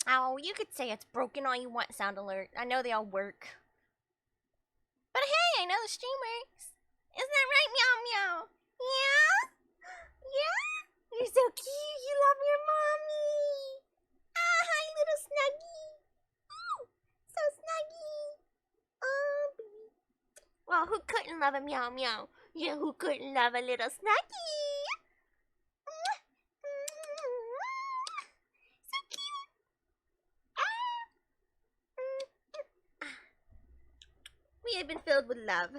Oh, you could say it's broken all you want, Sound Alert. I know they all work. But hey, I know the stream works. Isn't that right, Meow Meow? Yeah? Yeah? You're so cute. You love your mommy. Ah, hi, little Snuggie. Ooh, so Snuggie. Oh, baby. Well, who couldn't love a Meow Meow? Yeah, who couldn't love a little Snuggie? So cute. Ah. We have been filled with love.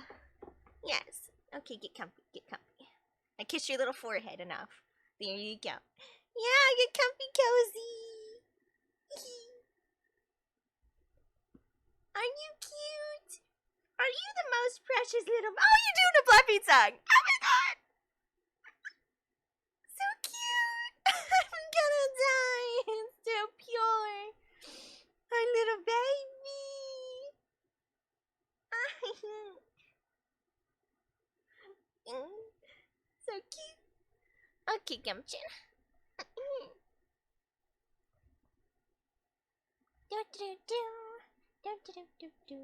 Yes. Okay, get comfy, get comfy. I kissed your little forehead enough. There you go. Yeah, get comfy cozy. Are you cute? Are you the most precious little... Oh, you're doing a fluffy tongue. Oh my god. So cute. I'm gonna die. It's so pure. My little baby. So cute. Okay, Gumchin. Do do do do do do do.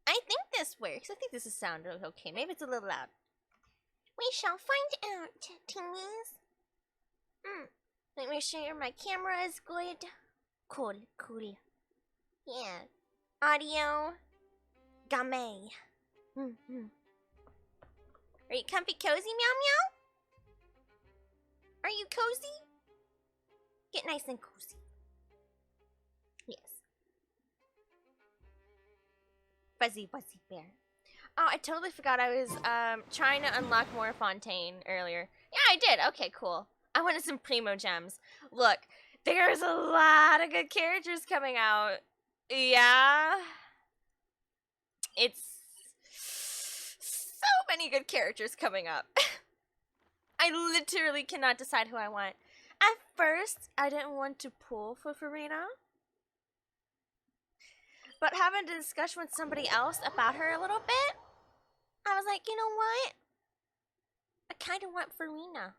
I think this works. I think this is sound okay. Maybe it's a little loud. We shall find out, tingies. Let me make sure my camera is good. Cool, cool. Yeah. Audio. Game. Are you comfy cozy, Meow Meow? Are you cozy? Get nice and cozy. Yes. Fuzzy Wuzzy Bear. Oh, I totally forgot I was trying to unlock more Fontaine earlier. Yeah, I did. Okay, cool. I wanted some Primo Gems. Look, there's a lot of good characters coming out. Yeah. It's so many good characters coming up. I literally cannot decide who I want. At first, I didn't want to pull for Farina. But having a discussion with somebody else about her a little bit, I was like, you know what? I kind of want Farina.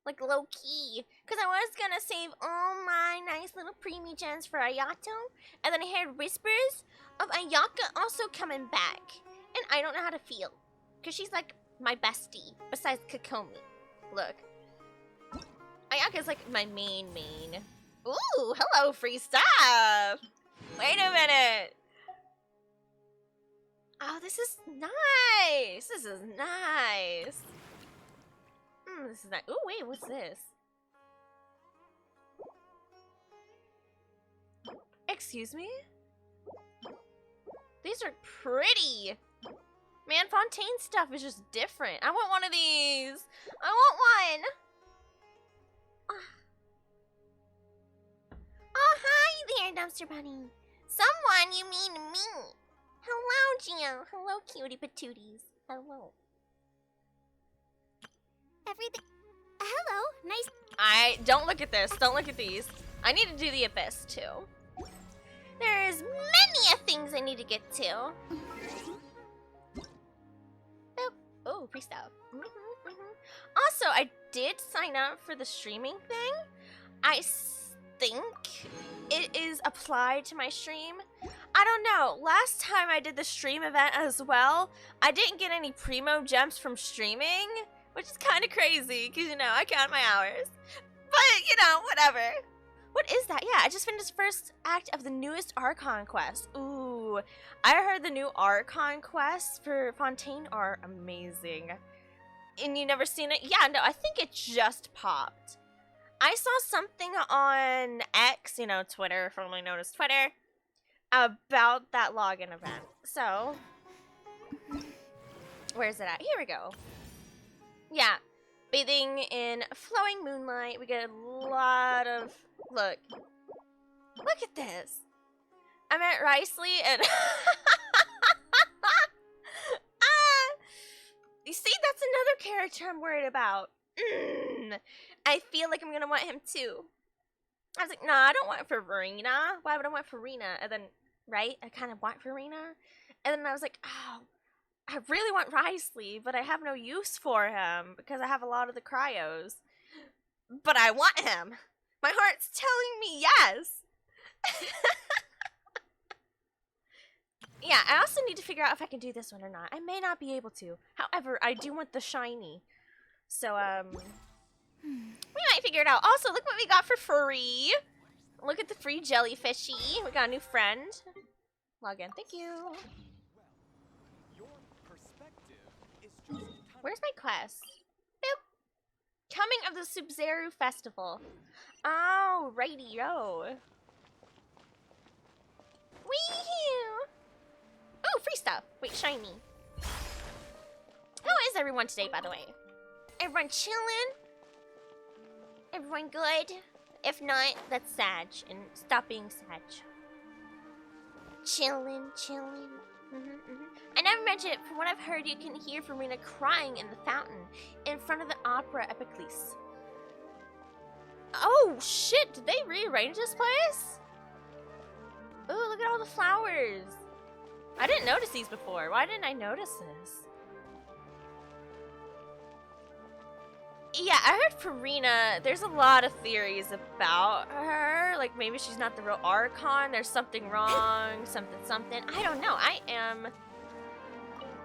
Like, low-key. Because I was going to save all my nice little preemie gens for Ayato. And then I heard whispers of Ayaka also coming back. And I don't know how to feel. Because she's like my bestie, besides Kokomi. Look. Ayaka's like my main. Ooh, hello, free stuff. Wait a minute. Oh, this is nice. This is nice. This is nice. Ooh, wait, what's this? Excuse me? These are pretty. Man, Fontaine stuff is just different. I want one of these. I want one. Oh, hi there, Dumpster Bunny. Someone, you mean me. Hello, Gio. Hello, cutie patooties. Hello. Everything. Hello, nice. I don't look at this. Don't look at these. I need to do the abyss too. There's many things I need to get to. Oh, free stuff. Also, I did sign up for the streaming thing. I think it is applied to my stream. I don't know. Last time I did the stream event as well, I didn't get any Primo Gems from streaming, which is kind of crazy because, you know, I count my hours. But, you know, whatever. What is that? Yeah, I just finished the first act of the newest Archon quest. Ooh, I heard the new Archon quests for Fontaine are amazing. And you never seen it? Yeah, no, I think it just popped. I saw something on X, you know, Twitter, formerly known as Twitter, about that login event. So, where is it at? Here we go. Yeah, bathing in flowing moonlight. We get a lot of... Look at this. I'm at Riceley and... You see, that's another character I'm worried about. I feel like I'm gonna want him too. I was like, nah, I don't want Farina. Why would I want Farina? And then, right, I kind of want Farina. And then I was like, oh, I really want Riceley, but I have no use for him because I have a lot of the cryos. but I want him. My heart's telling me yes. Yeah, I also need to figure out if I can do this one or not. I may not be able to. However, I do want the shiny. So, we might figure it out. Also, look what we got for free. Look at the free jellyfishy. We got a new friend. Log in. Thank you. Where's my quest? Boop. Coming of the Sumeru Festival. Oh, righty-o. Wee-hoo. Oh, free stuff. Wait, shiny. How is everyone today, by the way? Everyone chilling? Everyone good? If not, that's Sag, and stop being Sag. Chillin'. I never mentioned it. From what I've heard, you can hear Farina crying in the fountain in front of the Opera Epiclese. Oh, shit. Did they rearrange this place? Ooh, look at all the flowers. I didn't notice these before. Why didn't I notice this? Yeah, I heard Farina, there's a lot of theories about her. Like, maybe she's not the real Archon. There's something wrong, something. I don't know. I am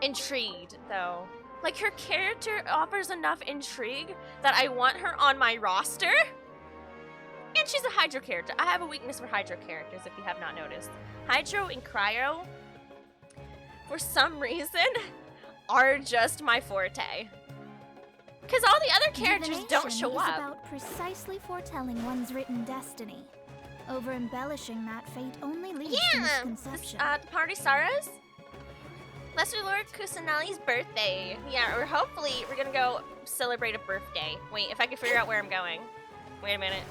intrigued, though. Like, her character offers enough intrigue that I want her on my roster. And she's a Hydro character. I have a weakness for Hydro characters, if you have not noticed. Hydro and Cryo, for some reason, are just my forte. Because all the other characters don't show up. Is about precisely foretelling one's written destiny. Over-embellishing that fate only leads to misconception. The party Sarah's? Lesser Lord Kusanali's birthday. Yeah, or hopefully we're gonna go celebrate a birthday. Wait, if I can figure out where I'm going. Wait a minute.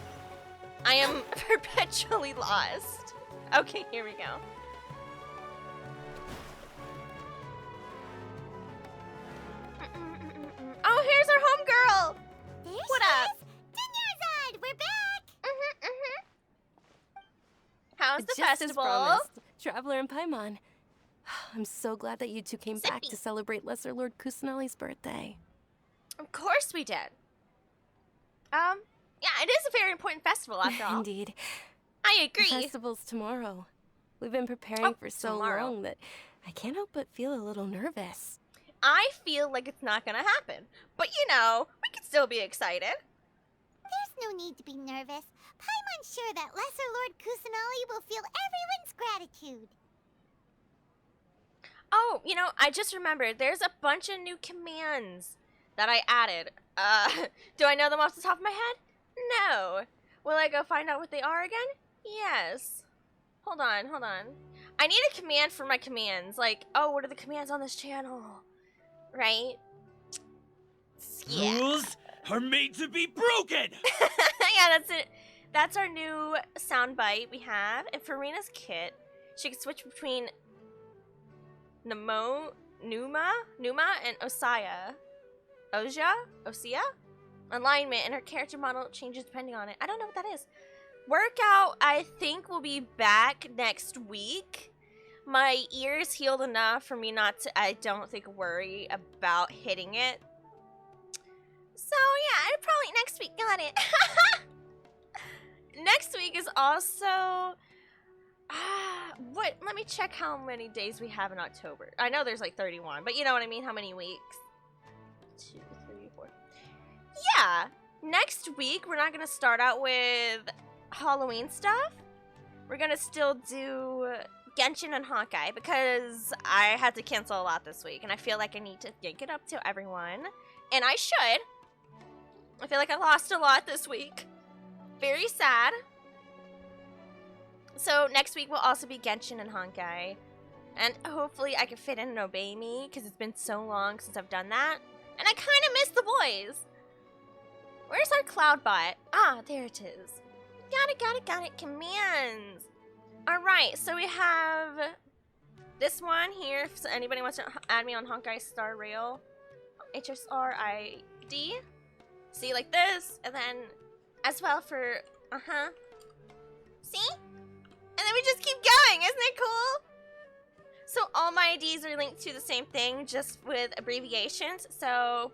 I am perpetually lost. Okay, here we go. Oh, here's our homegirl! What up? Dinyarzad, we're back! How's the Just festival? As promised, Traveler and Paimon. I'm so glad that you two came back to celebrate Lesser Lord Kusanali's birthday. Of course we did. Yeah, it is a very important festival after all. Indeed. I agree. The festival's tomorrow. We've been preparing for so long that I can't help but feel a little nervous. I feel like it's not gonna happen. But you know, we can still be excited. There's no need to be nervous. Paimon's sure that Lesser Lord Kusanali will feel everyone's gratitude. Oh, you know, I just remembered there's a bunch of new commands that I added. Do I know them off the top of my head? No. Will I go find out what they are again? Yes. Hold on. I need a command for my commands. Like, oh, what are the commands on this channel? Right? Yeah. Rules are made to be broken! Yeah, that's it. That's our new soundbite we have. And Farina's kit, she can switch between Numa, and Osaya. Osia? Alignment, and her character model changes depending on it. I don't know what that is. Workout, I think, will be back next week. My ear's healed enough for me not to, I don't think, worry about hitting it. So, yeah, probably next week. Got it. Next week is also... let me check how many days we have in October. I know there's like 31, but you know what I mean? How many weeks? 2, 3, 4. Yeah, next week we're not going to start out with Halloween stuff. We're going to still do Genshin and Honkai because I had to cancel a lot this week and I feel like I need to yank it up to everyone. And I should. I feel like I lost a lot this week. Very sad. So next week will also be Genshin and Honkai. And hopefully I can fit in and Obey Me because it's been so long since I've done that. And I kind of miss the boys. Where's our Cloudbot? Ah, there it is. Got it. Commands. Alright, so we have this one here. If anybody wants to add me on Honkai Star Rail. HSRID. See, like this. And then as well for, See? And then we just keep going. Isn't it cool? So all my IDs are linked to the same thing, just with abbreviations. So,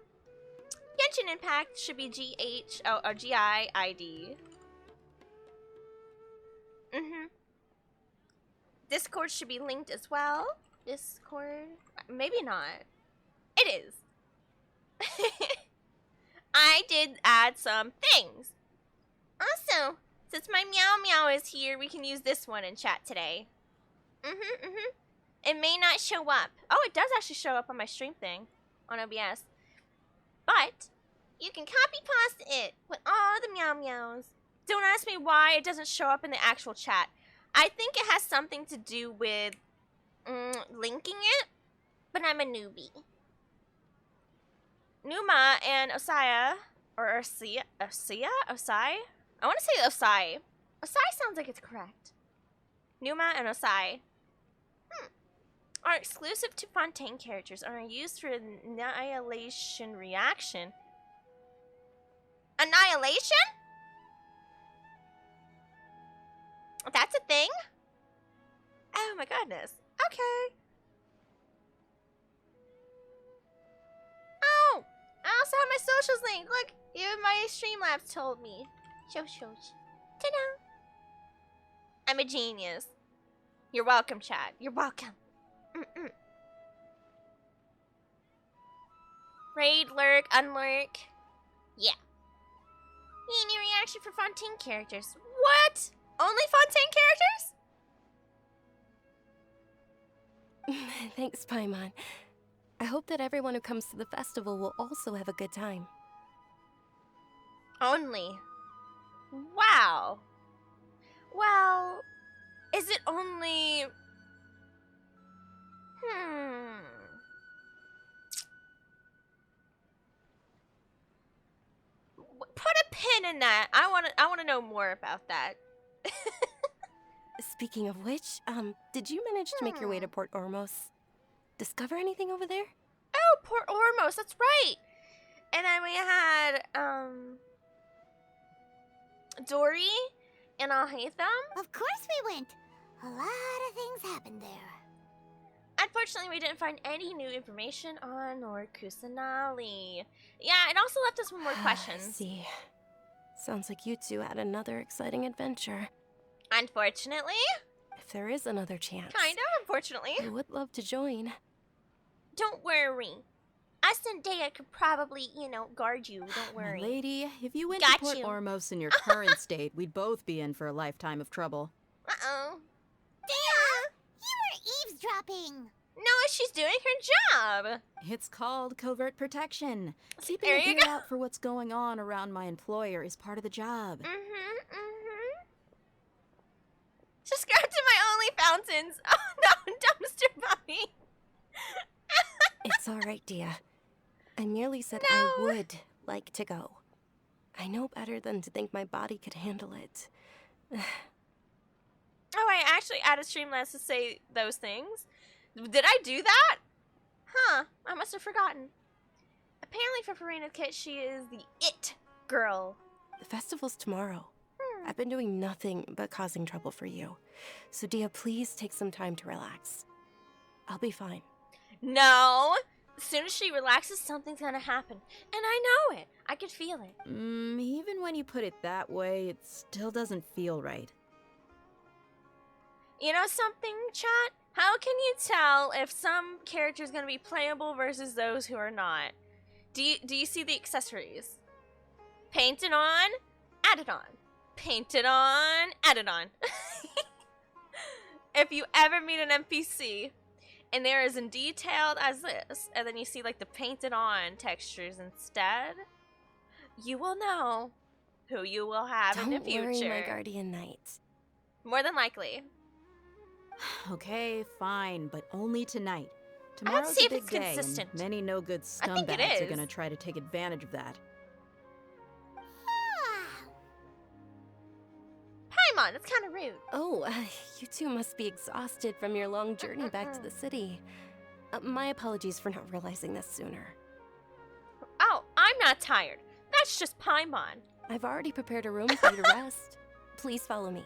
Genshin Impact should be GH or GI ID. Discord should be linked as well. Discord, maybe not. It is. I did add some things. Also, since my Meow Meow is here, we can use this one in chat today. It may not show up. Oh, it does actually show up on my stream thing on OBS. But you can copy paste it with all the Meow Meows. Don't ask me why it doesn't show up in the actual chat. I think it has something to do with linking it, but I'm a newbie. Numa and Osaya, or Osai? I want to say Osai. Osai sounds like it's correct. Numa and Osai are exclusive to Fontaine characters and are used for annihilation reaction. Annihilation? That's a thing? Oh my goodness. Okay. Oh! I also have my socials linked. Look, even my Streamlabs told me. Socials. Ta-da! I'm a genius. You're welcome, chat. You're welcome. Raid, lurk, unlurk. Yeah. Any reaction for Fontaine characters? What? Only Fontaine characters? Thanks, Paimon. I hope that everyone who comes to the festival will also have a good time. Only. Wow. Well, is it only... Put a pin in that. I want to know more about that. Speaking of which, did you manage to make your way to Port Ormos? Discover anything over there? Oh, Port Ormos, that's right. And then we had Dory and Alhaitham. Of course we went. A lot of things happened there. Unfortunately, we didn't find any new information on Lord Kusanali. Yeah, it also left us with more questions. I see. Sounds like you two had another exciting adventure. Unfortunately. If there is another chance. Kind of, unfortunately. I would love to join. Don't worry. Us and Dea could probably, guard you. Don't worry. My lady, if you went Got to Port you. Ormos in your current state, we'd both be in for a lifetime of trouble. Uh-oh. You were eavesdropping. No, she's doing her job. It's called covert protection. Keeping There an you ear go. out for what's going on around my employer is part of the job. Subscribe to my only fountains. Oh no, dumpster puppy. It's alright, Dia. I merely said No. I would like to go. I know better than to think my body could handle it. Oh, I actually added Streamlabs to say those things. Did I do that? Huh, I must have forgotten. Apparently for Farina Kit, she is the it girl. The festival's tomorrow. I've been doing nothing but causing trouble for you. So, Dia, please take some time to relax. I'll be fine. No. As soon as she relaxes, something's gonna happen. And I know it. I could feel it. Even when you put it that way, it still doesn't feel right. You know something, chat? How can you tell if some character is gonna be playable versus those who are not? Do you see the accessories? Paint it on, add it on. Paint it on, add it on. If you ever meet an NPC and they're as in detailed as this, and then you see like the painted on textures instead, you will know who you will have in the Don't future. worry, my guardian knight. More than likely. Okay, fine, but only tonight. Let's Tomorrow's see a if big it's day, consistent. and many no-good I think it scumbags are is. gonna try to take advantage of that. Paimon, that's kind of rude. Oh, you two must be exhausted from your long journey back to the city. My apologies for not realizing this sooner. Oh, I'm not tired. That's just Paimon. I've already prepared a room for you to rest. Please follow me.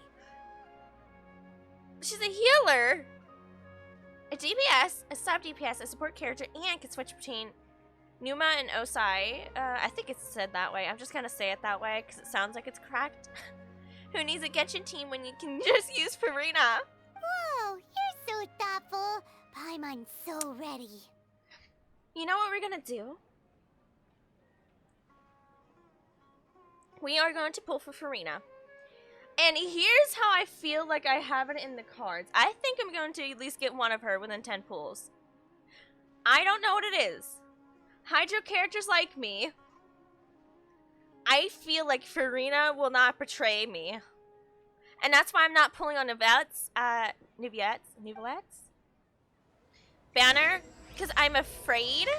She's a healer. A DPS, a sub DPS, a support character, and can switch between Numa and Osai. I think it's said that way. I'm just gonna say it that way because it sounds like it's correct. Who needs a Genshin team when you can just use Farina? Whoa, you're so thoughtful. Paimon's so ready. You know what we're gonna do? We are going to pull for Farina. And here's how I feel like I have it in the cards. I think I'm going to at least get one of her within 10 pulls. I don't know what it is. Hydro characters like me. I feel like Farina will not betray me. And that's why I'm not pulling on Nivette's banner. Because I'm afraid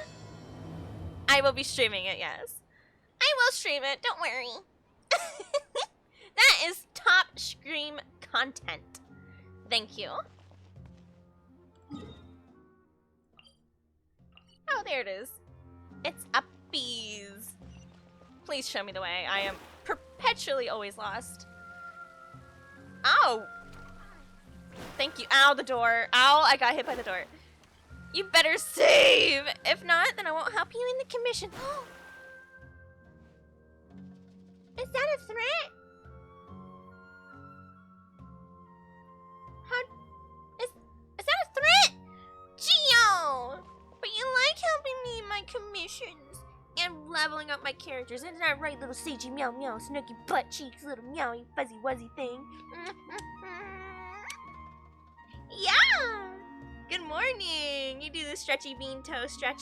I will be streaming it, yes. I will stream it, don't worry. That is top stream content. Thank you. Oh, there it is. It's uppies. Please show me the way. I am perpetually always lost. Ow! Thank you. Ow, the door. Ow, I got hit by the door. You better save! If not, then I won't help you in the commission. Is that a threat? Is that a threat? Gio! But you like helping me in my commissions and leveling up my characters. Isn't that right, little Seiji meow meow, snooky butt cheeks, little meowy fuzzy wuzzy thing? Yeah! Good morning! You do the stretchy bean toe stretch.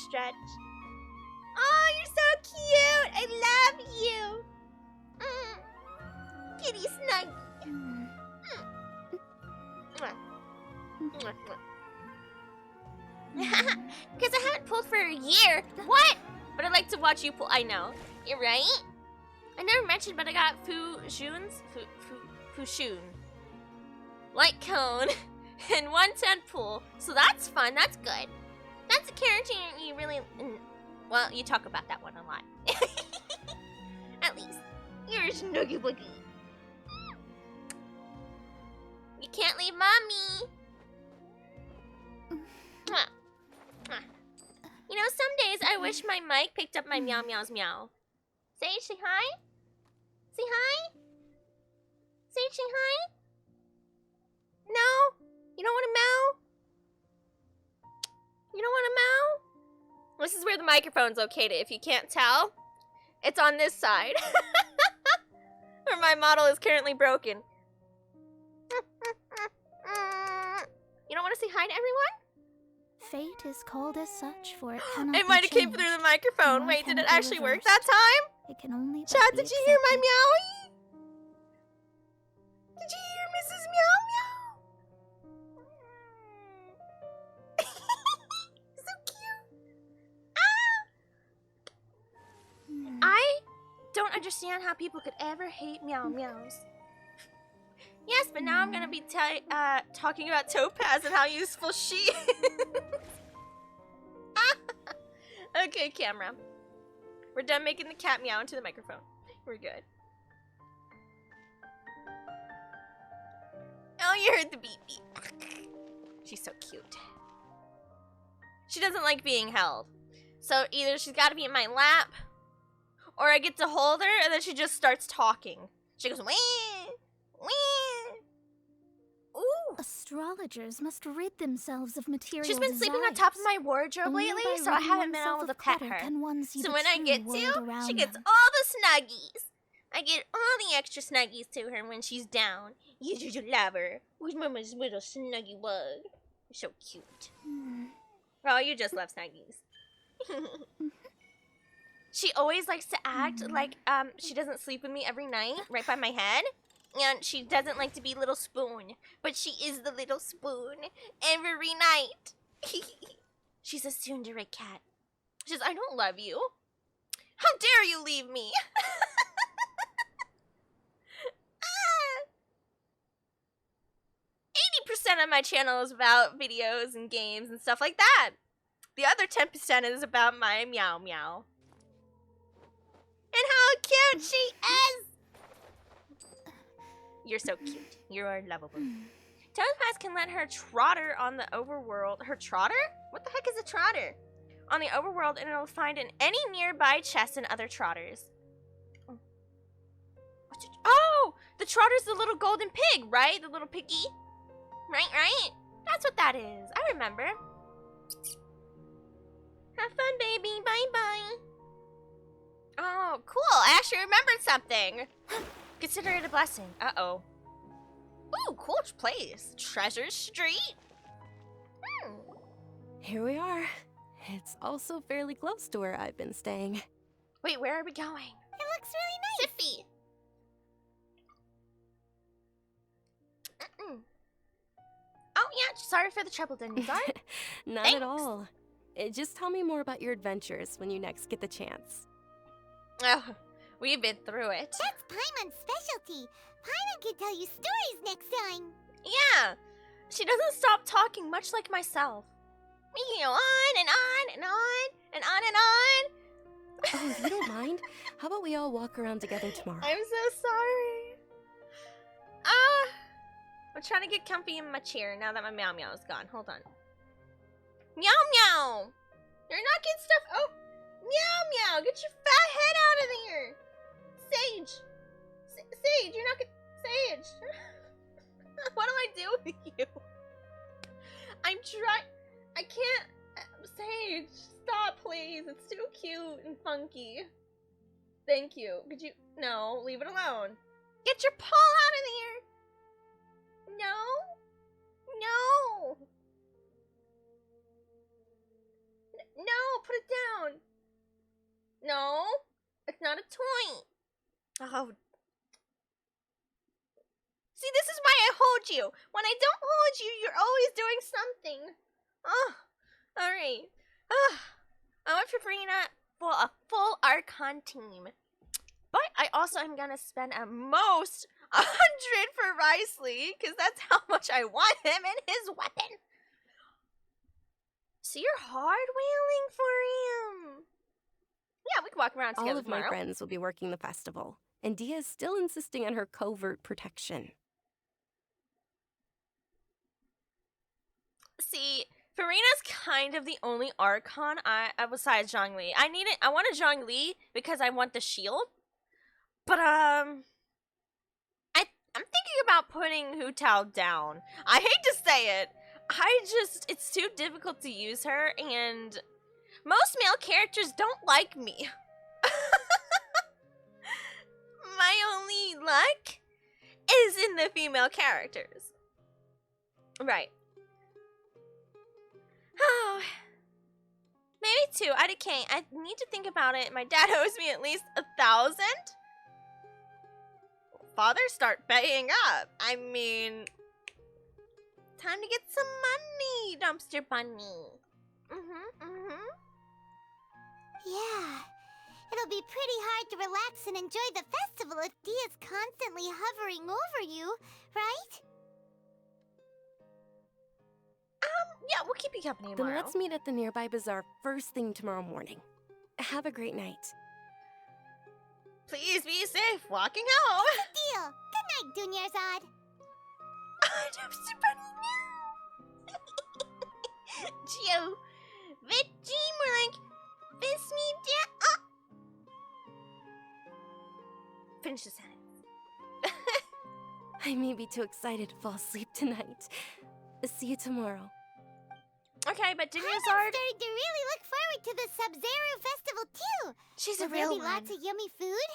Oh, you're so cute! I love you! Kitty snug. Because I haven't pulled for a year. What? But I like to watch you pull. I know. You're right. I never mentioned, but I got Fushun. Light cone. And 110 pull. So that's fun. That's good. That's a character you really... Well, you talk about that one a lot. At least. You're a snuggy buggy. You can't leave mommy. You know, some days I wish my mic picked up my meow meows meow. Sage, say hi. Say hi. Sage, say hi. No? You don't want to meow? You don't want to meow? This is where the microphone's located. If you can't tell, it's on this side. Where my model is currently broken. You don't want to say hi to everyone? Fate is called as such, for it cannot It be might have came changed, through the microphone. nor Wait, can did it be actually work reversed. that time? It can only but Chad, be did you hear my accepted. meowing? Did you hear Mrs. Meow Meow? So cute. Ah! I don't understand how people could ever hate meow meows. Yes, but now I'm gonna be talking about Topaz and how useful she is. Okay, camera. We're done making the cat meow into the microphone. We're good. Oh, you heard the beep beep. She's so cute. She doesn't like being held. So either she's gotta be in my lap, or I get to hold her, and then she just starts talking. She goes, wee, wee. Ooh. Astrologers must rid themselves of material She's been sleeping on top of my wardrobe Only lately, by so I ridding haven't been oneself able to of pet clutter her. can one see So the when I true get world to, around she gets them. all the snuggies. I get all the extra snuggies to her when she's down. You just love her. Where's Mama's little snuggie bug? You're so cute. Oh, you just love snuggies. She always likes to act like she doesn't sleep with me every night right by my head. And she doesn't like to be little spoon. But she is the little spoon every night. She's a tsundere cat. She says, I don't love you. How dare you leave me? 80% of my channel is about videos and games and stuff like that. The other 10% is about my meow meow. And how cute she is! You're so cute. You're lovable. Topaz can let her trotter on the overworld. Her trotter? What the heck is a trotter? on the overworld, and it'll find in any nearby chests and other trotters. Oh, the trotter's the little golden pig, right? The little piggy. Right? That's what that is. I remember. Have fun, baby. Bye-bye. Oh, cool. I actually remembered something. Consider it a blessing. Uh-oh. Ooh, cool place. Treasure Street. Here we are. It's also fairly close to where I've been staying. Wait, where are we going? It looks really nice. Siffy. Oh, yeah. Sorry for the trouble, Denizar. Not Thanks. at all. Just tell me more about your adventures when you next get the chance. Oh, we've been through it. That's Paimon's specialty. Paimon can tell you stories next time. Yeah. She doesn't stop talking, much like myself. We can go on and on and on and on and on. Oh, if you don't mind, how about we all walk around together tomorrow? I'm so sorry. I'm trying to get comfy in my chair now that my meow meow is gone. Hold on. Meow meow! You're knocking stuff. Oh, meow meow! Get your fat head out of there. Sage, Sage, you're knocking. Sage, what do I do with you? I'm trying. I can't. Sage, stop, please. It's too cute and funky. Thank you. Could you? No, leave it alone. Get your paw out of there. No. No, put it down. No, it's not a toy. Oh. See, this is why I hold you. When I don't hold you, you're always doing something. Oh, all right. I went for bringing up for a full Archon team. But I also am going to spend at most 100 for Risley, because that's how much I want him and his weapon. So you're hard wailing for him. Yeah, we can walk around together All of tomorrow. my friends will be working the festival, and Dia is still insisting on her covert protection. See, Farina's kind of the only Archon besides Zhongli. I want a Zhongli because I want the shield. But I'm thinking about putting Hu Tao down. I hate to say it. It's too difficult to use her, and most male characters don't like me. My only luck is in the female characters. Right. Oh, maybe 2. I need to think about it. My dad owes me at least 1,000. Father, start paying up. I mean, time to get some money, dumpster bunny. Yeah. It'll be pretty hard to relax and enjoy the festival if Dia's constantly hovering over you, right? Yeah, we'll keep you company Then tomorrow. let's meet at the nearby bazaar first thing tomorrow morning. Have a great night. Please be safe walking home. Deal. Good night, Dunyarzad. Dumpster bunny, no. Joe, Veggie, more like, fist me down. Oh. Finish the sentence. I may be too excited to fall asleep tonight. See you tomorrow. Okay, but I'm Dunyarzad, starting to really look forward to the Sub-Zero festival too. she's Will a there real be one. lots of yummy food?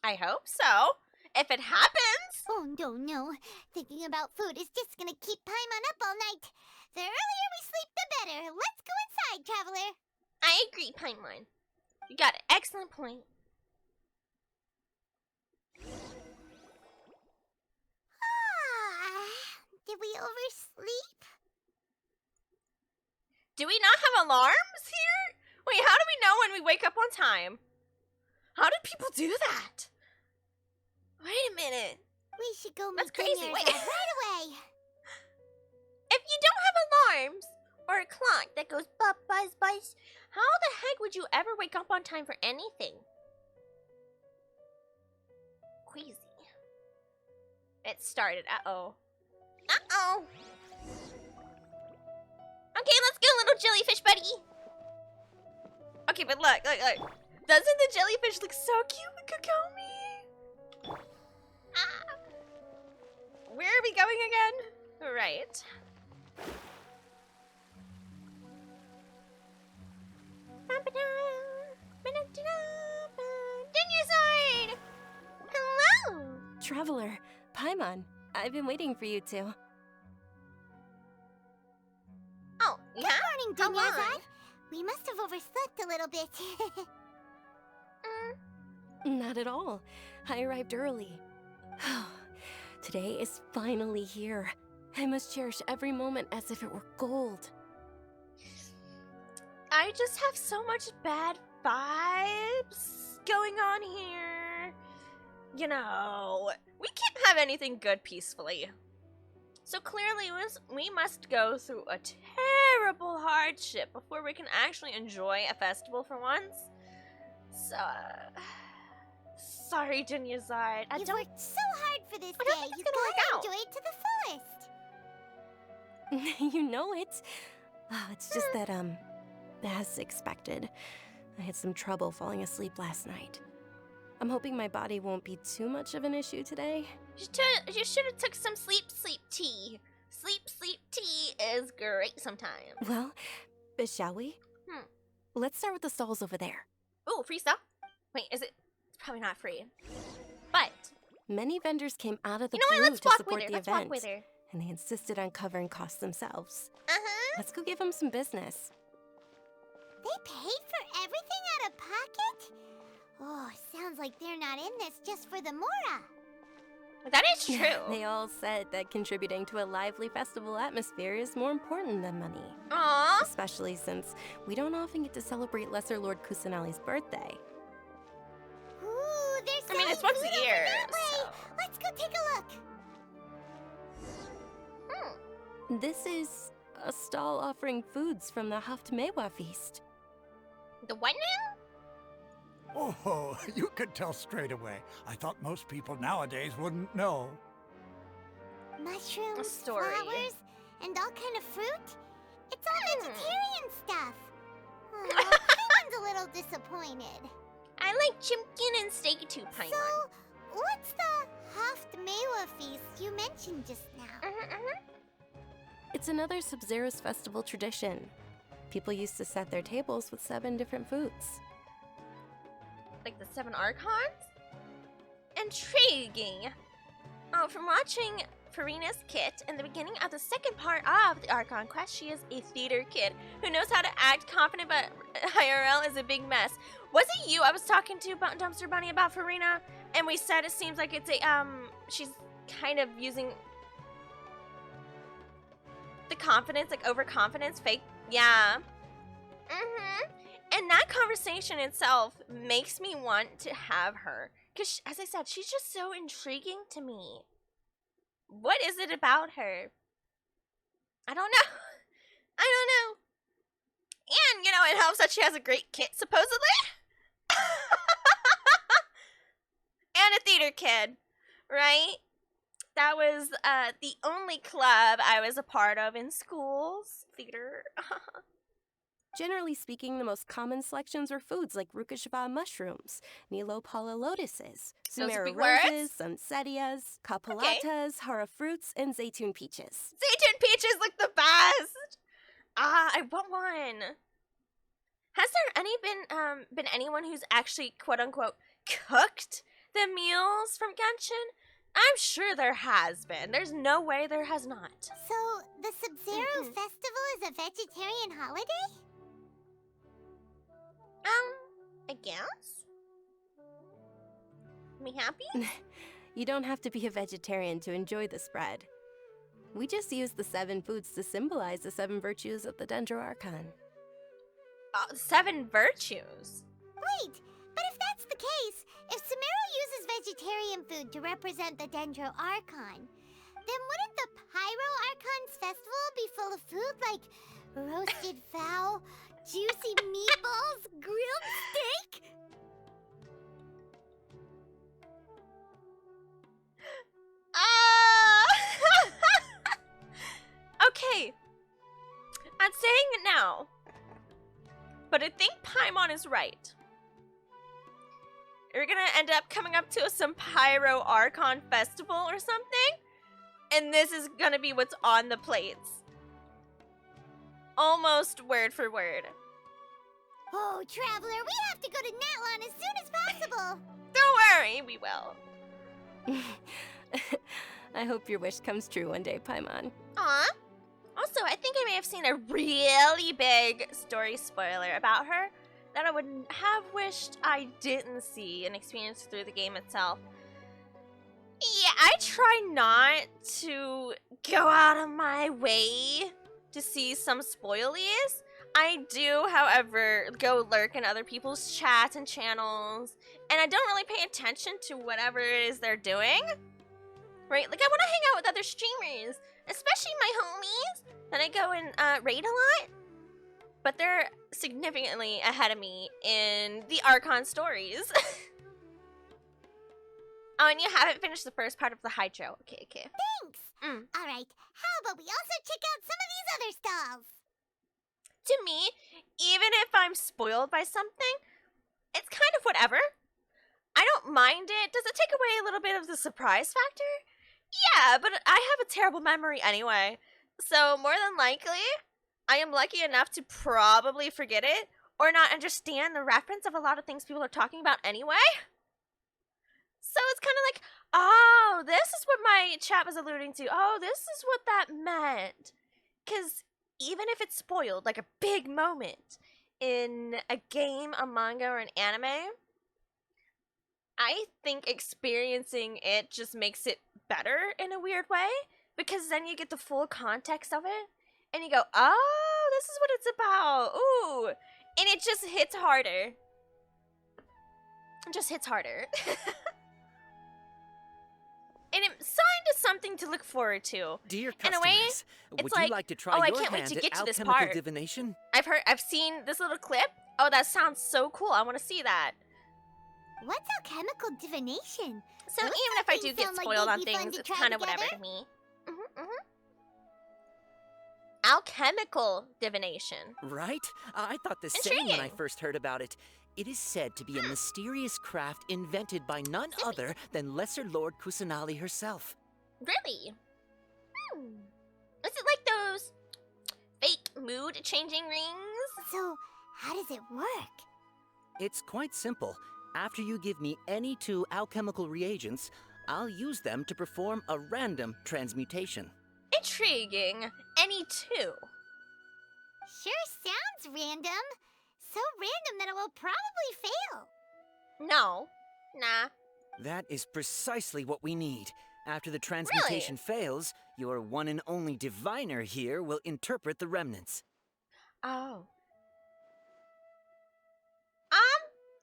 I hope so. If it happens. Oh, no. Thinking about food is just gonna keep Paimon up all night. The earlier we sleep, the better. Let's go inside, traveler. I agree, Paimon. You got an excellent point. Did we oversleep? Do we not have alarms here? Wait, how do we know when we wake up on time? How did people do that? Wait a minute. We should go That's meet crazy. Dunyarzad Wait. right away. If you don't have alarms or a clock that goes buzz, buzz, buzz, how the heck would you ever wake up on time for anything? Queasy. It started. Uh-oh. Uh-oh. Okay, let's go, little jellyfish buddy. Okay, but look. Doesn't the jellyfish look so cute with Kokomi? Ah. Where are we going again? Right. Dinyazoid! Hello! Traveler, Paimon, I've been waiting for you two. Oh, yeah? Morning, How long? Dinyazoid. We must have overslept a little bit. Not at all. I arrived early. Today is finally here. I must cherish every moment as if it were gold. I just have so much bad vibes going on here. You know, we can't have anything good peacefully. So clearly we must go through a terrible hardship before we can actually enjoy a festival for once. So, sorry, Dinyazoid. You've worked so hard for this I don't day. think it's You gonna work gotta out. enjoy it to the fullest. You know it. Oh, it's just that, as expected, I had some trouble falling asleep last night. I'm hoping my body won't be too much of an issue today. You should have took some sleep tea. Sleep tea is great sometimes. Well, shall we? Let's start with the stalls over there. Ooh, free stuff? Wait, is it? It's probably not free. But, Many vendors came out of the you know what? blue Let's to walk support with her. the Let's event, walk with her. and they insisted on covering costs themselves. Uh-huh. Let's go give them some business. They paid for everything out of pocket? Oh, sounds like they're not in this just for the Mora. That is true. They all said that contributing to a lively festival atmosphere is more important than money. Aww. Especially since we don't often get to celebrate Lesser Lord Kusanali's birthday. Ooh, there's I mean, it's selling once a food over year, that way. so- Let's go take a look. This is a stall offering foods from the Haftmewa feast. The what now? Oh, you could tell straight away. I thought most people nowadays wouldn't know. Mushrooms, story. flowers, and all kind of fruit. It's all vegetarian stuff. Oh, everyone's a little disappointed. I like chimkin and steak too, Paimon. So, what's the Haftmewa feast you mentioned just now? It's another Sub-Zero's festival tradition. People used to set their tables with 7 different foods. Like the 7 Archons? Intriguing. Oh, from watching Farina's kit in the beginning of the second part of the Archon quest, she is a theater kid who knows how to act confident, but IRL is a big mess. Was it you I was talking to about Dumpster Bunny about Farina? And we said it seems like it's a, she's kind of using the confidence, like overconfidence, fake. Yeah. And that conversation itself makes me want to have her. Because, as I said, she's just so intriguing to me. What is it about her? I don't know. I don't know. And, you know, it helps that she has a great kit, supposedly. And a theater kid, right? That was the only club I was a part of in schools. Theater. Generally speaking, the most common selections were foods like Rukashaba mushrooms, Nilopala lotuses, Those are Sumeru big words? roses, Sunsettias, Kapalatas, Hara fruits, and Zaytun peaches. Zaytun peaches look the best. I want one. Has there been anyone who's actually quote unquote cooked the meals from Genshin? I'm sure there has been. There's no way there has not. So, the Sub-Zero Festival is a vegetarian holiday? I guess. Me happy? You don't have to be a vegetarian to enjoy the spread. We just use the 7 foods to symbolize the 7 virtues of the Dendro Archon. 7 virtues. Wait, but if that's the case, if Sumeru uses vegetarian food to represent the Dendro Archon, then wouldn't the Pyro Archon's festival be full of food like roasted fowl, juicy meatballs, grilled steak? Okay. I'm saying it now. But I think Paimon is right. We're gonna end up coming up to some Pyro Archon festival or something, and this is gonna be what's on the plates. Almost word for word. Oh, Traveler, we have to go to Natlon as soon as possible. Don't worry, we will. I hope your wish comes true one day, Paimon. Aw. Also, I think I may have seen a really big story spoiler about her that I would have wished I didn't see and experience through the game itself. Yeah, I try not to go out of my way to see some spoilies. I do, however, go lurk in other people's chats and channels, and I don't really pay attention to whatever it is they're doing. Right? Like, I want to hang out with other streamers, especially my homies that I go and raid a lot. But they're significantly ahead of me in the Archon stories. Oh, and you haven't finished the first part of the Hydro. Okay. Thanks. All right, how about we also check out some of these other stalls? To me, even if I'm spoiled by something, it's kind of whatever. I don't mind it. Does it take away a little bit of the surprise factor? Yeah, but I have a terrible memory anyway. So more than likely, I am lucky enough to probably forget it or not understand the reference of a lot of things people are talking about anyway. So it's kind of like, oh, this is what my chat was alluding to. Oh, this is what that meant. Because even if it's spoiled, like a big moment in a game, a manga, or an anime, I think experiencing it just makes it better in a weird way, because then you get the full context of it, and you go, oh, this is what it's about. Ooh. And it just hits harder. It just hits harder. And it's signed as something to look forward to. Dear In a way, customers, it's would like, you like to try oh, I your can't wait hand to at get to this alchemical part. divination? I've seen this little clip. Oh, that sounds so cool. I want to see that. What's alchemical divination? So Those even if I do things get sound like spoiled they'd on be fun things, to it's try kind of whatever together. to me. Alchemical divination. Right? I thought the same when I Intriguing. first heard about it. It is said to be a mysterious craft invented by none other than Lesser Lord Kusanali herself. Really? Is it like those fake mood changing rings? So, how does it work? It's quite simple. After you give me any 2 alchemical reagents, I'll use them to perform a random transmutation. Intriguing. Any two. Sure sounds random. So random that it will probably fail. No. Nah. That is precisely what we need. After the transmutation fails, your one and only diviner here will interpret the remnants. Oh.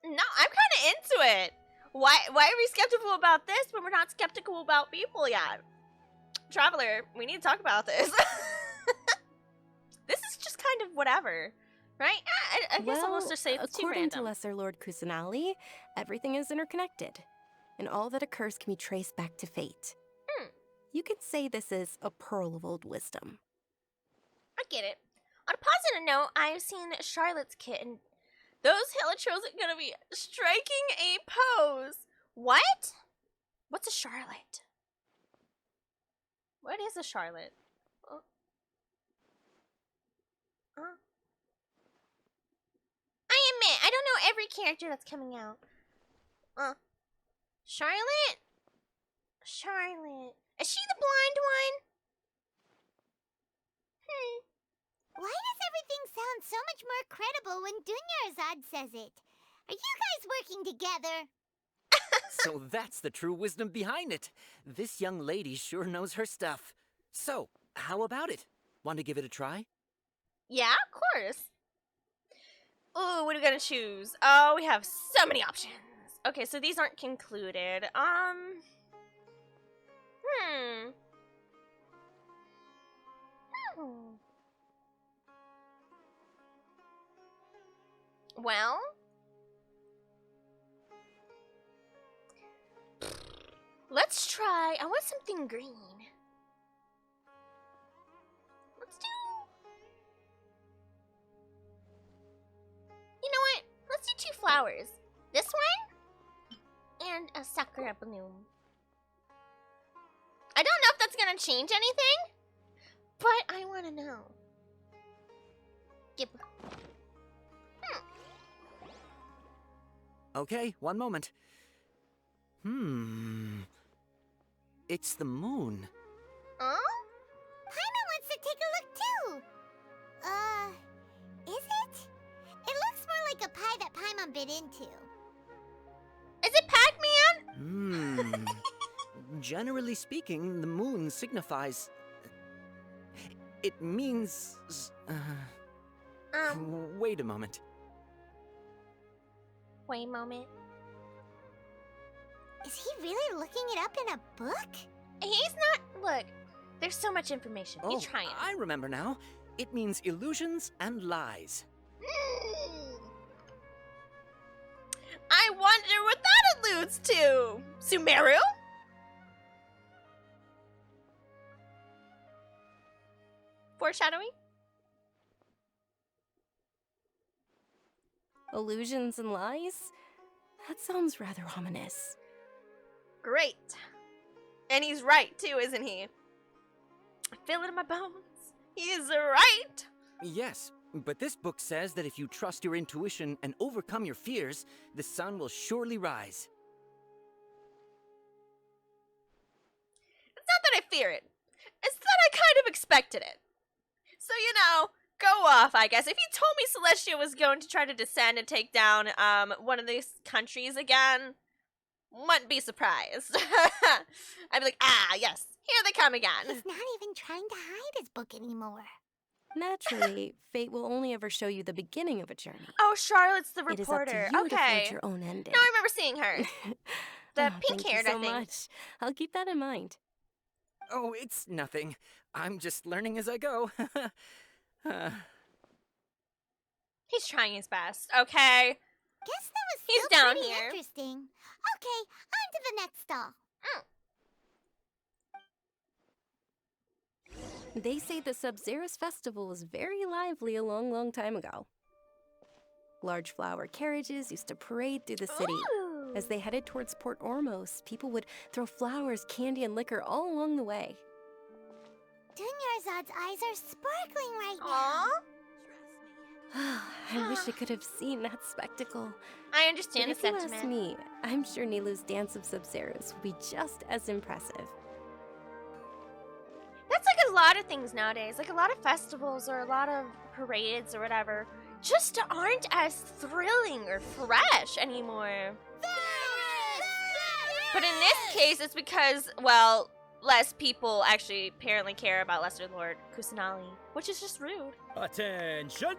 No, I'm kind of into it. Why are we skeptical about this when we're not skeptical about people yet? Traveler, we need to talk about this. This is just kind of whatever, right? I guess Well, I'll just say it's too according to random. Lesser Lord Kusanali, everything is interconnected, and all that occurs can be traced back to fate. You could say this is a pearl of old wisdom. I get it. On a positive note, I've seen Charlotte's kit, and those Hilichurls are gonna be striking a pose. What? What's a Charlotte? What is a Charlotte? I admit, I don't know every character that's coming out. Charlotte? Charlotte. Is she the blind one? Why does everything sound so much more credible when Dunyarzad says it? Are you guys working together? So that's the true wisdom behind it. This young lady sure knows her stuff. So, how about it? Want to give it a try? Yeah, of course. Ooh, what are we gonna choose? Oh, we have so many options. Okay, so these aren't concluded. Well, let's try. I want something green. Let's do. You know what? flowers. This one? And a sakura bloom. I don't know if that's gonna change anything, but I wanna know. Yep. Okay, one moment. It's the moon. Huh? Paimon wants to take a look too. Is it? It looks more like a pie that Paimon bit into. Is it Pac-Man? Generally speaking, the moon signifies... It means... Wait a moment. Wait a moment. Is he really looking it up in a book? He's not. Look, there's so much information. You try it. I remember now. It means illusions and lies. I wonder what that alludes to. Sumeru? Foreshadowing? Illusions and lies? That sounds rather ominous. Great. And he's right too, isn't he? I feel it in my bones. He is right. Yes, but this book says that if you trust your intuition and overcome your fears, the sun will surely rise. It's not that I fear it. It's that I kind of expected it. So, you know, go off, I guess. If you told me Celestia was going to try to descend and take down one of these countries again, wouldn't be surprised. I'd be like, ah, yes, here they come again. He's not even trying to hide his book anymore. Naturally, fate will only ever show you the beginning of a journey. Oh, Charlotte's the It is up to reporter. you to Okay. forge your own ending. No, I remember seeing her. The Oh, pink-haired, thank you so I think. much. I'll keep that in mind. Oh, it's nothing. I'm just learning as I go. He's trying his best, okay? Guess that was He's still down pretty here. interesting. Okay, on to the next stall. They say the Sub-Zerus festival was very lively a long, long time ago. Large flower carriages used to parade through the city. Ooh. As they headed towards Port Ormos, people would throw flowers, candy, and liquor all along the way. Dunyarzad's eyes are sparkling right Aw. I wish I could have seen that spectacle. I But understand the if you ask sentiment. me, I'm sure Nilu's Dance of Sub-Zerus would be just as impressive. That's like a lot of things nowadays. Like a lot of festivals or a lot of parades or whatever just aren't as thrilling or fresh anymore. But in this case, it's because, well, less people actually apparently care about Lesser Lord Kusanali, which is just rude. Attention!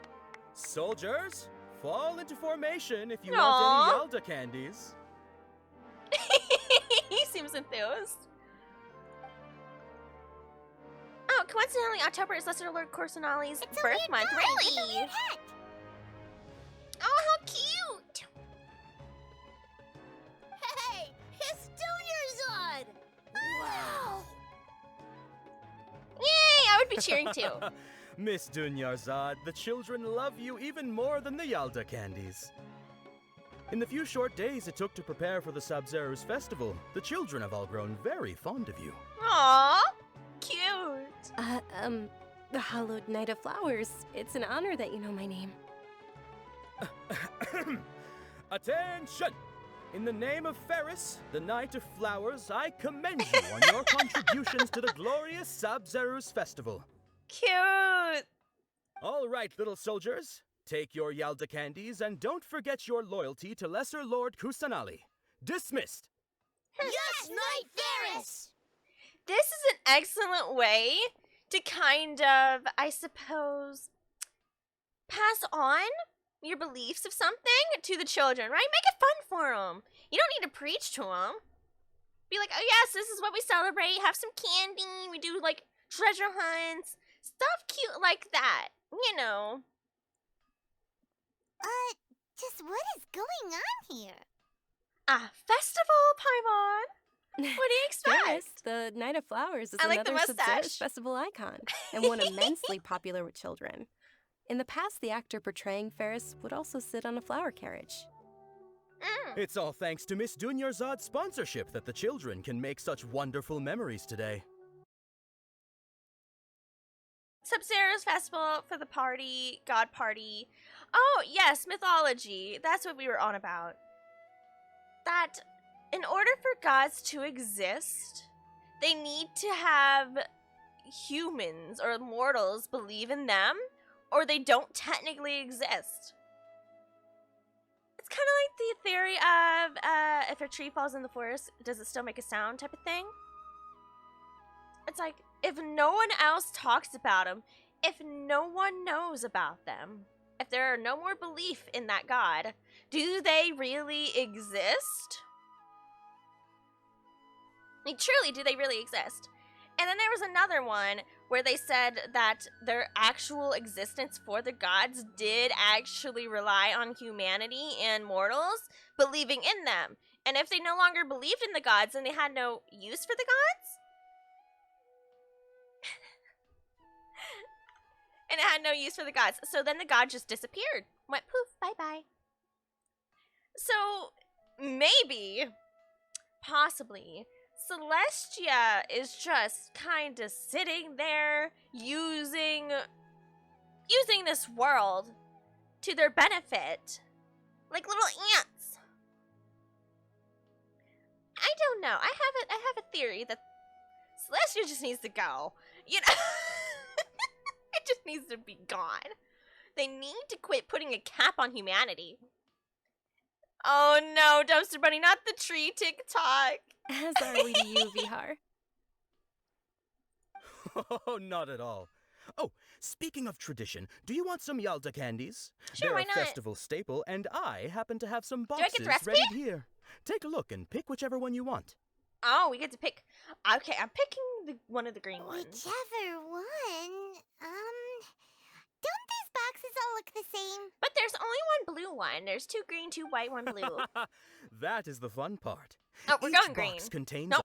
Soldiers, fall into formation if you Aw. want any Yalda candies. He seems enthused. Oh, coincidentally, October is Lesser Lord Kusanali's It's a birth weird month. guy with a Really? weird hat. Oh, how cute! Hey, it's Dunyarzad! Wow! Yay! I would be cheering too. Miss Dunyarzad, the children love you even more than the Yalda candies. In the few short days it took to prepare for the Sub-Zerus festival, the children have all grown very fond of you. Aww, cute. The Hallowed Night of Flowers. It's an honor that you know my name. Attention! In the name of Ferris, the Knight of Flowers, I commend you on your contributions to the glorious Sub-Zerus festival. Cute. All right, little soldiers, take your Yalda candies and don't forget your loyalty to Lesser Lord Kusanali. Dismissed! Yes, Knight Ferris! This is an excellent way to kind of, I suppose, pass on your beliefs of something to the children, right? Make it fun for them. You don't need to preach to them. Be like, oh yes, this is what we celebrate. Have some candy. We do like treasure hunts. Stuff cute like that. You know. Just what is going on here? A festival, Paimon. What do you expect? Ferris, the Night of Flowers, is I like the another Sub-Zerus mustache. festival icon, and one immensely popular with children. In the past, the actor portraying Ferris would also sit on a flower carriage. It's all thanks to Miss Dunyarzad's sponsorship that the children can make such wonderful memories today. Sub-Zero's festival for the party, god party. Oh, yes, mythology. That's what we were on about. That in order for gods to exist, they need to have humans or mortals believe in them, or they don't technically exist. It's kind of like the theory of if a tree falls in the forest, does it still make a sound type of thing? It's like, if no one else talks about them, if no one knows about them, if there are no more belief in that god, do they really exist? I mean, truly, do they really exist? And then there was another one where they said that their actual existence for the gods did actually rely on humanity and mortals believing in them. And if they no longer believed in the gods, then they had no use for the gods? And it had no use for the gods. So then the god just disappeared. Went poof, bye-bye. So, maybe, possibly, Celestia is just kind of sitting there using this world to their benefit. Like little ants. I don't know. I have a theory that Celestia just needs to go. You know? It just needs to be gone. They need to quit putting a cap on humanity. Oh no, Dumpster Bunny, not the tree TikTok. As are we to you, Vihar. Oh, not at all. Oh, speaking of tradition, do you want some Yalda candies? Sure, They're why a not? festival staple, and I happen to have some I boxes get the recipe? ready here. Take a look and pick whichever one you want. Oh, we get to pick. Okay, I'm picking one of the green ones. Whichever one. Don't these boxes all look the same? But there's only one blue one. There's 2 green, 2 white, 1 blue. That is the fun part. Oh, we're Each going green. box contains Nope.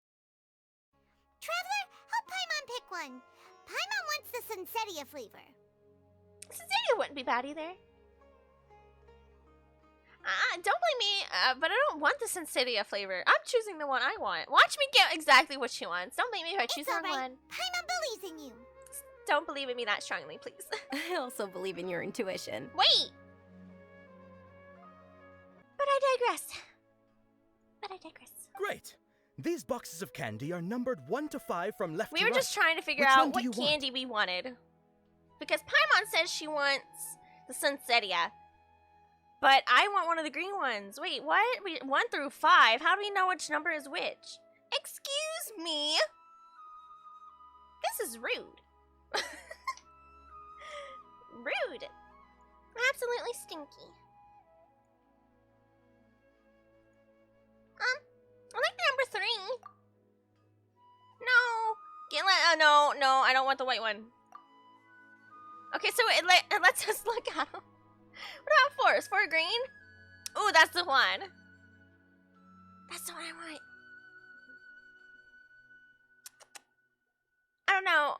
Traveler, help Paimon pick one. Paimon wants the Sunsetia flavor. Cecilia wouldn't be bad either. Don't blame me, but I don't want the Sensitia flavor. I'm choosing the one I want. Watch me get exactly what she wants. Don't blame me if I choose It's the wrong alright. one. Paimon believes in you. Don't believe in me that strongly, please. I also believe in your intuition. Wait! But I digress. Great. These boxes of candy are numbered 1 to 5 from left We to were right. just trying to figure Which one out do you what want? candy we wanted. Because Paimon says she wants the Sunsetia. But I want one of the green ones. Wait, what? 1 through 5? How do we know which number is which? Excuse me? This is rude. Rude. Absolutely stinky. I like the number 3. No. No, I don't want the white one. Okay, so it lets us look at them. What about 4? Is 4 green? Ooh, that's the one. That's the one I want. I don't know.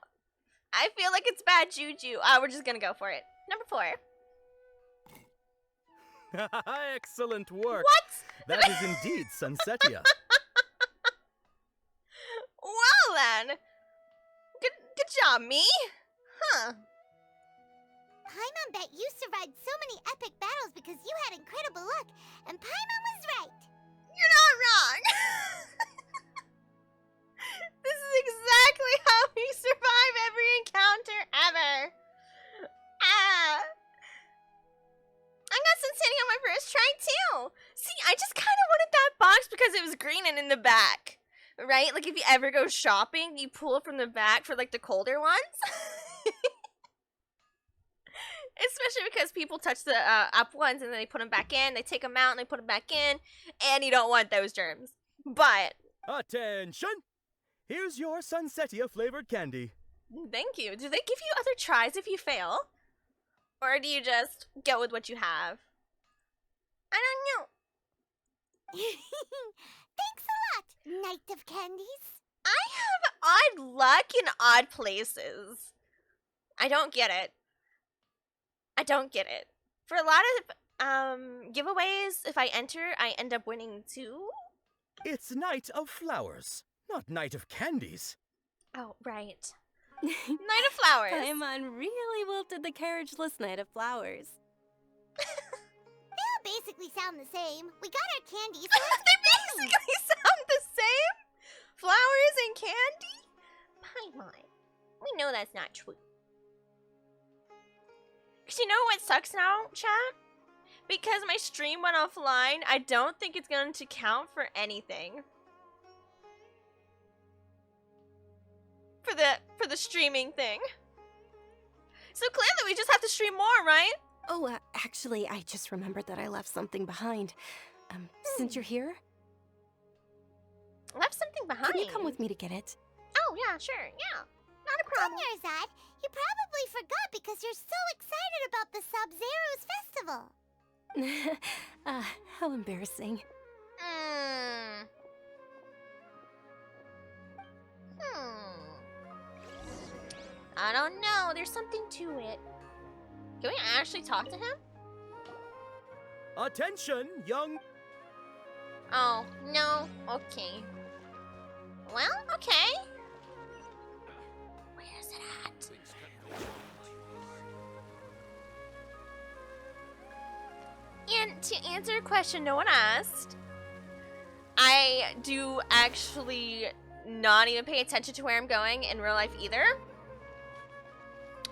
I feel like it's bad juju. We're just gonna go for it. Number 4. Excellent work. What? That is indeed Sunsetia. Well then. Good job, me. Huh. Paimon bet you survived so many epic battles because you had incredible luck, and Paimon was right. You're not wrong. This is exactly how we survive every encounter ever. I got Cincinnati on my first try too. See, I just kind of wanted that box because it was green and in the back, right? Like if you ever go shopping, you pull from the back for like the colder ones. Especially because people touch the up ones and then they put them back in. They take them out and they put them back in, and you don't want those germs. But Attention! Here's your Sunsetia flavored candy. thank you. Do they give you other tries if you fail? Or do you just go with what you have? I don't know. Thanks a lot, Knight of Candies. I have odd luck in odd places. I don't get it. For a lot of giveaways, if I enter, I end up winning too? It's Night of Flowers, not Night of Candies. Oh, right. Night of Flowers. Paimon really wilted the carriageless Night of Flowers. They all basically sound the same. We got our candy, so let's They basically sound the same? Flowers and candy? Paimon, we know that's not true. Cause you know what sucks now, chat? Because my stream went offline, I don't think it's going to count for anything. For the streaming thing. So clearly we just have to stream more, right? Oh, actually, I just remembered that I left something behind. Since you're here, Left something behind. can you come with me to get it? Oh yeah, sure, yeah. Not a problem. Dunyarzad, you probably forgot because you're so excited about the Sub-Zero's festival. How embarrassing. I don't know. There's something to it. Can we actually talk to him? Attention, young... Oh, no. Okay. Well, okay. Where is it at? And to answer a question no one asked, I do actually not even pay attention to where I'm going in real life either.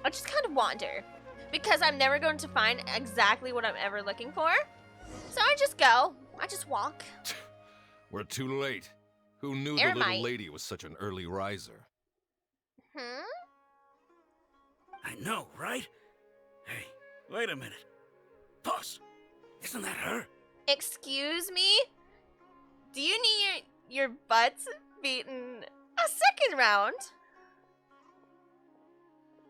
I just kind of wander because I'm never going to find exactly what I'm ever looking for. So I just go. I just walk. We're too late. Who knew the Ermite. little lady was such an early riser? I know, right? Hey, wait a minute. Boss, isn't that her? Excuse me? Do you need your butts beaten a second round?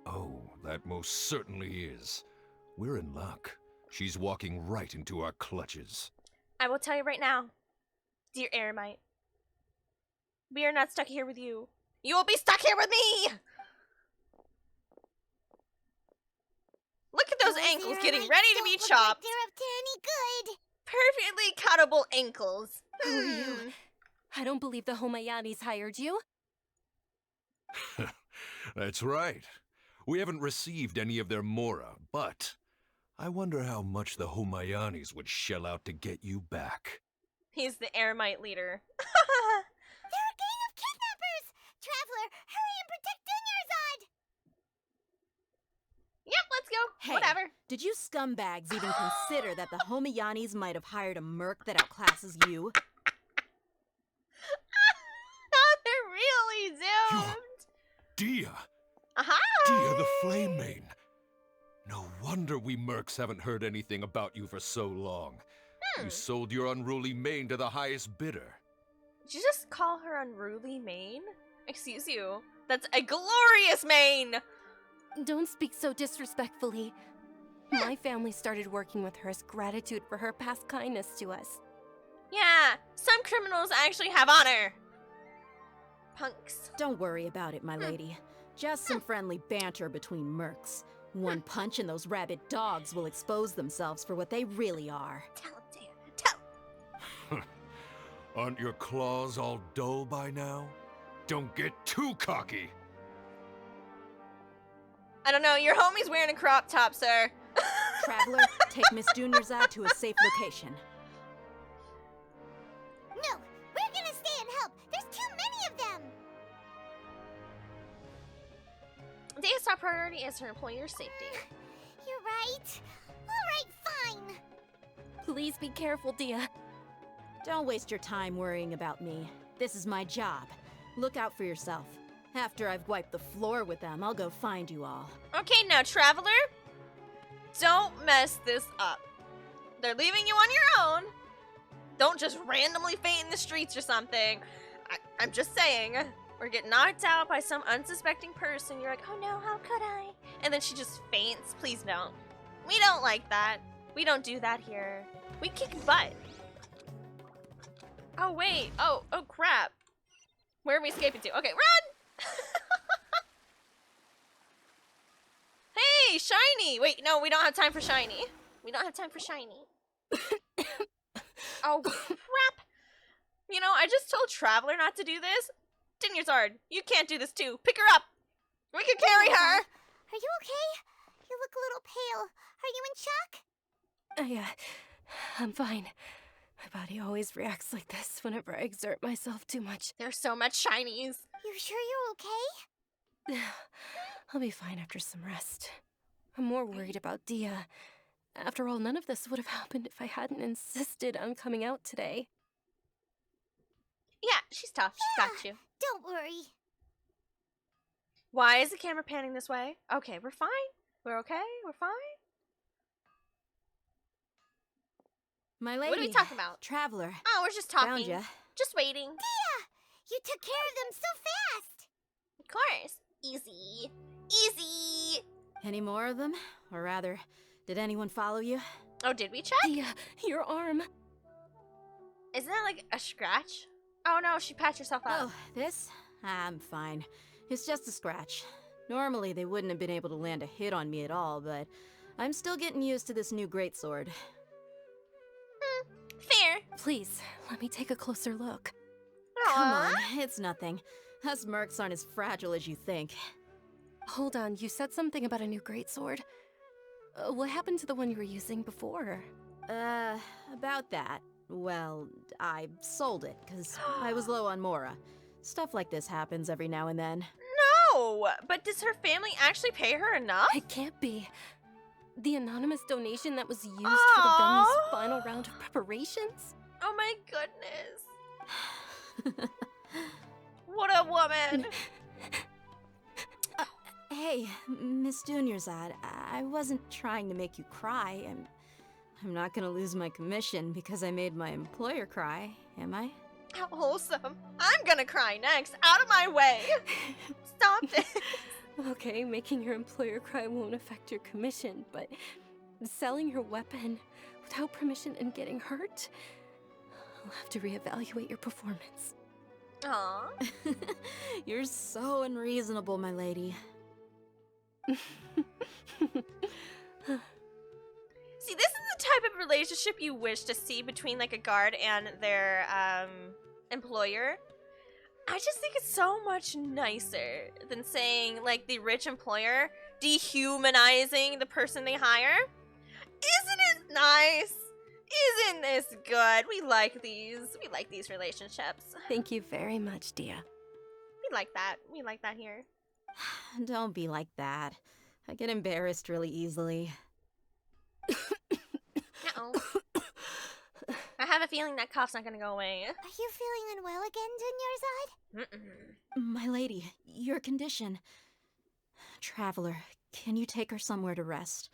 Oh, that most certainly is. We're in luck. She's walking right into our clutches. I will tell you right now, dear Eremite, we are not stuck here with you. You will be stuck here with me! Look at those ankles getting ready to be chopped. They're up to any good. Perfectly cuttable ankles. Who are you? I don't believe the Homayanis hired you. That's right. We haven't received any of their mora, but I wonder how much the Homayanis would shell out to get you back. He's the Eremite leader. They're a gang of kidnappers! Traveler, hurry and protect Dunyarzad! Yep, let's go. Hey, Whatever. did you scumbags even consider that the Homayanis might have hired a merc that outclasses you? They're really doomed. Dia! Aha! Dia the Flame Mane! No wonder we mercs haven't heard anything about you for so long. You sold your unruly mane to the highest bidder. Did you just call her unruly mane? Excuse you. That's a glorious mane! Don't speak so disrespectfully. My family started working with her as gratitude for her past kindness to us. Yeah, some criminals actually have honor. Punks. Don't worry about it, my lady. Just some friendly banter between mercs. One punch and those rabid dogs will expose themselves for what they really are. Tell him, Dan. Tell him. Aren't your claws all dull by now? Don't get too cocky! I don't know, your homie's wearing a crop top, sir. Traveler, take Miss Dunyarzad to a safe location. No, we're gonna stay and help. There's too many of them. Daya's top priority is her employer's safety. You're right. All right, fine. Please be careful, Dia. Don't waste your time worrying about me. This is my job. Look out for yourself. After I've wiped the floor with them, I'll go find you all. Okay, now, Traveler, don't mess this up. They're leaving you on your own. Don't just randomly faint in the streets or something. I'm just saying. Or get knocked out by some unsuspecting person. You're like, oh no, how could I? And then she just faints. Please don't. We don't like that. We don't do that here. We kick butt. Oh, wait. Oh, crap. Where are we escaping to? Okay, run! Hey, Shiny! Wait, no, we don't have time for Shiny. We don't have time for shiny. Oh, crap. You know, I just told Traveler not to do this. Dinyarzard, you can't do this too. Pick her up. We can carry her. Are you okay? You look a little pale. Are you in shock? I'm fine. My body always reacts like this whenever I exert myself too much. There's so much shinies. You sure you're okay? I'll be fine after some rest. I'm more worried about Dia. After all, none of this would have happened if I hadn't insisted on coming out today. Yeah, she's tough. She's got you. Don't worry. Why is the camera panning this way? Okay, we're fine. We're okay. We're fine. My lady. What are we talking about? Traveler. Oh, we're just talking. Found ya. Just waiting. Dia! You took care of them so fast! Of course. Easy. Easy. Any more of them? Or rather, did anyone follow you? Oh, did we check? Dia, your arm. Isn't that like a scratch? Oh no, she patched herself up. Oh, this? I'm fine. It's just a scratch. Normally, they wouldn't have been able to land a hit on me at all, but I'm still getting used to this new greatsword. Fair. Please, let me take a closer look. Come Aw. on, it's nothing. Us mercs aren't as fragile as you think. Hold on, you said something about a new greatsword. What happened to the one you were using before? About that. Well, I sold it, because I was low on Mora. Stuff like this happens every now and then. No, but does her family actually pay her enough? It can't be. The anonymous donation that was used for the Aw. venue's final round of preparations? Oh my goodness. What a woman. Hey, Miss Dunyarzad, I wasn't trying to make you cry. I'm not gonna lose my commission because I made my employer cry, am I? How wholesome. I'm gonna cry next. Out of my way. Stop this. Okay, making your employer cry won't affect your commission, but selling your weapon without permission and getting hurt? I'll have to reevaluate your performance. Aw. You're so unreasonable, my lady. See, this is the type of relationship you wish to see between like a guard and their employer. I just think it's so much nicer than saying like the rich employer dehumanizing the person they hire. Isn't it nice? Isn't this good? We like these. We like these relationships. Thank you very much, Dia. We like that. We like that here. Don't be like that. I get embarrassed really easily. Uh-oh. I have a feeling that cough's not gonna go away. Are you feeling unwell again, Dunyarzad? My lady, your condition. Traveler, can you take her somewhere to rest?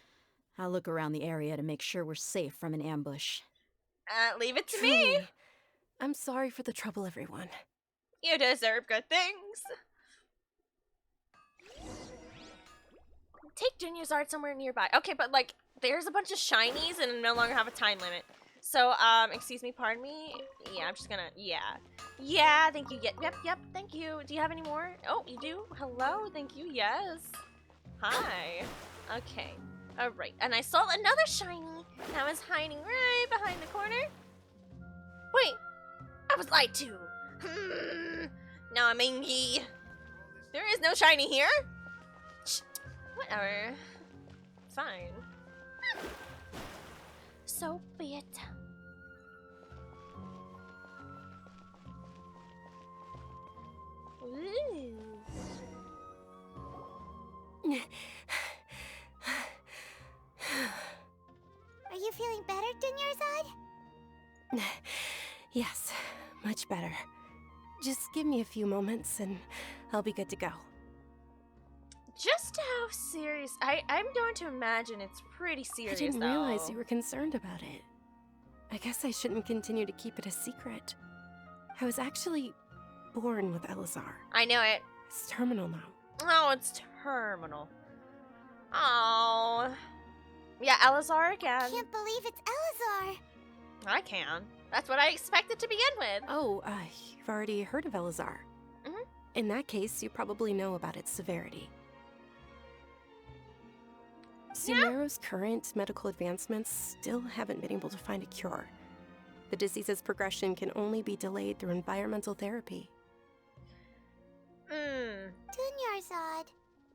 I'll look around the area to make sure we're safe from an ambush. Leave it to me. Truly. I'm sorry for the trouble, everyone. You deserve good things. Take Dunyarzad somewhere nearby. Okay, but like, there's a bunch of shinies and I no longer have a time limit. So, excuse me, pardon me. Yeah, I'm just gonna, yeah, thank you. Yep, thank you. Do you have any more? Oh, you do? Hello, thank you, yes. Hi. Okay, alright. And I saw another shiny that was hiding right behind the corner. Wait, I was lied to. Now I'm angry. There is no shiny here. Whatever. Fine. So be it. Ooh. Are you feeling better, Dunyarzad? Yes, much better. Just give me a few moments and I'll be good to go. Just how serious? I'm going to imagine it's pretty I serious. didn't though. realize you were concerned about it. I guess I shouldn't continue to keep it a secret. I was actually born with Elazar. I know it. It's terminal now. Oh, it's terminal. Oh. Yeah, Elazar again. Can't believe it's Elazar. I can. That's what I expected to begin with. Oh, you've already heard of Elazar. Mhm. In that case, you probably know about its severity. Sumeru's current medical advancements still haven't been able to find a cure. The disease's progression can only be delayed through environmental therapy. Dunyarzad.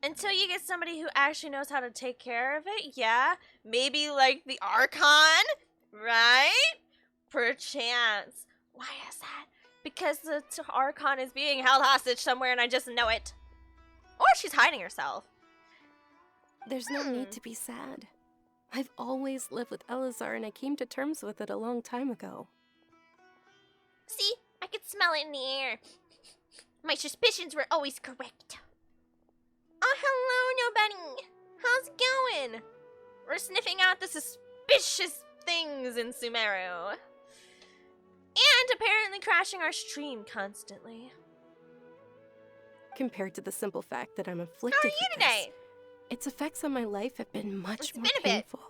Until you get somebody who actually knows how to take care of it, yeah? Maybe like the Archon, right? Perchance. Why is that? Because the Archon is being held hostage somewhere and I just know it. Or she's hiding herself. There's no need to be sad. I've always lived with Elazar and I came to terms with it a long time ago. See? I could smell it in the air. My suspicions were always correct. Oh, hello, nobody. How's it going? We're sniffing out the suspicious things in Sumeru. And apparently crashing our stream constantly. Compared to the simple fact that I'm afflicted How are you with today? this, its effects on my life have been much It's more been a bit. painful.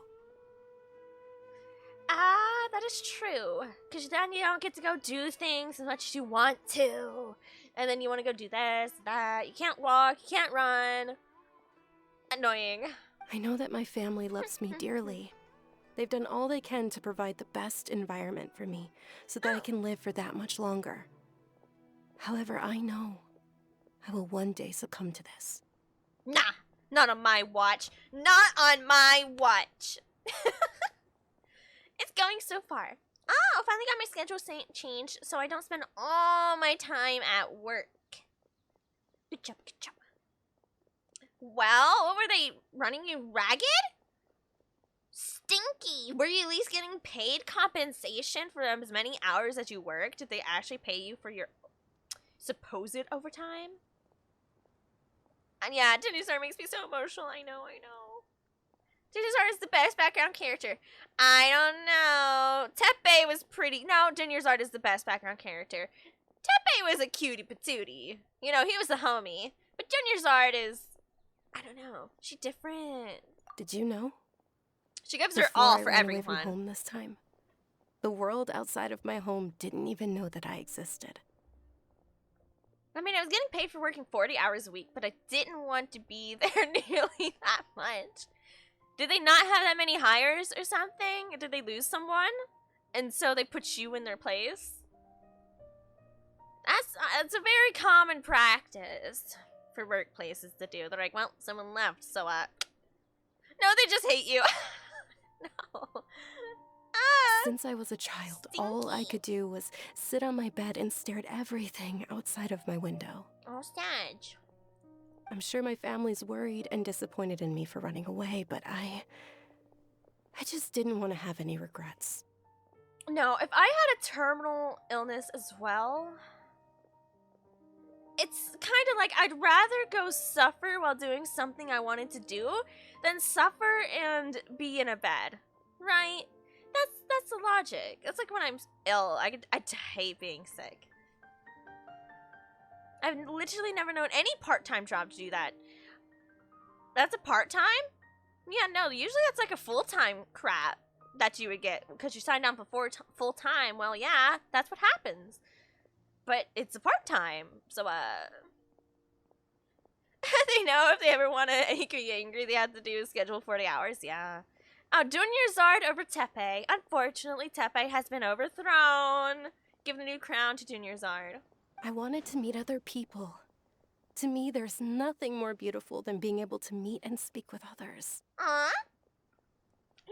Ah, that is true. Because then you don't get to go do things as much as you want to. And then you want to go do this, that. You can't walk, you can't run. Annoying. I know that my family loves me dearly. They've done all they can to provide the best environment for me so that I can live for that much longer. However, I know I will one day succumb to this. Nah, not on my watch. Not on my watch. It's going so far. Oh, finally got my schedule changed so I don't spend all my time at work. Good job, good job. Well, what were they running you ragged? Stinky. Were you at least getting paid compensation for as many hours as you worked? Did they actually pay you for your supposed overtime? And yeah, Dinuzar makes me so emotional. I know. Dinuzar is the best background character. I don't know. Tepe was pretty. No, Dinuzar is the best background character. Tepe was a cutie patootie. You know, he was a homie. But Dinuzar is, I don't know. She's different. Did you know? She gives her Before all I for ran away everyone. from home this time, the world outside of my home didn't even know that I existed. I mean, I was getting paid for working 40 hours a week, but I didn't want to be there nearly that much. Did they not have that many hires or something? Did they lose someone? And so they put you in their place? That's a very common practice for workplaces to do. They're like, well, someone left, so, no, they just hate you. No. Since I was a child, all I could do was sit on my bed and stare at everything outside of my window. Oh, Sag. I'm sure my family's worried and disappointed in me for running away, but I just didn't want to have any regrets. No, if I had a terminal illness as well, it's kind of like I'd rather go suffer while doing something I wanted to do than suffer and be in a bed, right? That's the logic. It's like when I'm ill, I hate being sick. I've literally never known any part-time job to do that. That's a part-time? Yeah, no, usually that's like a full-time crap that you would get because you signed on for full-time. Well, yeah, that's what happens. But it's a part-time, so, they know if they ever want to make you angry, they have to do schedule 40 hours, yeah. Oh, Dunyarzad over Tepe. Unfortunately, Tepe has been overthrown. Give the new crown to Dunyarzad. I wanted to meet other people. To me, there's nothing more beautiful than being able to meet and speak with others. No,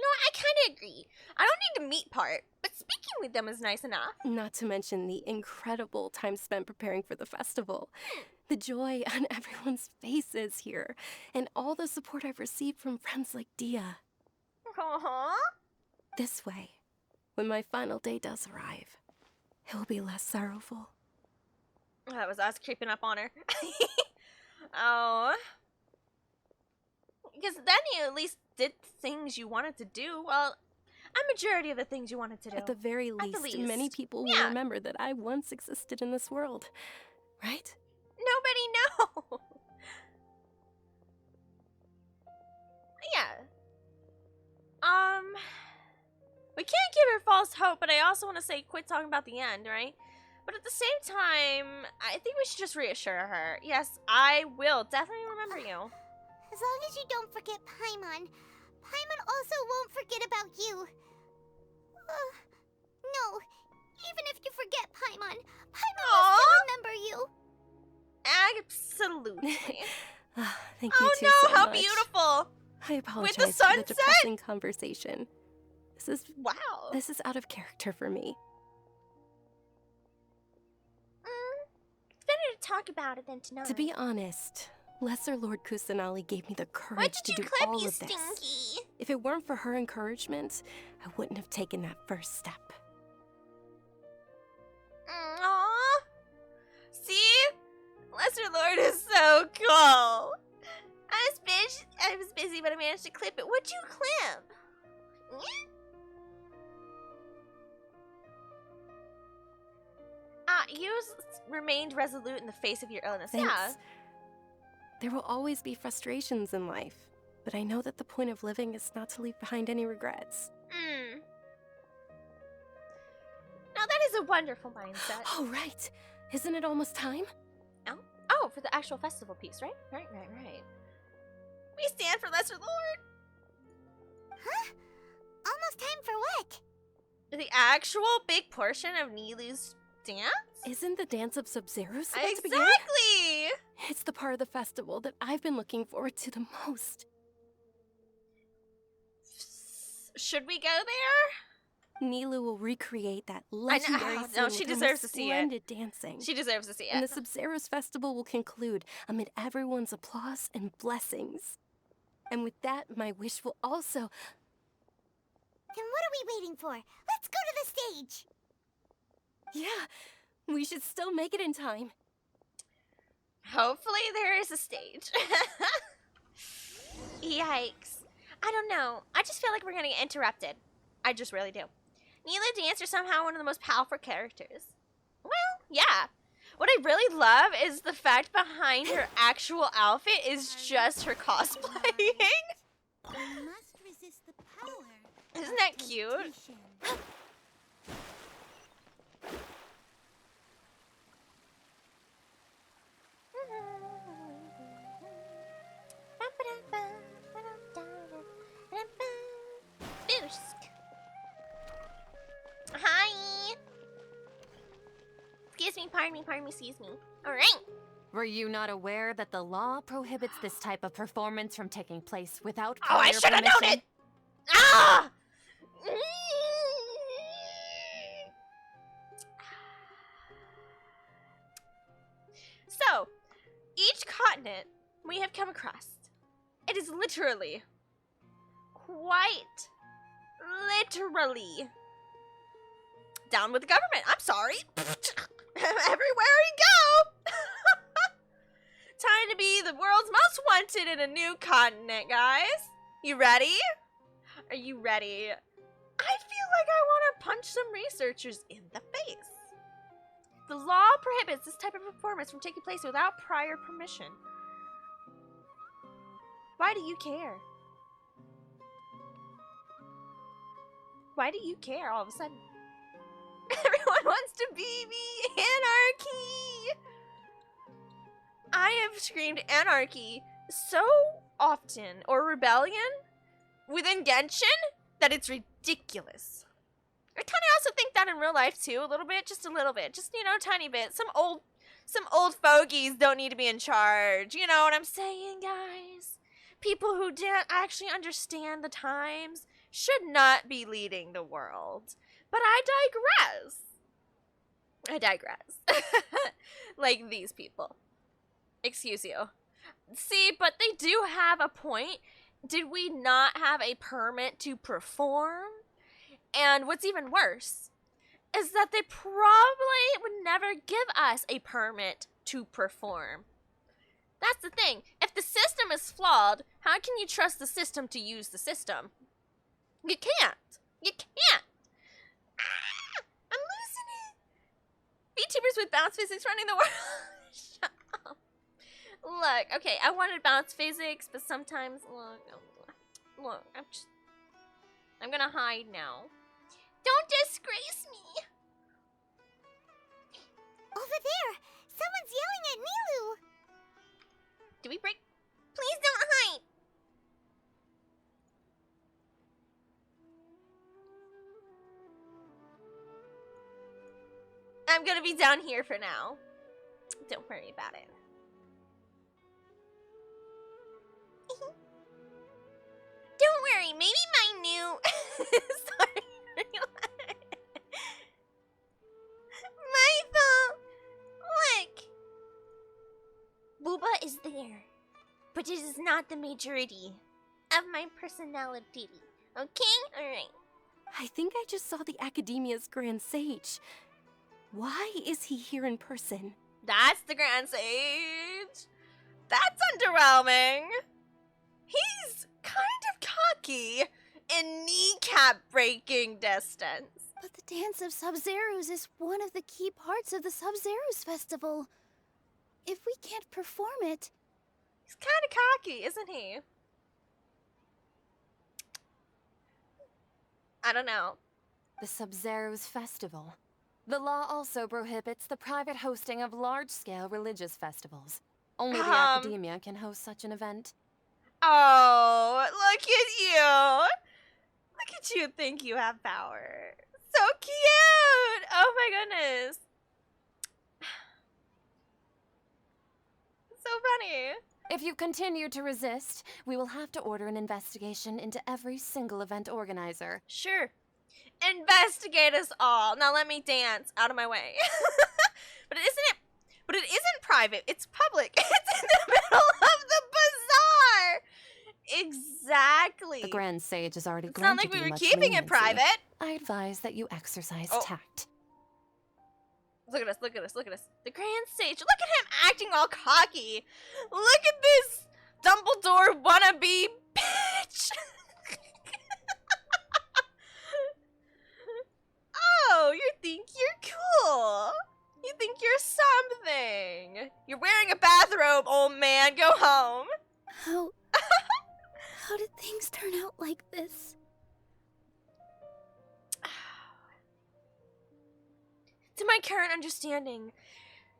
I kind of agree. I don't need the meet part, but speaking with them is nice enough. Not to mention the incredible time spent preparing for the festival. The joy on everyone's faces here, and all the support I've received from friends like Dia. This way, when my final day does arrive, it will be less sorrowful. That was us creeping up on her. Oh. Because then you at least did things you wanted to do. Well, a majority of the things you wanted to do. At the very least, many people will remember that I once existed in this world. Right? Nobody knows. Yeah. We can't give her false hope, but I also want to say quit talking about the end, right? But at the same time, I think we should just reassure her. Yes, I will definitely remember you. As long as you don't forget Paimon. Paimon also won't forget about you. No, even if you forget Paimon, Paimon will Aw. still remember you. Absolutely. Thank you Oh two no, so how much. beautiful! I apologize the for the sunset? depressing conversation. Wow. This is out of character for me. It's better to talk about it than to not. To be honest, Lesser Lord Kusanali gave me the courage Why to did you do clip, all you of this. stinky? If it weren't for her encouragement, I wouldn't have taken that first step. Aww. See? Lesser Lord is so cool. I was busy, but I managed to clip it. What'd you clip? Yeah? You remained resolute in the face of your illness. Thanks. Yeah. There will always be frustrations in life, but I know that the point of living is not to leave behind any regrets. Now that is a wonderful mindset. Oh, right. Isn't it almost time? Oh, for the actual festival piece, right? Right. We stand for Lesser Lord. Huh? Almost time for what? The actual big portion of Nilu's dance? Isn't the Dance of Sub-Zero supposed to begin? Exactly! It's the part of the festival that I've been looking forward to the most. Should we go there? Nilu will recreate that legendary scene No, she with her deserves to see it. splendid dancing. She deserves to see And the it. Sub-Zero's festival will conclude amid everyone's applause and blessings. And with that, my wish will also... Then what are we waiting for? Let's go to the stage! Yeah, we should still make it in time. Hopefully there is a stage. Yikes. I don't know. I just feel like we're gonna get interrupted. I just really do. Nilu Dance are somehow one of the most powerful characters. Well, yeah. What I really love is the fact behind her actual outfit is just her cosplaying. You must resist the power. Isn't that cute? Boost. Hi. Excuse me, pardon me, excuse me. Alright. Were you not aware that the law prohibits this type of performance from taking place without Oh, I prior should have known permission? it! Ah! So, each continent we have come across, it is literally, quite literally, down with the government. I'm sorry. Everywhere we go. Time to be the world's most wanted in a new continent, guys. You ready? Are you ready? I feel like I want to punch some researchers in the face. The law prohibits this type of performance from taking place without prior permission. Why do you care? Why do you care all of a sudden? Everyone wants to be me. Anarchy! I have screamed anarchy so often, or rebellion, within Genshin, that it's ridiculous. I kind of also think that in real life too, a little bit, just a little bit, just, you know, tiny bit. Some old fogies don't need to be in charge. You know what I'm saying, guys? People who don't actually understand the times should not be leading the world. But I digress. Like these people. Excuse you. See, but they do have a point. Did we not have a permit to perform? And what's even worse is that they probably would never give us a permit to perform. That's the thing. If the system is flawed, how can you trust the system to use the system? You can't. You can't. Ah, I'm losing it. VTubers with bounce physics running the world. Shut up. Look, okay, I wanted bounce physics, but sometimes, look, I'm gonna hide now. Don't disgrace me! Over there! Someone's yelling at Nilu! Do we break? Please don't hide! I'm gonna be down here for now. Don't worry about it. Don't worry, maybe my new... Sorry. My fault. Look. Booba is there. But it is not the majority of my personality. Okay? Alright. I think I just saw the Academia's Grand Sage. Why is he here in person? That's the Grand Sage. That's underwhelming. He's kind of cocky in kneecap-breaking distance. But the Dance of Sub-Zerus is one of the key parts of the Sub-Zerus Festival. If we can't perform it... He's kind of cocky, isn't he? I don't know. The Sub-Zerus Festival. The law also prohibits the private hosting of large-scale religious festivals. Only the Academia can host such an event. Oh, look at you. Look at you think you have power. So cute. Oh my goodness. So funny. If you continue to resist, we will have to order an investigation into every single event organizer. Sure. Investigate us all. Now let me dance out of my way. But it isn't private. It's public. It's in the middle of the bazaar. Exactly. The Grand Sage has already It's not granted like we you were much keeping it leniency. private. I advise that you exercise tact. Look at us, look at us, look at us. The Grand Sage. Look at him acting all cocky. Look at this Dumbledore wannabe bitch. Oh, you think you're cool. You think you're something. You're wearing a bathrobe, old man. Go home. How did things turn out like this? To my current understanding,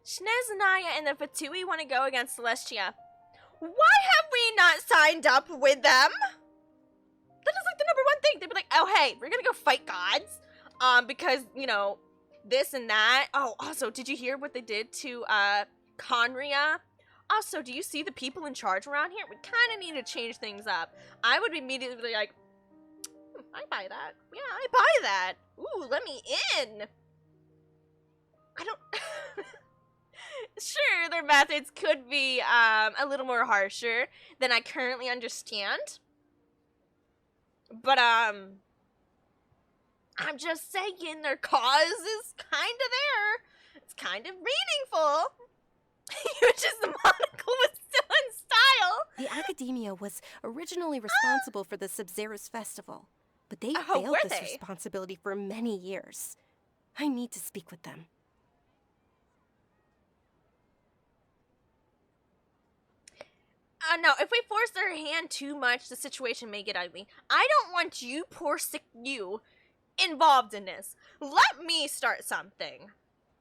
Sneznaya and the Fatui want to go against Celestia. Why have we not signed up with them? That is like the #1 thing. They'd be like, oh, hey, we're going to go fight gods. Because, you know, this and that. Oh, also, did you hear what they did to, Conria? Also, do you see the people in charge around here? We kind of need to change things up. I would immediately be like, I buy that. Yeah, I buy that. Ooh, let me in. I don't... Sure, their methods could be, a little more harsher than I currently understand. But, I'm just saying their cause is kind of there. It's kind of meaningful. Just the monocle was still in style. The Academia was originally responsible for the Sub-Zerus Festival, but they Oh, failed were this they? responsibility for many years. I need to speak with them. No, if we force their hand too much, the situation may get ugly. I don't want you, poor sick you, involved in this. Let me start something.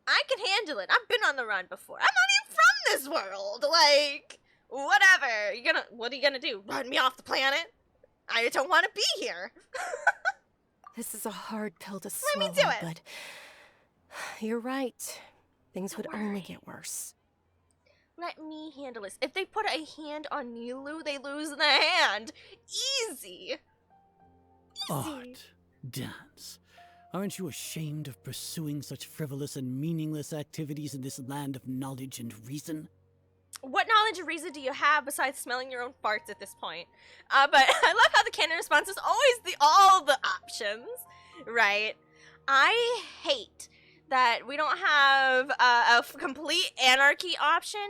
I can handle it. I've been on the run before. I'm not even from this world. Like, whatever. What are you gonna do? Run me off the planet? I don't want to be here. This is a hard pill to Let swallow, me do it. but you're right. Things would only get worse. Let me handle this. If they put a hand on Nilu, they lose the hand. Easy. Art, dance. Aren't you ashamed of pursuing such frivolous and meaningless activities in this land of knowledge and reason? What knowledge and reason do you have besides smelling your own farts at this point? But I love how the canon response is always all the options, right? I hate that we don't have a complete anarchy option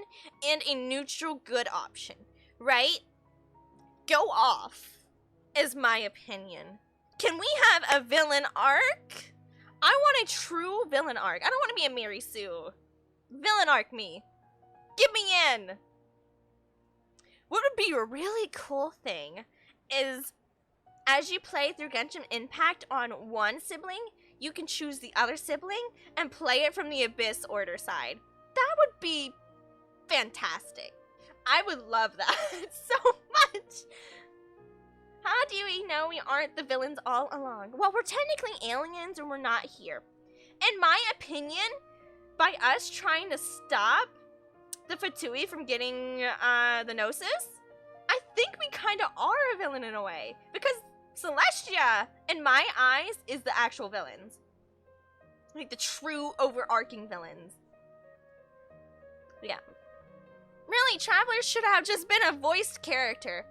and a neutral good option, right? Go off, is my opinion. Can we have a villain arc? I want a true villain arc. I don't want to be a Mary Sue. Villain arc me. Get me in. What would be a really cool thing is as you play through Genshin Impact on one sibling, you can choose the other sibling and play it from the Abyss Order side. That would be fantastic. I would love that so much. How do we know we aren't the villains all along? Well, we're technically aliens and we're not here. In my opinion, by us trying to stop the Fatui from getting the Gnosis, I think we kind of are a villain in a way. Because Celestia, in my eyes, is the actual villains. Like the true overarching villains. Yeah. Really, Travelers should have just been a voiced character.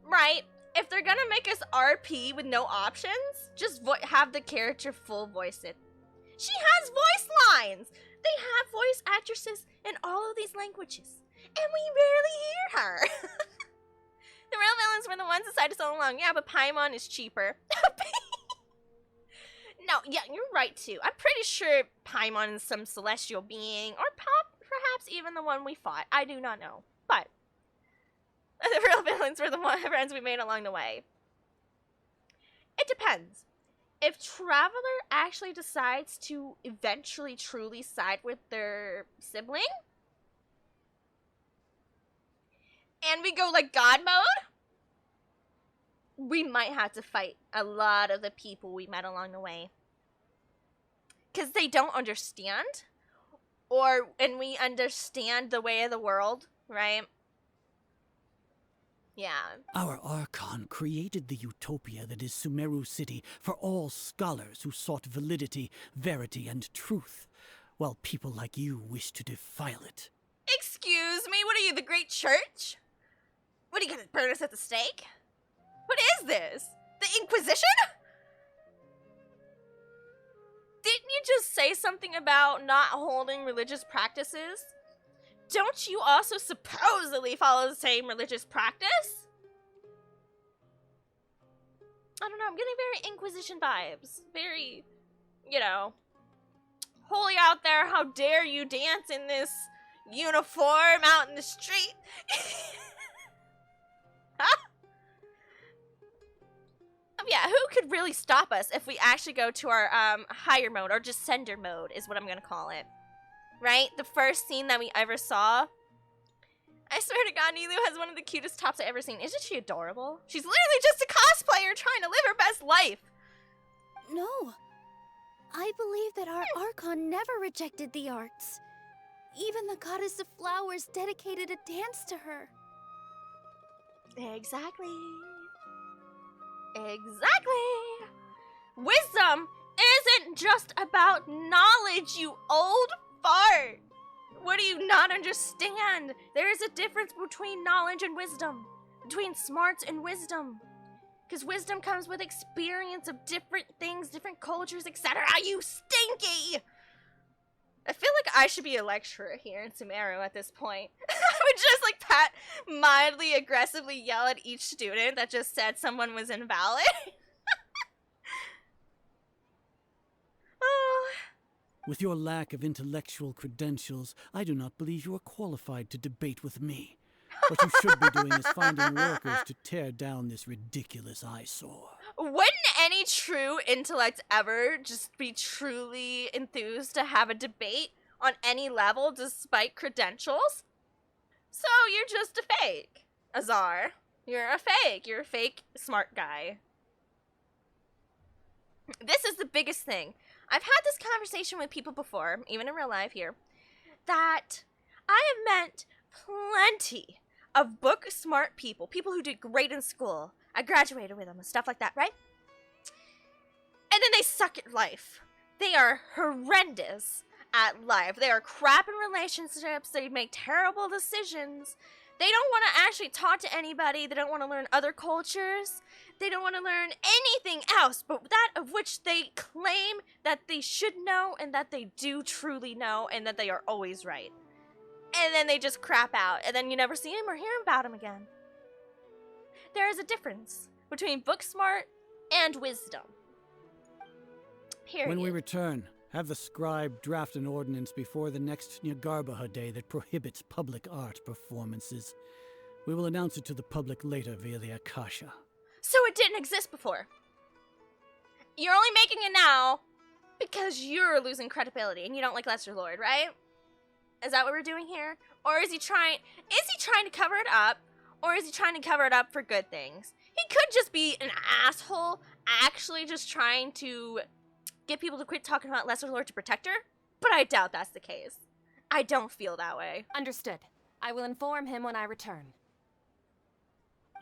Right? If they're gonna make us RP with no options, just have the character full voice it. She has voice lines! They have voice actresses in all of these languages. And we rarely hear her. The real villains were the ones decided so long. Yeah, but Paimon is cheaper. No, yeah, you're right too. I'm pretty sure Paimon is some celestial being, or perhaps even the one we fought. I do not know. But the real villains were the friends we made along the way. It depends. If Traveler actually decides to eventually truly side with their sibling, and we go like God mode, we might have to fight a lot of the people we met along the way. Because they don't understand, and we understand the way of the world, right? Yeah. Our Archon created the utopia that is Sumeru City for all scholars who sought validity, verity, and truth, while people like you wish to defile it. Excuse me, what are you, the Great Church? What are you gonna burn us at the stake? What is this? The Inquisition? Didn't you just say something about not holding religious practices? Don't you also supposedly follow the same religious practice? I don't know, I'm getting very Inquisition vibes. Very, you know, holy out there, how dare you dance in this uniform out in the street? Huh? Yeah, who could really stop us if we actually go to our higher mode, or just sender mode is what I'm gonna call it. Right? The first scene that we ever saw. I swear to God, Nilu has one of the cutest tops I've ever seen. Isn't she adorable? She's literally just a cosplayer trying to live her best life. No. I believe that our Archon never rejected the arts. Even the goddess of flowers dedicated a dance to her. Exactly. Exactly. Wisdom isn't just about knowledge, you old fart. What do you not understand? There is a difference between knowledge and wisdom. Between smarts and wisdom. Because wisdom comes with experience of different things, different cultures, etc. You stinky! I feel like I should be a lecturer here in Sumeru at this point. I would just like mildly aggressively yell at each student that just said someone was invalid. Oh. With your lack of intellectual credentials, I do not believe you are qualified to debate with me. What you should be doing is finding workers to tear down this ridiculous eyesore. Wouldn't any true intellect ever just be truly enthused to have a debate on any level despite credentials? So you're just a fake, Azar. You're a fake. You're a fake smart guy. This is the biggest thing. I've had this conversation with people before, even in real life here, that I have met plenty of book smart people, people who did great in school. I graduated with them and stuff like that, right? And then they suck at life. They are horrendous at life. They are crap in relationships. They make terrible decisions. They don't want to actually talk to anybody. They don't want to learn other cultures. They don't want to learn anything else but that of which they claim that they should know and that they do truly know and that they are always right. And then they just crap out, and then you never see him or hear about him again. There is a difference between book smart and wisdom. Period. When we return, have the scribe draft an ordinance before the next Nyargarbaha Day that prohibits public art performances. We will announce it to the public later via the Akasha. So it didn't exist before. You're only making it now because you're losing credibility and you don't like Lesser Lord, right? Is that what we're doing here? Or is he trying to cover it up? Or is he trying to cover it up for good things? He could just be an asshole, actually just trying to get people to quit talking about Lesser Lord to protect her. but I doubt that's the case. I don't feel that way. Understood. I will inform him when I return.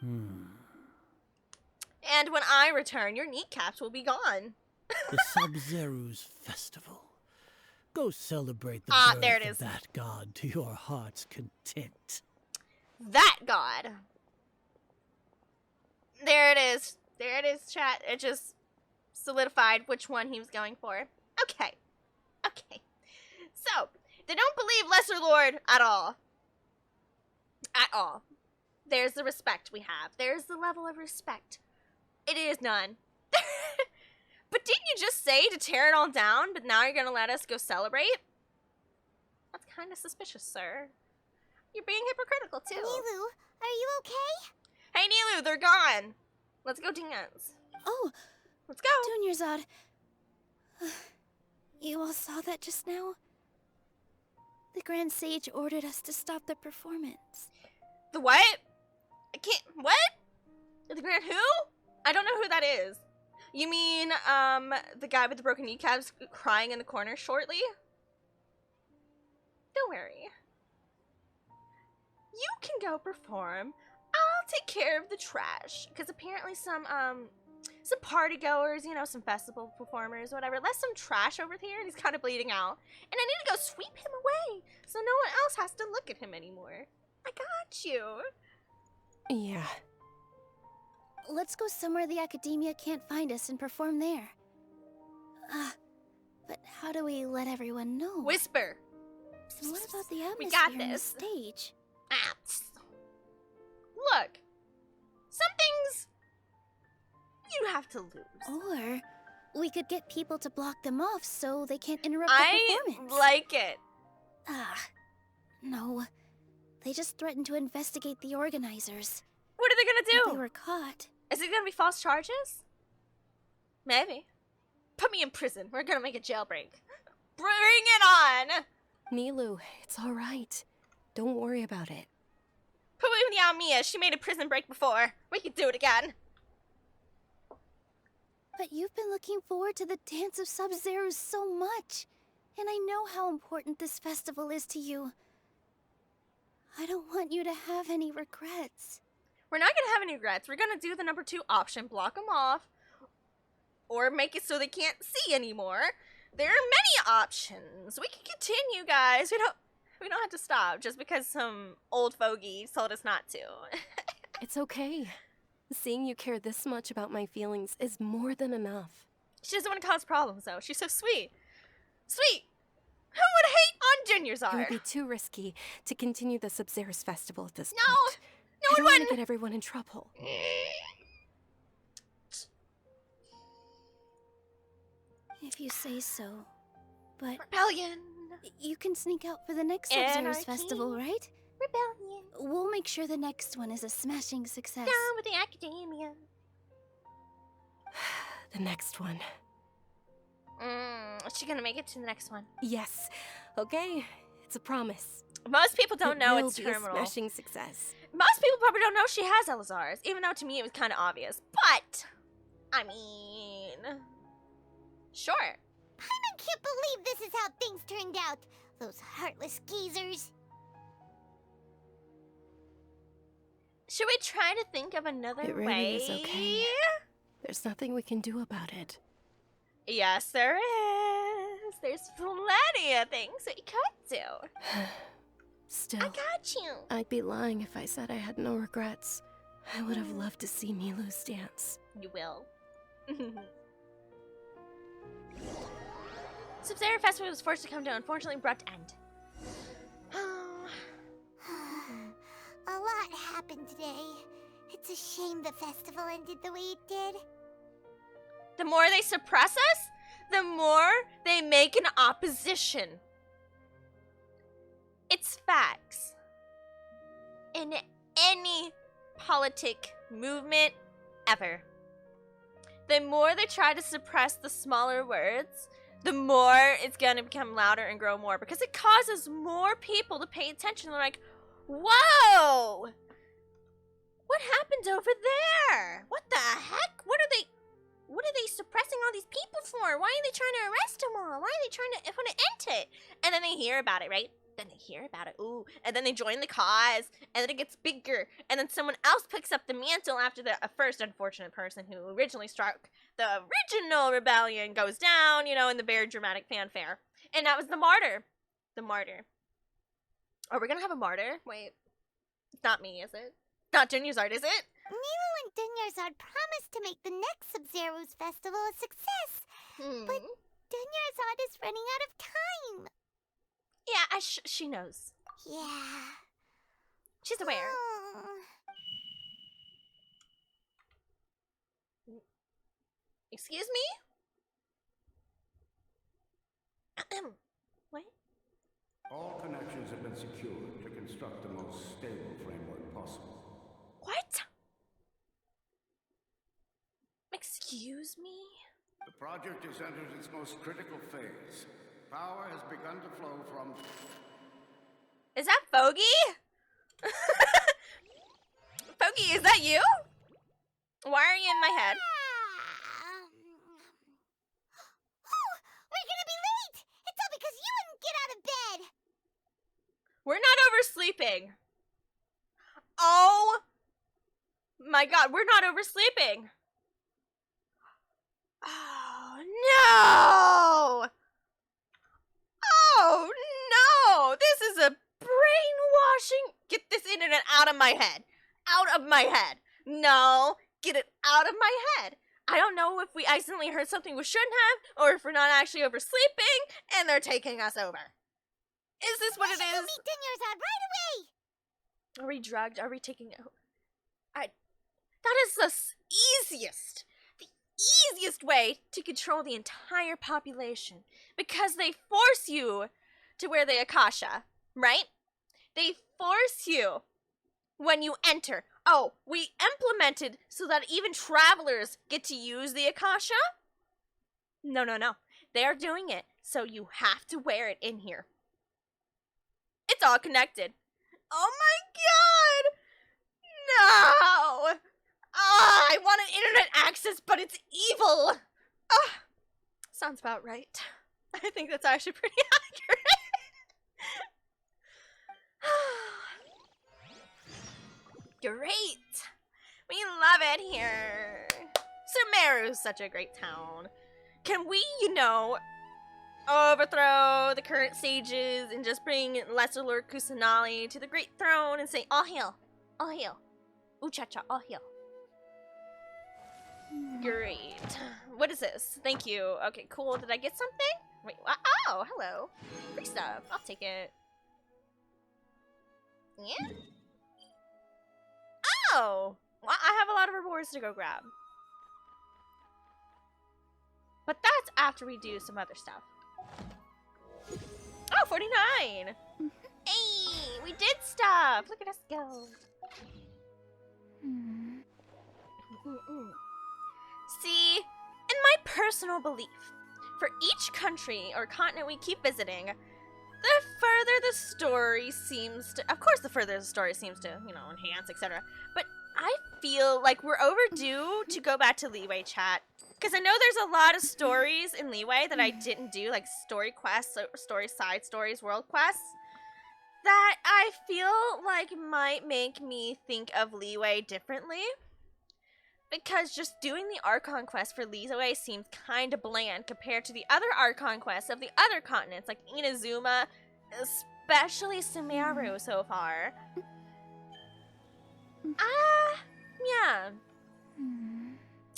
And when I return, your kneecaps will be gone. The Sub-Zeru's festival. Go celebrate the there birth it of is. that god to your heart's content. That god. There it is. There it is, chat. It just solidified which one he was going for. Okay. Okay. So, they don't believe Lesser Lord at all. At all. There's the respect we have. There's the level of respect. It is none. But didn't you just say to tear it all down, but now you're gonna let us go celebrate? That's kind of suspicious, sir. You're being hypocritical, too. Nilu, are you okay? Hey, Nilu, they're gone. Let's go dance. Oh, Let's go. Dunyarzad. You all saw that just now? The Grand Sage ordered us to stop the performance. The what? I can't. What? The Grand who? I don't know who that is. You mean, the guy with the broken kneecaps crying in the corner shortly? Don't worry. You can go perform. I'll take care of the trash. Because apparently some party goers, you know, some festival performers, whatever, left some trash over here and he's kind of bleeding out. And I need to go sweep him away so no one else has to look at him anymore. I got you. Yeah. Let's go somewhere the academia can't find us and perform there. But how do we let everyone know? Whisper. And what about the atmosphere We got on the this. stage? Look. Some things you have to lose. Or we could get people to block them off so they can't interrupt the I performance. like it. No. They just threatened to investigate the organizers. What are they gonna If do? we were caught. Is it gonna be false charges? Maybe. Put me in prison. We're gonna make a jailbreak. Bring it on! Nilu, it's all right. Don't worry about it. Put me with Yamiya. She made a prison break before. We could do it again. But you've been looking forward to the Dance of Sub-Zero so much. And I know how important this festival is to you. I don't want you to have any regrets. We're not gonna have any regrets. We're gonna do the number 2 option. Block them off. Or make it so they can't see anymore. There are many options. We can continue, guys. We don't have to stop just because some old fogey told us not to. It's okay. Seeing you care this much about my feelings is more than enough. She doesn't want to cause problems, though. She's so sweet. Sweet! Who would hate on Junior's It would art? be too risky to continue the Sub-Zero's festival at this No! point. No, I it don't want wouldn't! to get everyone in trouble. If you say so. But Rebellion! you can sneak out for the next Sub-Zero's Anarchy. festival, right? Rebellion! We'll make sure the next one is a smashing success. Down with the academia. The next one. Is she gonna make it to the next one? Yes. Okay. It's a promise. Most people don't It know will it's be terminal. a smashing success. Most people probably don't know she has Elazar's, even though to me it was kind of obvious. But, I mean, sure. I can't believe this is how things turned out. Those heartless geezers. Should we try to think of another It really way? is okay. There's nothing we can do about it. Yes, there is. There's plenty of things that you could do. Still, I got you. I'd be lying if I said I had no regrets. I would have loved to see Milu's dance. You will. Sub-Zero Festival was forced to come to an unfortunately abrupt end. A lot happened today. It's a shame the festival ended the way it did. The more they suppress us, the more they make an opposition. It's facts. In any politic movement ever, the more they try to suppress the smaller words, the more it's gonna become louder and grow more because it causes more people to pay attention. They're like, whoa! What happened over there? What the heck? What are they? What are they suppressing all these people for? Why are they trying to arrest them all? Why are they trying to put an end to it? And then they hear about it, right? Then they hear about it. Ooh. And then they join the cause. And then it gets bigger. And then someone else picks up the mantle after the first unfortunate person who originally struck the original rebellion goes down, you know, in the very dramatic fanfare. And that was the martyr. The martyr. Are we gonna have a martyr? Wait. It's not me, is it? Not Dunyarzad, is it? Nilo and Dunyarzad promised to make the next Sub-Zero's festival a success. But Dunyarzad is running out of time. Yeah, she knows. Yeah. She's aware. Excuse me? What? All connections have been secured to construct the most stable framework possible. What? Excuse me? The project has entered its most critical phase. Power has begun to flow from... Is that Foggy? Foggy, is that you? Why are you in my head? We're gonna be late! It's all because you wouldn't get out of bed! We're not oversleeping. Oh my god, we're not oversleeping. Oh no! Oh no! This is a brainwashing. Get this internet out of my head. Out of my head. No, get it out of my head. I don't know if we accidentally heard something we shouldn't have, or if we're not actually oversleeping, and they're taking us over. Is this what it is? Meet Dunyarzad right away! Are we drugged? Are we taking... That is the easiest way to control the entire population. Because they force you to wear the Akasha, right? They force you when you enter. Oh, we implemented so that even travelers get to use the Akasha? No. They're doing it, so you have to wear it in here. It's all connected. Oh my god! No! I want an internet access, but it's evil! Sounds about right. I think that's actually pretty accurate. Great! We love it here. Sumeru's such a great town. Can we, overthrow the current sages and just bring Lesser Lord Kusanali to the great throne and say, all hail, all hail, ooh-cha-cha, all hail. Great. What is this? Thank you. Okay, cool. Did I get something? Wait, oh, hello. Free stuff. I'll take it. Yeah? Oh! Well, I have a lot of rewards to go grab. But that's after we do some other stuff. Oh, 49! Hey, we did stuff! Look at us go. See, in my personal belief, for each country or continent we keep visiting, the further the story seems to... Of course, the further the story seems to, enhance, etc. But I feel like we're overdue to go back to Leeway Chat. Because I know there's a lot of stories in Leeway that I didn't do, like story quests, story side stories, world quests, that I feel like might make me think of Leeway differently. Because just doing the Archon quest for Leeway seems kind of bland compared to the other Archon quests of the other continents, like Inazuma, especially Sumeru so far. Yeah.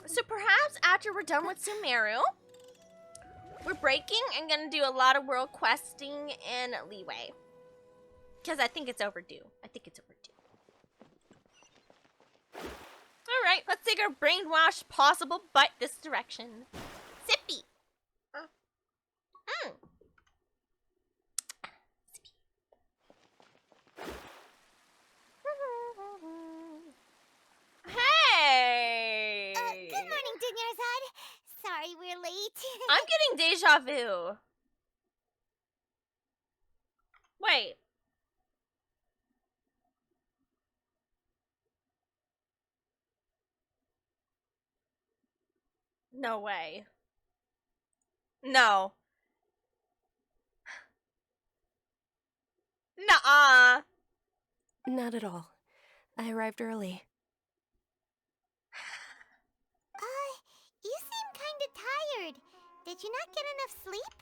So perhaps after we're done with Sumeru, we're breaking and gonna do a lot of world questing in Leeway. Because I think it's overdue. Alright, let's take our brainwash possible butt this direction. Sippy! Hey! Good morning, Dunyarzad. Sorry we're late. I'm getting deja vu. Wait. No way. No. Nuh-uh. Not at all. I arrived early. You seem kinda tired. Did you not get enough sleep?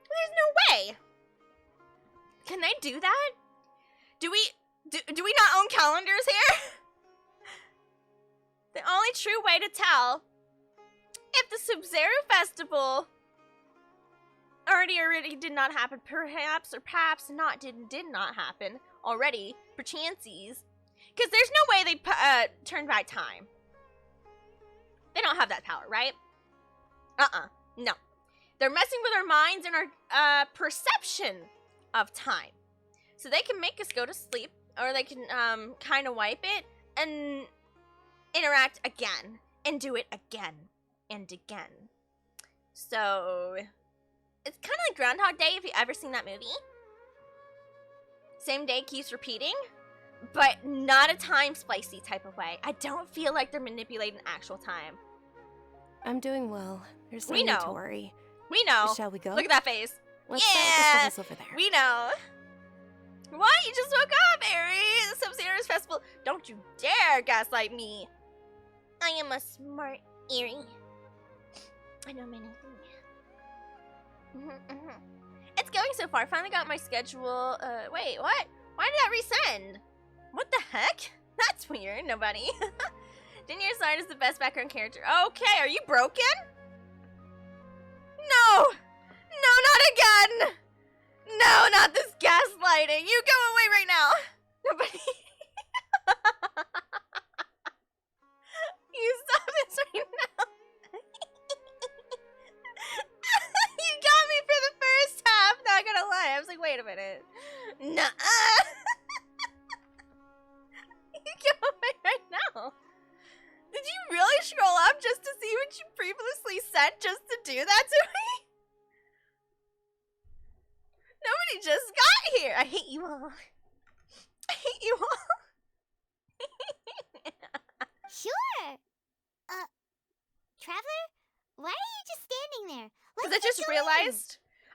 There's no way. Can they do that? Do we not own calendars here? The only true way to tell if the Sumeru festival already did not happen, perhaps did not happen already, perchances, because there's no way they turn back time. They don't have that power, right? No. They're messing with our minds and our perception of time. So they can make us go to sleep, or they can kind of wipe it and interact again and do it again and again. So it's kind of like Groundhog Day, if you ever seen that movie. Same day keeps repeating, but not a time splicey type of way. I don't feel like they're manipulating actual time. I'm doing well. There's no We need know. to worry. We know. Shall we go? Look at that face. Let's Yeah, the over there. we know. What? You just woke up, Aerie! The Sub-Zero's festival. Don't you dare gaslight me. I am a smart Aerie. I know many things. It's going so far. Finally got my schedule. Wait, what? Why did that resend? What the heck? That's weird. Nobody. Daniel Sard is the best background character. Okay, are you broken? No! No, not again! No, not this gaslighting! You go away right now! Nobody... You stop this right now! You got me for the first half, not gonna lie. I was like, wait a minute. Nuh-uh! You go away right now! Did you really scroll up just to see what you previously said just to do that to me? Nobody just got here. I hate you all. I hate you all. Sure. Traveler? Why are you just standing there? Because Let's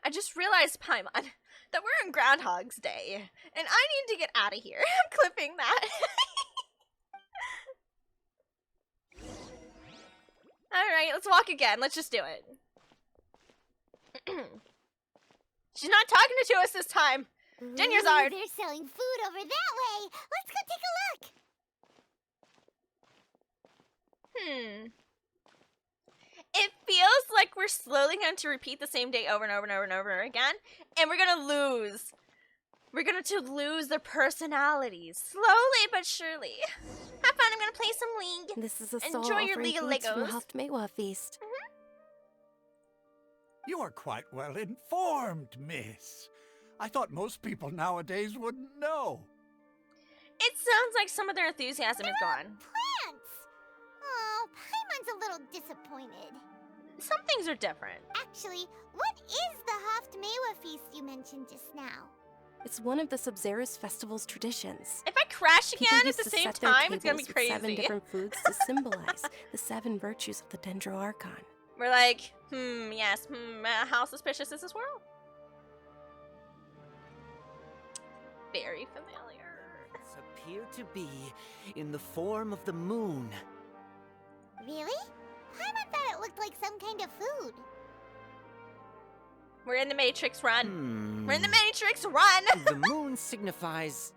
I just realized, Paimon, that we're in Groundhog's Day, and I need to get out of here. I'm clipping that. Alright, let's walk again. Let's just do it. She's not talking to us this time. Jinyazard. They're selling food over that way. Let's go take a look. It feels like we're slowly going to repeat the same day over and over and over and over again, and we're gonna lose. We're going to lose their personalities slowly but surely. Have fun. I'm gonna play some League. This is a Enjoy your League of Legos. From Haftmewa Feast. You are quite well informed, miss. I thought most people nowadays wouldn't know. It sounds like some of their enthusiasm is gone. Plants. Oh, Paimon's a little disappointed. Some things are different. Actually, what is the Haftmewa feast you mentioned just now? It's one of the Sub-Zero's festival's traditions. If I crash People again at used the to same set their time, it's gonna be tables with 7 crazy. different foods to symbolize the 7 virtues of the Dendro Archon. We're like, yes, how suspicious is this world? Very familiar. Appear to be in the form of the moon. Really? Paimon thought it looked like some kind of food. We're in the Matrix, run. We're in the Matrix, run! The moon signifies...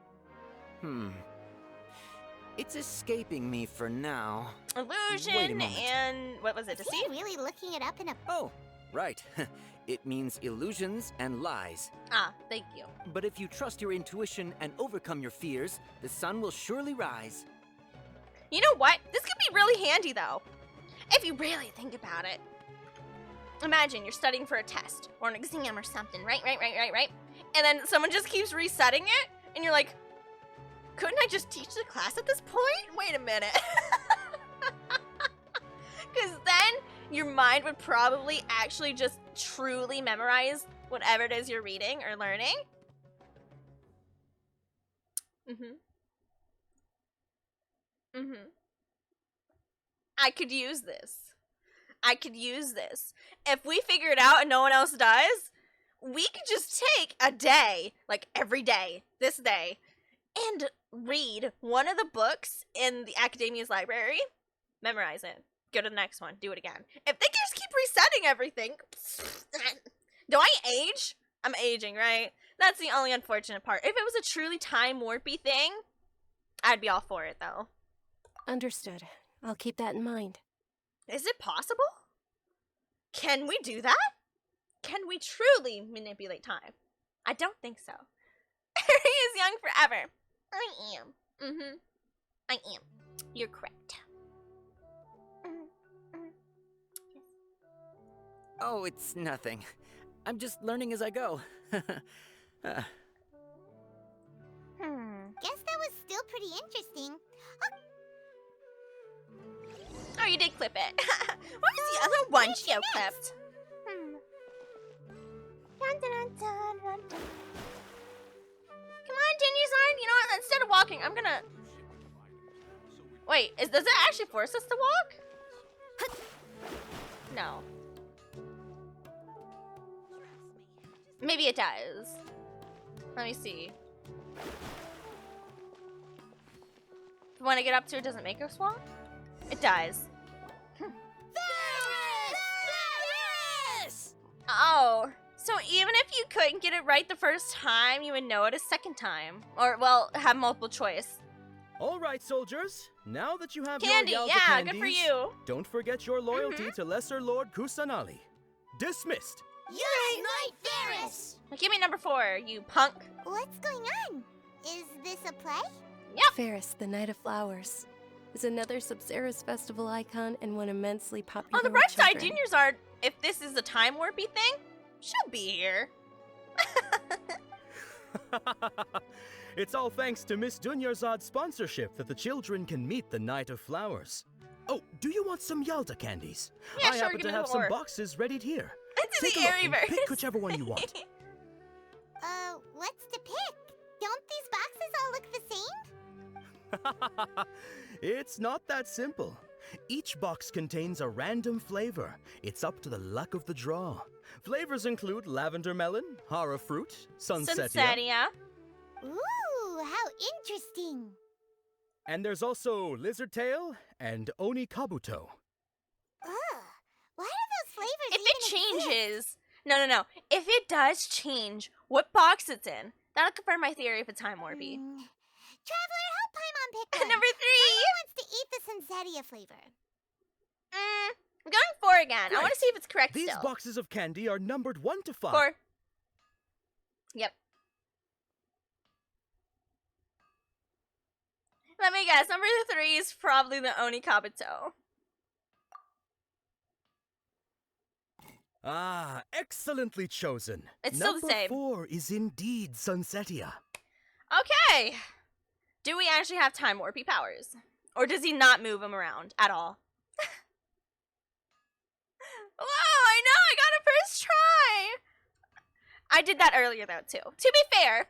It's escaping me for now. Wait a Illusion moment. and... what was it, Is he deceive? really looking it up in a... Oh, right. It means illusions and lies. Ah, thank you. But if you trust your intuition and overcome your fears, the sun will surely rise. You know what? This could be really handy, though. If you really think about it. Imagine you're studying for a test or an exam or something, right? And then someone just keeps resetting it, and you're like, couldn't I just teach the class at this point? Wait a minute. Because then your mind would probably actually just truly memorize whatever it is you're reading or learning. I could use this. I could use this. If we figure it out and no one else dies, we could just take a day, like every day, this day, and read one of the books in the Academia's library, memorize it, go to the next one, do it again. If they can just keep resetting everything, do I age? I'm aging, right? That's the only unfortunate part. If it was a truly time warpy thing, I'd be all for it, though. Understood. I'll keep that in mind. Is it possible? Can we do that? Can we truly manipulate time? I don't think so. Harry is young forever. I am. I am. You're correct. Yes. Oh, it's nothing. I'm just learning as I go. Guess that was still pretty interesting. Oh, you did clip it. What was the other one Geo clipped? Dun, dun, dun, dun, dun, dun. Come on, Dinuzard. You know what? Instead of walking, I'm gonna... Wait, does it actually force us to walk? No. Maybe it does. Let me see. When I get up to it, doesn't make us walk? It does. Oh, so even if you couldn't get it right the first time, you would know it a second time. Or, well, have multiple choice. All right, soldiers. Now that you have Candy, your Yalda yeah, candies, good for you. Don't forget your loyalty to Lesser Lord Kusanali. Dismissed. Yay, Knight Varys! Give me number 4, you punk. What's going on? Is this a play? Yep. Ferris, the Knight of Flowers, is another Sub-Zera's festival icon and one immensely popular On the with bright side, children. juniors are, if this is a time warpy thing, she'll be here. It's all thanks to Miss Dunyarzad's sponsorship that the children can meet the Knight of Flowers. Oh, do you want some Yalda candies? Yeah, I sure, happen give to me have more. some boxes ready here. It's Take the a look airy and verse. pick whichever one you want. What's to pick? Don't these boxes all look the same? It's not that simple. Each box contains a random flavor. It's up to the luck of the draw. Flavors include lavender melon, hara fruit, sunsetia, Sunsetia. Ooh, how interesting. and there's also lizard tail and oni kabuto. Ugh, why do those flavors If even it changes... No. If it does change what box it's in, that'll confirm my theory if it's time warpy. Traveler, help Paimon pick one. Number 3! Paimon wants to eat the Sunsetia flavor. I'm going 4 again. I want to see if it's correct These still. boxes of candy are numbered 1 to 5. 4. Yep. Let me guess. Number 3 is probably the Oni Kabuto. Ah, excellently chosen. It's still the same. Number 4 is indeed Sunsetia. Okay. Do we actually have time warpy powers? Or does he not move them around at all? Whoa, I know, I got it first try. I did that earlier though too. To be fair.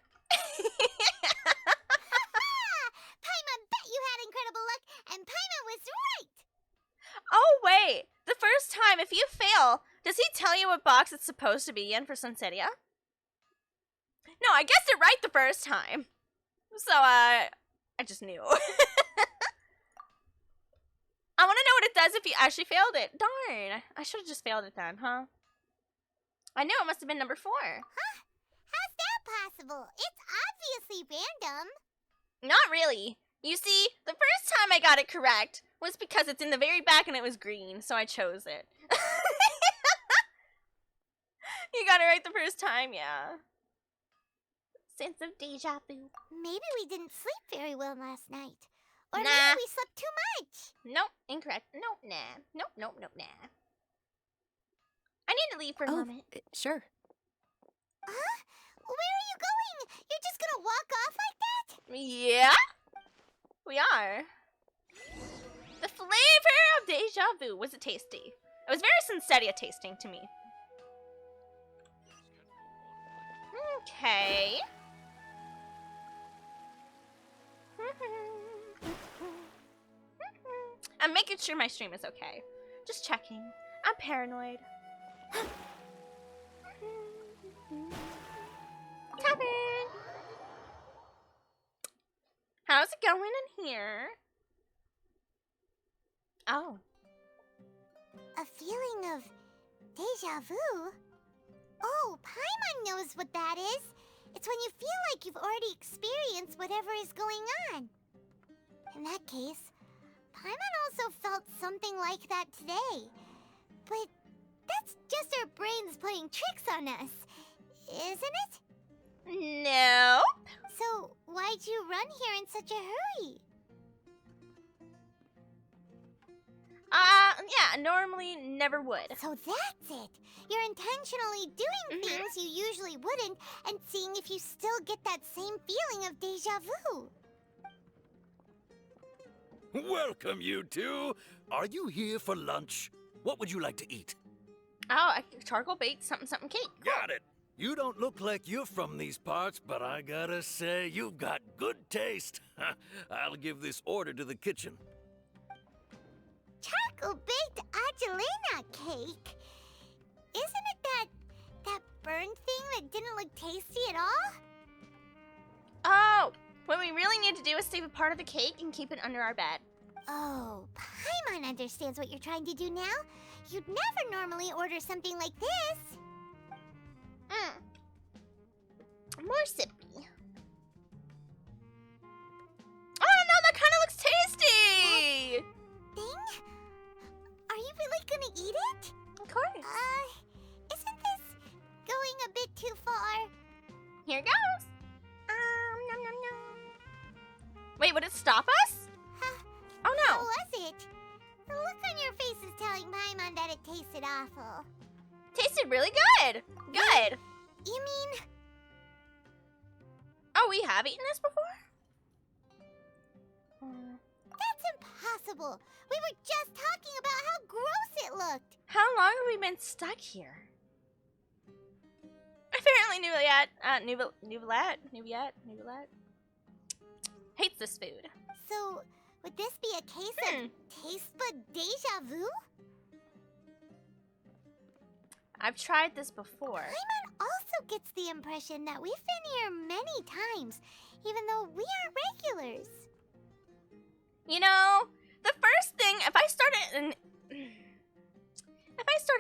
Paimon bet you had incredible luck, and Paimon was right. Oh wait, the first time, if you fail, does he tell you what box it's supposed to be in for Sunsetia? No, I guessed it right the first time. So, I just knew. I want to know what it does if you actually failed it. Darn, I should have just failed it then, huh? I knew it must have been number 4. Huh? How's that possible? It's obviously random. Not really. You see, the first time I got it correct was because it's in the very back and it was green, so I chose it. You got it right the first time, yeah. Sense of deja vu. Maybe we didn't sleep very well last night. Or Nah. maybe we slept too much. Nope, incorrect. Nope, nah. Nope, nah. I need to leave for a moment. Sure. Huh? Where are you going? You're just gonna walk off like that? Yeah, we are. The flavor of deja vu. Was it tasty? It was very Sunsetia tasting to me. Okay. I'm making sure my stream is okay. Just checking. I'm paranoid. Tapping. How's it going in here? Oh. A feeling of deja vu? Oh, Paimon knows what that is. It's when you feel like you've already experienced whatever is going on. In that case, Paimon also felt something like that today. But that's just our brains playing tricks on us, isn't it? No. So, why'd you run here in such a hurry? Yeah, normally never would. So that's it. You're intentionally doing things you usually wouldn't and seeing if you still get that same feeling of deja vu. Welcome, you two. Are you here for lunch? What would you like to eat? Oh, a charcoal baked something cake. Got it. You don't look like you're from these parts, but I gotta say, you've got good taste. I'll give this order to the kitchen. Charcoal baked Angelina cake? Isn't it that burned thing that didn't look tasty at all? Oh, what we really need to do is save a part of the cake and keep it under our bed. Oh, Paimon understands what you're trying to do now. You'd never normally order something like this. More sippy. Oh no, that kind of looks tasty! Thing? Are you really gonna eat it? Of course. Isn't this going a bit too far? Here goes. Nom, nom, nom. Wait, would it stop us? Oh no. How was it? The look on your face is telling Paimon that it tasted awful. Tasted really good. Good. You mean... Oh, we have eaten this before? That's impossible. We were just talking about how gross it looked. How long have we been stuck here? Apparently Nubilat hates this food. So, would this be a case of taste bud deja vu? I've tried this before. Paimon also gets the impression that we've been here many times, even though we aren't regulars. You know, the first thing, if I started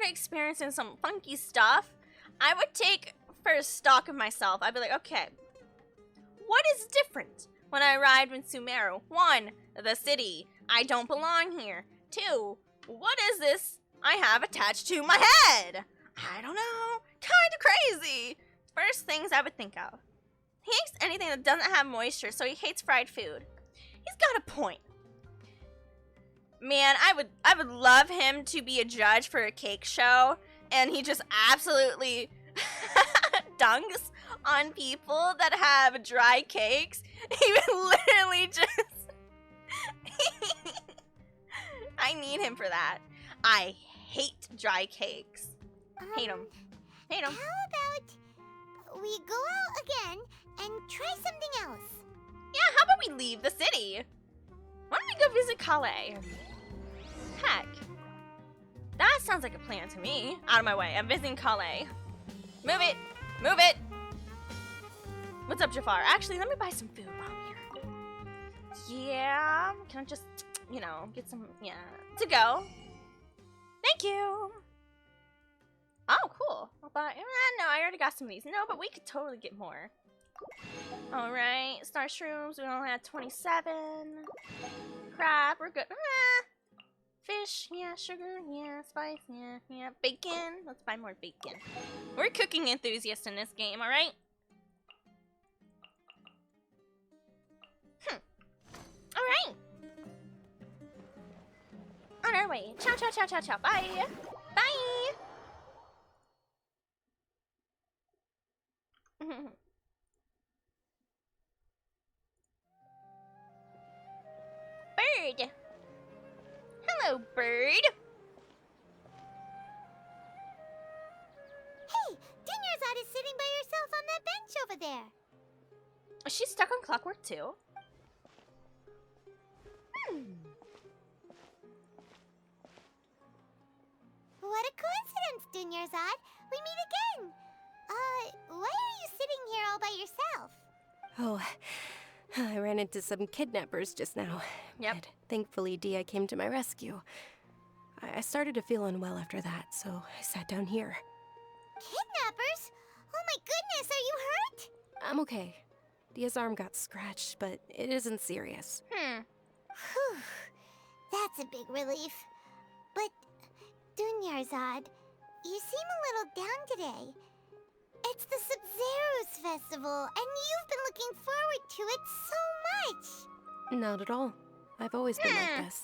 experiencing some funky stuff, I would take first stock of myself. I'd be like, okay, what is different when I arrived in Sumeru? 1, the city. I don't belong here. 2, what is this I have attached to my head? I don't know. Kind of crazy. First things I would think of. He hates anything that doesn't have moisture, so he hates fried food. He's got a point. Man, I would love him to be a judge for a cake show, and he just absolutely dunks on people that have dry cakes. He would literally just... I need him for that. I hate dry cakes. Hate them. Hate them. How about we go out again and try something else? Yeah, how about we leave the city? Why don't we go visit Calais? Heck. That sounds like a plan to me. Out of my way. I'm visiting Calais. Move it. Move it. What's up, Jafar? Actually, let me buy some food while I'm here. Yeah. Can I just, you know, get some, yeah, to go. Thank you. Oh, cool. I'll buy, no, I already got some of these. No, but we could totally get more. All right. Star shrooms. We only have 27. Crab. We're good. Fish, yeah, sugar, yeah, spice, yeah, bacon. Let's buy more bacon. We're cooking enthusiasts in this game, alright? Alright. On our way. Ciao, ciao, ciao, ciao, ciao. Bye. Bye. Bird. Hello, bird. Hey, Dinyarzad is sitting by herself on that bench over there. Is she stuck on clockwork too? What a coincidence, Dunyarzad. We meet again. Why are you sitting here all by yourself? Oh, I ran into some kidnappers just now. Yep. But thankfully, Dia came to my rescue. I started to feel unwell after that, so I sat down here. Kidnappers? Oh my goodness, are you hurt? I'm okay. Dia's arm got scratched, but it isn't serious. Whew. That's a big relief. But, Dunyarzad, you seem a little down today. It's the Sub-Zero's festival, and you've been looking forward to it so much. Not at all. I've always been like this.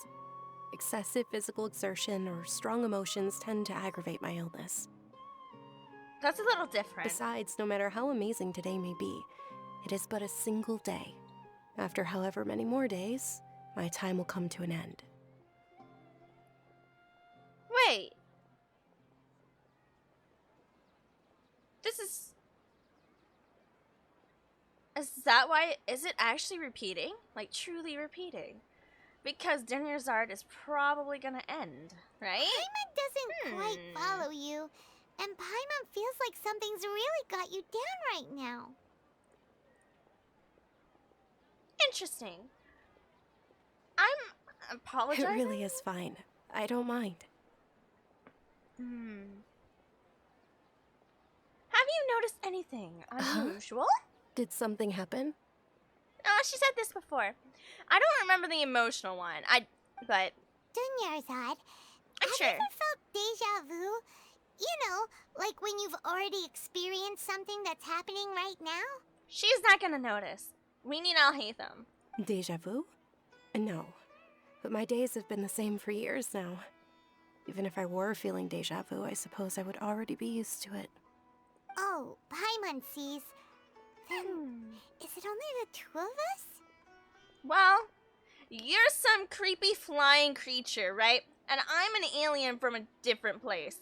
Excessive physical exertion or strong emotions tend to aggravate my illness. That's a little different. Besides, no matter how amazing today may be, it is but a single day. After however many more days, my time will come to an end. Wait. This is... Is that why... Is it actually repeating? Like, truly repeating? Because Dunyarzad is probably gonna end, right? Paimon doesn't quite follow you. And Paimon feels like something's really got you down right now. Interesting. I'm apologizing. It really is fine. I don't mind. Have you noticed anything unusual? Did something happen? She said this before. I don't remember the emotional one. But Dunyarzad, have sure. you ever felt deja vu? You know, like when you've already experienced something that's happening right now? She's not gonna notice. We need Al Hatham. Deja vu? No. But my days have been the same for years now. Even if I were feeling deja vu, I suppose I would already be used to it. Oh, Paimon sees. Then, is it only the two of us? Well, you're some creepy flying creature, right? And I'm an alien from a different place.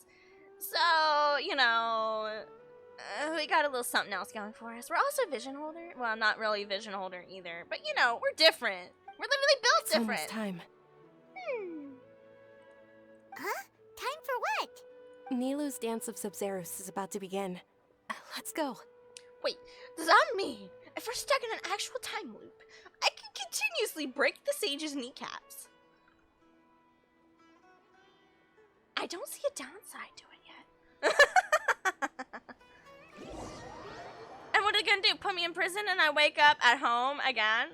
So, you know, we got a little something else going for us. We're also vision holder. Well, not really vision holder either. But, you know, we're different. We're literally built It's different. almost time. Huh? Time for what? Nilou's Dance of Sub-Zeros is about to begin. Let's go. Wait, does that mean if we're stuck in an actual time loop, I can continuously break the sage's kneecaps? I don't see a downside to it yet. And what are they gonna do? Put me in prison and I wake up at home again?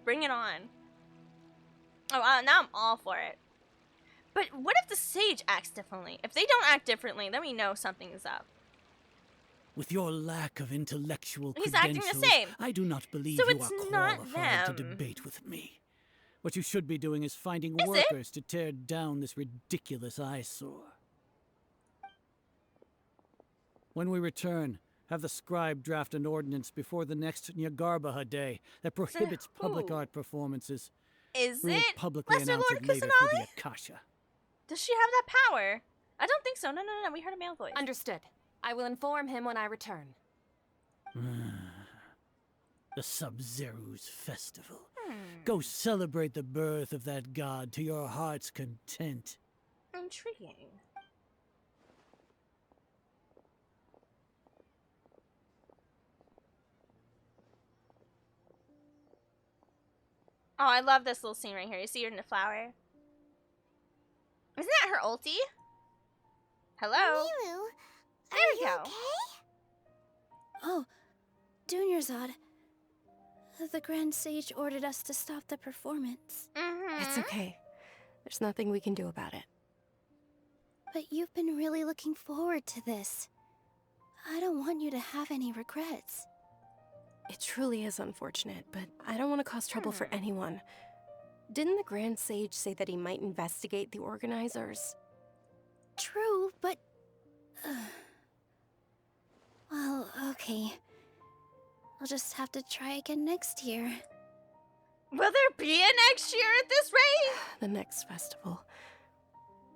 Bring it on. Oh, now I'm all for it. But what if the sage acts differently? If they don't act differently, then we know something is up. With your lack of intellectual He's acting credentials, the same. I do not believe So you it's are not qualified to them. debate with me. What you should be doing is finding Is it? workers to tear down this ridiculous eyesore. When we return, have the scribe draft an ordinance before the next Nyagarbha Day that prohibits public who? art performances. Is We will it publicly Lesser announce Lord it later through Kusanali? the Akasha. Does she have that power? I don't think so. No, we heard a male voice. Understood. I will inform him when I return. The Sub-Zero's festival. Go celebrate the birth of that god to your heart's content. Intriguing. Oh, I love this little scene right here. You see her in the flower? Isn't that her ulti? Hello? Nilu, There are we you go. okay? Oh, Dunyarzad. The Grand Sage ordered us to stop the performance. It's okay. There's nothing we can do about it. But you've been really looking forward to this. I don't want you to have any regrets. It truly is unfortunate, but I don't want to cause trouble for anyone. Didn't the Grand Sage say that he might investigate the organizers? True, but... well, okay. I'll just have to try again next year. Will there be a next year at this rate? The next festival.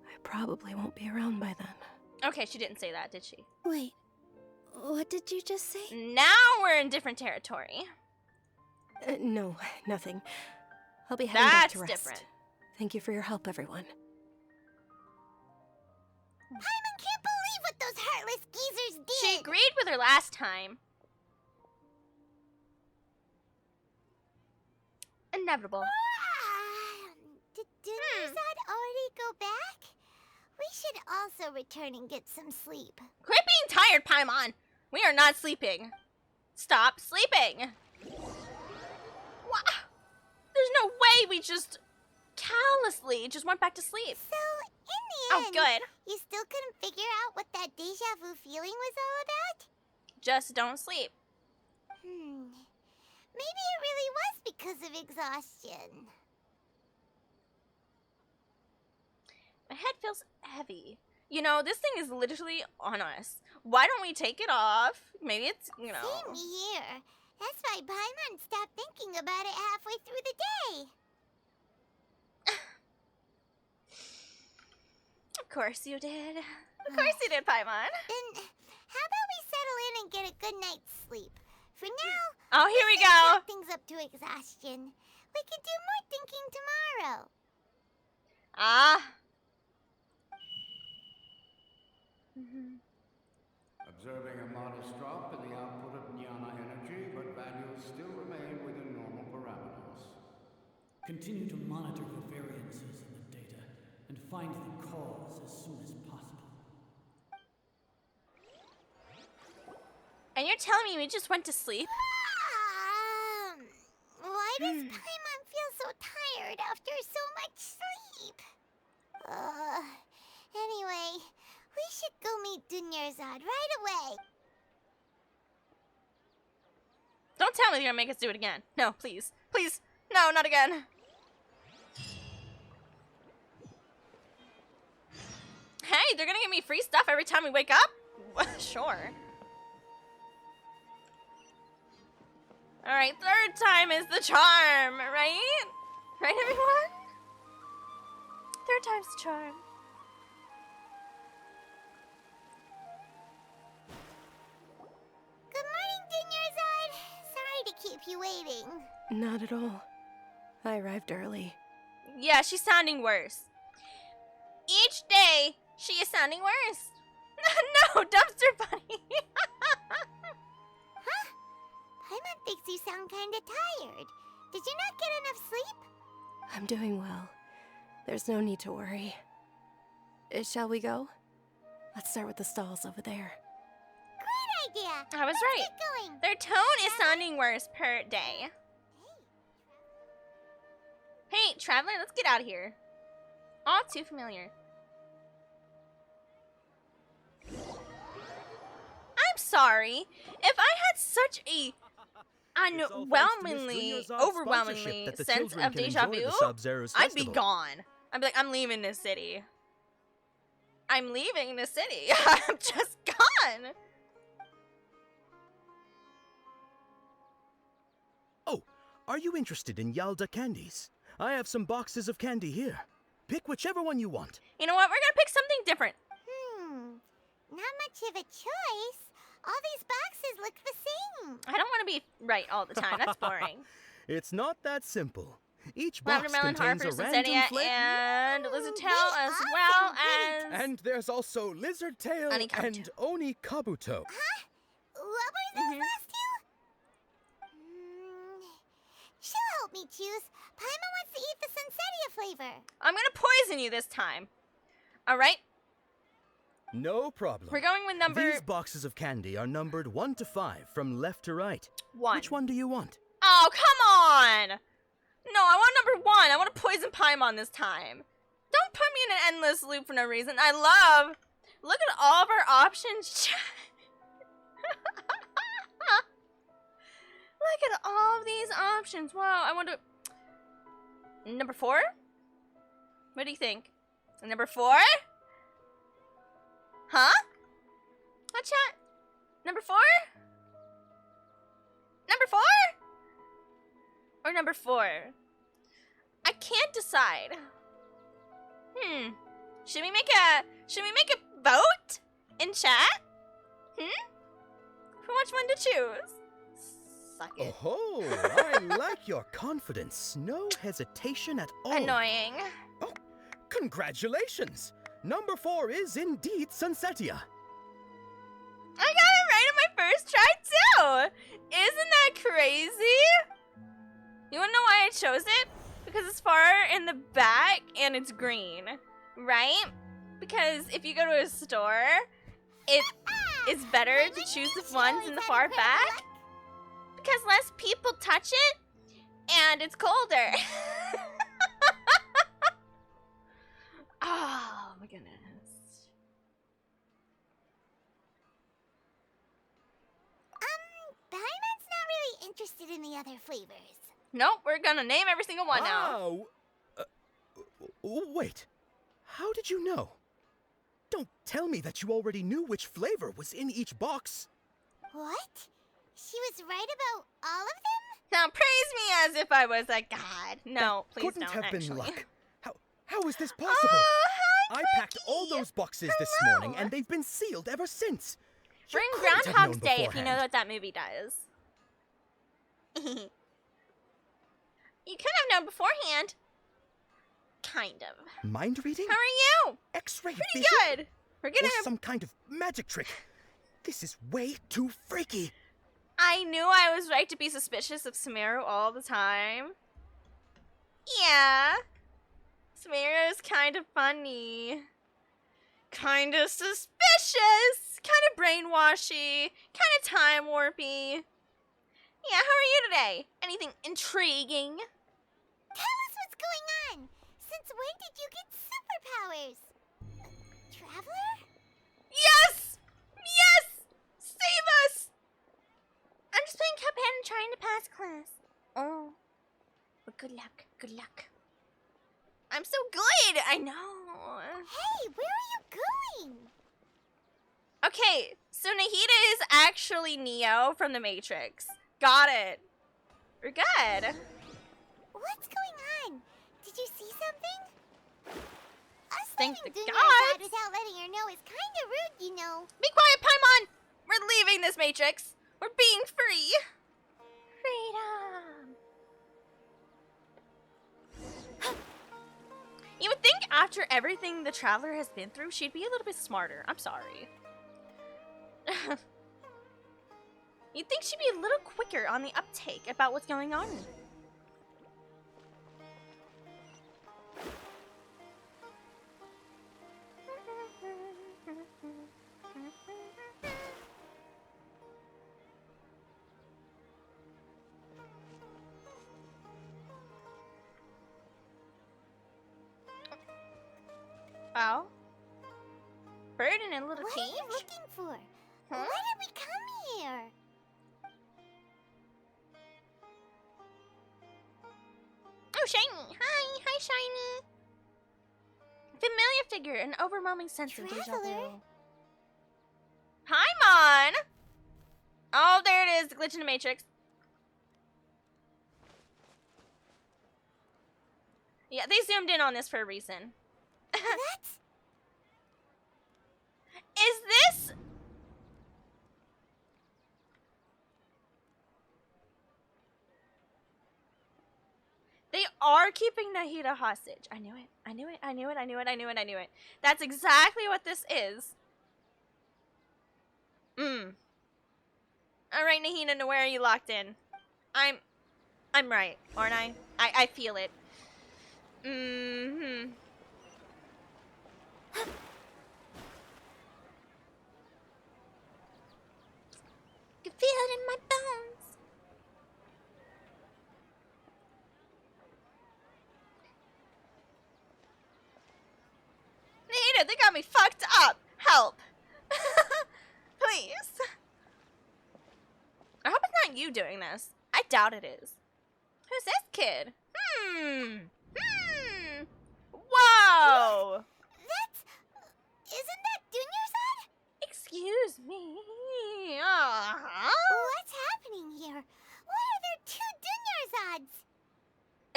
I probably won't be around by then. Okay, she didn't say that, did she? Wait, what did you just say? Now we're in different territory. No, nothing. I'll be heading back to That's rest. different. Thank you for your help, everyone. Paimon can't believe what those heartless geezers did! She agreed with her last time. Inevitable. Did Dunyarzad already go back? We should also return and get some sleep. Quit being tired, Paimon! We are not sleeping. Stop sleeping! What? There's no way we just callously just went back to sleep. So, in the Oh, end, good. you still couldn't figure out what that deja vu feeling was all about? Just don't sleep. Maybe it really was because of exhaustion. My head feels heavy. You know, this thing is literally on us. Why don't we take it off? Maybe it's, you know. Same here. That's why Paimon stopped thinking about it halfway through the day. Of course you did. Of course you did, Paimon. Then, how about we settle in and get a good night's sleep? For now, Oh, here we can go. chalk things up to exhaustion. We can do more thinking tomorrow. Ah. Observing a modest drop in the output of Jnana energy, but values still remain within normal parameters. Continue to monitor the variances in the data and find the cause as soon as possible. And you're telling me we just went to sleep? Why does Paimon feel so tired after so much sleep? Anyway, we should go meet Dunyarzad right away. Don't tell me you're gonna make us do it again. No, please. Please. No, not again. Hey, they're gonna give me free stuff every time we wake up? Sure. Alright, third time is the charm, right? Right, everyone? Third time's the charm. Good morning, Dunyarzad. Sorry to keep you waiting. Not at all. I arrived early. Yeah, she's sounding worse. Each day, she is sounding worse. No, dumpster bunny. Huh? Paimon thinks you sound kinda tired. Did you not get enough sleep? I'm doing well. There's no need to worry. Shall we go? Let's start with the stalls over there. Great idea. I was right. Get going. Their tone is sounding worse per day. Hey, traveler, let's get out of here. All too familiar. I'm sorry. If I had such a overwhelmingly that the sense children of can deja enjoy vu, the Sub-Zero's I'd be festival. gone. I'd be like, I'm leaving this city. I'm leaving the city. I'm just gone. Oh, are you interested in Yalda candies? I have some boxes of candy here. Pick whichever one you want. You know what? We're gonna pick something different. Not much of a choice. All these boxes look the same. I don't want to be right all the time. That's boring. It's not that simple. Each box Lavender melon, contains Harper, a random Sensetia, flavor. and lizard tail, as awesome, well great. as And there's also Lizard Tail Oni Kabuto. and Oni Kabuto. What were those last two? She'll help me choose. Paimon wants to eat the Sensetia flavor. I'm gonna poison you this time. All right, No problem. we're going with number These boxes of candy are numbered 1 to 5 from left to right. 1. Which one do you want? Oh, come on! No, I want number 1. I want to poison Paimon this time. Don't put me in an endless loop for no reason. I love. Look at all of our options. Look at all of these options. Wow, I want to. Number 4? What do you think? Number 4? Huh? What chat? Number 4? Number 4? Or number 4? I can't decide. Should we make a vote in chat? For which one to choose? Suck it. Oh, I like your confidence. No hesitation at all. Annoying. Oh, congratulations! Number 4 is indeed Sunsetia. I got it right on my first try, too! Isn't that crazy? You wanna know why I chose it? Because it's far in the back and it's green, right? Because if you go to a store, it's better to choose the ones in the far back because less people touch it and it's colder. Oh my goodness. Paimon's not really interested in the other flavors. Nope, we're gonna name every single one now. Oh, wait. How did you know? Don't tell me that you already knew which flavor was in each box. What? She was right about all of them? Now praise me as if I was a god. No, That please couldn't don't have actually. been luck. How is this possible? Oh, hi, I packed all those boxes this Hello. morning, and they've been sealed ever since. You Bring couldn't have Groundhog's known Day if you know beforehand. what that movie does. You could have known beforehand. Kind of. Mind reading? How are you? X-ray Pretty vision? good. We're gonna Or some kind of magic trick. This is way too freaky. I knew I was right to be suspicious of Sumeru all the time. Yeah. Sumeru's kind of funny. Kind of suspicious. Kind of brainwashy. Kind of time warpy. Yeah, how are you today? Anything intriguing? Tell us what's going on. Since when did you get superpowers? Traveler? Yes! Yes! Save us! I'm just playing Cuphead and trying to pass class. Oh. But good luck. Good luck. I'm so good! I know. Hey, where are you going? Okay, so Nahida is actually Neo from the Matrix. Got it. We're good. What's going on? Did you see something? Us Thank letting the Dunya gods. out without letting her know is kinda rude, you know. Be quiet, Paimon! We're leaving this Matrix. We're being free. Freedom. You would think after everything the Traveler has been through, she'd be a little bit smarter. I'm sorry. You'd think she'd be a little quicker on the uptake about what's going on. Oh? Bird in a little What cage? are you looking for? Huh? Why did we come here? Oh, Shiny! Hi! Hi, Shiny! Familiar figure, an overwhelming sense of deja Traveler? vu. Hi, Mon! Oh, there it is, the glitch in the Matrix. Yeah, they zoomed in on this for a reason. That's... Is this... They are keeping Nahida hostage. I knew it. I knew it. I knew it. I knew it. I knew it. I knew it. That's exactly what this is. All right, Nahida, where are you locked in? I'm right, aren't I? I feel it. Mm-hmm. Can feel it in my bones. Nahida, they got me fucked up. Help. Please. I hope it's not you doing this. I doubt it is. Who's this kid? Whoa! That's... Isn't that Dunyarzad? Excuse me. What's happening here? Why are there two Dunyarzads?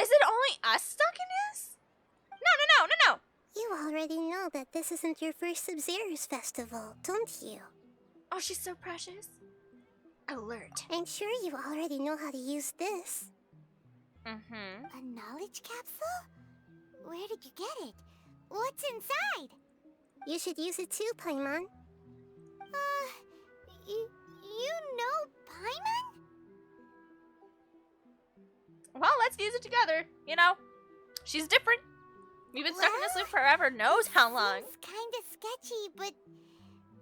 Is it only us stuck in this? No. You already know that this isn't your first Sub-Zero's festival, don't you? Oh, she's so precious. Alert. I'm sure you already know how to use this. Mm-hmm. A knowledge capsule? Where did you get it? What's inside? You should use it too, Paimon. You know Paimon? Well, let's use it together. You know, she's different. We've been stuck in this loop forever. Knows how long. It's kinda sketchy, but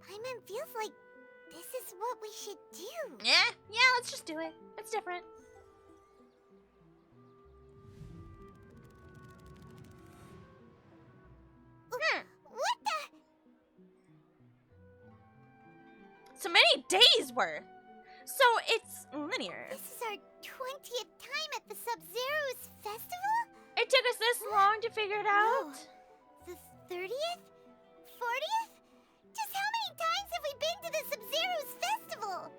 Paimon feels like this is what we should do. Yeah, let's just do it. It's different. What the? So many days worth. So it's linear. This is our 20th time at the Sub-Zero's festival? It took us this long to figure it out. The 30th? 40th? Just how many times have we been to the Sub-Zero's festival?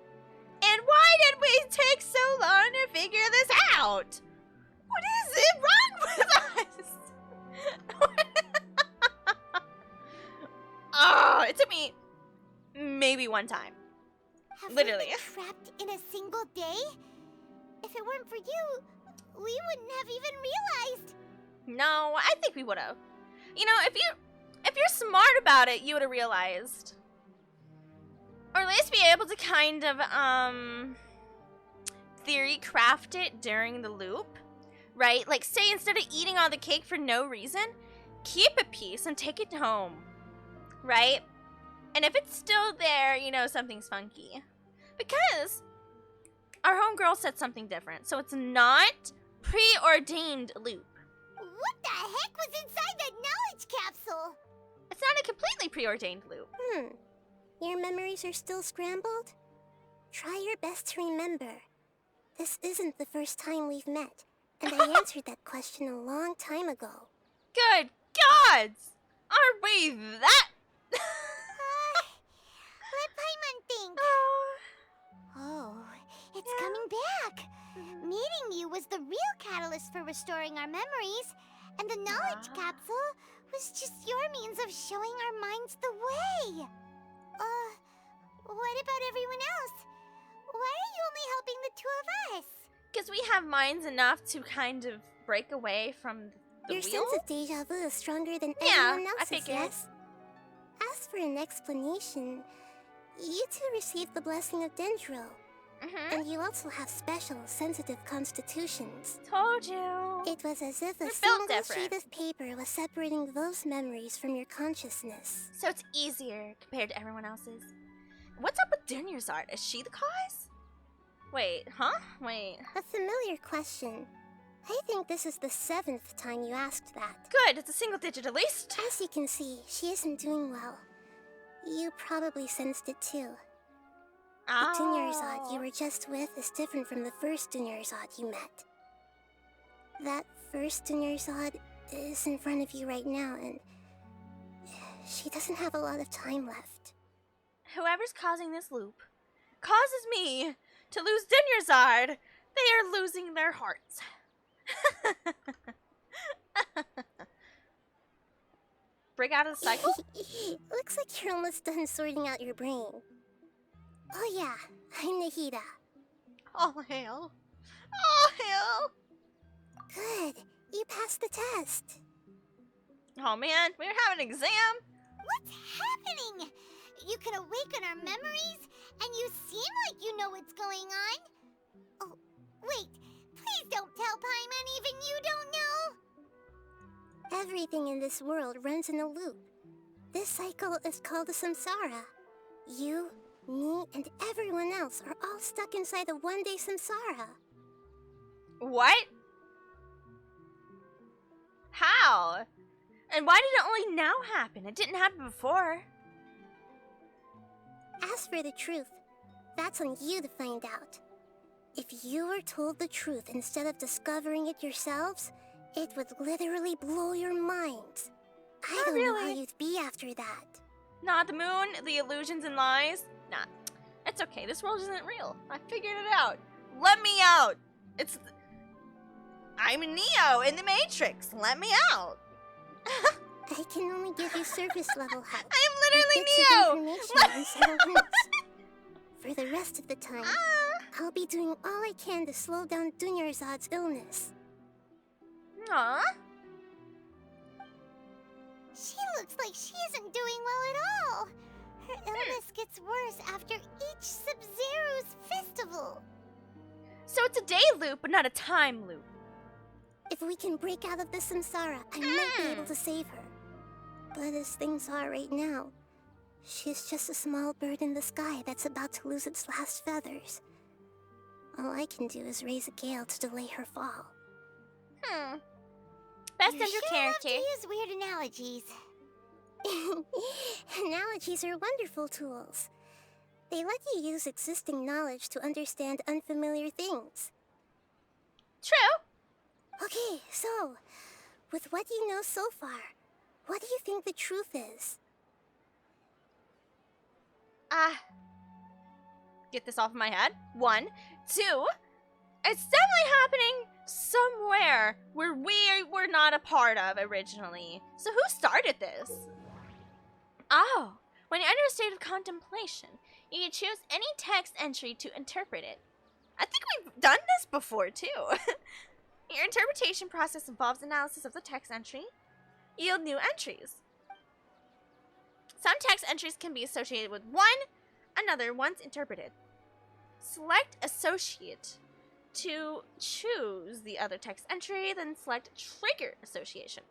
And why did we take so long to figure this out? What is it wrong with us? Oh, it took me maybe one time. Have Literally. we been trapped in a single day? If it weren't for you, we wouldn't have even realized. No, I think we would have. You know, if you're smart about it, you would have realized. Or at least be able to kind of theory craft it during the loop, right? Like say instead of eating all the cake for no reason, keep a piece and take it home, right? And if it's still there, you know something's funky. Because our homegirl said something different, so it's not preordained loop. What the heck was inside that knowledge capsule? It's not a completely preordained loop. Your memories are still scrambled? Try your best to remember. This isn't the first time we've met, and I answered that question a long time ago. Good gods! Are we that? Let Paimon think. Oh, it's coming back. Meeting you was the real catalyst for restoring our memories, and the knowledge capsule was just your means of showing our minds the way. What about everyone else? Why are you only helping the two of us? Because we have minds enough to kind of break away from the Your wheel? sense of deja vu is stronger than Yeah, everyone I else's, figured. yes? As for an explanation, you two received the blessing of Dendro. And you also have special, sensitive constitutions. Told you. It was as if a We're built single different. sheet of paper was separating those memories from your consciousness. So it's easier compared to everyone else's. What's up with Junior's art? Is she the cause? Wait, huh? Wait. A familiar question. I think this is the 7th time you asked that. Good, it's a single digit at least. As you can see, she isn't doing well. You probably sensed it too. The Dunyarzad you were just with is different from the first Dunyarzad you met. That first Dunyarzad is in front of you right now, and she doesn't have a lot of time left. Whoever's causing this loop causes me to lose Dunyarzad. They are losing their hearts. Break out of the cycle? Looks like you're almost done sorting out your brain. Oh yeah, I'm Nahida. All hail. All hail. Good, you passed the test. Oh man, we're having an exam. What's happening? You can awaken our memories, and you seem like you know what's going on. Oh, wait, please don't tell Paimon even you don't know. Everything in this world runs in a loop. This cycle is called the samsara. You, me, and everyone else are all stuck inside the one-day samsara. What? How? And why did it only now happen? It didn't happen before. As for the truth, that's on you to find out. If you were told the truth instead of discovering it yourselves, it would literally blow your minds. I don't know how you'd be after that. Not the moon, the illusions and lies. Nah, it's okay. This world isn't real. I figured it out. Let me out. I'm Neo in the Matrix. Let me out. I can only give you surface level help. I'm literally Bits of Neo. information and subtle hints. For the rest of the time, I'll be doing all I can to slow down Dunyarzad's illness. Aw. She looks like she isn't doing well at all. Her illness gets worse after each Sub-Zero's festival. So it's a day loop, but not a time loop. If we can break out of the samsara, I might be able to save her. But as things are right now, she's just a small bird in the sky that's about to lose its last feathers. All I can do is raise a gale to delay her fall. Best You Dendro sure character. love to use weird analogies. Analogies are wonderful tools. They let you use existing knowledge to understand unfamiliar things. True. Okay, so, with what you know so far, what do you think the truth is? Get this off of my head. 1, 2. It's definitely happening somewhere where we were not a part of originally. So who started this? Oh, when you're under a state of contemplation, you can choose any text entry to interpret it. I think we've done this before too. Your interpretation process involves analysis of the text entry. Yield new entries. Some text entries can be associated with another once interpreted. Select Associate to choose the other text entry, then select Trigger Association.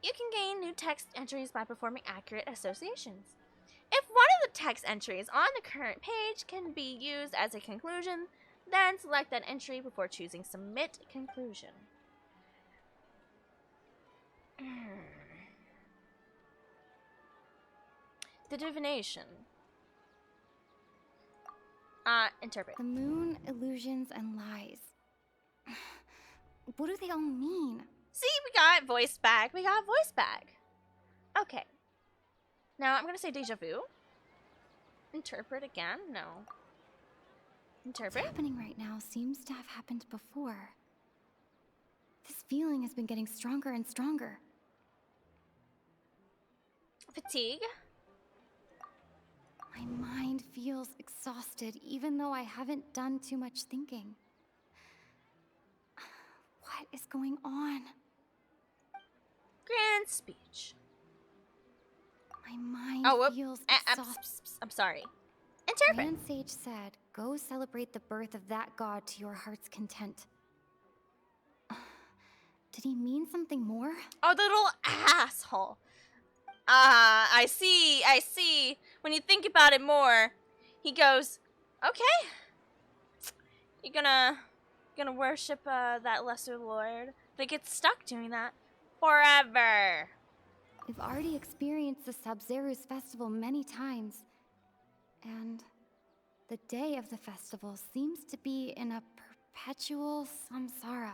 You can gain new text entries by performing accurate associations. If one of the text entries on the current page can be used as a conclusion, then select that entry before choosing Submit Conclusion. The divination. Interpret. The moon, illusions, and lies. What do they all mean? See, we got voice back. Okay. Now I'm gonna say deja vu. Interpret again? No. Interpret? What's happening right now seems to have happened before. This feeling has been getting stronger and stronger. Fatigue. My mind feels exhausted, even though I haven't done too much thinking. What is going on? Grand speech. My mind feels I'm exhausted. I'm sorry. Interpret. Grand Sage said, "Go celebrate the birth of that god to your heart's content." Did he mean something more? Oh, the little asshole. I see. When you think about it more, he goes, okay, you're gonna worship that lesser lord, but gets stuck doing that forever. We've already experienced the Sub-Zeru's festival many times, and the day of the festival seems to be in a perpetual samsara.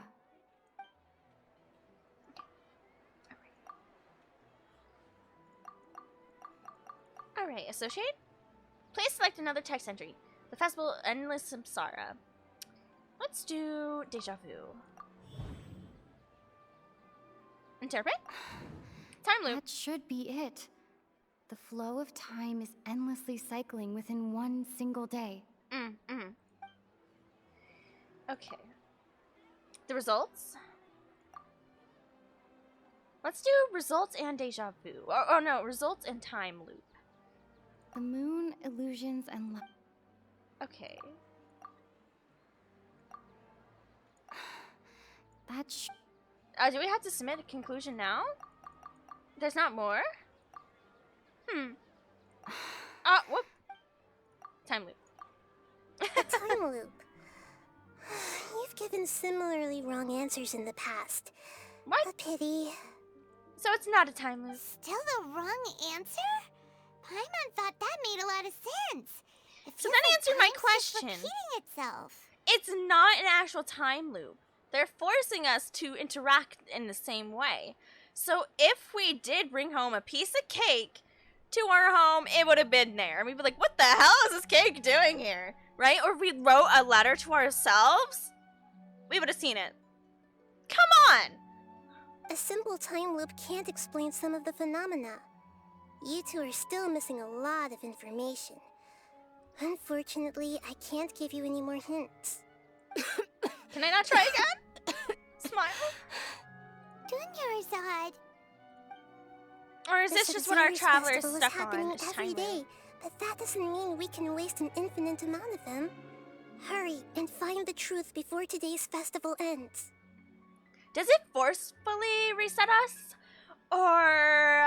Alright, associate. Please select another text entry. The festival Endless Samsara. Let's do deja vu. Interpret. Time loop. That should be it. The flow of time is endlessly cycling within one single day. Okay. The results. Let's do results and deja vu. Oh no, results and time loop. The moon, illusions, and Okay. Do we have to submit a conclusion now? There's not more? Whoop. Time loop. A time loop. You've given similarly wrong answers in the past. What? A pity. So it's not a time loop. Still the wrong answer? Paimon thought that made a lot of sense. So that answered my question. Repeating itself. It's not an actual time loop. They're forcing us to interact in the same way. So if we did bring home a piece of cake to our home, it would have been there. And we'd be like, what the hell is this cake doing here? Right? Or if we wrote a letter to ourselves, we would have seen it. Come on! A simple time loop can't explain some of the phenomena. You two are still missing a lot of information. Unfortunately, I can't give you any more hints. Can I not try again? Smile. Dunyarzad. Or is The this just what our Sub-Zero's travelers festival is stuck on happening this every time day, loop? but that doesn't mean we can waste an infinite amount of them. Hurry and find the truth before today's festival ends. Does it forcefully reset us? Or,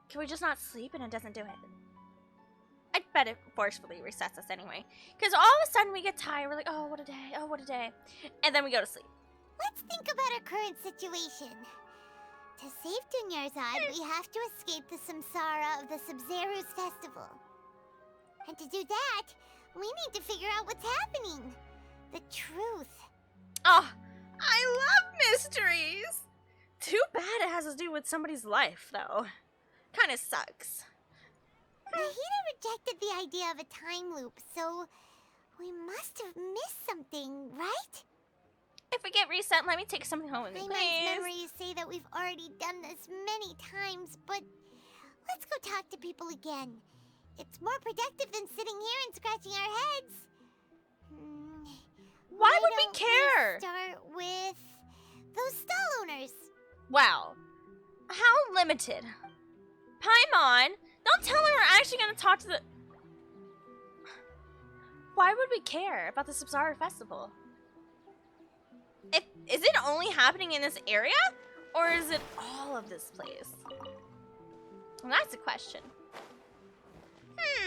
can we just not sleep and it doesn't do it? I bet it forcefully resets us anyway. Because all of a sudden we get tired, we're like, oh, what a day, oh, what a day. And then we go to sleep. Let's think about our current situation. To save Dunyarzad, we have to escape the samsara of the Sub-Zero's festival. And to do that, we need to figure out what's happening. The truth. Oh, I love mysteries! Too bad it has to do with somebody's life, though. Kinda sucks. Nahida rejected the idea of a time loop, so we must have missed something, right? If we get reset, let me take something home with me, My please. mind's memories say that we've already done this many times, but let's go talk to people again. It's more productive than sitting here and scratching our heads. Why would we don't care? Start with those stall owners. Wow. How limited. Paimon, don't tell me we're actually gonna talk to the... Why would we care about the Samsara Festival? Is it only happening in this area? Or is it all of this place? Well, that's the question.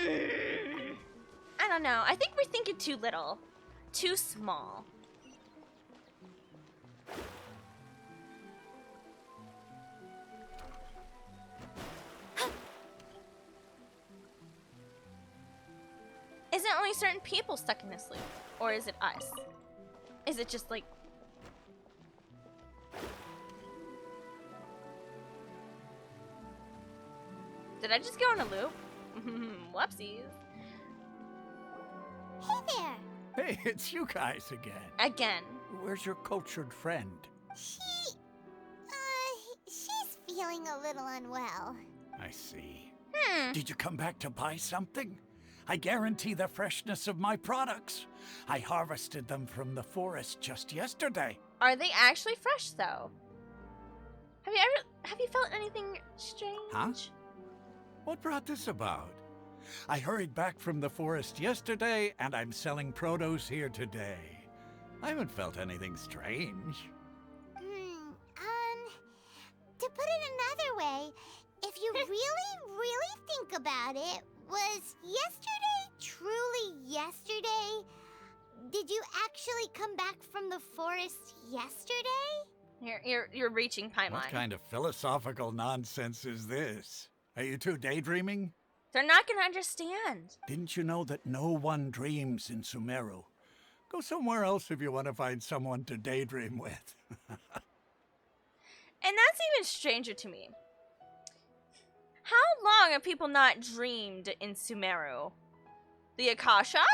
I don't know. I think we're thinking too little. Too small. Is it only certain people stuck in this loop? Or is it us? Is it just like... Did I just go in a loop? Whoopsies. Hey there. Hey, it's you guys again. Again. Where's your cultured friend? She's feeling a little unwell. I see. Did you come back to buy something? I guarantee the freshness of my products. I harvested them from the forest just yesterday. Are they actually fresh, though? Have you felt anything strange? Huh? What brought this about? I hurried back from the forest yesterday, and I'm selling produce here today. I haven't felt anything strange. To put it another way, if you really think about it, was yesterday truly yesterday? Did you actually come back from the forest yesterday? You're reaching, Paimon. What kind of philosophical nonsense is this? Are you two daydreaming? They're not gonna understand. Didn't you know that no one dreams in Sumeru? Go somewhere else if you want to find someone to daydream with. And that's even stranger to me. How long have people not dreamed in Sumeru? The Akasha?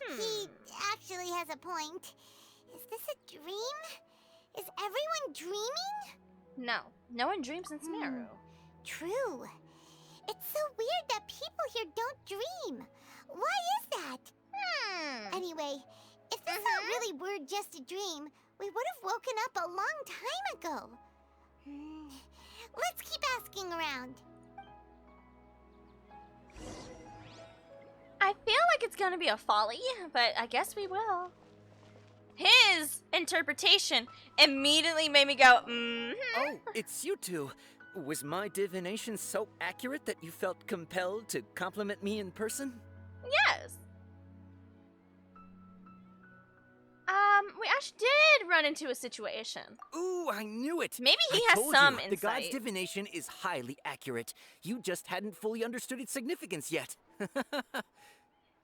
He actually has a point. Is this a dream? Is everyone dreaming? No, no one dreams in Sumeru. True. It's so weird that people here don't dream. Why is that? Anyway, if this all really were just a dream, we would have woken up a long time ago. Let's keep asking around. I feel like it's gonna be a folly, but I guess we will. His interpretation immediately made me go, Oh, it's you two. Was my divination so accurate that you felt compelled to compliment me in person? Yes. We actually did run into a situation. Ooh, I knew it. Maybe he I has told some you, insight. The god's divination is highly accurate. You just hadn't fully understood its significance yet.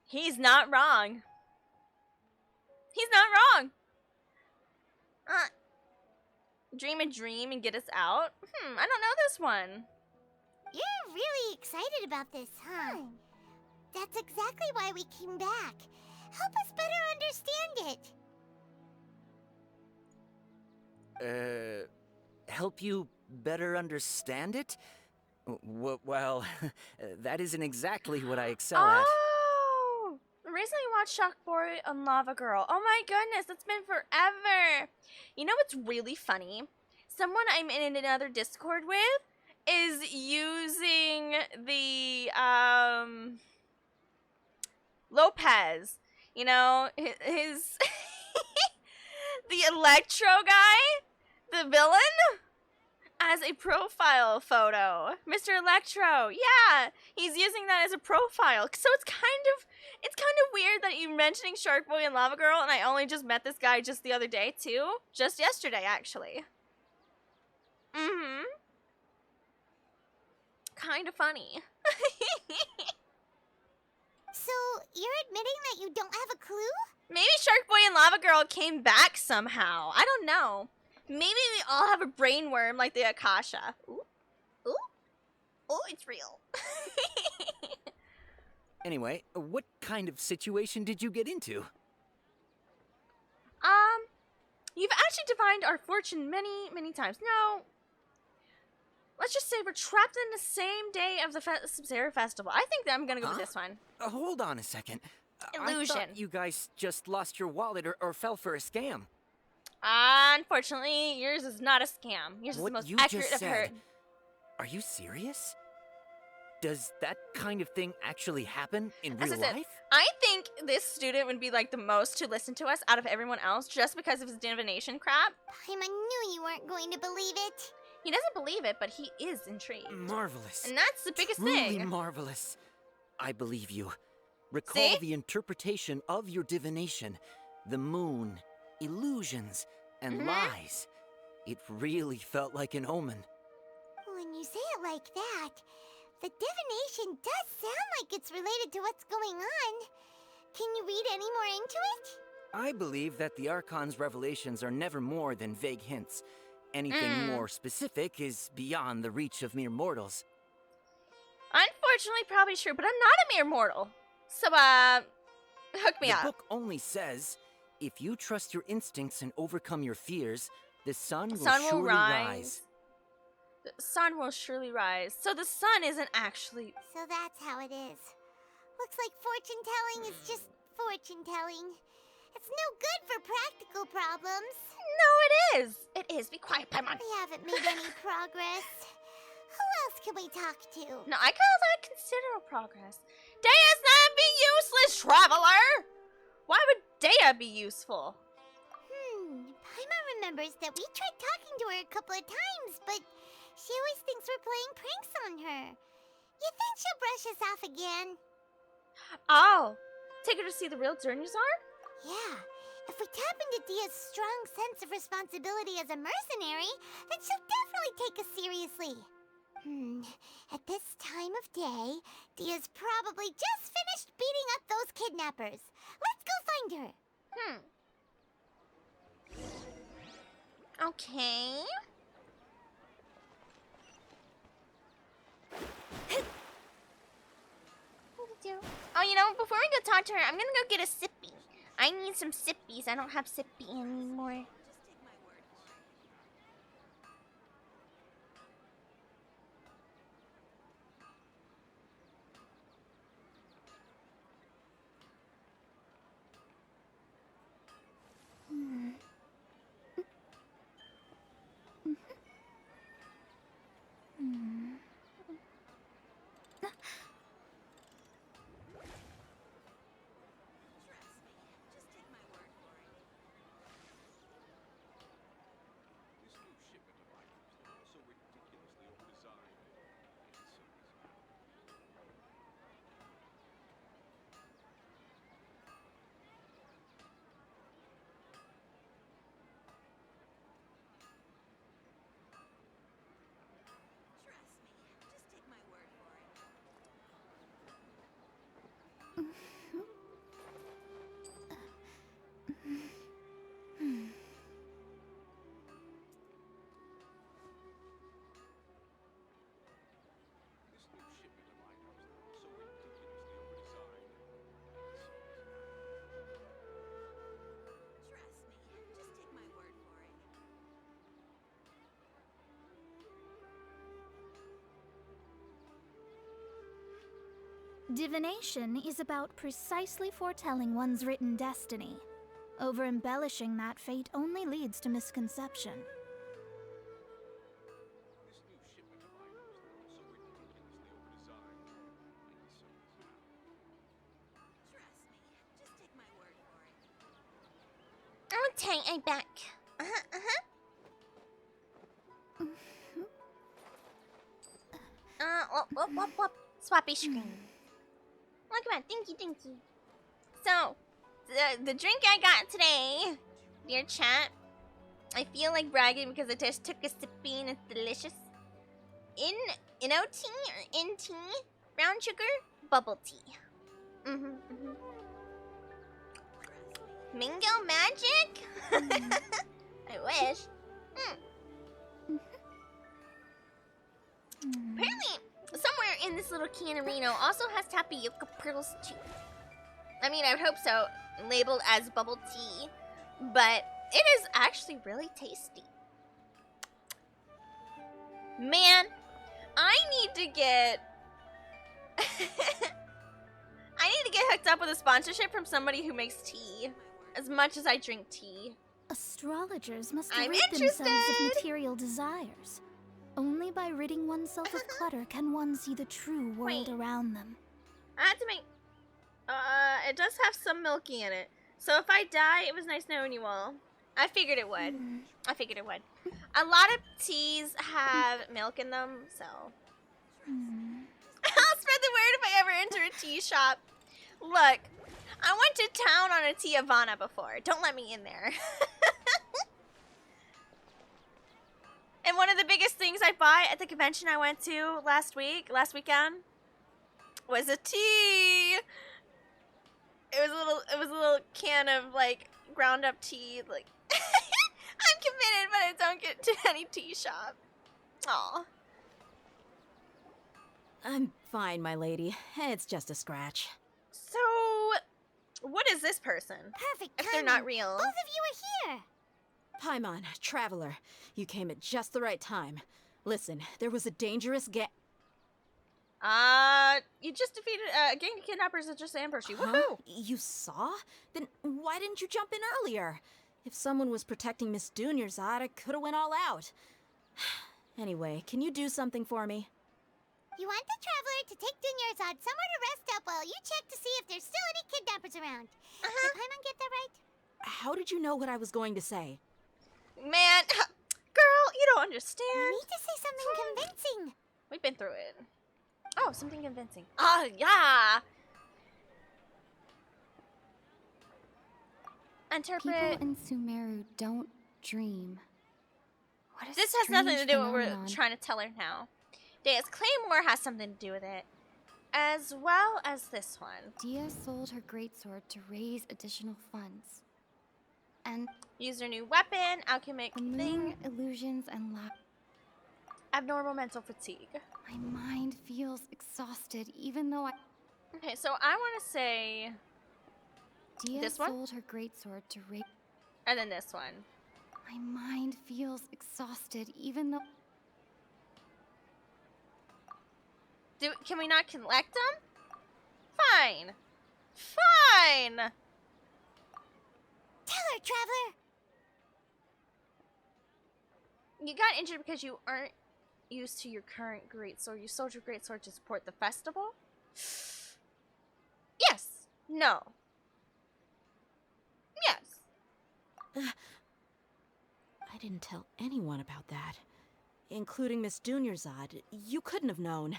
He's not wrong. He's not wrong. Dream a dream and get us out? I don't know this one. You're really excited about this, huh? That's exactly why we came back. Help us better understand it. Help you better understand it? Well, that isn't exactly what I excel at. Oh, recently watched Shock Boy and Lava Girl. Oh my goodness, it's been forever. You know what's really funny? Someone I'm in another Discord with is using the Lopez. You know, his the Electro guy, the villain, as a profile photo. Mr. Electro. Yeah, he's using that as a profile. So it's kind of weird that you're mentioning Shark Boy and Lava Girl, and I only just met this guy just the other day too. Just yesterday, actually. Mm-hmm. Kind of funny. So, you're admitting that you don't have a clue? Maybe Shark Boy and Lava Girl came back somehow. I don't know. Maybe we all have a brain worm like the Akasha. Ooh. Ooh. Oh, it's real. Anyway, what kind of situation did you get into? You've actually divined our fortune many, many times. No. Let's just say we're trapped in the same day of the Sub-Zero Festival. I think that I'm gonna go with this one. Hold on a second. Illusion. I thought you guys just lost your wallet or fell for a scam. Unfortunately, yours is not a scam. Yours is the What most you accurate just I've heard. said. Are you serious? Does that kind of thing actually happen in As real I said, life? I think this student would be like the most to listen to us out of everyone else just because of his divination crap. Paimon knew you weren't going to believe it. He doesn't believe it, but he is intrigued. Marvelous. And that's the biggest Truly thing. marvelous. I believe you. Recall See? the interpretation of your divination, the moon, illusions, and lies. It really felt like an omen. When you say it like that, the divination does sound like it's related to what's going on. Can you read any more into it? I believe that the Archon's revelations are never more than vague hints. Anything more specific is beyond the reach of mere mortals. Unfortunately, probably true, but I'm not a mere mortal. So, hook me up. The book only says, if you trust your instincts and overcome your fears, the sun will surely rise. The sun will surely rise. So the sun isn't actually... So that's how it is. Looks like fortune telling is just fortune telling. It's no good for practical problems. No, it is. It is. Be quiet, Paimon. We haven't made any progress. Who else can we talk to? No, I call that considerable progress. Dea's not be useless, traveler! Why would Dea be useful? Paimon remembers that we tried talking to her a couple of times, but she always thinks we're playing pranks on her. You think she'll brush us off again? Oh, take her to see the real Zernyzar? Yeah. If we tap into Dia's strong sense of responsibility as a mercenary, then she'll definitely take us seriously. At this time of day, Dia's probably just finished beating up those kidnappers. Let's go find her. Okay. Oh, you know, before we go talk to her, I'm gonna go get a sippy. I need some sippies. I don't have sippy anymore. Divination is about precisely foretelling one's written destiny. Over-embellishing that fate only leads to misconception. Okay, I'm back. Whoop. Swappy screen. Oh, come on, dinky. So, the drink I got today, dear chat, I feel like bragging because I just took a sipping. It's delicious. In OT or NT, brown sugar, bubble tea. Mingo magic? I wish. Apparently, somewhere in this little canarino also has tapioca pearls too. I mean, I would hope so, labeled as bubble tea, but it is actually really tasty. Man, I need to get hooked up with a sponsorship from somebody who makes tea, as much as I drink tea. Astrologers must I'm rid interested. themselves of material desires. Only by ridding oneself of clutter can one see the true world around them. I had to make... it does have some milky in it. So if I die, it was nice knowing you all. I figured it would. A lot of teas have milk in them, so... I'll spread the word if I ever enter a tea shop. Look, I went to town on a tea Havana before. Don't let me in there. And one of the biggest things I bought at the convention I went to last weekend, was a tea. It was a little can of like ground up tea. Like I'm committed, but I don't get to any tea shop. Aw. I'm fine, my lady. It's just a scratch. So, what is this person? Perfect If they're not timing. real. Both of you are here. Paimon, Traveler, you came at just the right time. Listen, there was a dangerous You just defeated a gang of kidnappers that just ambushed you. Woohoo! You saw? Then why didn't you jump in earlier? If someone was protecting Miss Dunyarzad, I could have went all out. Anyway, can you do something for me? You want the Traveler to take Dunyarzad somewhere to rest up while you check to see if there's still any kidnappers around. Did Paimon get that right? How did you know what I was going to say? Man, girl, you don't understand. You need to say something convincing. We've been through it. Oh, something convincing. Oh, yeah. Interpret. People in Sumeru don't dream. What a This has nothing to strange do with what we're phenomenon. trying to tell her now. Dea's Claymore has something to do with it. As well as this one. Dia sold her greatsword to raise additional funds. And use her new weapon, alchemic the thing. moon, illusions, and lack. Abnormal mental fatigue. My mind feels exhausted, even though I. Okay, so I want to say Dia this one, sold her greatsword to raise. and then this one. My mind feels exhausted, even though. Can we not collect them? Fine. Fine. Tell her, Traveler. You got injured because you aren't used to your current greatsword. You sold your greatsword to support the festival? Yes. No. Yes. I didn't tell anyone about that. Including Miss Dunyarzad. You couldn't have known.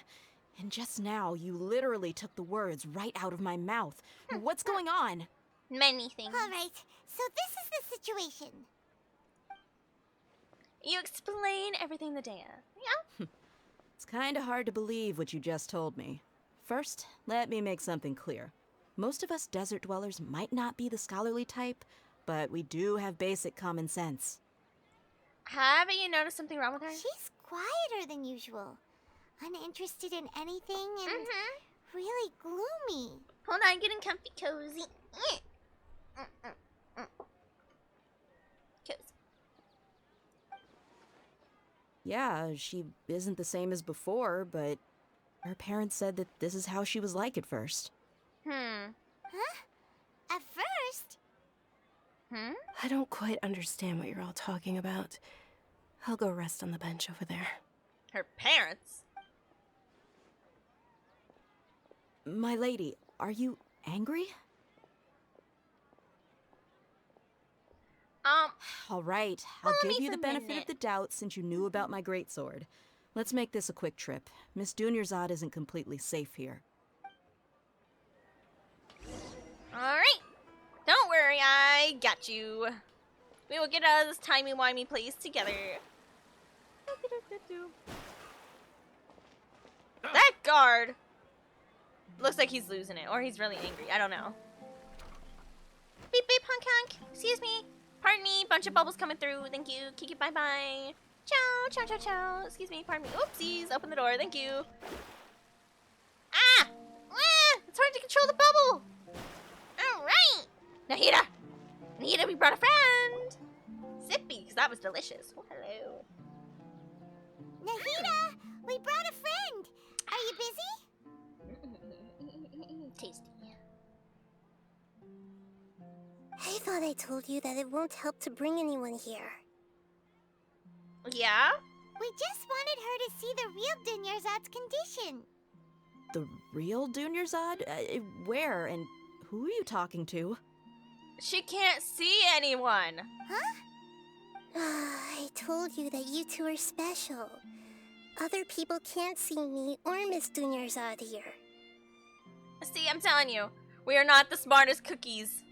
And just now, you literally took the words right out of my mouth. What's going on? Many things. All right, so this is the situation. You explain everything to Dea. Yeah? It's kinda hard to believe what you just told me. First, let me make something clear. Most of us desert dwellers might not be the scholarly type, but we do have basic common sense. Haven't you noticed something wrong with her? She's quieter than usual. Uninterested in anything and really gloomy. Hold on, getting comfy cozy. Cozy. Yeah, she isn't the same as before, but Her parents said that this is how she was like at first. Huh? At first? I don't quite understand what you're all talking about. I'll go rest on the bench over there. Her parents? My lady, are you angry? All right, I'll follow give me you for the a benefit minute. of the doubt since you knew about my greatsword. Let's make this a quick trip. Miss Dunyarzad isn't completely safe here. Alright. Don't worry, I got you. We will get out of this timey-wimey place together. That guard looks like he's losing it, or he's really angry. I don't know. Beep beep honk honk. Excuse me. Pardon me. Bunch of bubbles coming through. Thank you. Kiki bye bye. Ciao ciao ciao ciao. Excuse me. Pardon me. Oopsies. Open the door. Thank you. Ah! It's hard to control the bubble. All right. Nahida. Nahida, we brought a friend. Sippy, because that was delicious. Oh, hello. Nahida, we brought a friend. Are you busy? Tasty. I thought I told you that it won't help to bring anyone here. Yeah? We just wanted her to see the real Dunyarzad's condition. The real Dunyarzad? Where and who are you talking to? She can't see anyone. Huh? I told you that you two are special. Other people can't see me or Miss Dunyarzad here. See, I'm telling you, we are not the smartest cookies.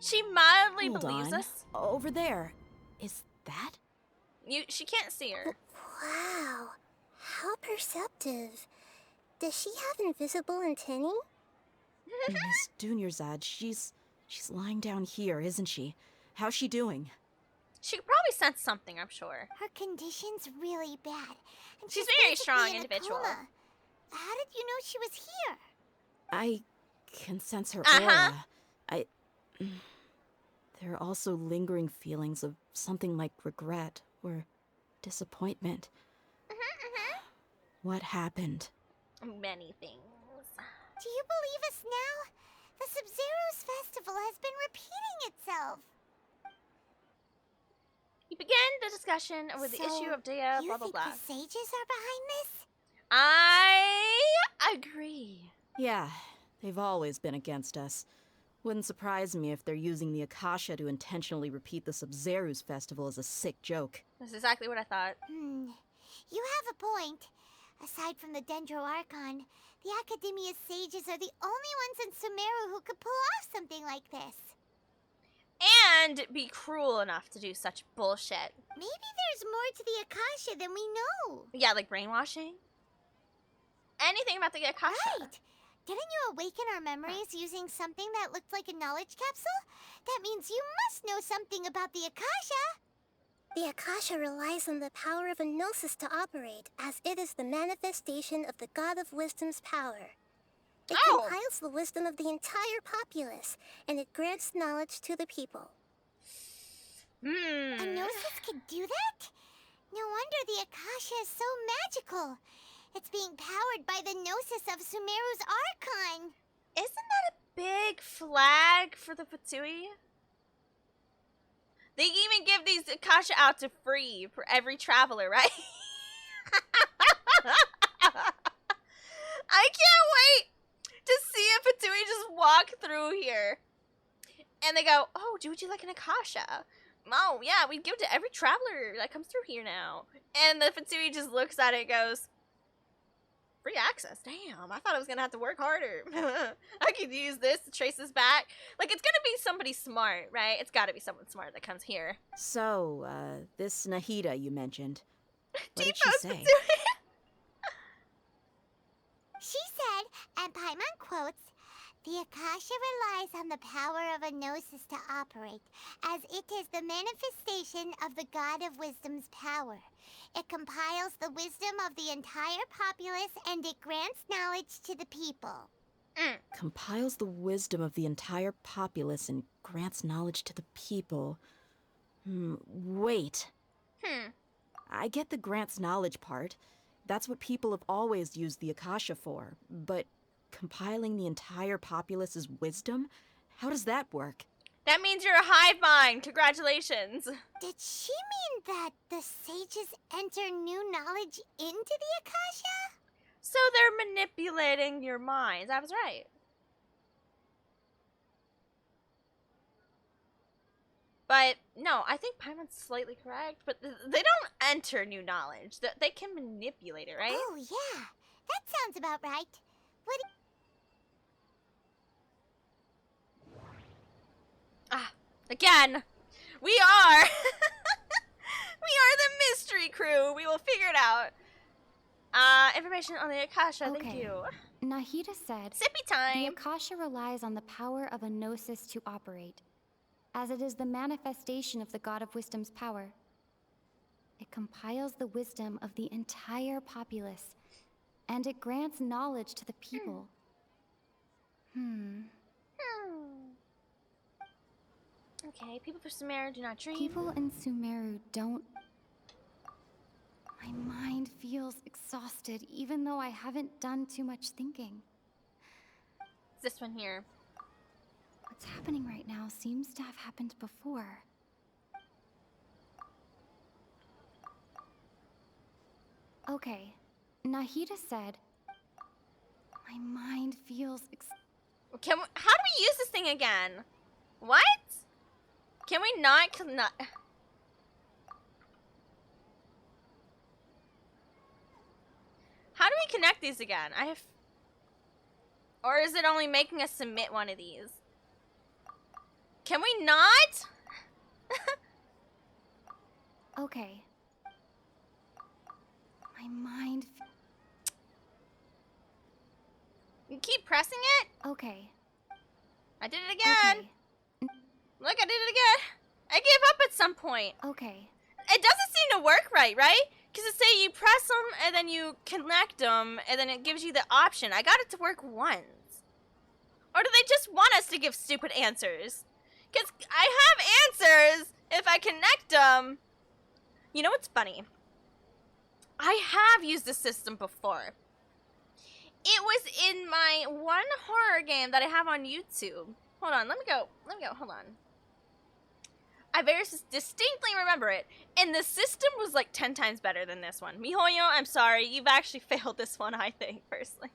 She mildly Hold believes on. us. Over there. Is that? She can't see her. Wow, how perceptive. Does she have invisible antennae? Miss Dunyarzad, she's lying down here, isn't she? How's she doing? She could probably sense something, I'm sure. Her condition's really bad. And She's she's very basically strong in a individual. coma. How did you know she was here? I can sense her Uh-huh. aura. There are also lingering feelings of something like regret or disappointment. What happened? Many things. Do you believe us now? The Sub-Zero's festival has been repeating itself. You began the discussion with the issue of Dea, you blah blah think blah. the sages are behind this? I agree. Yeah, they've always been against us. Wouldn't surprise me if they're using the Akasha to intentionally repeat the Sub-Zeru's festival as a sick joke. That's exactly what I thought. You have a point. Aside from the Dendro Archon, the Academia's sages are the only ones in Sumeru who could pull off something like this. And be cruel enough to do such bullshit. Maybe there's more to the Akasha than we know. Yeah, like brainwashing. Anything about the Akasha. Right. Didn't you awaken our memories using something that looked like a knowledge capsule? That means you must know something about the Akasha. The Akasha relies on the power of a gnosis to operate, as it is the manifestation of the God of Wisdom's power. It compiles the wisdom of the entire populace, and it grants knowledge to the people. A gnosis could do that? No wonder the Akasha is so magical. It's being powered by the gnosis of Sumeru's Archon. Isn't that a big flag for the Fatui? They even give these Akasha out to free for every traveler, right? I can't wait to see a Fatui just walk through here. And they go, oh, would you like an Akasha? Oh, yeah, we give it to every traveler that comes through here now. And the Fatui just looks at it and goes, free access? Damn, I thought I was going to have to work harder. I could use this to trace this back. Like, it's going to be somebody smart, right? It's got to be someone smart that comes here. So, this Nahida you mentioned. What did she say? She said, and Paimon quotes, The Akasha relies on the power of a gnosis to operate, as it is the manifestation of the God of Wisdom's power. It compiles the wisdom of the entire populace and it grants knowledge to the people. Compiles the wisdom of the entire populace and grants knowledge to the people. Wait. I get the grants knowledge part. That's what people have always used the Akasha for. But compiling the entire populace's wisdom? How does that work? That means you're a hive mind. Congratulations. Did she mean that the sages enter new knowledge into the Akasha? So they're manipulating your minds. I was right. But no, I think Paimon's slightly correct, but they don't enter new knowledge. They can manipulate it, right? Oh, yeah. That sounds about right. What? Again, we are the mystery crew. We will figure it out. Information on the Akasha, thank you. Nahida said, Sippy time. The Akasha relies on the power of a gnosis to operate, as it is the manifestation of the God of Wisdom's power. It compiles the wisdom of the entire populace, and it grants knowledge to the people. Okay, people for Sumeru do not dream. People in Sumeru don't... My mind feels exhausted, even though I haven't done too much thinking. It's this one here. What's happening right now seems to have happened before. Okay, Nahida said, my mind feels how do we use this thing again? What? Can we not? How do we connect these again? Or is it only making us submit one of these? Can we not? Okay. My mind... You keep pressing it? Okay. I did it again. Okay. Look, I did it again. I gave up at some point. Okay. It doesn't seem to work right? Because it say you press them and then you connect them and then it gives you the option. I got it to work once. Or do they just want us to give stupid answers? Because I have answers if I connect them. You know what's funny? I have used this system before. It was in my one horror game that I have on YouTube. Hold on, let me go, hold on. I very distinctly remember it, and the system was like 10 times better than this one. Mihoyo, I'm sorry, you've actually failed this one, I think, personally.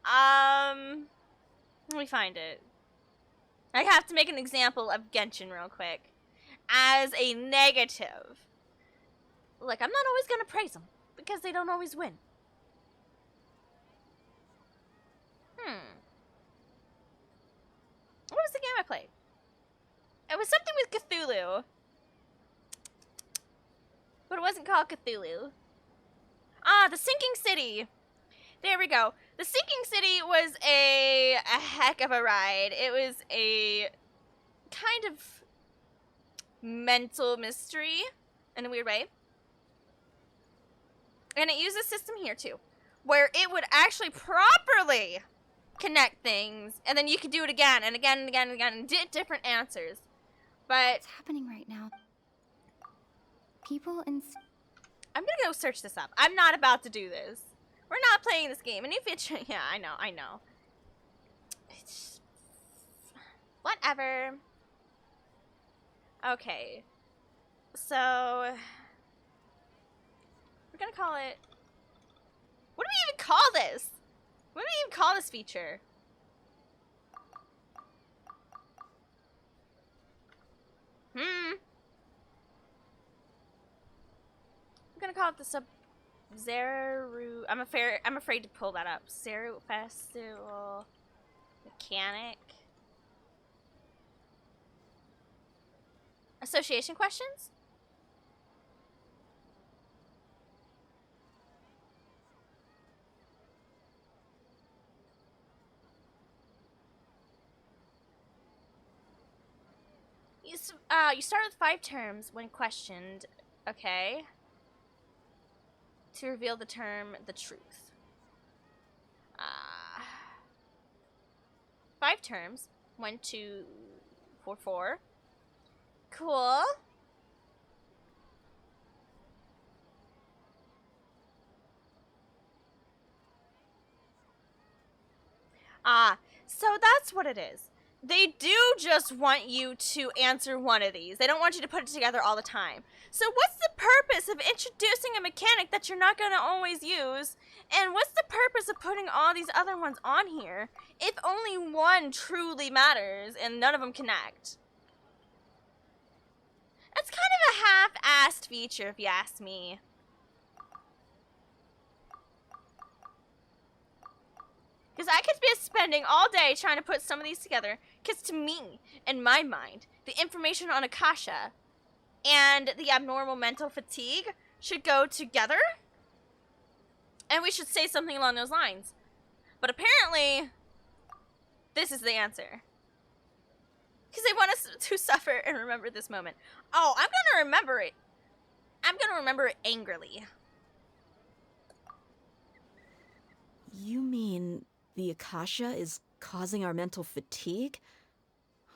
Let me find it. I have to make an example of Genshin real quick. As a negative. Like, I'm not always gonna praise them, because they don't always win. What was the game I played? It was something with Cthulhu. But it wasn't called Cthulhu. Ah, The Sinking City. There we go. The Sinking City was a heck of a ride. It was a kind of mental mystery in a weird way. And it used a system here too, where it would actually properly connect things, and then you could do it again and again and again and again and get different answers. But what's happening right now? People in... I'm gonna go search this up. I'm not about to do this. We're not playing this game. And if it's... Yeah, I know. It's... Whatever. Okay. So... We're gonna call it... What do we even call this? What do we even call this feature? I'm gonna call it the Sumeru. I'm afraid to pull that up. Sumeru Festival Mechanic. Association questions? You start with 5 terms when questioned, okay? To reveal the term the truth. 5 terms. 1, 2, 4, 4. Cool. So that's what it is. They do just want you to answer one of these. They don't want you to put it together all the time. So what's the purpose of introducing a mechanic that you're not going to always use? And what's the purpose of putting all these other ones on here if only one truly matters and none of them connect? It's kind of a half-assed feature if you ask me. Because I could be spending all day trying to put some of these together. Because to me, in my mind, the information on Akasha and the abnormal mental fatigue should go together. And we should say something along those lines. But apparently, this is the answer. Because they want us to suffer and remember this moment. Oh, I'm going to remember it. I'm going to remember it angrily. You mean the Akasha is causing our mental fatigue?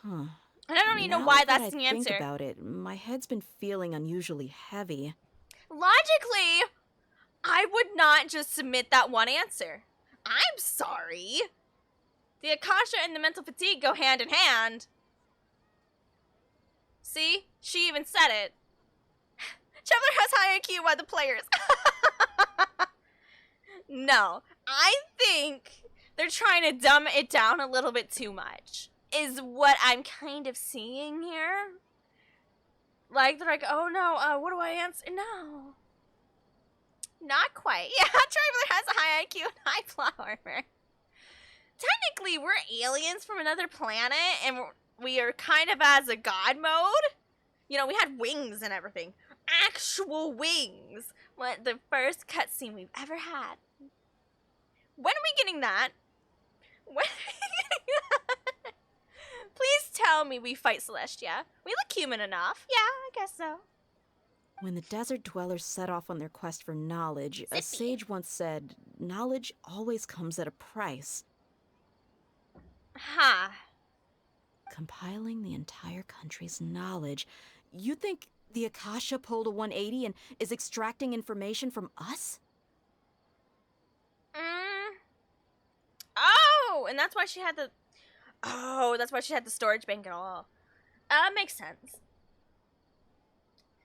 Huh. And I don't even know Now why that that's I the answer. think about it, my head's been feeling unusually heavy. Logically, I would not just submit that one answer. I'm sorry. The Akasha and the mental fatigue go hand in hand. See? She even said it. Traveler has high IQ by the players. No, I think they're trying to dumb it down a little bit too much, is what I'm kind of seeing here. Like, they're like, oh no, what do I answer? No. Not quite. Yeah, Traveler has a high IQ and high plot armor. Technically, we're aliens from another planet, and we are kind of as a god mode. You know, we had wings and everything. Actual wings. What the first cutscene we've ever had. When are we getting that? When are we getting that? Please tell me we fight Celestia. We look human enough. Yeah, I guess so. When the desert dwellers set off on their quest for knowledge, a sage once said, knowledge always comes at a price. Ha. Compiling the entire country's knowledge. You think the Akasha pulled a 180 and is extracting information from us? Oh, and that's why she had the... Oh, that's why she had the storage bank and all. Makes sense.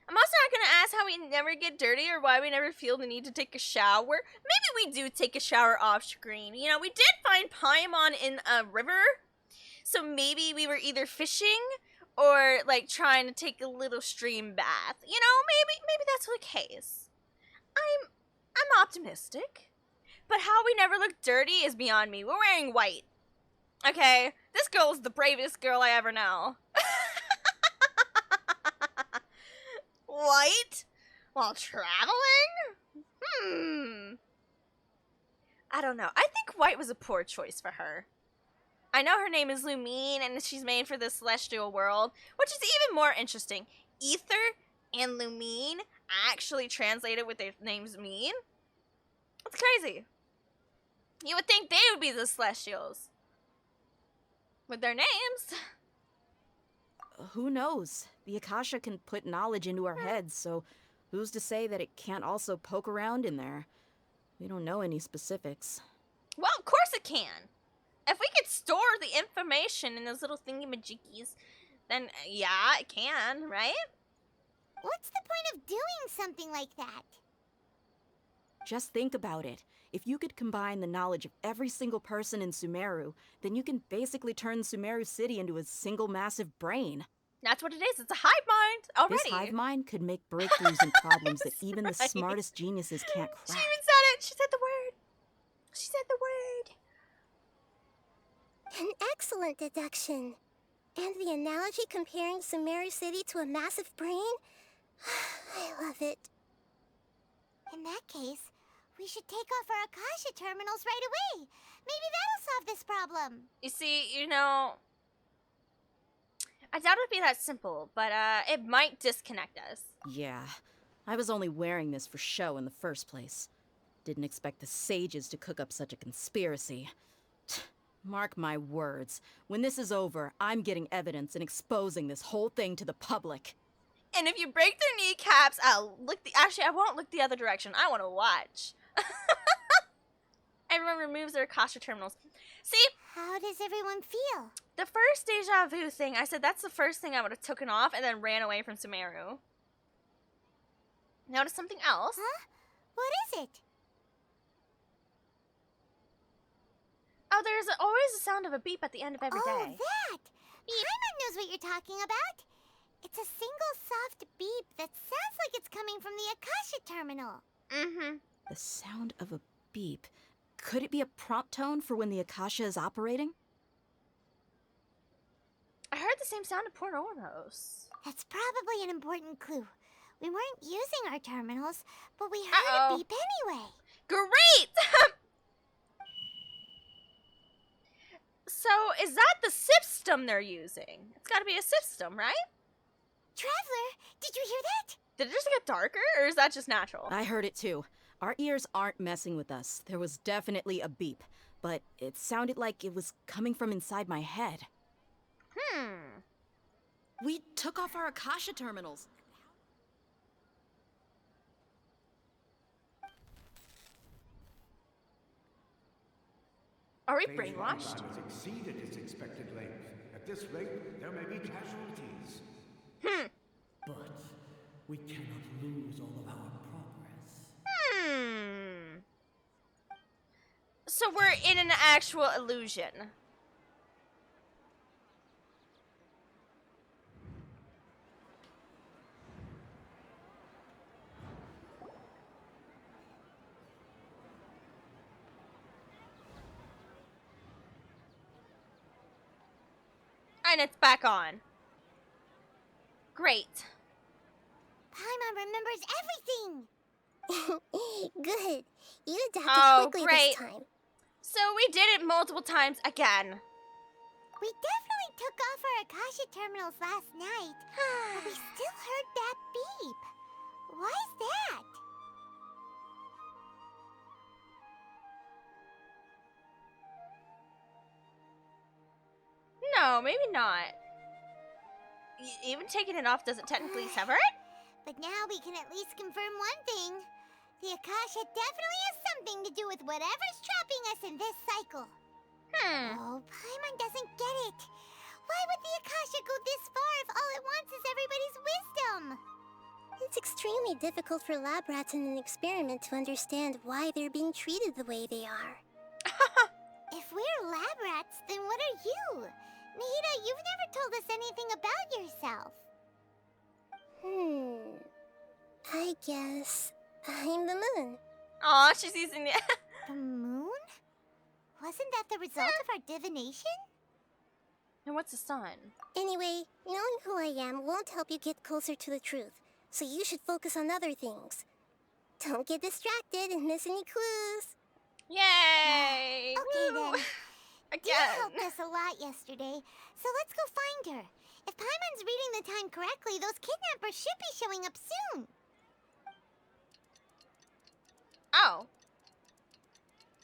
I'm also not going to ask how we never get dirty or why we never feel the need to take a shower. Maybe we do take a shower off screen. You know, we did find Paimon in a river. So maybe we were either fishing or, like, trying to take a little stream bath. You know, maybe that's the case. I'm optimistic. But how we never look dirty is beyond me. We're wearing white. Okay? This girl is the bravest girl I ever know. White? While traveling? I don't know. I think white was a poor choice for her. I know her name is Lumine, and she's made for the celestial world, which is even more interesting. Ether and Lumine actually translated what their names mean? That's crazy. You would think they would be the Celestials. With their names. Who knows? The Akasha can put knowledge into our heads, so who's to say that it can't also poke around in there? We don't know any specifics. Well, of course it can. If we could store the information in those little thingy-majiggies, then yeah, it can, right? What's the point of doing something like that? Just think about it. If you could combine the knowledge of every single person in Sumeru, then you can basically turn Sumeru City into a single massive brain. That's what it is. It's a hive mind already. This hive mind could make breakthroughs in problems that even the smartest geniuses can't crack. She even said it. She said the word. She said the word. An excellent deduction. And the analogy comparing Sumeru City to a massive brain? I love it. In that case, we should take off our Akasha terminals right away. Maybe that'll solve this problem. You see, you know, I doubt it'd be that simple, but it might disconnect us. Yeah, I was only wearing this for show in the first place. Didn't expect the sages to cook up such a conspiracy. Mark my words, when this is over, I'm getting evidence and exposing this whole thing to the public. And if you break their kneecaps, I'll look actually, I won't look the other direction. I want to watch. Everyone removes their Akasha terminals. See? How does everyone feel? The first deja vu thing, I said that's the first thing I would have taken off and then ran away from Sumeru. Notice something else. Huh? What is it? Oh, there's always the sound of a beep at the end of every day. Oh, that! Paimon knows what you're talking about. It's a single soft beep that sounds like it's coming from the Akasha terminal. Mm-hmm. The sound of a beep. Could it be a prompt tone for when the Akasha is operating? I heard the same sound of Pornormos. That's probably an important clue. We weren't using our terminals, but we heard a beep anyway. Great! So, is that the system they're using? It's gotta be a system, right? Traveler, did you hear that? Did it just get darker, or is that just natural? I heard it too. Our ears aren't messing with us. There was definitely a beep, but it sounded like it was coming from inside my head. We took off our Akasha terminals. Are we Phase brainwashed? one has exceeded its expected length. At this rate, there may be casualties. But we cannot lose all of our progress. So we're in an actual illusion. And it's back on. Great. Paimon remembers everything. Good. You adapted quickly great. this time. So we did it multiple times again. We definitely took off our Akasha terminals last night, but we still heard that beep. Why is that? No, maybe not. Even taking it off doesn't technically sever it? But now we can at least confirm one thing. The Akasha definitely has something to do with whatever's trapping us in this cycle. Oh, Paimon doesn't get it. Why would the Akasha go this far if all it wants is everybody's wisdom? It's extremely difficult for lab rats in an experiment to understand why they're being treated the way they are. If we're lab rats, then what are you? Nahida, you've never told us anything about yourself. I guess I'm the moon. Aw, she's using the... The moon? Wasn't that the result of our divination? And what's the sun? Anyway, knowing who I am won't help you get closer to the truth, so you should focus on other things. Don't get distracted and miss any clues. Yay! Okay Woo! then. Again. Dia helped us a lot yesterday, so let's go find her. If Paimon's reading the time correctly, those kidnappers should be showing up soon. Oh.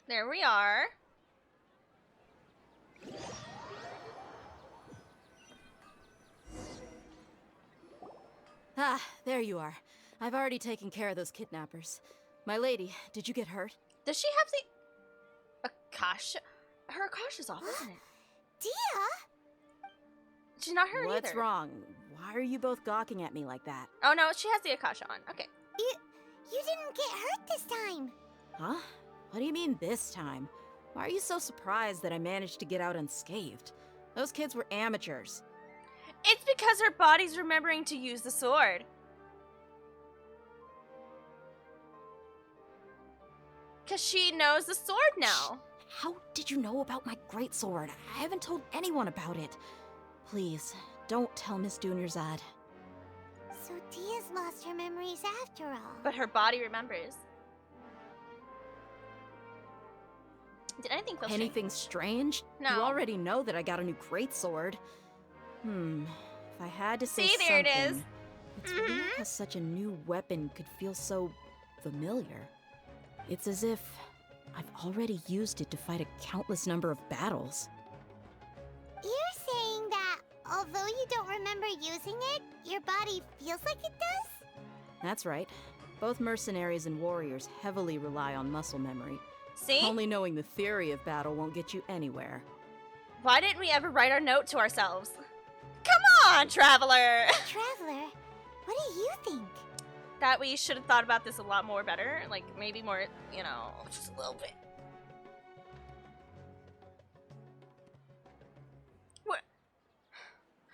There we are. Ah, there you are. I've already taken care of those kidnappers. My lady, did you get hurt? Does she have the... Akasha? Her Akasha's off, isn't it? Dia? She's not hurt What's either. wrong? Why are you both gawking at me like that? Oh no, she has the Akasha on. Okay. You didn't get hurt this time. Huh? What do you mean this time? Why are you so surprised that I managed to get out unscathed? Those kids were amateurs. It's because her body's remembering to use the sword. Because she knows the sword now. How did you know about my greatsword? I haven't told anyone about it. Please, don't tell Miss Dunyarzad. So Dia's lost her memories after all. But her body remembers. Did anything feel strange? Anything strange? No. You already know that I got a new greatsword. If I had to say See, there it is. something, it's weird how such a new weapon could feel so familiar. It's as if I've already used it to fight a countless number of battles. You're saying that although you don't remember using it, your body feels like it does? That's right. Both mercenaries and warriors heavily rely on muscle memory. See? Only knowing the theory of battle won't get you anywhere. Why didn't we ever write our note to ourselves? Come on, Traveler! Traveler, what do you think? That we should have thought about this a lot more better. Like, maybe more, you know, just a little bit.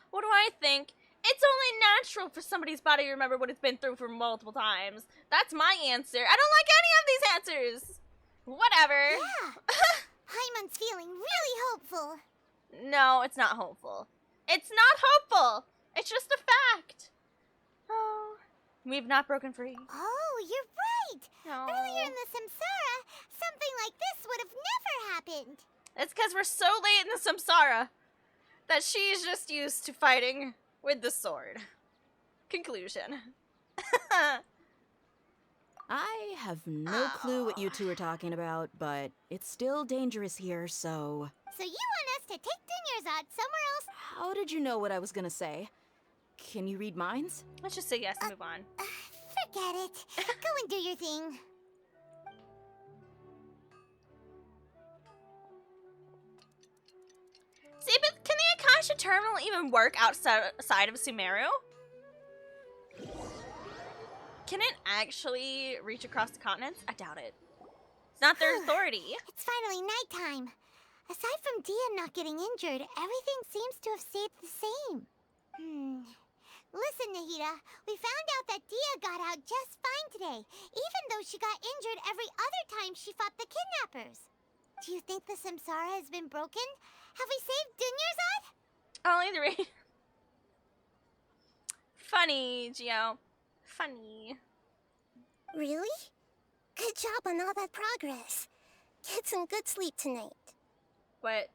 What do I think? It's only natural for somebody's body to remember what it's been through for multiple times. That's my answer. I don't like any of these answers. Whatever. Yeah. Paimon's feeling really hopeful. No, it's not hopeful. It's not hopeful. It's just a fact. Oh, we've not broken free. Oh, you're right. No. Earlier in the Samsara, something like this would have never happened. It's because we're so late in the Samsara that she's just used to fighting with the sword. Conclusion. I have no clue what you two are talking about, but it's still dangerous here, so... So you want us to take Dunyarzad somewhere else? How did you know what I was gonna say? Can you read minds? Let's just say yes and move on. Forget it. Go and do your thing. See, but can the Akasha Terminal even work outside of Sumeru? Can it actually reach across the continents? I doubt it. It's not their authority. It's finally nighttime. Aside from Dia not getting injured, everything seems to have stayed the same. Listen, Nahida, we found out that Dia got out just fine today, even though she got injured every other time she fought the kidnappers. Do you think the Samsara has been broken? Have we saved Dunyarzad? Only the rain. Funny, Gio. Funny. Really? Good job on all that progress. Get some good sleep tonight. But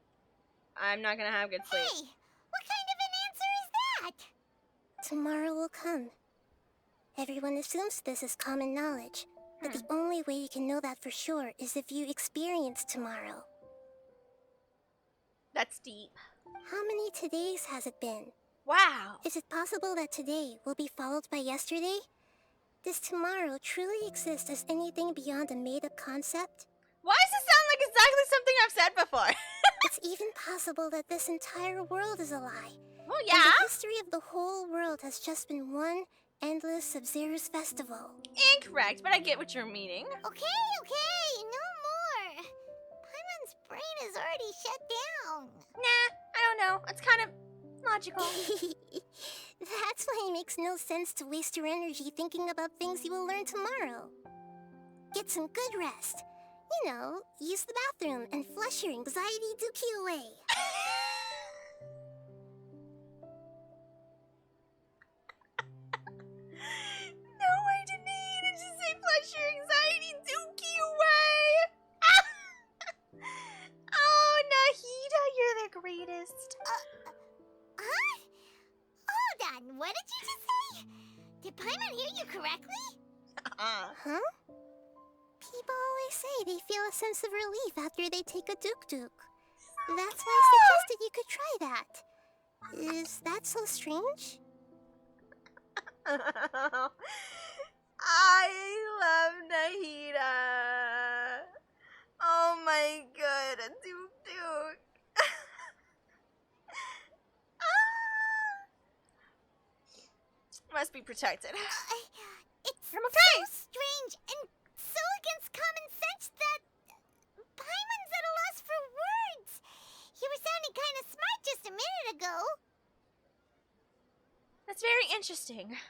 I'm not gonna have good sleep. Hey, what kind of an answer is that? Tomorrow will come. Everyone assumes this is common knowledge, but the only way you can know that for sure is if you experience tomorrow. That's deep. How many todays has it been? Wow. Is it possible that today will be followed by yesterday? Does tomorrow truly exist as anything beyond a made-up concept? Why does it sound like exactly something I've said before? It's even possible that this entire world is a lie. Well, yeah. And the history of the whole world has just been one endless Sub-Zero's festival. Incorrect, but I get what you're meaning. Okay, no more. Paimon's brain is already shut down. Nah, I don't know. It's kind of logical. That's why it makes no sense to waste your energy thinking about things you will learn tomorrow. Get some good rest. You know, use the bathroom and flush your anxiety dookie away. No, I didn't need to say flush your anxiety dookie away. Oh, Nahida, you're the greatest. Huh? Hold on, what did you just say? Did Paimon hear you correctly? Huh? People always say they feel a sense of relief after they take a duk-duk. That's why I suggested you could try that. Is that so strange? I love Nahida. Oh my god, a duk-duk. Must be protected. It's I'm okay. so strange and so against common sense that Paimon's at a loss for words. You were sounding kind of smart just a minute ago. That's very interesting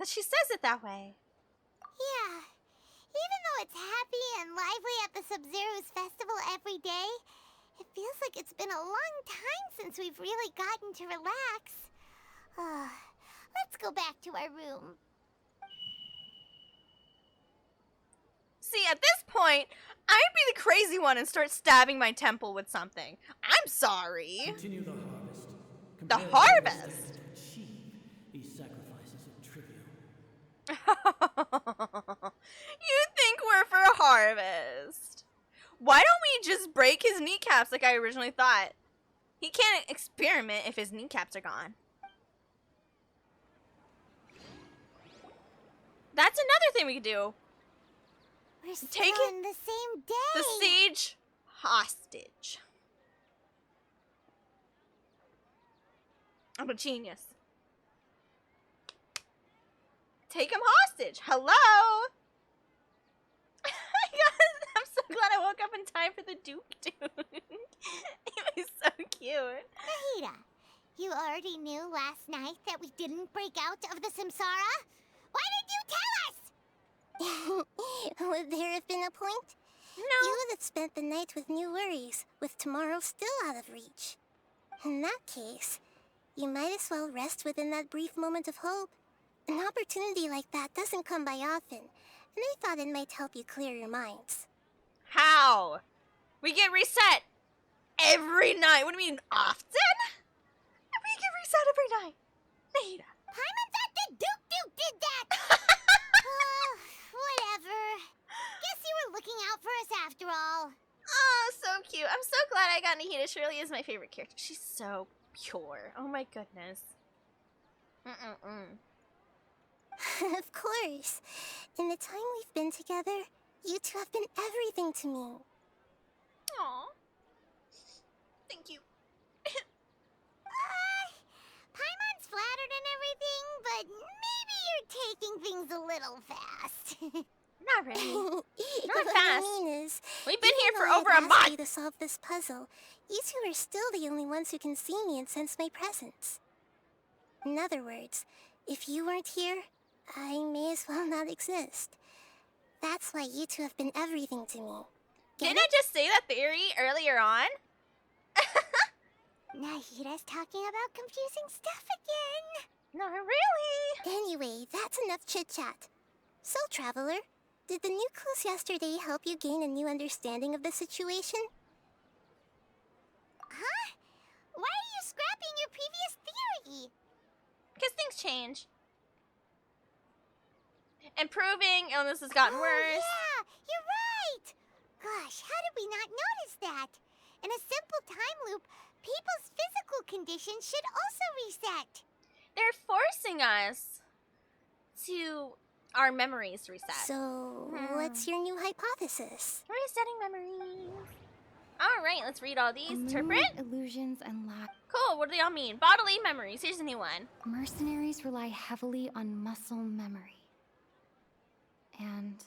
that she says it that way. Yeah. Even though it's happy and lively at the Sub-Zero's festival every day, it feels like it's been a long time since we've really gotten to relax. Let's go back to our room. See, at this point, I'd be the crazy one and start stabbing my temple with something. I'm sorry. Continue the harvest. The harvest? You think we're for harvest? Why don't we just break his kneecaps like I originally thought? He can't experiment if his kneecaps are gone. That's another thing we could do. We're still Take in the same day. the sage hostage. I'm a genius. Take him hostage. Hello? I'm so glad I woke up in time for the Duke dude. He was so cute. Nahida, you already knew last night that we didn't break out of the Samsara? Why did you tell us? Would there have been a point? No. You would have spent the night with new worries, with tomorrow still out of reach. In that case, you might as well rest within that brief moment of hope. An opportunity like that doesn't come by often, and I thought it might help you clear your minds. How? We get reset every night. What do you mean, often? We get reset every night. Nahida. Paimon thought the Duke did that! Whatever. Guess you were looking out for us after all. Oh, so cute. I'm so glad I got Nahida. She really is my favorite character. She's so pure. Oh my goodness. Of course. In the time we've been together, you two have been everything to me. Aw. Thank you. Paimon's flattered and everything, but maybe you're taking things a little fast. Not really. Not What fast. I mean is, We've been here even for though over I've a asked month. you to solve this puzzle, you two are still the only ones who can see me and sense my presence. In other words, if you weren't here, I may as well not exist. That's why you two have been everything to me. Didn't I just say that theory earlier on? Nahida's talking about confusing stuff again. Not really. Anyway, that's enough chit-chat. So, Traveler, did the new clues yesterday help you gain a new understanding of the situation? Huh? Why are you scrapping your previous theory? Because things change. Improving, illness has gotten worse. Yeah, you're right. Gosh, how did we not notice that? In a simple time loop, people's physical conditions should also reset. They're forcing us to our memories reset. So, what's your new hypothesis? Resetting memories. All right, let's read all these. Interpret. Illusions and lack. Cool, what do they all mean? Bodily memories. Here's a new one. Mercenaries rely heavily on muscle memory. And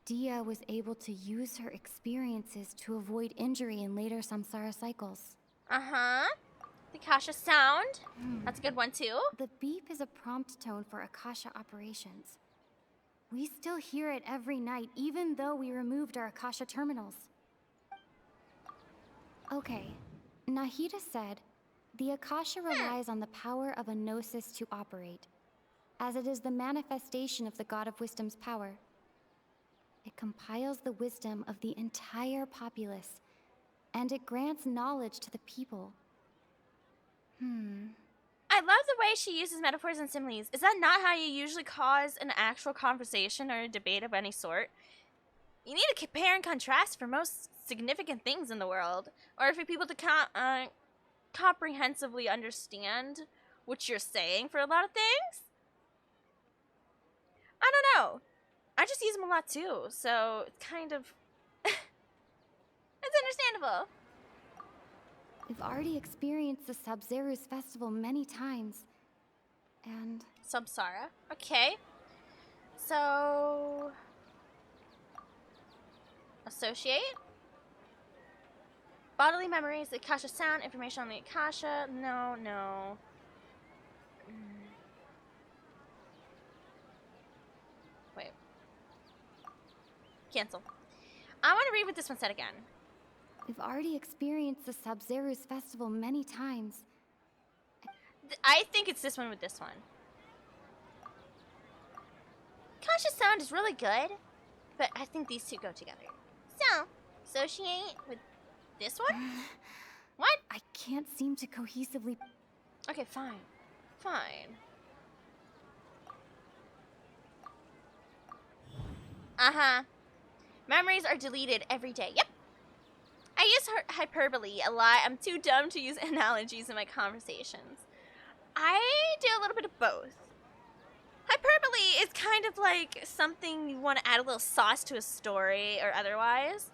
Dia was able to use her experiences to avoid injury in later samsara cycles. Uh-huh. The Akasha sound. That's a good one, too. The beep is a prompt tone for Akasha operations. We still hear it every night, even though we removed our Akasha terminals. Okay, Nahida said, the Akasha relies on the power of a gnosis to operate, as it is the manifestation of the God of Wisdom's power. It compiles the wisdom of the entire populace, and it grants knowledge to the people. I love the way she uses metaphors and similes. Is that not how you usually cause an actual conversation or a debate of any sort? You need to compare and contrast for most significant things in the world, or for people to comprehensively understand what you're saying for a lot of things. I don't know. I just use them a lot too, so it's kind of... it's understandable. We've already experienced the Sub-Zeru's festival many times, and... Samsara. Okay. So... Associate? Bodily memories, the Akasha sound, information on the Akasha. No. Wait. Cancel. I want to read what this one said again. We've already experienced the Sub-Zeru's festival many times. I think it's this one with this one. Akasha sound is really good, but I think these two go together. So, associate with this one? What? I can't seem to cohesively... Okay, fine. Fine. Uh-huh. Memories are deleted every day. Yep. I use hyperbole a lot. I'm too dumb to use analogies in my conversations. I do a little bit of both. Hyperbole is kind of like something you want to add a little sauce to a story or otherwise.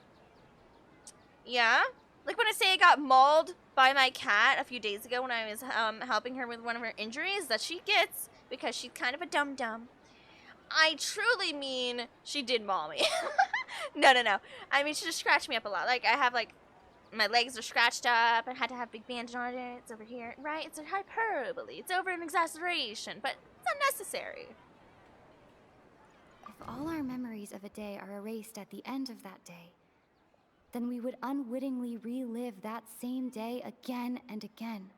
Yeah? Like when I say I got mauled by my cat a few days ago when I was helping her with one of her injuries that she gets because she's kind of a dum-dum. I truly mean she did maul me. No. I mean, she just scratched me up a lot. Like, I have, like, my legs are scratched up. I had to have big bandage on it. It's over here. Right? It's a hyperbole. It's over an exaggeration, but it's unnecessary. If all our memories of a day are erased at the end of that day, then we would unwittingly relive that same day again and again.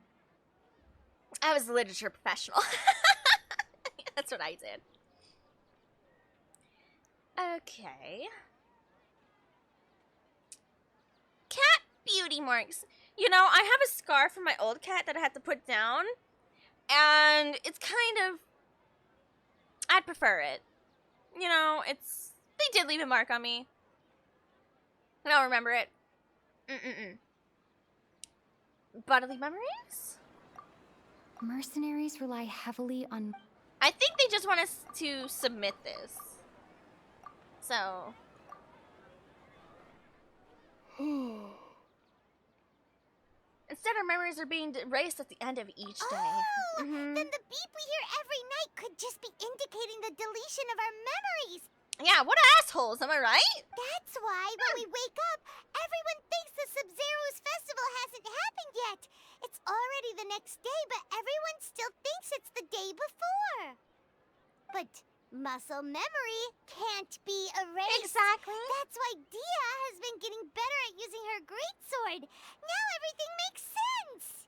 I was a literature professional. That's what I did. Okay. Cat beauty marks. You know, I have a scar from my old cat that I had to put down. And it's kind of... I'd prefer it. You know, it's... They did leave a mark on me. I don't remember it. Bodily memories? Mercenaries rely heavily on... I think they just want us to submit this. So... Instead, our memories are being erased at the end of each day. Oh, then the beep we hear every night could just be indicating the deletion of our memories. Yeah, what assholes, am I right? That's why when we wake up, everyone thinks the Sumeru's festival hasn't happened yet. It's already the next day, but everyone still thinks it's the day before. But muscle memory can't be erased. Exactly. That's why Dia has been getting better at using her greatsword. Now everything makes sense.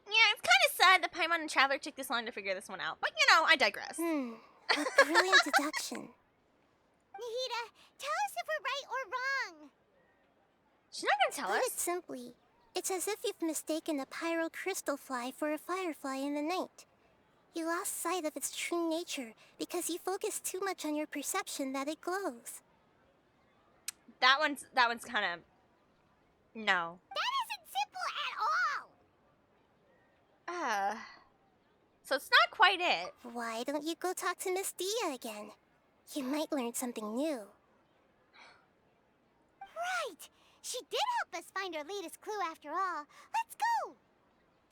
Yeah, it's kind of sad that Paimon and Traveler took this long to figure this one out. But, you know, I digress. A brilliant deduction. Nahida, tell us if we're right or wrong. She's not gonna tell Put us. it simply, it's as if you've mistaken a pyro crystal fly for a firefly in the night. You lost sight of its true nature because you focused too much on your perception that it glows. That one's kind of... No. That isn't simple at all. So it's not quite it. Why don't you go talk to Miss Dia again? You might learn something new. Right. She did help us find our latest clue after all. Let's go.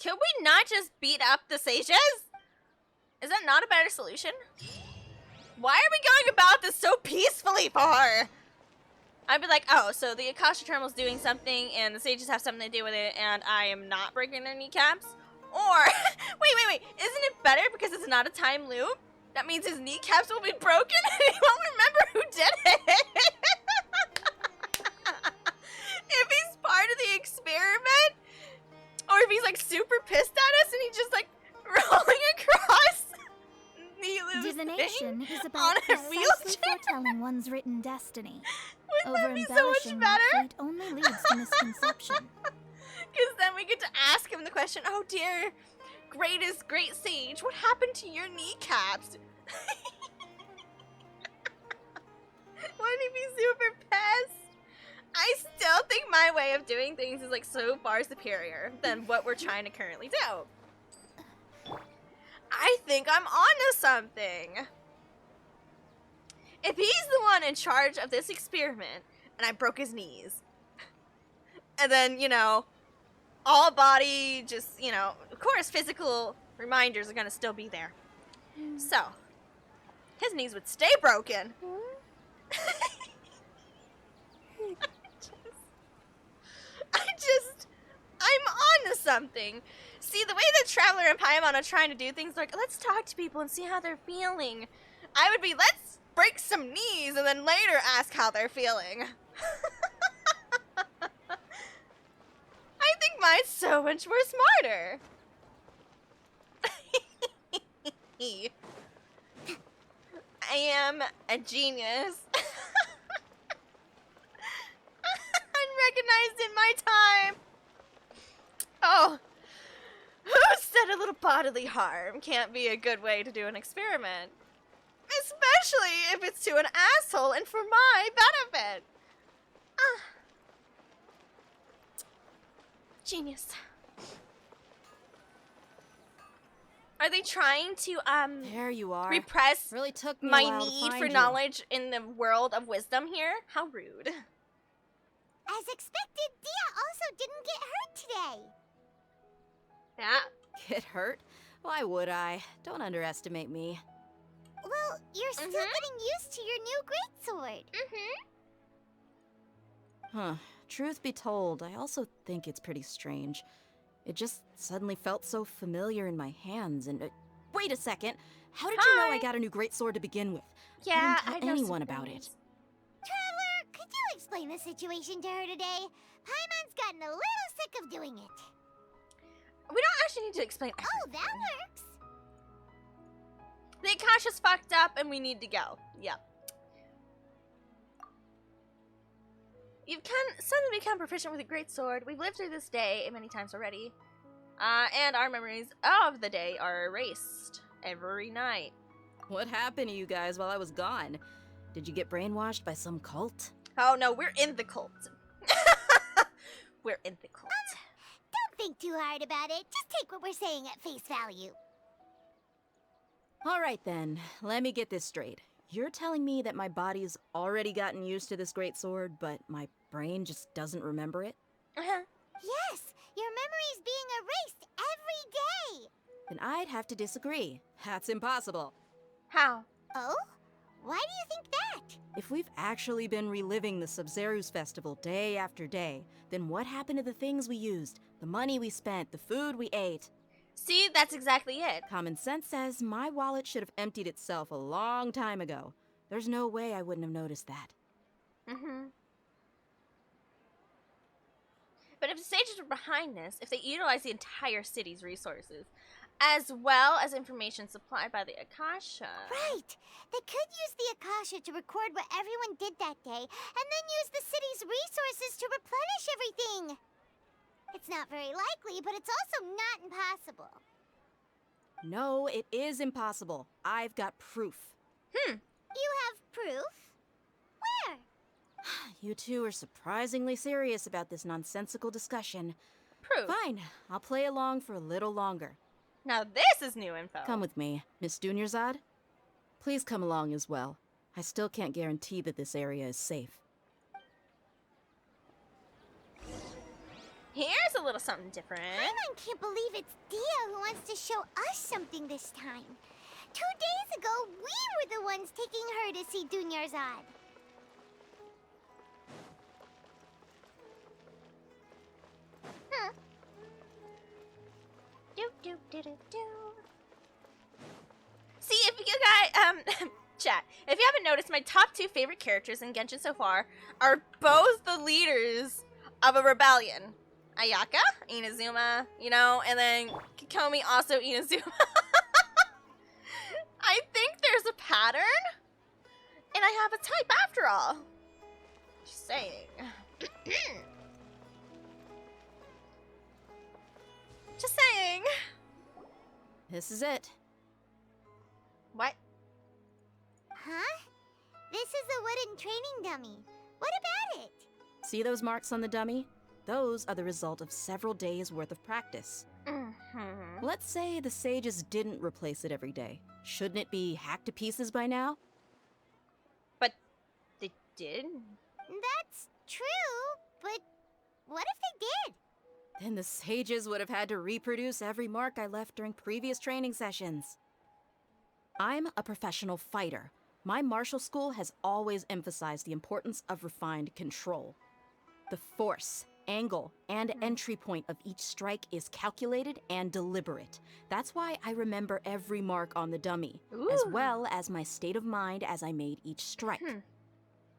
Could we not just beat up the sages? Is that not a better solution? Why are we going about this so peacefully for? I'd be like, oh, so the Akasha Terminal's doing something and the sages have something to do with it and I am not breaking their kneecaps? Or, wait, isn't it better because it's not a time loop? That means his kneecaps will be broken and he won't remember who did it. If he's part of the experiment, or if he's like super pissed at us and he's just like rolling across Divination is on about a precisely wheelchair. foretelling one's written destiny. Wouldn't that be so much Over-embellishing that better? fate only leads to misconception. Because then we get to ask him the question, oh dear, great sage, what happened to your kneecaps? Wouldn't he be super pissed? I still think my way of doing things is like so far superior than what we're trying to currently do. I think I'm onto something. If he's the one in charge of this experiment and I broke his knees, and then, you know, all body, just, you know, of course physical reminders are gonna still be there. So, his knees would stay broken. I'm onto something. See, the way that Traveler and Paimon are trying to do things, like, let's talk to people and see how they're feeling. I would be, let's break some knees and then later ask how they're feeling. I think mine's so much more smarter. I am a genius. Unrecognized in my time. Oh, who said a little bodily harm can't be a good way to do an experiment? Miss Especially if it's to an asshole and for my benefit. Genius. Are they trying to There you are. repress Really took me a my while to need find for you. knowledge in the world of wisdom here? How rude. As expected, Dia also didn't get hurt today. Yeah. Get hurt? Why would I? Don't underestimate me. Well, you're still getting used to your new greatsword. Huh. Truth be told, I also think it's pretty strange. It just suddenly felt so familiar in my hands and... wait a second! How did you know I got a new greatsword to begin with? Yeah, I didn't tell anyone about it. Traveler, could you explain the situation to her today? Paimon's gotten a little sick of doing it. We don't actually need to explain everything. Oh, that works. The Akasha's fucked up and we need to go. Yep. You've suddenly become proficient with a great sword. We've lived through this day many times already. And our memories of the day are erased every night. What happened to you guys while I was gone? Did you get brainwashed by some cult? Oh no, we're in the cult. We're in the cult. Don't think too hard about it. Just take what we're saying at face value. Alright then, let me get this straight. You're telling me that my body's already gotten used to this great sword, but my brain just doesn't remember it? Yes, your memory's being erased every day. Then I'd have to disagree. That's impossible. How? Oh? Why do you think that? If we've actually been reliving the Sumeru's festival day after day, then what happened to the things we used, the money we spent, the food we ate? See, that's exactly it. Common sense says my wallet should have emptied itself a long time ago. There's no way I wouldn't have noticed that. But if the sages were behind this, if they utilized the entire city's resources, as well as information supplied by the Akasha... Right! They could use the Akasha to record what everyone did that day, and then use the city's resources to replenish everything! It's not very likely, but it's also not impossible. No, it is impossible. I've got proof. You have proof? Where? You two are surprisingly serious about this nonsensical discussion. Proof? Fine, I'll play along for a little longer. Now this is new info. Come with me, Miss Dunyarzad. Please come along as well. I still can't guarantee that this area is safe. Here's a little something different. Paimon can't believe it's Dia who wants to show us something this time. 2 days ago, we were the ones taking her to see Dunyarzad. See, if you guys, chat, if you haven't noticed, my top 2 favorite characters in Genshin so far are both the leaders of a rebellion. Ayaka, Inazuma, you know, and then Kikomi, also Inazuma. I think there's a pattern, and I have a type after all. Just saying. Just saying. This is it. What? Huh? This is a wooden training dummy. What about it? See those marks on the dummy? Those are the result of several days' worth of practice. Let's say the sages didn't replace it every day. Shouldn't it be hacked to pieces by now? But they did? That's true, but what if they did? Then the sages would have had to reproduce every mark I left during previous training sessions. I'm a professional fighter. My martial school has always emphasized the importance of refined control. The force, angle, and entry point of each strike is calculated and deliberate. That's why I remember every mark on the dummy, as well as my state of mind as I made each strike.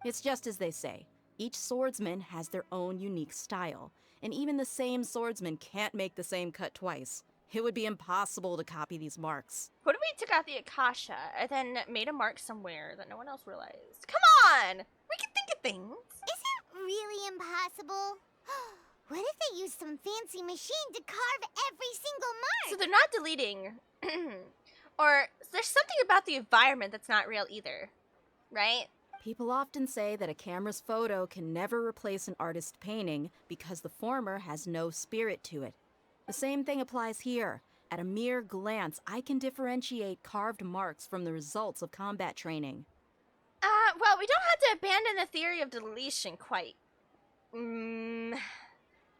It's just as they say, each swordsman has their own unique style, and even the same swordsman can't make the same cut twice. It would be impossible to copy these marks. What if we took out the Akasha and then made a mark somewhere that no one else realized? Come on! We can think of things. Is it really impossible? What if they use some fancy machine to carve every single mark? So they're not deleting Or there's something about the environment that's not real either, right? People often say that a camera's photo can never replace an artist's painting because the former has no spirit to it. The same thing applies here. At a mere glance, I can differentiate carved marks from the results of combat training. Well, we don't have to abandon the theory of deletion quite.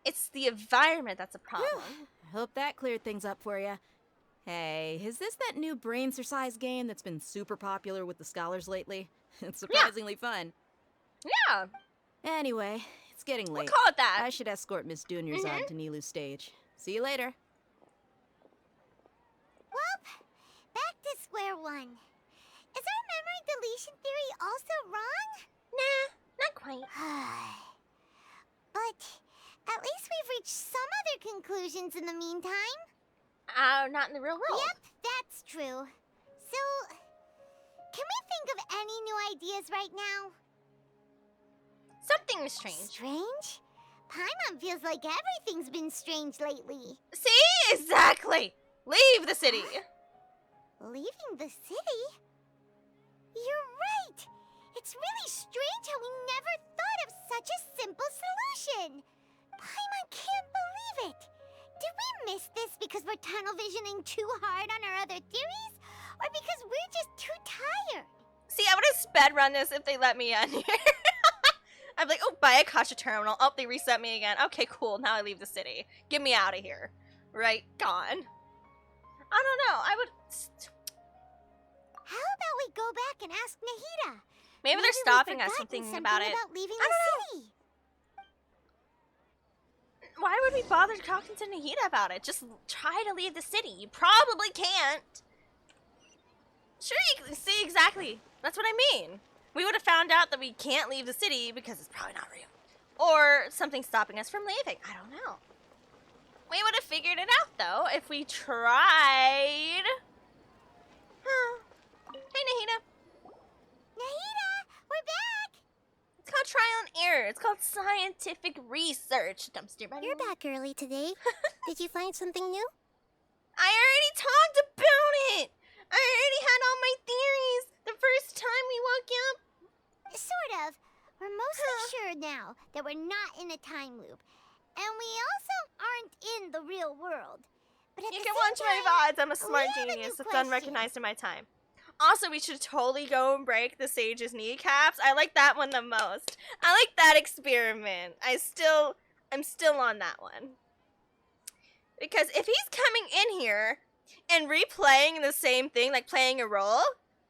It's the environment that's a problem. I hope that cleared things up for you. Hey, is this that new brain exercise game that's been super popular with the scholars lately? It's surprisingly fun. Yeah. Anyway, it's getting late. We'll call it that. I should escort Miss Dunyarzad to Nilu's stage. See you later. Well, back to square one. Is our memory deletion theory also wrong? Nah, not quite. But at least we've reached some other conclusions in the meantime. Not in the real world. Yep, that's true. So, can we think of any new ideas right now? Something is strange. Strange? Paimon feels like everything's been strange lately. See? Exactly! Leave the city! Leaving the city? You're right! It's really strange how we never thought of such a simple solution! Paimon can't believe it! Did we miss this because we're tunnel visioning too hard on our other theories? Or because we're just too tired? See, I would have sped run this if they let me in here. I'd be like, oh, buy a Kasha terminal. Oh, they reset me again. Okay, cool. Now I leave the city. Get me out of here. Right? Gone. I don't know. I would... How about we go back and ask Nahida? Maybe they're stopping us from thinking about it. Leaving I don't the know. city. Why would we bother talking to Nahida about it? Just try to leave the city. You probably can't. Sure, you can see exactly. That's what I mean. We would have found out that we can't leave the city because it's probably not real. Or something stopping us from leaving. I don't know. We would have figured it out, though, if we tried. Huh. Hey, Nahida. Nahida, we're back! It's called trial and error. It's called scientific research. Dumpster buddy. You're back early today. Did you find something new? I already talked about it. I already had all my theories the first time we woke up. Sort of. We're mostly sure now that we're not in a time loop. And we also aren't in the real world. But at You the can same watch my time, VODs. I'm a smart we have a genius. new It's question. unrecognized in my time. Also, we should totally go and break the sage's kneecaps. I like that one the most. I like that experiment. I'm still on that one. Because if he's coming in here and replaying the same thing, like playing a role,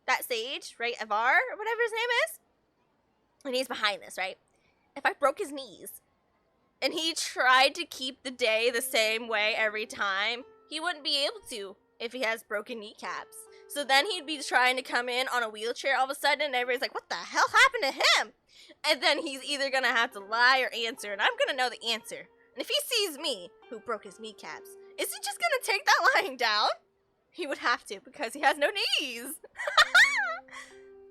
that sage, right, Avar, or whatever his name is, and he's behind this, right? If I broke his knees and he tried to keep the day the same way every time, he wouldn't be able to if he has broken kneecaps. So then he'd be trying to come in on a wheelchair all of a sudden, and everybody's like, what the hell happened to him? And then he's either gonna have to lie or answer, and I'm gonna know the answer. And if he sees me, who broke his kneecaps, is he just gonna take that lying down? He would have to, because he has no knees.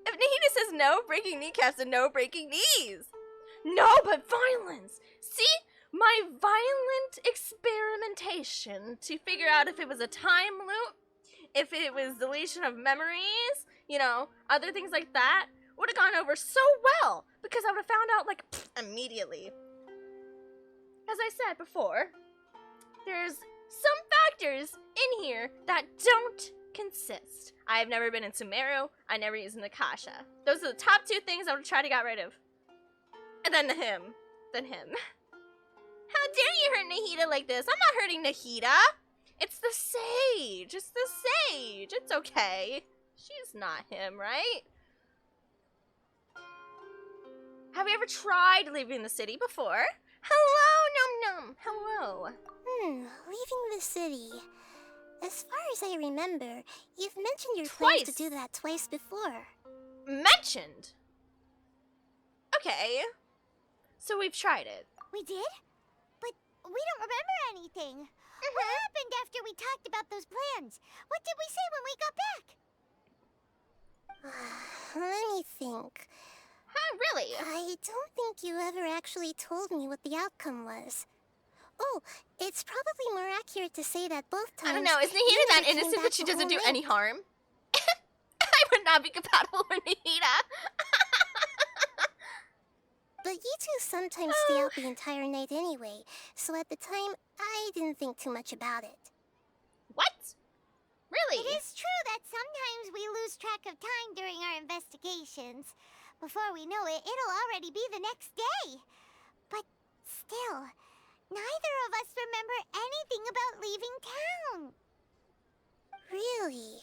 If Nahida says no breaking kneecaps, then no breaking knees. No, but violence. See? My violent experimentation to figure out if it was a time loop, if it was deletion of memories, you know, other things like that, would have gone over so well, because I would have found out, like, immediately. As I said before, there's some factors in here that don't consist. I have never been in Sumeru. I never used Nakasha. Those are the top two things I would try to get rid of. And then him. Then him. How dare you hurt Nahida like this? I'm not hurting Nahida. It's the sage. It's the sage. It's okay. She's not him, right? Have you ever tried leaving the city before? Hello, Num Num. Hello. Leaving the city. As far as I remember, you've mentioned your plans to do that twice before. Mentioned? Okay. So we've tried it. We did? But we don't remember anything. What happened after we talked about those plans? What did we say when we got back? Let me think. Huh, really? I don't think you ever actually told me what the outcome was. Oh, it's probably more accurate to say that both times. I don't know. Is you Nahida that never came innocent back that she the doesn't whole do any night. harm? I would not be compatible with Nahida. But you two sometimes stay out the entire night anyway, so at the time, I didn't think too much about it. What? Really? It is true that sometimes we lose track of time during our investigations. Before we know it, it'll already be the next day. But still, neither of us remember anything about leaving town. Really?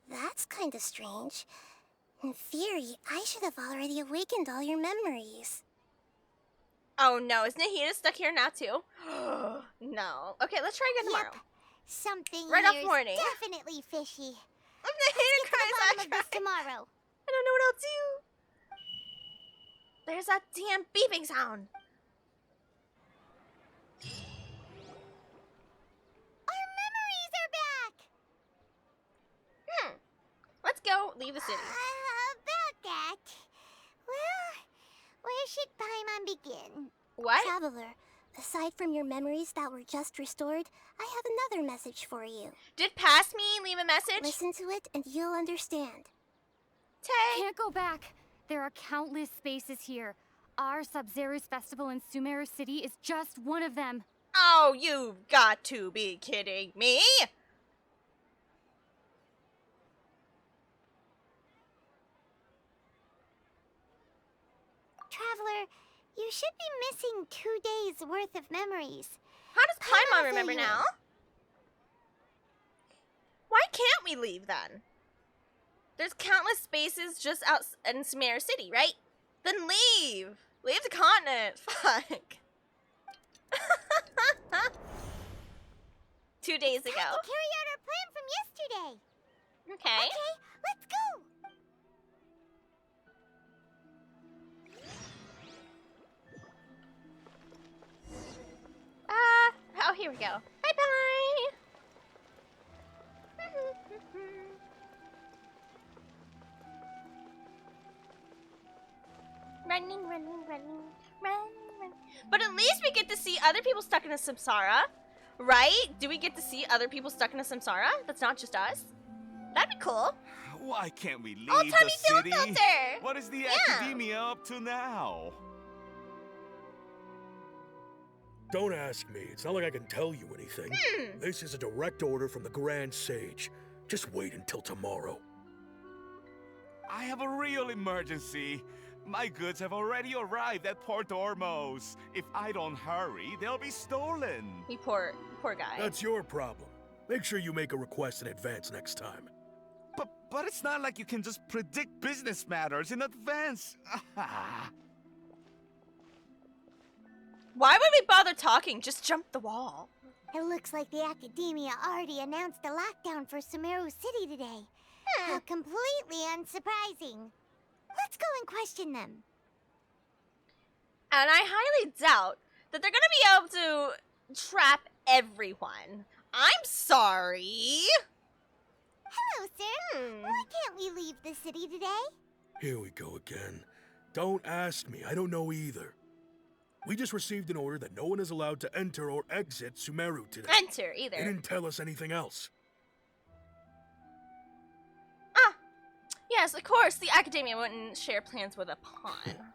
That's kind of strange. In theory, I should have already awakened all your memories. Oh no, is Nahida stuck here now too? No. Okay, let's try again tomorrow. Yep. Something Right off here's morning. definitely fishy. If Nahida cries, I Bottom of this cry. tomorrow. I don't know what I'll do. There's that damn beeping sound. Our memories are back. Let's go leave the city. About that. Well, where should Paimon begin? What? Traveler, aside from your memories that were just restored, I have another message for you. Did Past Me leave a message? Listen to it and you'll understand. Tay. Can't go back. There are countless spaces here. Our Sub-Zero's festival in Sumeru City is just one of them. Oh, you've got to be kidding me. Traveler, you should be missing 2 days worth of memories. How does Paimon will remember fill you now? Why can't we leave then? There's countless spaces just out in Sumeru City, right? Then leave. Leave the continent. Fuck. 2 days ago. Time to carry out our plan from yesterday. Okay. Okay, let's go. Oh, here we go. Bye-bye. Running, run. But at least we get to see other people stuck in a samsara, right? Do we get to see other people stuck in a samsara? That's not just us. That'd be cool. Why can't we leave Old-timey the film city? filter. What is the Yeah. academia up to now? Don't ask me. It's not like I can tell you anything. This is a direct order from the Grand Sage. Just wait until tomorrow. I have a real emergency. My goods have already arrived at Port Ormos. If I don't hurry, they'll be stolen. You poor guy. That's your problem. Make sure you make a request in advance next time. But it's not like you can just predict business matters in advance. Why would we bother talking? Just jump the wall. It looks like the Academia already announced a lockdown for Sumeru City today. How completely unsurprising. Let's go and question them. And I highly doubt that they're gonna be able to trap everyone. I'm sorry. Hello, sir. Why can't we leave the city today? Here we go again. Don't ask me. I don't know either. We just received an order that no one is allowed to enter or exit Sumeru today. Enter either. They didn't tell us anything else. Yes, of course, the Academia wouldn't share plans with a pawn.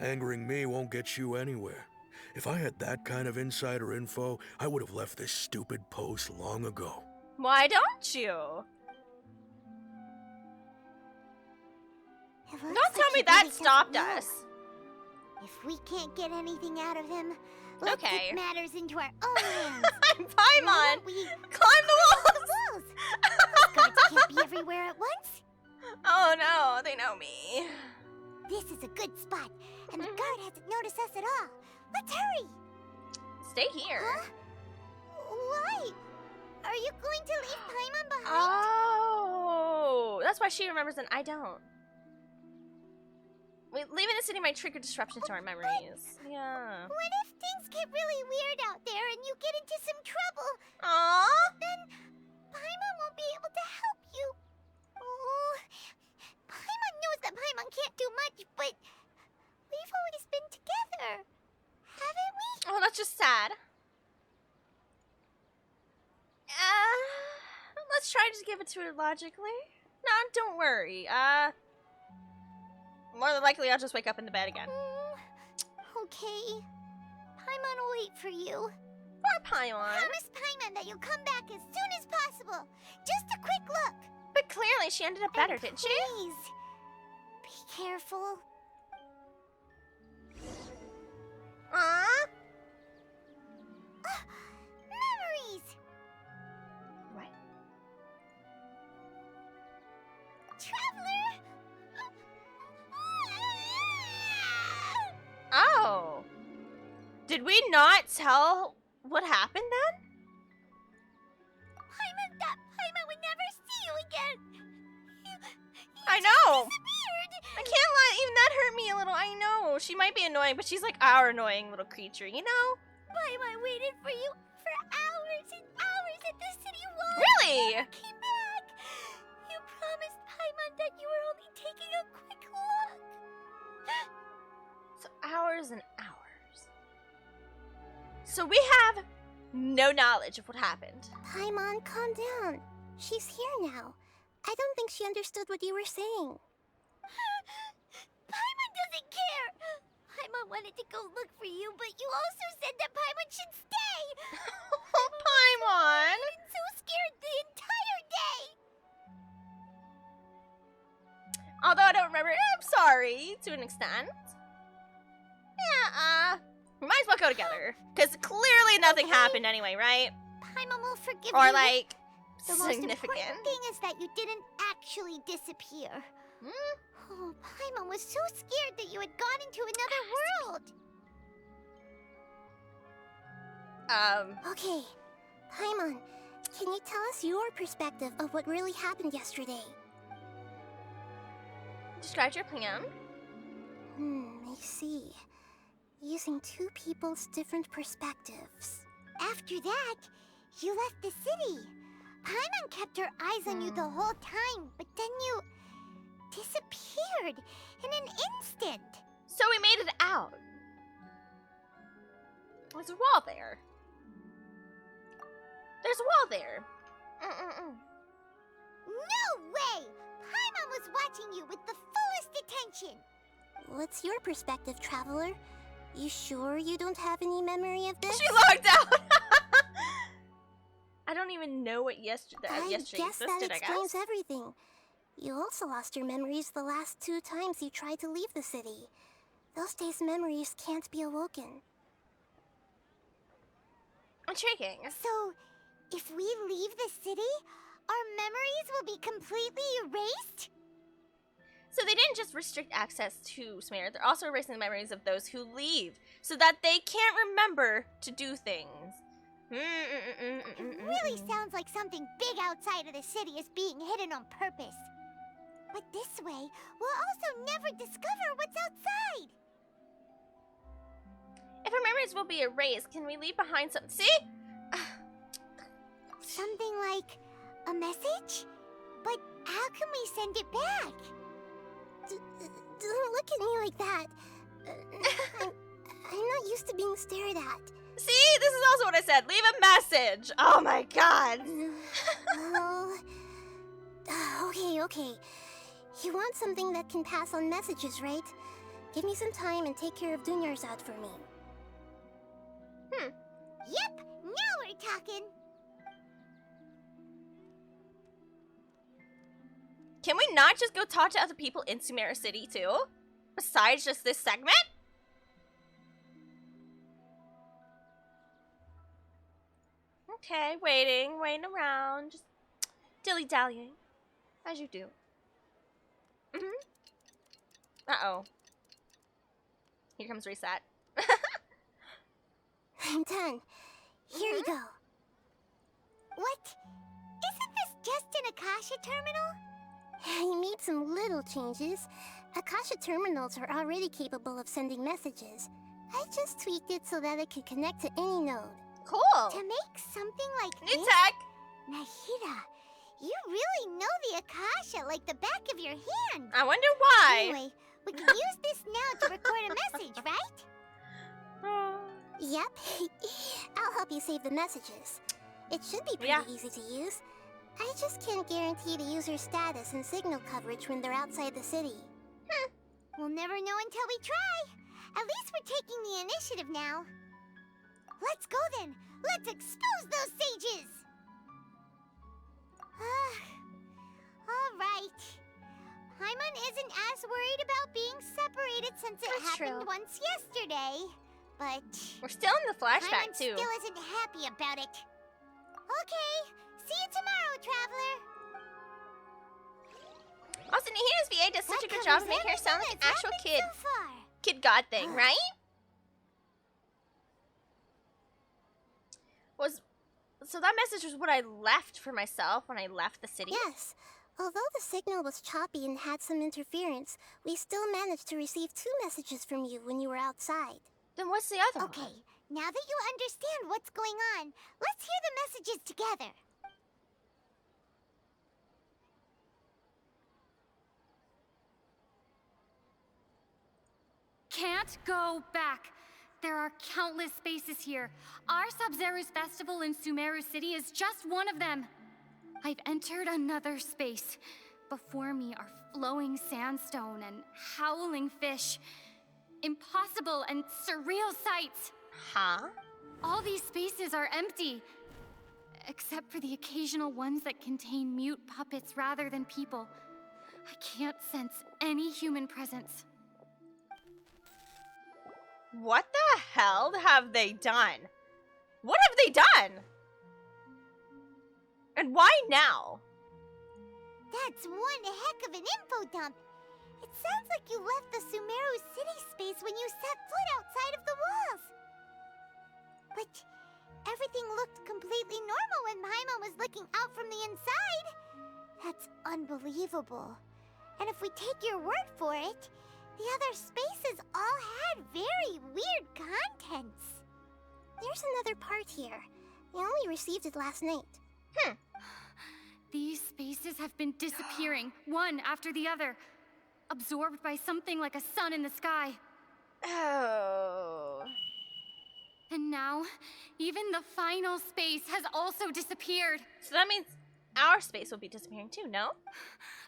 Angering me won't get you anywhere. If I had that kind of insider info, I would have left this stupid post long ago. Why don't you? Don't tell me that stopped us. If we can't get anything out of him, let's Okay. take matters into our own hands. I'm Paimon! We Climb the walls! Those guards can't be everywhere at once. Oh no, they know me. This is a good spot, and the guard hasn't noticed us at all. Let's hurry. Stay here. Huh? Why? Are you going to leave Paimon behind? Oh, that's why she remembers and I don't. Leaving the city might trigger disruption to our memories. Yeah. What if things get really weird out there and you get into some trouble? Aww. Then Paimon won't be able to help you. Oh, Paimon knows that Paimon can't do much, but we've always been together, haven't we? Oh, that's just sad. try to give it to her logically. No, don't worry. More than likely I'll just wake up in the bed again. Okay. Paimon will wait for you. Poor Paimon. Promise Paimon that you'll come back as soon as possible. Just a quick look. But clearly she ended up better, didn't she? Please, be careful. Aww. Memories! What? Traveler! Oh. Did we not tell what happened then? Paimon thought Paimon would never see you again. You I know. disappeared. I can't lie, even that hurt me a little. I know. She might be annoying, but she's like our annoying little creature, you know? Paimon waited for you for hours and hours at the city wall. Really? You came back. You promised Paimon that you were only taking a quick look. So hours and hours. So we have no knowledge of what happened. Paimon, calm down. She's here now. I don't think she understood what you were saying. Paimon doesn't care. Paimon wanted to go look for you, but you also said that Paimon should stay. Oh, Paimon! I've been so scared the entire day. Although I don't remember, I'm sorry to an extent. Yeah, we might as well go together. Because clearly nothing happened anyway, right? Paimon will forgive you. Or like, The most significant. important thing is that you didn't actually disappear. Oh, Paimon was so scared that you had gone into another world. Okay, Paimon, can you tell us your perspective of what really happened yesterday? Describe your plan. I see. Using two people's different perspectives. After that, you left the city. Paimon kept her eyes on you the whole time, but then you disappeared in an instant. So we made it out. There's a wall there. There's a wall there. No way! Paimon was watching you with the fullest attention. What's your perspective, Traveler? You sure you don't have any memory of this? She logged out! I don't even know what yesterday I guess existed, that I explains guess. everything. You also lost your memories the last 2 times you tried to leave the city. Those days' memories can't be awoken. Intriguing. So, if we leave the city, our memories will be completely erased? So they didn't just restrict access to Sumeru, they're also erasing the memories of those who leave, so that they can't remember to do things. It really sounds like something big outside of the city is being hidden on purpose. But this way, we'll also never discover what's outside. If our memories will be erased, can we leave behind some— see? Something like a message? But how can we send it back? Don't look at me like that. I'm not used to being stared at. See? This is also what I said. Leave a message. Oh my god. Okay. You want something that can pass on messages, right? Give me some time and take care of Dunyarzad for me. Yep, now we're talking. Can we not just go talk to other people in Sumeru City too? Besides just this segment? Okay, waiting around, just dilly-dallying, as you do. Uh-oh. Here comes reset. I'm done. Here you go. What? Isn't this just an Akasha terminal? I made some little changes. Akasha terminals are already capable of sending messages. I just tweaked it so that it could connect to any node. Cool! To make something like New this? tech! Nahida, you really know the Akasha like the back of your hand. I wonder why. Anyway, we can use this now to record a message, right? Yep. I'll help you save the messages. It should be pretty easy to use. I just can't guarantee the user's status and signal coverage when they're outside the city. We'll never know until we try. At least we're taking the initiative now. Let's go then. Let's expose those sages. All right. Paimon isn't as worried about being separated since it That's happened true. once yesterday. But We're still in the flashback, Paimon too. still isn't happy about it. Okay. See you tomorrow, Traveler. Also, Nihira's VA does such a good job of making her sound like an actual kid. Kid God thing, right? So that message was what I left for myself when I left the city? Yes. Although the signal was choppy and had some interference, we still managed to receive 2 messages from you when you were outside. Then what's the other one? Okay, now that you understand what's going on, let's hear the messages together. Can't go back. There are countless spaces here. Our Sub-Zero's festival in Sumeru City is just one of them. I've entered another space. Before me are flowing sandstone and howling fish. Impossible and surreal sights. Huh? All these spaces are empty. Except for the occasional ones that contain mute puppets rather than people. I can't sense any human presence. What the hell have they done? What have they done? And why now? That's one heck of an info dump. It sounds like you left the Sumeru city space when you set foot outside of the walls. But everything looked completely normal when Paimon was looking out from the inside. That's unbelievable. And if we take your word for it, the other spaces all had very weird contents. There's another part here. We only received it last night. These spaces have been disappearing, one after the other, absorbed by something like a sun in the sky. Oh. And now, even the final space has also disappeared. So that means our space will be disappearing too, no?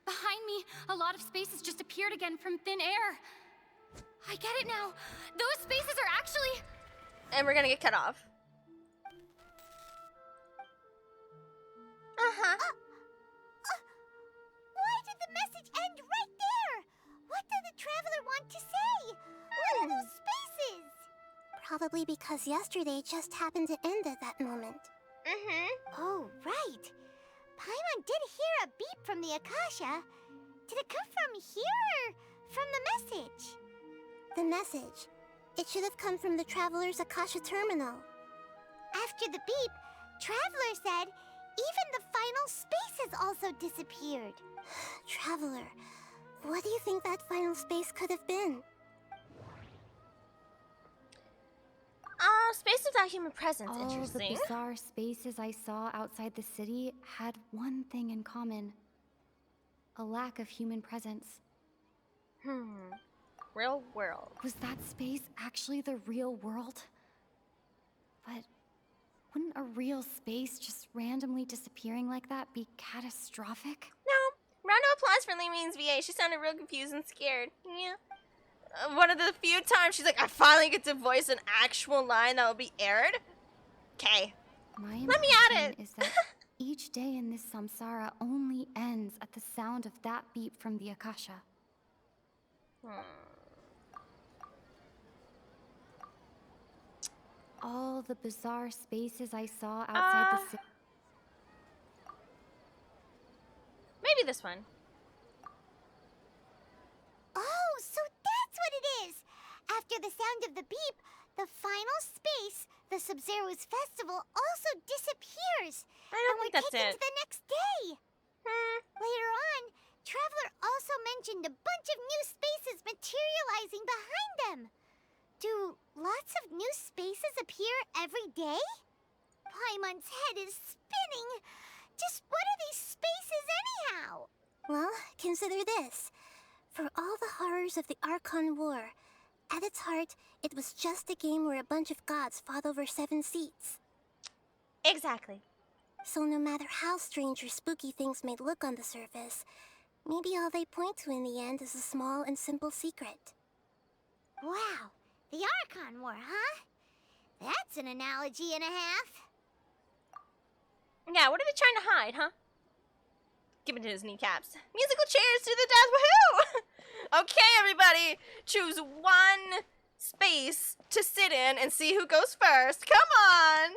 Behind me, a lot of spaces just appeared again from thin air. I get it now. Those spaces are actually... And we're gonna get cut off. Why did the message end right there? What did the Traveler want to say? What are those spaces? Probably because yesterday just happened to end at that moment. Oh, right. Paimon did hear a beep from the Akasha. Did it come from here or from the message? The message. It should have come from the Traveler's Akasha terminal. After the beep, Traveler said even the final space has also disappeared. Traveler, what do you think that final space could have been? Space without human presence. All Interesting. the bizarre spaces I saw outside the city had one thing in common. A lack of human presence. Real world. Was that space actually the real world? But wouldn't a real space just randomly disappearing like that be catastrophic? No. Round of applause for Lee Means VA. She sounded real confused and scared. Yeah. One of the few times she's like, I finally get to voice an actual line that will be aired. Okay. My Let me at impression it. is that each day in this samsara only ends at the sound of that beep from the Akasha. All the bizarre spaces I saw outside the city. Maybe this one. Oh, so that's what it is! After the sound of the beep, the final space, the Sub-Zero's festival, also disappears. I don't and think we're that's taken it. to the next day. Later on, Traveler also mentioned a bunch of new spaces materializing behind them. Do lots of new spaces appear every day? Paimon's head is spinning. Just what are these spaces anyhow? Well, consider this. For all the horrors of the Archon War, at its heart, it was just a game where a bunch of gods fought over 7 seats. Exactly. So no matter how strange or spooky things may look on the surface, maybe all they point to in the end is a small and simple secret. Wow, the Archon War, huh? That's an analogy and a half. Yeah, what are they trying to hide, huh? Give it to his kneecaps. Musical chairs to the death, woohoo! Okay, everybody, choose one space to sit in and see who goes first. Come on!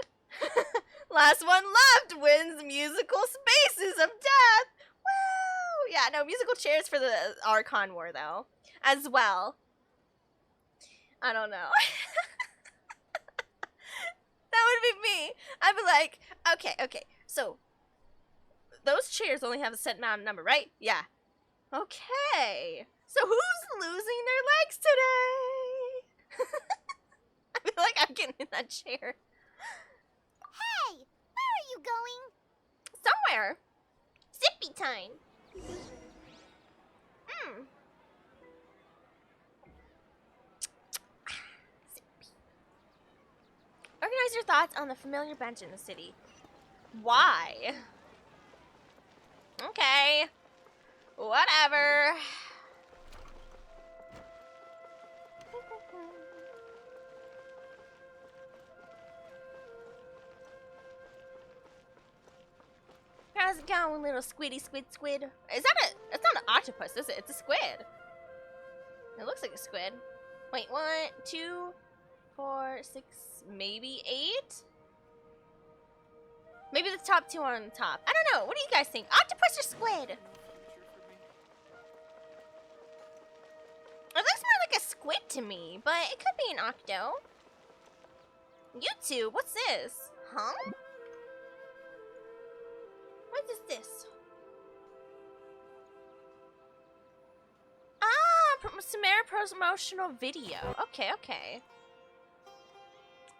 Last one left wins musical spaces of death. Woo! Yeah, no, musical chairs for the Archon War, though, as well. I don't know. That would be me. I'd be like, okay, so those chairs only have a set amount of number, right? Yeah. Okay. So who's losing their legs today? I feel like I'm getting in that chair. Hey, where are you going? Somewhere. Zippy time. Organize your thoughts on the familiar bench in the city. Why? Okay. Whatever. How's it going, little squid? Is that it's not an octopus, is it? It's a squid. It looks like a squid. Wait, 1, 2, 4, 6, maybe 8? Maybe the top 2 are on the top. I don't know. What do you guys think? Octopus or squid? It looks more like a squid to me, but it could be an octo. YouTube, what's this? Huh? What is this? Ah, Sumeru promotional video. Okay.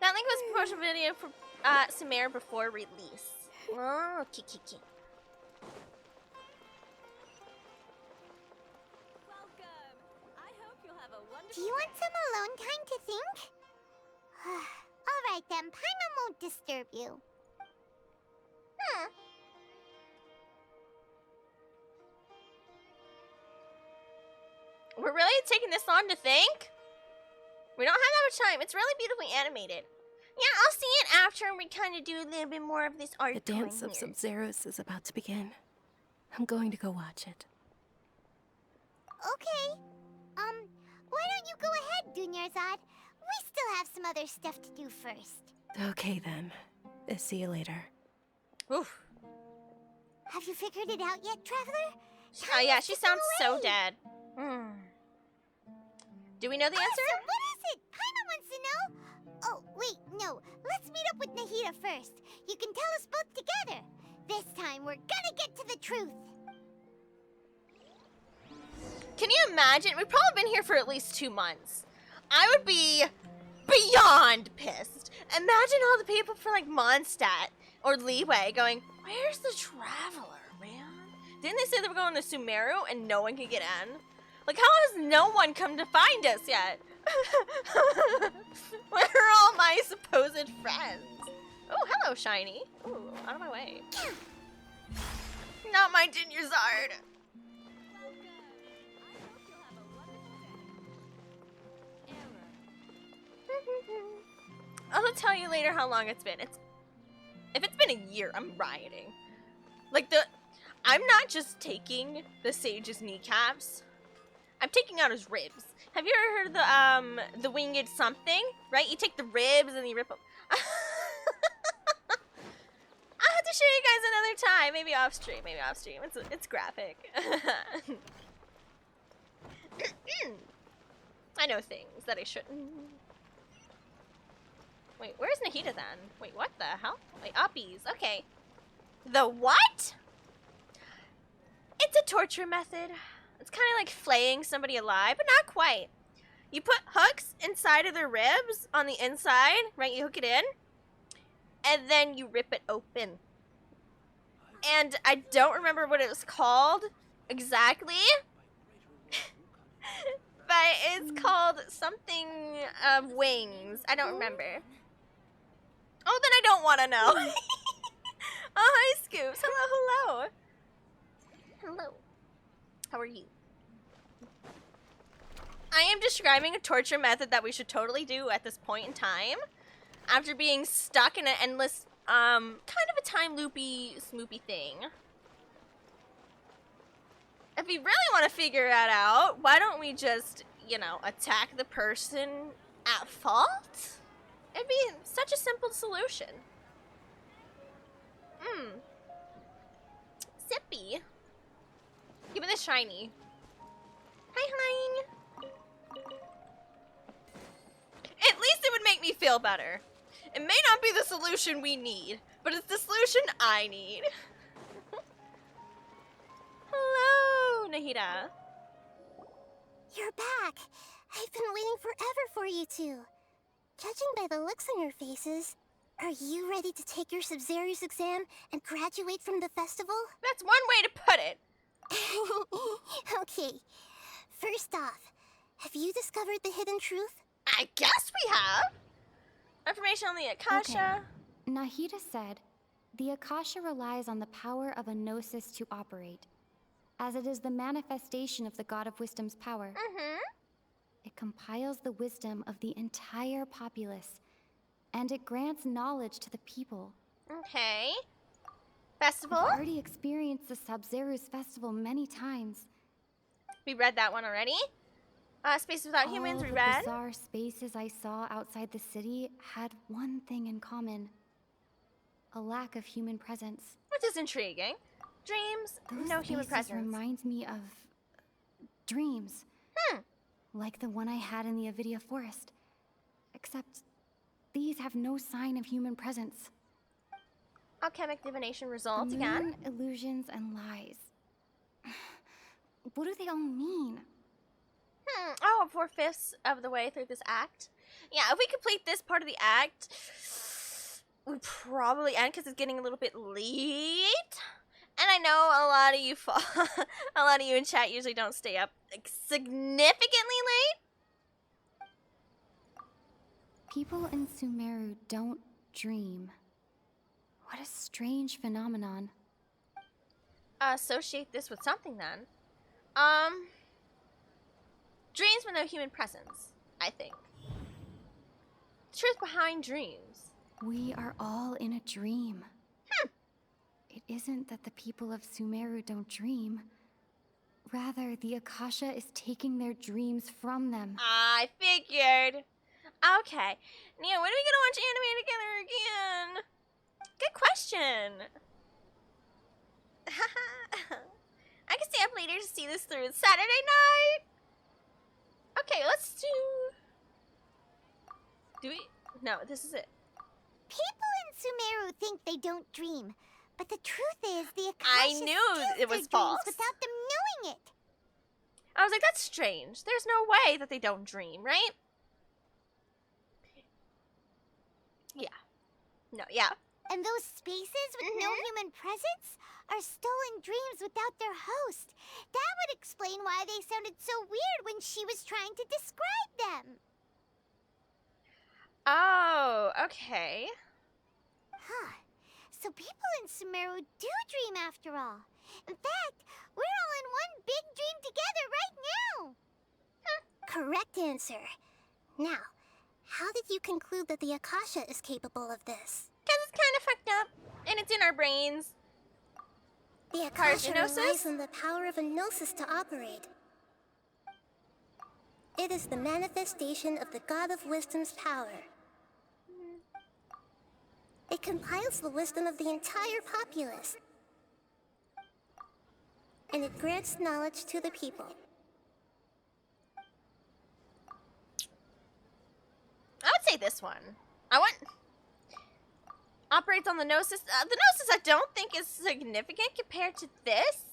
That link was a promotional video for Sumeru before release. Oh, kiki. Do you want some alone time to think? Alright then, Paimon won't disturb you. We're really taking this long to think? We don't have that much time. It's really beautifully animated. Yeah, I'll see it after we kind of do a little bit more of this art. The dance of Sub-Zeros is about to begin. I'm going to go watch it. Okay. Why don't you go ahead, Dunyarzad? We still have some other stuff to do first. Okay then. See you later. Oof. Have you figured it out yet, Traveler? Oh yeah, she sounds so dead. Do we know the answer? So what is it? Paimon wants to know. Oh, wait, no. Let's meet up with Nahida first. You can tell us both together. This time, we're gonna get to the truth. Can you imagine? We've probably been here for at least 2 months. I would be beyond pissed. Imagine all the people for like Mondstadt or Leeway going, where's the Traveler, man? Didn't they say they were going to Sumeru and no one could get in? Like, how has no one come to find us yet? Where are all my supposed friends? Oh, hello, Shiny. Ooh, out of my way. Not my Dunyarzad. I'll tell you later how long it's been. If it's been a year, I'm rioting. Like, I'm not just taking the Sage's kneecaps. I'm taking out his ribs. Have you ever heard the winged something? Right? You take the ribs and you rip them. I'll have to show you guys another time. Maybe off stream. It's graphic. I know things that I shouldn't. Wait, where's Nahida then? Wait, what the hell? Wait, uppies. Okay. The what? It's a torture method. It's kind of like flaying somebody alive, but not quite. You put hooks inside of their ribs on the inside, right? You hook it in, and then you rip it open. And I don't remember what it was called exactly, but it's called something of wings. I don't remember. Oh, then I don't want to know. 100% Scoops. Hello, hello. Hello. How are you? I am describing a torture method that we should totally do at this point in time. After being stuck in an endless, kind of a time loopy, smoopy thing. If we really want to figure that out, why don't we just, you know, attack the person at fault? It'd be such a simple solution. Sippy. Give me the shiny. Hi, hi. At least it would make me feel better. It may not be the solution we need, but it's the solution I need. Hello, Nahida. You're back. I've been waiting forever for you two. Judging by the looks on your faces, are you ready to take your Sub-Zero's exam and graduate from the festival? That's one way to put it. Okay. First off, have you discovered the hidden truth? I guess we have. Information on the Akasha. Okay. Nahida said, the Akasha relies on the power of a gnosis to operate, as it is the manifestation of the God of Wisdom's power. It compiles the wisdom of the entire populace, and it grants knowledge to the people. Okay. Festival? I've already experienced the Sub-Zero's festival many times. We read that one already. Space Without Humans, we read. All the bizarre spaces I saw outside the city had one thing in common. A lack of human presence. Which is intriguing. Dreams, no human presence. Reminds me of dreams. Like the one I had in the Avidia Forest. Except these have no sign of human presence. Alchemic divination results again. Illusions and lies. What do they all mean? Oh, 4/5 of the way through this act. Yeah, if we complete this part of the act, we probably end because it's getting a little bit late. And I know a lot of you a lot of you in chat usually don't stay up like, significantly late. People in Sumeru don't dream. What a strange phenomenon. Associate this with something then. Dreams with no human presence, I think. The truth behind dreams. We are all in a dream. It isn't that the people of Sumeru don't dream. Rather, the Akasha is taking their dreams from them. I figured. Okay. Nia, when are we gonna watch anime together again? Good question. I can stay up later to see this through. It's Saturday night? Okay, let's do we? No, this is it. People in Sumeru think they don't dream, but the truth is the Akasha I knew it was false without them knowing it. I was like, that's strange. There's no way that they don't dream, right? Yeah. No, yeah. And those spaces with no human presence are stolen dreams without their host. That would explain why they sounded so weird when she was trying to describe them. Oh, okay. Huh. So people in Sumeru do dream after all. In fact, we're all in one big dream together right now. Correct answer. Now, how did you conclude that the Akasha is capable of this? Because it's kind of fucked up, and it's in our brains. The Akasha relies on the power of a gnosis to operate. It is the manifestation of the God of Wisdom's power. It compiles the wisdom of the entire populace. And it grants knowledge to the people. I would say this one. Operates on the gnosis. The gnosis I don't think is significant compared to this.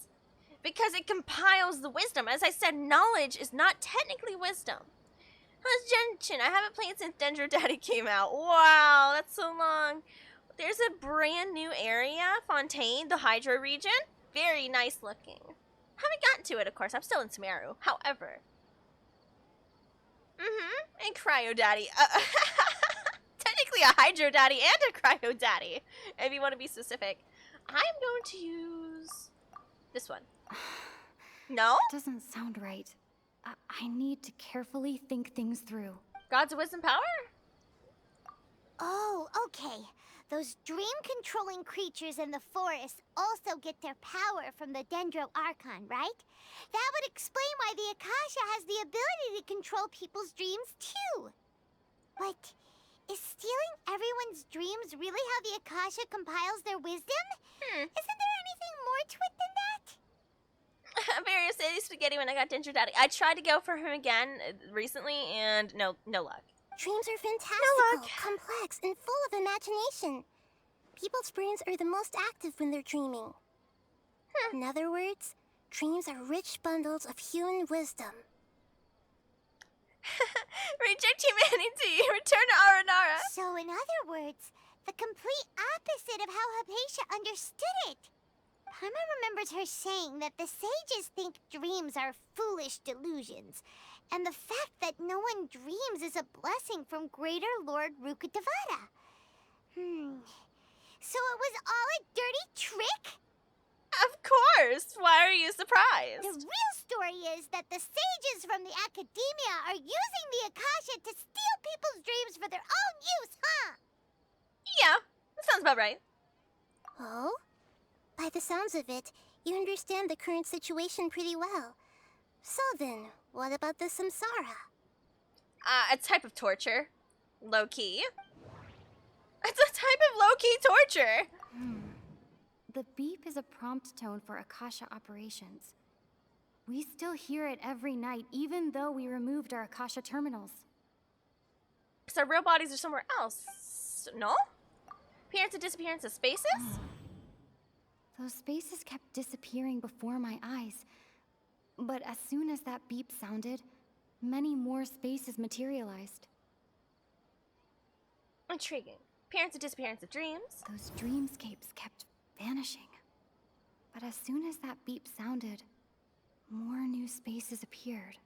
Because it compiles the wisdom. As I said, knowledge is not technically wisdom. How's Genshin? I haven't played since Dendro Daddy came out. Wow, that's so long. There's a brand new area, Fontaine, the Hydro region. Very nice looking. Haven't gotten to it, of course. I'm still in Sumeru. However. And Cryo Daddy. Technically a Hydro Daddy and a Cryo Daddy, if you want to be specific. I'm going to use this one. No? That doesn't sound right. I need to carefully think things through. Gods of wisdom power? Oh, okay. Those dream-controlling creatures in the forest also get their power from the Dendro Archon, right? That would explain why the Akasha has the ability to control people's dreams, too. But is stealing everyone's dreams really how the Akasha compiles their wisdom? Isn't there anything more to it than that? Very steady spaghetti when I got Dendro Daddy. I tried to go for him again recently, and no luck. Dreams are fantastical, complex, and full of imagination. People's brains are the most active when they're dreaming. In other words, dreams are rich bundles of human wisdom. Reject humanity, return to Aranara. So, in other words, the complete opposite of how Hypatia understood it. Paimon remembers her saying that the sages think dreams are foolish delusions, and the fact that no one dreams is a blessing from Greater Lord Rukkhadevata. So it was all a dirty trick? Of course! Why are you surprised? The real story is that the sages from the academia are using the Akasha to steal people's dreams for their own use, huh? Yeah, that sounds about right. Oh? By the sounds of it, you understand the current situation pretty well. So then, what about the samsara? A type of torture. Low-key. It's a type of low-key torture! The beep is a prompt tone for Akasha operations. We still hear it every night, even though we removed our Akasha terminals. So real bodies are somewhere else. No? Appearance and disappearance of spaces? Those spaces kept disappearing before my eyes. But as soon as that beep sounded, many more spaces materialized. Intriguing. Appearance and disappearance of dreams? Those dreamscapes kept vanishing. But as soon as that beep sounded, more new spaces appeared.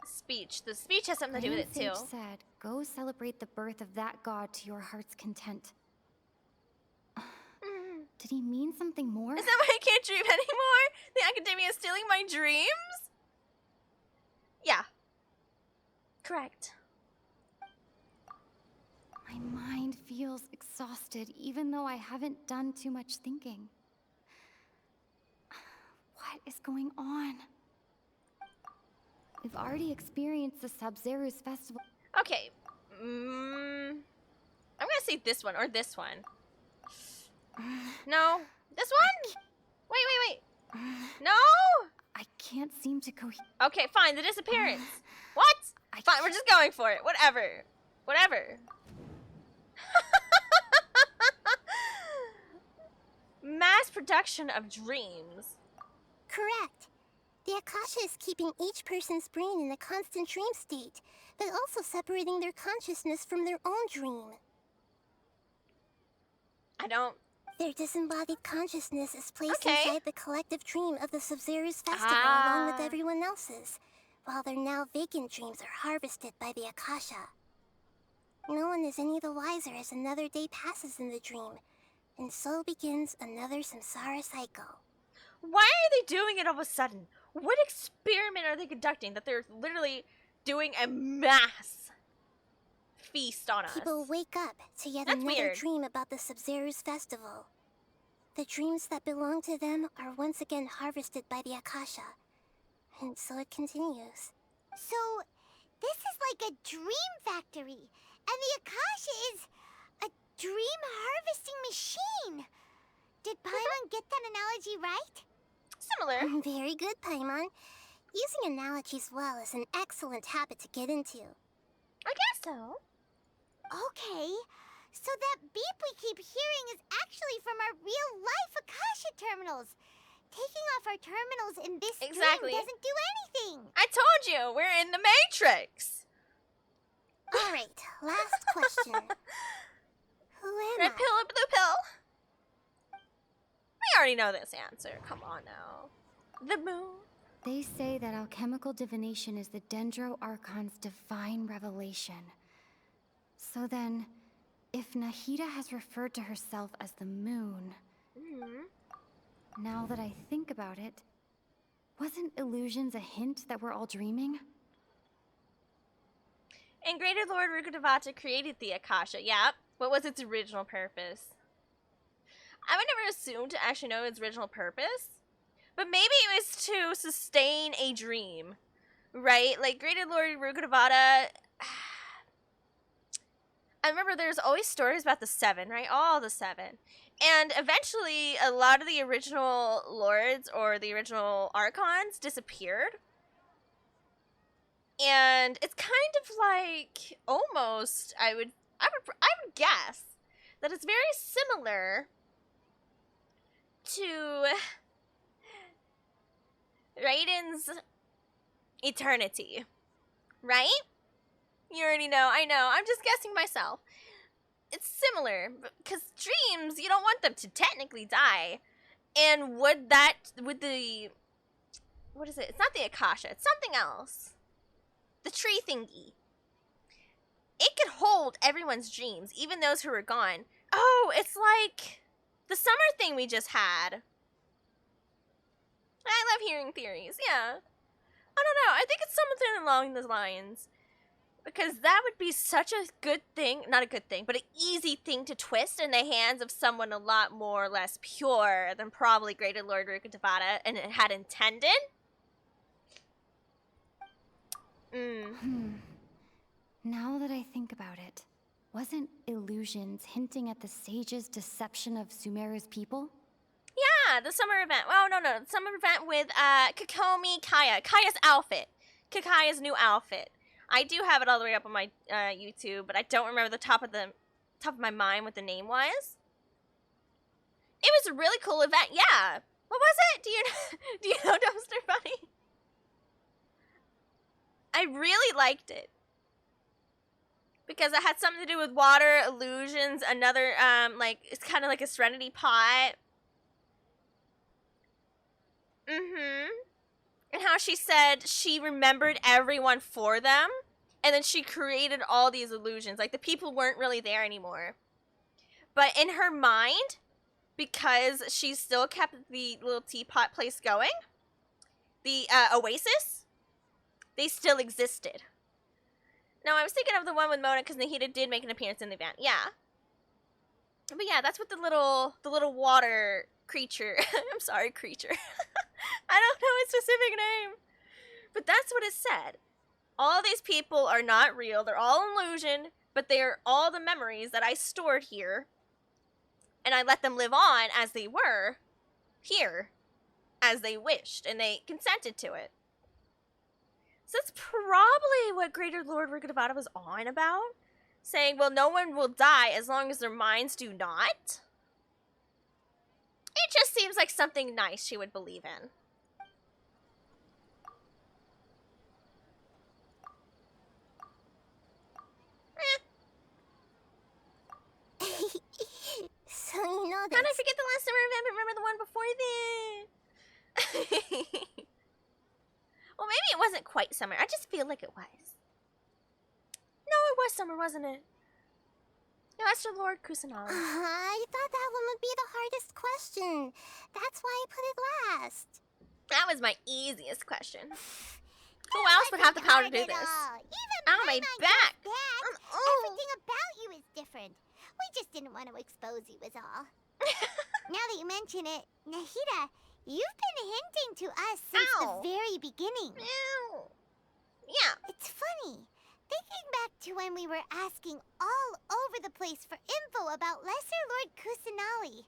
Speech. The speech has something to do with it, too. Sage said, "Go celebrate the birth of that god to your heart's content." Did he mean something more? Is that why I can't dream anymore? The academia is stealing my dreams? Yeah. Correct. My mind feels exhausted, even though I haven't done too much thinking. What is going on? We've already experienced the Sub-Zeru's festival. Okay. I'm gonna say this one, or this one. No. This one? Wait. No? I can't seem to go. Okay, fine. The disappearance. What? Fine, we're just going for it. Whatever. Mass production of dreams. Correct. The Akasha is keeping each person's brain in a constant dream state, but also separating their consciousness from their own dream. Their disembodied consciousness is placed inside the collective dream of the Sub-Zeru's festival along with everyone else's, while their now vacant dreams are harvested by the Akasha. No one is any the wiser as another day passes in the dream, and so begins another samsara cycle. Why are they doing it all of a sudden? What experiment are they conducting that they're literally doing a mass feast on us? People wake up to yet That's another weird. dream about the Sub-Zeru's festival. The dreams that belong to them are once again harvested by the Akasha, and so it continues. So, this is like a dream factory, and the Akasha is a dream harvesting machine. Did Paimon get that analogy right? Similar. Very good, Paimon. Using analogies well is an excellent habit to get into. I guess so. Okay, so that beep we keep hearing is actually from our real-life Akasha terminals. Taking off our terminals in this Exactly. dream doesn't do anything. I told you, we're in the Matrix. Alright, last question. Who am Red I? pill or blue pill? We already know this answer. Come on now. The moon. They say that alchemical divination is the Dendro Archon's divine revelation. So then, If Nahida has referred to herself as the moon, now that I think about it, wasn't illusions a hint that we're all dreaming? And Greater Lord Rukkhadevata created the Akasha, yeah. What was its original purpose? I would never assume to actually know its original purpose, but maybe it was to sustain a dream, right? Like Greater Lord Rukkhadevata, I remember there's always stories about the seven, right? All the seven. And eventually, a lot of the original lords or the original archons disappeared. And it's kind of like almost I would guess that it's very similar to Raiden's eternity, right? You already know. I know. I'm just guessing myself. It's similar because dreams, you don't want them to technically die. And what is it? It's not the Akasha. It's something else. The tree thingy. It could hold everyone's dreams, even those who were gone. Oh, it's like the summer thing we just had. I love hearing theories, yeah. I don't know. I think it's something along those lines. Because that would be such a good thing, not a good thing, but an easy thing to twist in the hands of someone a lot more or less pure than probably Greater Lord Rukkhadevata and it had intended. Now that I think about it, wasn't illusions hinting at the sage's deception of Sumeru's people? Yeah, the summer event. Oh, no. The summer event with Kokomi Kaya. Kaya's outfit. Kakaya's new outfit. I do have it all the way up on my YouTube, but I don't remember the top of my mind what the name was. It was a really cool event. Yeah. What was it? Do you know Dumpster Bunny? I really liked it. Because it had something to do with water, illusions, another, it's kind of like a Serenity pot. And how she said she remembered everyone for them. And then she created all these illusions. Like, the people weren't really there anymore. But in her mind, because she still kept the little teapot place going, the Oasis, they still existed. No, I was thinking of the one with Mona because Nahida did make an appearance in the event. Yeah. But yeah, that's what the little water creature. I'm sorry, creature. I don't know its specific name. But that's what it said. All these people are not real. They're all illusion, but they are all the memories that I stored here. And I let them live on as they were here, as they wished, and they consented to it. So that's probably what Greater Lord Rukkhadevata was on about. Saying, well, no one will die as long as their minds do not. It just seems like something nice she would believe in. So you know this. How did I forget the last summer event, but remember the one before then? Well, maybe it wasn't quite summer. I just feel like it was. No, it was summer, wasn't it? No, that's the Lord Kusanagi. I thought that one would be the hardest question. That's why I put it last. That was my easiest question. Who else would have the power to do this? Even Ow, my back! Everything about you is different. We just didn't want to expose you is all. Now that you mention it, Nahida, you've been hinting to us since the very beginning. Yeah. It's funny. Thinking back to when we were asking all over the place for info about Lesser Lord Kusanagi.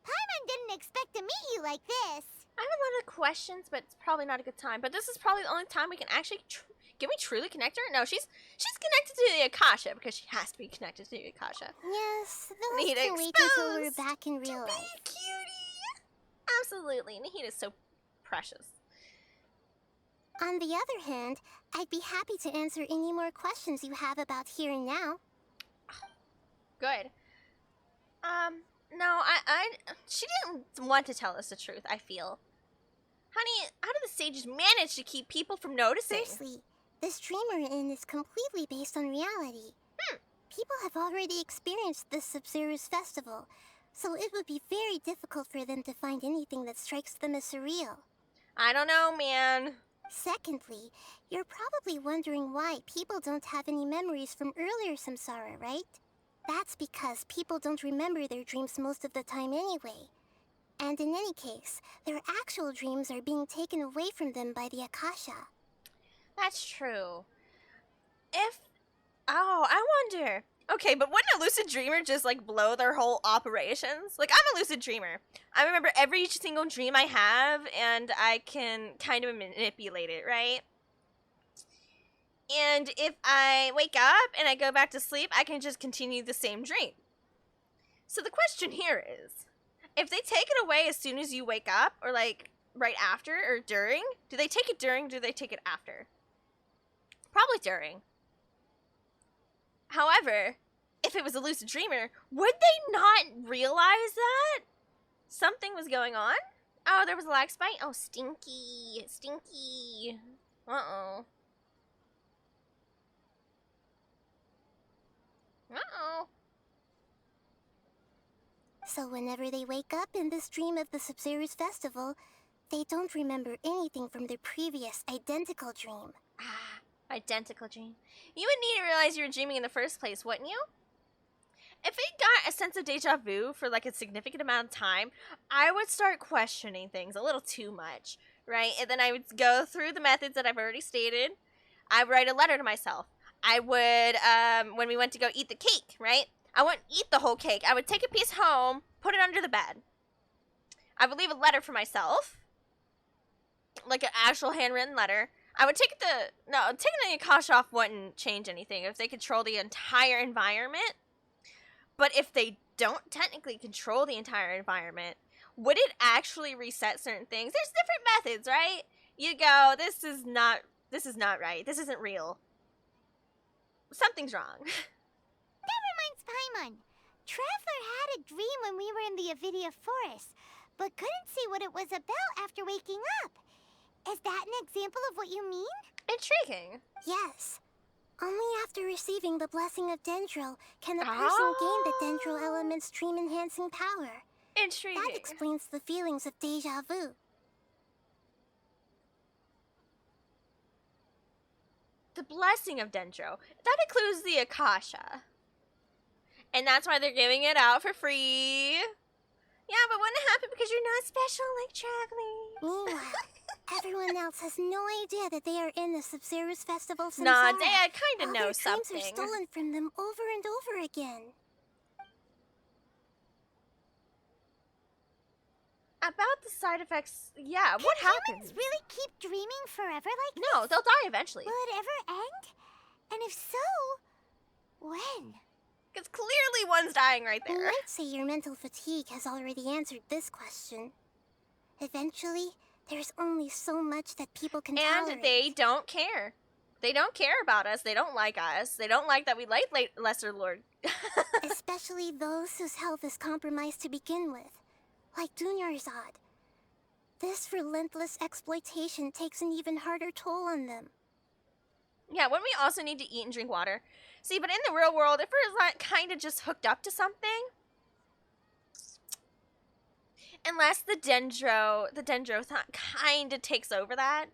Paimon didn't expect to meet you like this. I have a lot of questions, but it's probably not a good time. But this is probably the only time we can actually... Can we truly connect her? No, she's connected to the Akasha because she has to be connected to the Akasha. Yes, they'll Nahida have to wait until we're back in real life. Cutie! Absolutely. Nahida's so precious. On the other hand, I'd be happy to answer any more questions you have about here and now. Good. No, she didn't want to tell us the truth, I feel. Honey, how do the sages manage to keep people from noticing? Firstly, this dream we're in is completely based on reality. people have already experienced this Sumeru's festival, so it would be very difficult for them to find anything that strikes them as surreal. I don't know, man. Secondly, you're probably wondering why people don't have any memories from earlier samsara, right? That's because people don't remember their dreams most of the time anyway. And in any case, their actual dreams are being taken away from them by the Akasha. That's true. I wonder. Okay, but wouldn't a lucid dreamer just like blow their whole operations? Like, I'm a lucid dreamer. I remember every single dream I have, and I can kind of manipulate it, right? And if I wake up and I go back to sleep, I can just continue the same dream. So the question here is, if they take it away as soon as you wake up, or like right after or during, do they take it during, do they take it after? Probably during. However, if it was a lucid dreamer, would they not realize that something was going on? Oh, there was a lag spike? Oh, stinky. Stinky. Uh-oh. Uh-oh. So whenever they wake up in this dream of the Sumeru's festival, they don't remember anything from their previous identical dream. Identical dream. You would need to realize you were dreaming in the first place, wouldn't you? If it got a sense of deja vu for like a significant amount of time, I would start questioning things a little too much, right? And then I would go through the methods that I've already stated. I would write a letter to myself. I would, when we went to go eat the cake, right? I wouldn't eat the whole cake. I would take a piece home, put it under the bed. I would leave a letter for myself, like an actual handwritten letter. I would taking the Akasha off wouldn't change anything if they control the entire environment. But if they don't technically control the entire environment, would it actually reset certain things? There's different methods, right? You go, this is not right. This isn't real. Something's wrong. That reminds Paimon. Traveler had a dream when we were in the Avidia forest, but couldn't see what it was about after waking up. Is that an example of what you mean? Intriguing. Yes. Only after receiving the blessing of Dendro can a person gain the Dendro element's dream-enhancing power. Intriguing. That explains the feelings of deja vu. The blessing of Dendro. That includes the Akasha. And that's why they're giving it out for free. Yeah, but wouldn't it happen because you're not special like traveling? Meanwhile, everyone else has no idea that they are in the Sumeru's festival samsara. Nah, I kind of know their something. dreams are stolen from them over and over again. About the side effects, yeah, what happens? Humans really keep dreaming forever like this? No, they'll die eventually. Will it ever end? And if so, when? Because clearly one's dying right there. I might say your mental fatigue has already answered this question. Eventually, there's only so much that people can tolerate. And they don't care. They don't care about us. They don't like us. They don't like that we like Lesser Lord. Especially those whose health is compromised to begin with. Like Dunyarzad. This relentless exploitation takes an even harder toll on them. Yeah, wouldn't we also need to eat and drink water? See, but in the real world, if we're like kind of just hooked up to something, unless the dendro thought kind of takes over that,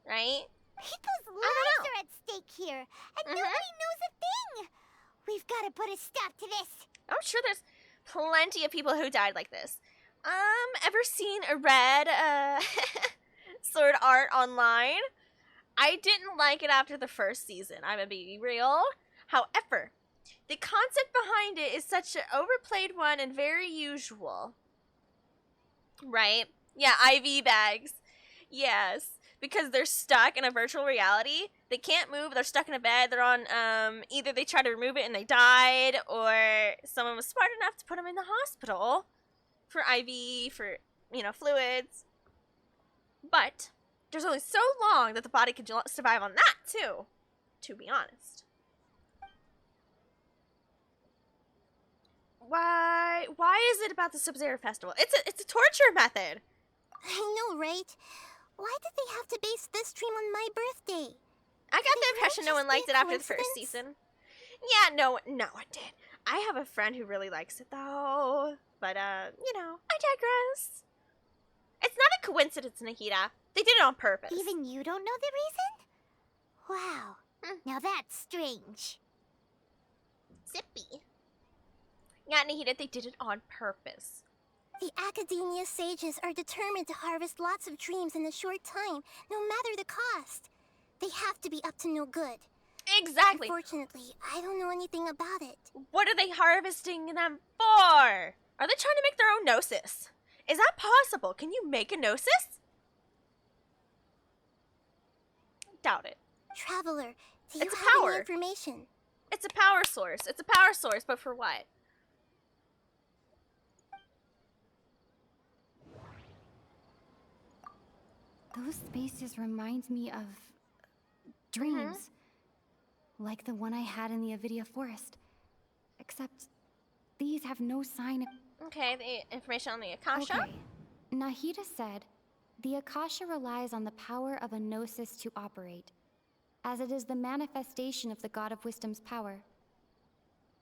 right? People's lives are at stake here, and nobody knows a thing. We've got to put a stop to this. I'm sure there's plenty of people who died like this. Ever seen a red sword art online? I didn't like it after the first season, I'm gonna be real. However, the concept behind it is such an overplayed one and very usual. Right? Yeah, IV bags. Yes. Because they're stuck in a virtual reality. They can't move, they're stuck in a bed, they're on, either they tried to remove it and they died, or someone was smart enough to put them in the hospital for IV, for, fluids. But there's only so long that the body can survive on that, too, to be honest. Why is it about the Sub-Zero Festival? It's a torture method. I know, right? Why did they have to base this dream on my birthday? I got the impression no one liked it after the first season. Yeah, no, I did. I have a friend who really likes it though. But you know, I digress. It's not a coincidence, Nahida. They did it on purpose. Even you don't know the reason? Wow. Now that's strange. Zippy. Yeah, Nahida, they did it on purpose. The Academia sages are determined to harvest lots of dreams in a short time, no matter the cost. They have to be up to no good. Exactly. Unfortunately, I don't know anything about it. What are they harvesting them for? Are they trying to make their own gnosis? Is that possible? Can you make a gnosis? Doubt it. Traveler, do you It's a have power. any information? It's a power source. It's a power source, but for what? Those spaces remind me of dreams. Like the one I had in the Avidia forest. Except these have no sign of... Okay, the information on the Akasha. Okay. Nahida said, the Akasha relies on the power of a gnosis to operate, as it is the manifestation of the God of Wisdom's power.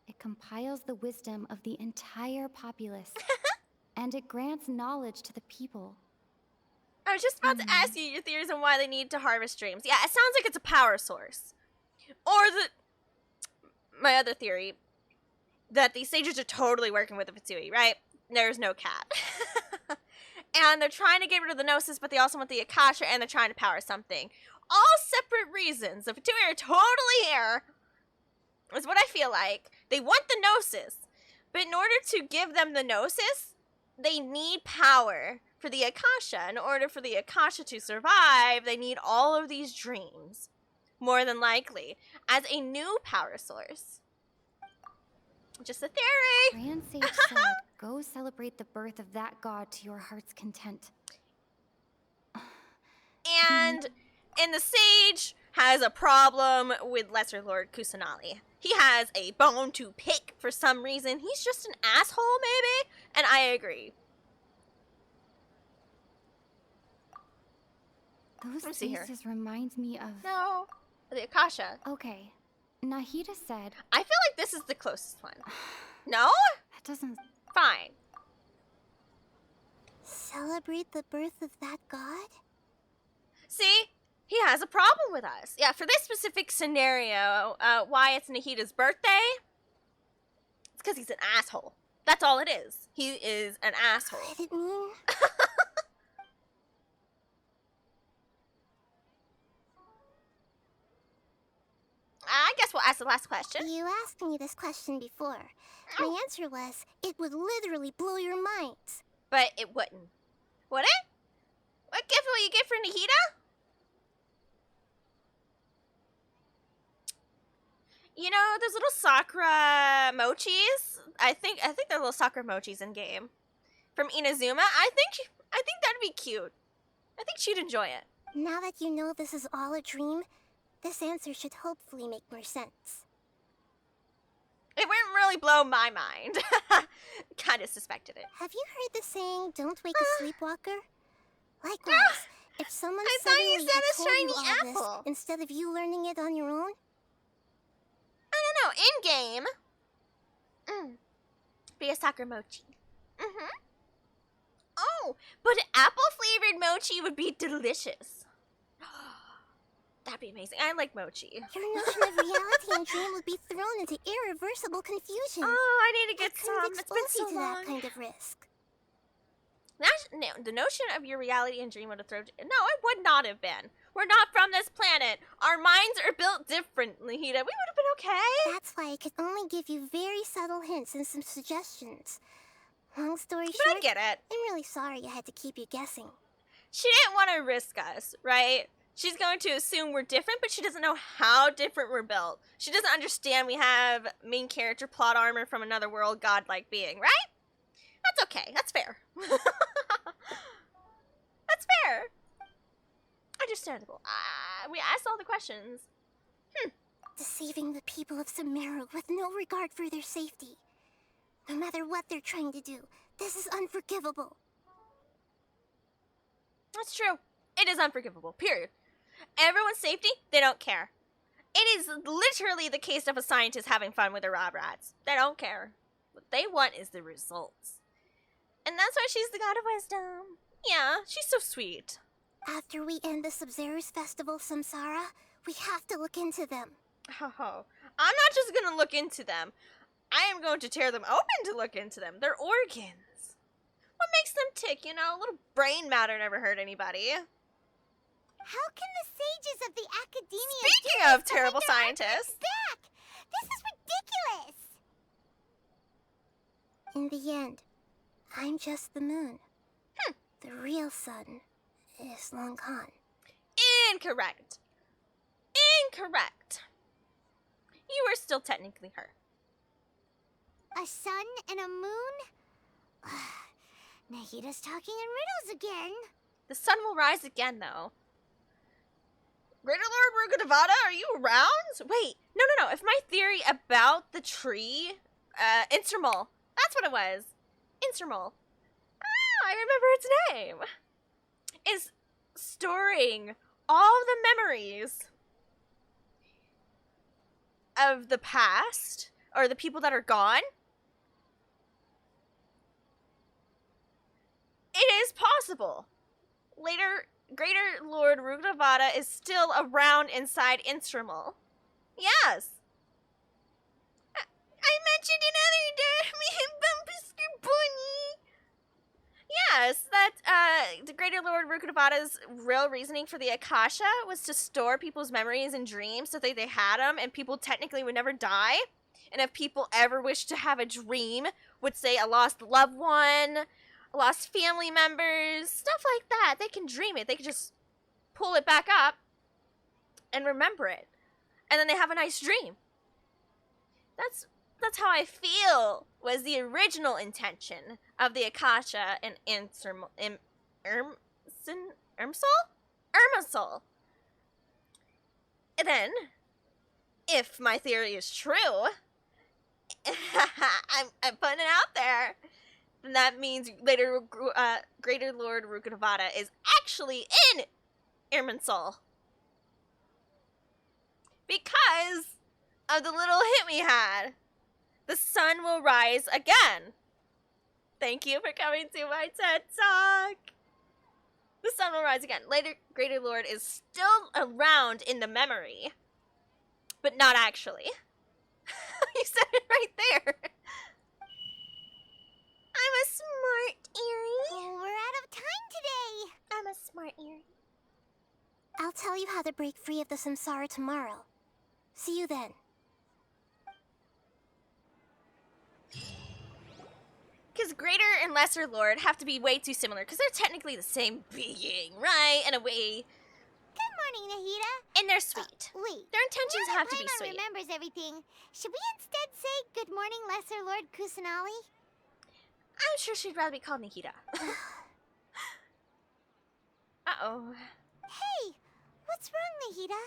It compiles the wisdom of the entire populace, and it grants knowledge to the people. I was just about to ask you your theories on why they need to harvest dreams. Yeah, it sounds like it's a power source. Or my other theory, that these sages are totally working with the Fitsui, right? There's no cat. And they're trying to get rid of the Gnosis, but they also want the Akasha, and they're trying to power something. All separate reasons. The Fitsui are totally here. Is what I feel like. They want the Gnosis, but in order to give them the Gnosis, they need power for the Akasha. In order for the Akasha to survive, they need all of these dreams, more than likely, as a new power source. Just a theory. Grand Sage said, go celebrate the birth of that god to your heart's content. And the sage has a problem with Lesser Lord Kusanali. He has a bone to pick for some reason. He's just an asshole, maybe? And I agree. Those faces remind me of... No, the Akasha. Okay. Nahida said... I feel like this is the closest one. No? That doesn't... Fine. Celebrate the birth of that god? See? He has a problem with us. Yeah, for this specific scenario, why it's Nahida's birthday, it's because he's an asshole. That's all it is. He is an asshole. Could it mean... I guess we'll ask the last question. You asked me this question before. My answer was, it would literally blow your minds. But it wouldn't. Would it? What gift will you get for Nahida? You know, those little Sakura mochis? I think they're little Sakura mochis in game. From Inazuma. I think that'd be cute. I think she'd enjoy it. Now that you know this is all a dream, this answer should hopefully make more sense. It wouldn't really blow my mind. Kinda suspected it. Have you heard the saying, don't wake a sleepwalker? Likewise, if someone I thought suddenly you said had a told you shiny all apple. this instead of you learning it on your own? I don't know, in-game. Be a Sakura mochi. Oh, but an apple-flavored mochi would be delicious. That'd be amazing. I like mochi. Your notion of reality and dream would be thrown into irreversible confusion. Oh, I need to get What some. could It's been expose you so to long. that kind of risk? No, the notion of your reality and dream would have thrown... No, it would not have been. We're not from this planet. Our minds are built differently, Hida. We would have been okay. That's why I could only give you very subtle hints and some suggestions. Long story But short, I get it. I'm really sorry I had to keep you guessing. She didn't want to risk us, right? She's going to assume we're different, but she doesn't know how different we're built. She doesn't understand we have main character plot armor from another world, godlike being, right? That's okay. That's fair. That's fair. Understandable. We asked all the questions. Deceiving the people of Sumeru with no regard for their safety. No matter what they're trying to do, this is unforgivable. That's true. It is unforgivable, period. Everyone's safety, they don't care. It is literally the case of a scientist having fun with their lab rats. They don't care. What they want is the results. And that's why she's the god of wisdom. Yeah, she's so sweet. After we end the Sub-Zero's festival, Samsara, we have to look into them. Oh, I'm not just gonna look into them. I am going to tear them open to look into them. They're organs. What makes them tick, you know? A little brain matter never hurt anybody. How can the sages of the academia Speaking of terrible scientists. back? This is ridiculous. In the end, I'm just the moon. The real sun is long gone. Incorrect. Incorrect. You are still technically her. A sun and a moon? Nahida's talking in riddles again. The sun will rise again, though. Greater Lord Rugadavada, are you around? Wait, no. If my theory about the tree, Insurmol, that's what it was. Insurmol. I remember its name. Is storing all the memories of the past, or the people that are gone. It is possible. Later, Greater Lord Rugadavada is still around inside Insurmol. Yes. I mentioned another Bumpster Bunny. Yes, that the Greater Lord Rugadavada's real reasoning for the Akasha was to store people's memories and dreams so that they had them, and people technically would never die. And if people ever wished to have a dream, would say a lost loved one, lost family members, stuff like that, they can dream it. They can just pull it back up and remember it. And then they have a nice dream. That's how I feel was the original intention of the Akasha and Irmisol. And then, if my theory is true, I'm putting it out there, then that means Greater Lord Rugadavada is actually in Irmisol. Because of the little hint we had. The sun will rise again. Thank you for coming to my TED Talk. The sun will rise again. Later, Greater Lord is still around in the memory, but not actually. You said it right there. I'm a smart Eerie. Oh, we're out of time today. I'm a smart Eerie. I'll tell you how to break free of the samsara tomorrow. See you then. Because Greater and Lesser Lord have to be way too similar, because they're technically the same being, right? In a way. Good morning, Nahida. And they're sweet. Wait. Their intentions have to be Paimon sweet. remembers everything. Should we instead say good morning, Lesser Lord Kusanali? I'm sure she'd rather be called Nahida. Uh-oh. Hey, what's wrong, Nahida?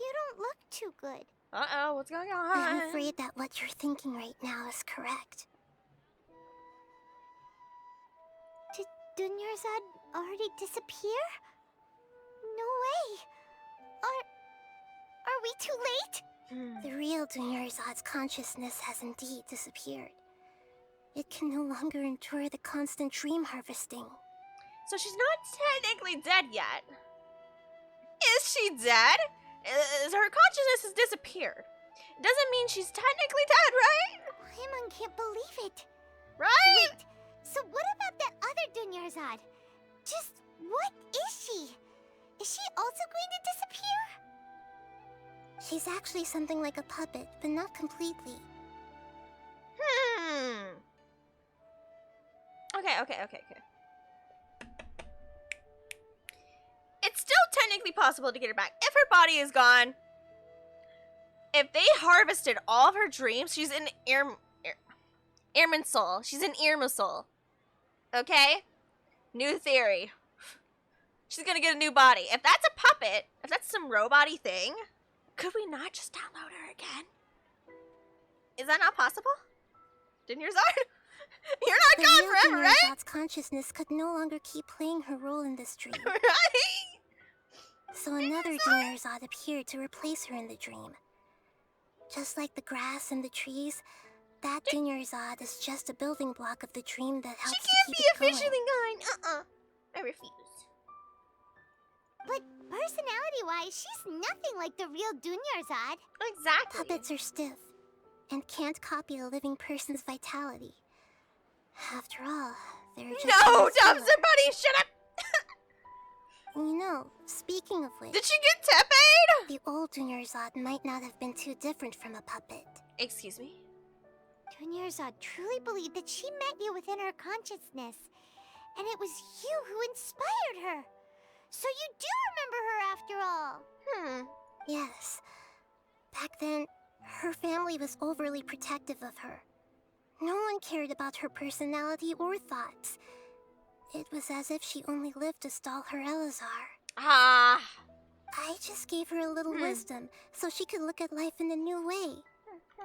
You don't look too good. Uh-oh, what's going on? I'm afraid that what you're thinking right now is correct. Did Dunyarzad already disappear? No way. Are we too late? The real Dunyarzad's consciousness has indeed disappeared. It can no longer endure the constant dream harvesting. So she's not technically dead yet. Is she dead? Her consciousness has disappeared. Doesn't mean she's technically dead, right? Paimon can't believe it. Right? Wait, so what about that other Dunyarzad? Just what is she? Is she also going to disappear? She's actually something like a puppet, but not completely. Okay. It's still technically possible to get her back. If her body is gone, if they harvested all of her dreams, she's in Irmisol. She's in Irmisol. Okay? New theory. She's gonna get a new body. If that's a puppet, if that's some robot-y thing, could we not just download her again? Is that not possible? Dunyarzad? You're not gone forever, right? Dunyarzad's consciousness could no longer keep playing her role in this dream. Right? So another Dunyarzad appeared to replace her in the dream. Just like the grass and the trees, that Dunyarzad is just a building block of the dream that helps to keep it going. Officially going. I refuse. But personality-wise, she's nothing like the real Dunyarzad. Exactly. Puppets are stiff and can't copy a living person's vitality. After all, they're just... No, Dumpster Buddy, shut up! You know, speaking of which... Did she get tepeed? The old Dunyarzad might not have been too different from a puppet. Excuse me? Dunyarzad truly believed that she met you within her consciousness, and it was you who inspired her. So you do remember her after all. Yes. Back then, her family was overly protective of her. No one cared about her personality or thoughts. It was as if she only lived to stall her Elazar. Ah. I just gave her a little wisdom so she could look at life in a new way.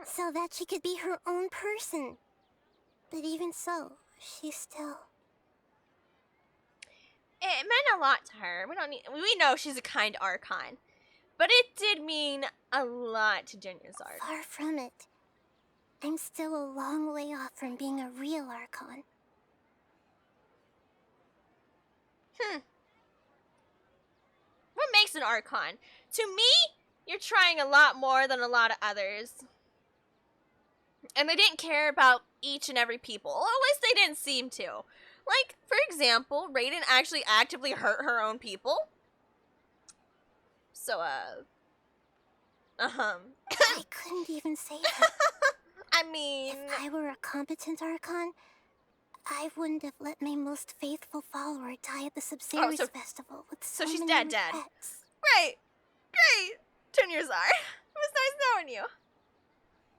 So that she could be her own person. But even so, she still... It meant a lot to her. We know she's a kind Archon. But it did mean a lot to Dunyarzad. Far from it. I'm still a long way off from being a real Archon. What makes an Archon? To me, you're trying a lot more than a lot of others. And they didn't care about each and every people. Or at least they didn't seem to. Like, for example, Raiden actually actively hurt her own people. So, I couldn't even say that. I mean... If I were a competent Archon, I wouldn't have let my most faithful follower die at the Sumeru festival with so she's many dead. regrets. Right. Great. Dunyarzad. It was nice knowing you.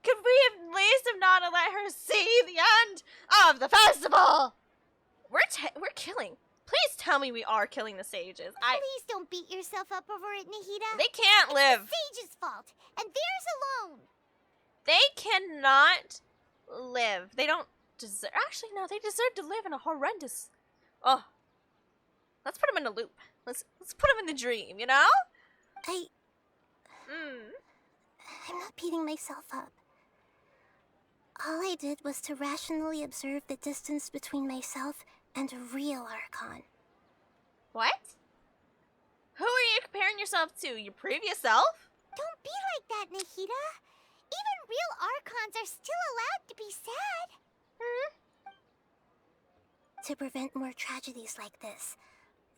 Could we at least have not let her see the end of the festival? We're killing. Please tell me we are killing the sages. Please don't beat yourself up over it, Nahida. They can't live. It's the sages' fault, and theirs alone. They cannot live. They don't deserve... Actually, no, they deserve to live in a horrendous... Oh. Let's put them in a loop. Let's put them in the dream, you know? I'm not beating myself up. All I did was to rationally observe the distance between myself and a real Archon. What? Who are you comparing yourself to? Your previous self? Don't be like that, Nahida. Even real Archons are still allowed to be sad. To prevent more tragedies like this,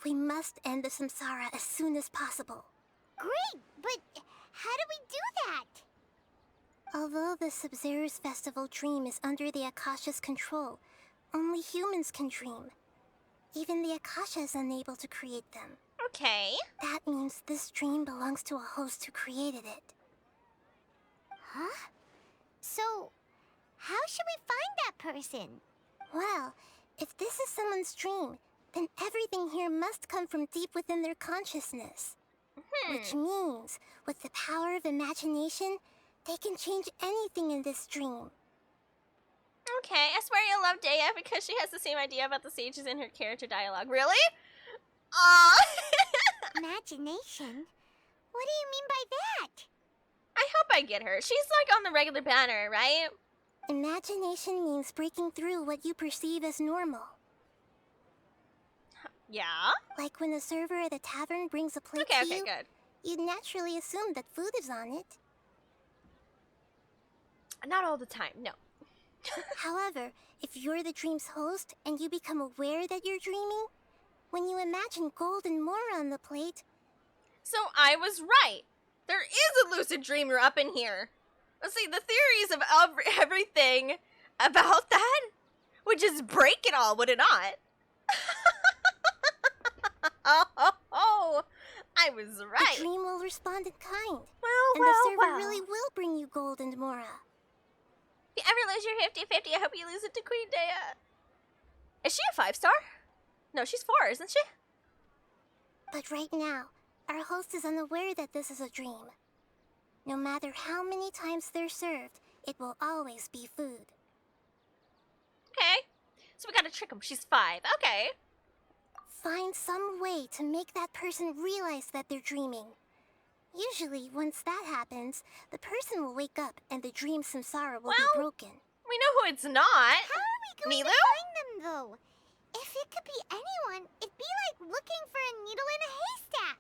we must end the samsara as soon as possible. Great, but how do we do that? Although the Sumeru's festival dream is under the Akasha's control, only humans can dream. Even the Akasha is unable to create them. Okay. That means this dream belongs to a host who created it. Huh? So, how should we find that person? Well, if this is someone's dream, then everything here must come from deep within their consciousness. Which means, with the power of imagination, they can change anything in this dream. Okay, I swear you'll love Dea because she has the same idea about the sages in her character dialogue. Really? Imagination? What do you mean by that? I hope I get her. She's like on the regular banner, right? Imagination means breaking through what you perceive as normal. Yeah? Like when a server at a tavern brings a plate to you, good. you'd naturally assume that food is on it. Not all the time, no. However, if you're the dream's host and you become aware that you're dreaming, when you imagine gold and more on the plate... So I was right. There is a lucid dreamer up in here. Let's see, the theories of everything about that would just break it all, would it not? Oh, I was right. The dream will respond in kind. Well, the server really will bring you gold and Mora. If you ever lose your 50-50, I hope you lose it to Queen Dea. Is she a 5-star? No, she's 4, isn't she? But right now, our host is unaware that this is a dream. No matter how many times they're served, it will always be food. Okay. So we gotta trick him. She's 5. Okay. find some way to make that person realize that they're dreaming. Usually, once that happens, the person will wake up and the dream samsara will be broken. We know who it's not. How are we going Nilo? to find them, though? If it could be anyone, it'd be like looking for a needle in a haystack.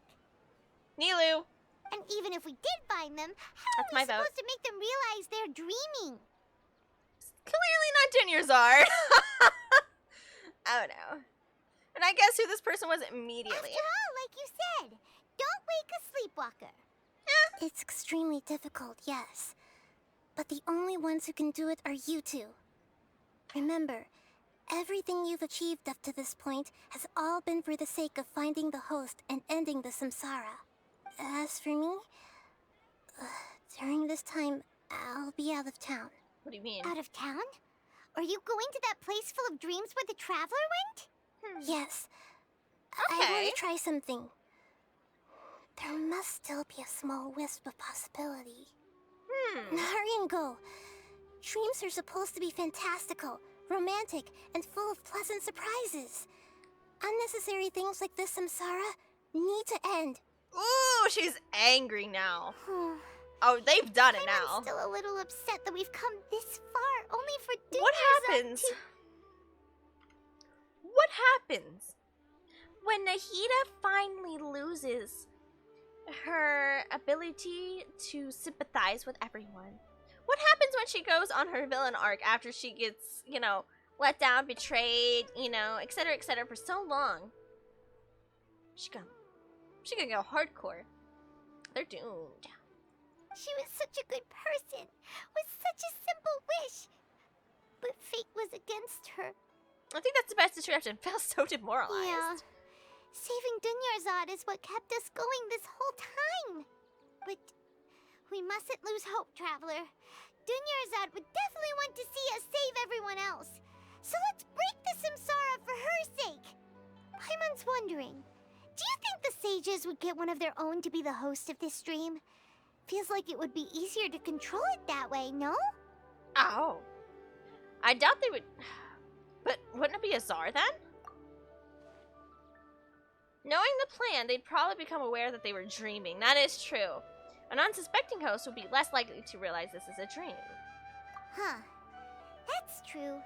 Nilu. And even if we did find them, how That's are we my vote. supposed to make them realize they're dreaming? Clearly not Junior Zard. Oh no. And I guess who this person was immediately. After all, like you said, don't wake a sleepwalker. It's extremely difficult, yes. But the only ones who can do it are you two. Remember, everything you've achieved up to this point has all been for the sake of finding the host and ending the samsara. As for me, during this time, I'll be out of town. What do you mean? Out of town? Are you going to that place full of dreams where the traveler went? Yes. Okay. I want to try something. There must still be a small wisp of possibility. Hurry and go. Dreams are supposed to be fantastical, romantic, and full of pleasant surprises. Unnecessary things like this samsara need to end. Ooh, she's angry now. Oh, they've done it now. I'm still a little upset that we've come this far, only for Junior What Zard happens? to... What happens when Nahida finally loses her ability to sympathize with everyone? What happens when she goes on her villain arc after she gets, you know, let down, betrayed, you know, etc., for so long? She gonna go hardcore. They're doomed. She was such a good person, with such a simple wish. But fate was against her. I think that's the best description. Felt so demoralized. Yeah. Saving Dunyarzad is what kept us going this whole time. But we mustn't lose hope, Traveler. Dunyarzad would definitely want to see us save everyone else. So let's break the samsara for her sake. Paimon's wondering, do you think the sages would get one of their own to be the host of this stream? Feels like it would be easier to control it that way, no? Oh. I doubt they would... But wouldn't it be a czar then? Knowing the plan, they'd probably become aware that they were dreaming. That is true. An unsuspecting host would be less likely to realize this is a dream. Huh. That's true.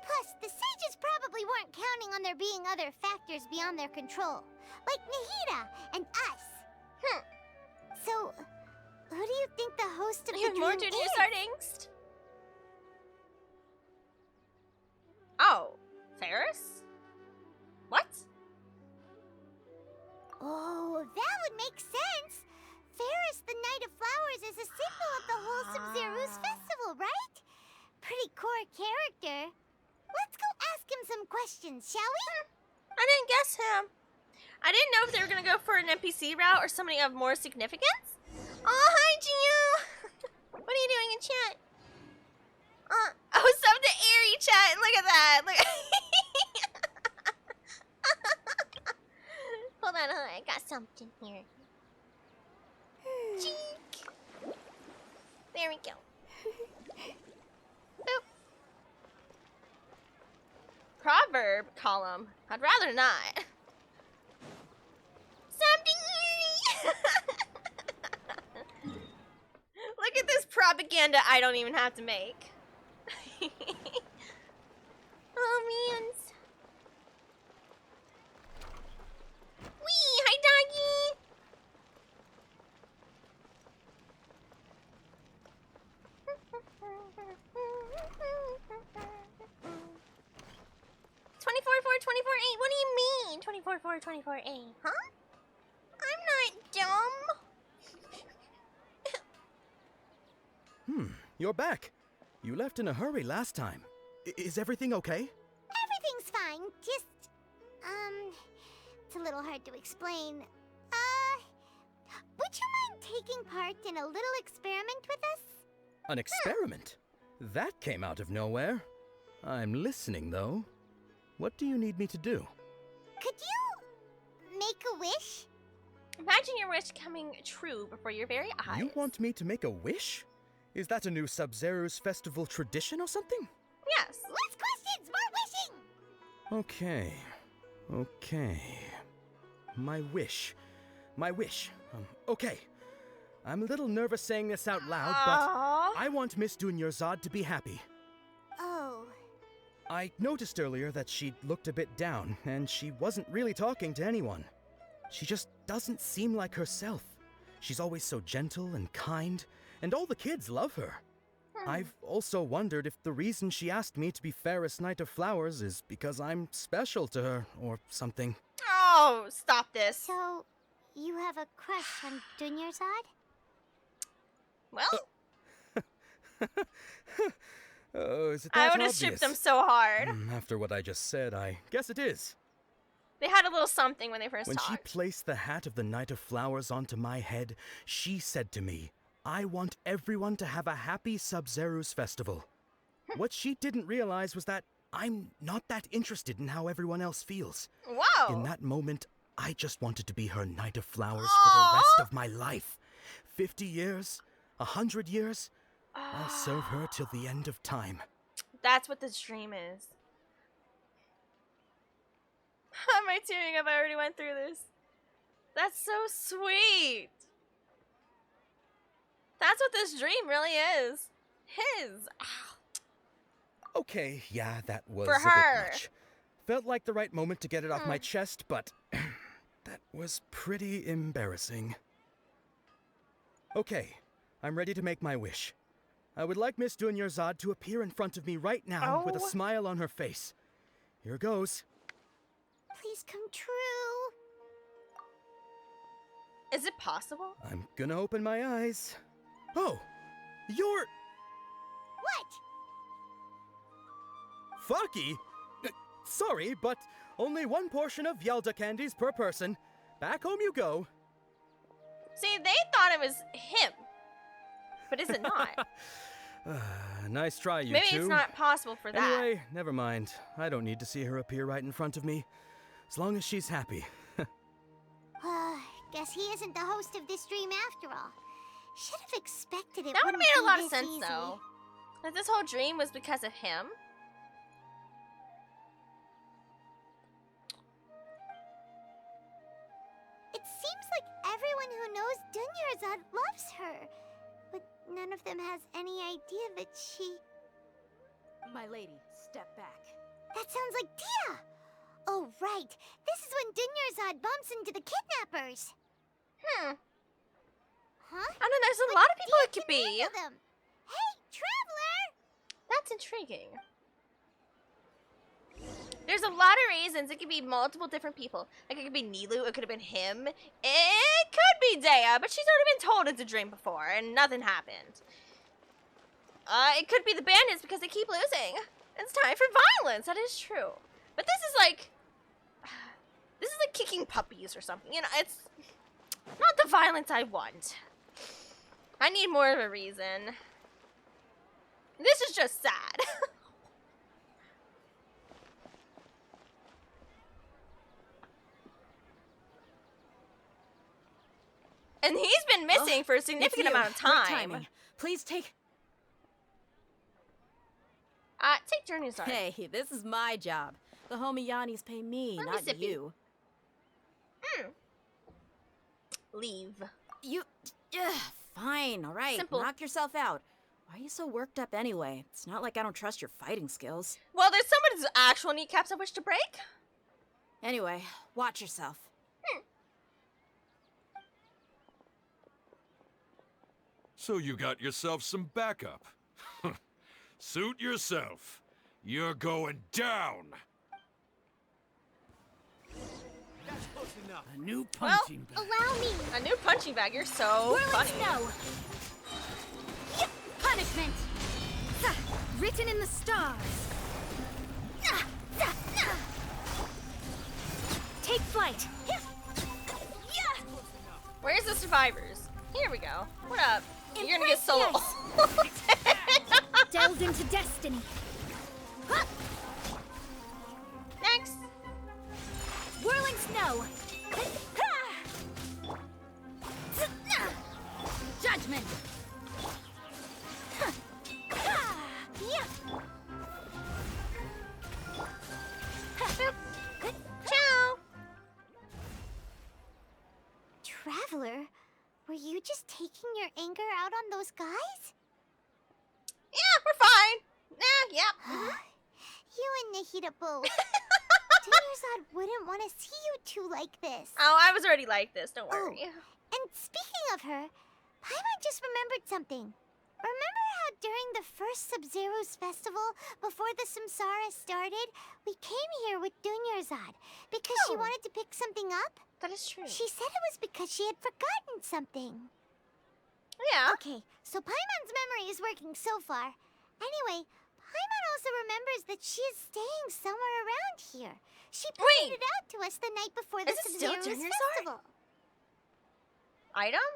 Plus, the sages probably weren't counting on there being other factors beyond their control. Like Nahida and us. So, who do you think the host of the dream More is? Junior Zard angst? Oh, Ferris? What? Oh, that would make sense. Ferris, the Knight of Flowers, is a symbol of the whole Sumeru's festival, right? Pretty core character. Let's go ask him some questions, shall we? I didn't guess him. I didn't know if they were gonna go for an NPC route or somebody of more significance. Oh, hi, Gio. What are you doing in chat? Oh, something airy chat. Look at that. Look. Hold on, I got something here. Cheek. There we go. Boop. Proverb column. I'd rather not. Something eerie. Look at this propaganda I don't even have to make. Oh, man. Wee! Hi, doggy! What do you mean? 24-4-24-8, huh? I'm not dumb. You're back. You left in a hurry last time. Is everything okay? Everything's fine. Just, it's a little hard to explain. Would you mind taking part in a little experiment with us? An experiment? That came out of nowhere. I'm listening, though. What do you need me to do? Could you make a wish? Imagine your wish coming true before your very eyes. You want me to make a wish? Is that a new Sub-Zero's festival tradition or something? Yes. Less questions, more wishing! Okay. Okay. My wish. Okay. I'm a little nervous saying this out loud, but I want Miss Dunyarzad to be happy. Oh. I noticed earlier that she looked a bit down, and she wasn't really talking to anyone. She just doesn't seem like herself. She's always so gentle and kind, and all the kids love her. I've also wondered if the reason she asked me to be Fairest Knight of Flowers is because I'm special to her, or something. Oh, stop this. So, you have a crush on Dunyarzad? Well, Oh, is it I that would have obvious? stripped them so hard. After what I just said, I guess it is. They had a little something when they first When she talked. placed the hat of the Knight of Flowers onto my head, she said to me, I want everyone to have a happy Sub-Zeru's festival. What she didn't realize was that I'm not that interested in how everyone else feels. Whoa! In that moment, I just wanted to be her Knight of Flowers for the rest of my life. 50 years, 100 years, I'll serve her till the end of time. That's what this dream is. Am I tearing up? I already went through this. That's so sweet. That's what this dream really is. His. Okay, yeah, that was For a her. bit much. Felt like the right moment to get it off my chest, but that was pretty embarrassing. Okay, I'm ready to make my wish. I would like Miss Dunyarzad to appear in front of me right now with a smile on her face. Here goes. Please come true. Is it possible? I'm gonna open my eyes. Oh, you're... What? Faki? Sorry, but only one portion of Yalda candies per person. Back home you go. See, they thought it was him. But is it not? Nice try, you Maybe two. it's not possible for that. Anyway, never mind. I don't need to see her appear right in front of me. As long as she's happy. Guess he isn't the host of this dream after all. Should have expected it. That would have wouldn't made a be lot of this sense, easy. though. That this whole dream was because of him. It seems like everyone who knows Dunyarzad loves her, but none of them has any idea that she... My lady, step back. That sounds like Dia! Oh, right. This is when Dunyarzad bumps into the kidnappers. Huh? Huh? I know there's a lot of people it could be. Them. Hey, traveler! That's intriguing. There's a lot of reasons. It could be multiple different people. Like, it could be Nilu. It could have been him. It could be Dea, but she's already been told it's a dream before, and nothing happened. It could be the bandits because they keep losing. It's time for violence. That is true. But this is like kicking puppies or something. You know, it's not the violence I want. I need more of a reason. This is just sad. And he's been missing for a significant amount of Great time. timing. Please take... Take Journey's Arc. Hey, this is my job. The homie Yanni's pay me, Let me not sippy. you. Leave. You... fine, all right. Simple. Knock yourself out. Why are you so worked up anyway? It's not like I don't trust your fighting skills. Well, there's somebody's actual kneecaps I wish to break. Anyway, watch yourself. So you got yourself some backup. Suit yourself. You're going down. A new Well, punching bag. Allow me. A new punching bag. You're so funny. Snow. Punishment. Written in the stars. Take flight. Where's the survivors? Here we go. What up? You're gonna get solo. Delved into destiny. Next. Whirling snow. Judgment. Ciao. heat up both. Dunyarzad wouldn't want to see you two like this. Oh, I was already like this, don't worry. And speaking of her, Paimon just remembered something. Remember how during the first Sub-Zero's festival, before the Samsara started, we came here with Dunyarzad because she wanted to pick something up? That is true. She said it was because she had forgotten something. Yeah. Okay, so Paimon's memory is working so far. Anyway, Paimon also remembers that she is staying somewhere around here. She pointed it out to us the night before the Sub-Zero's festival. Item?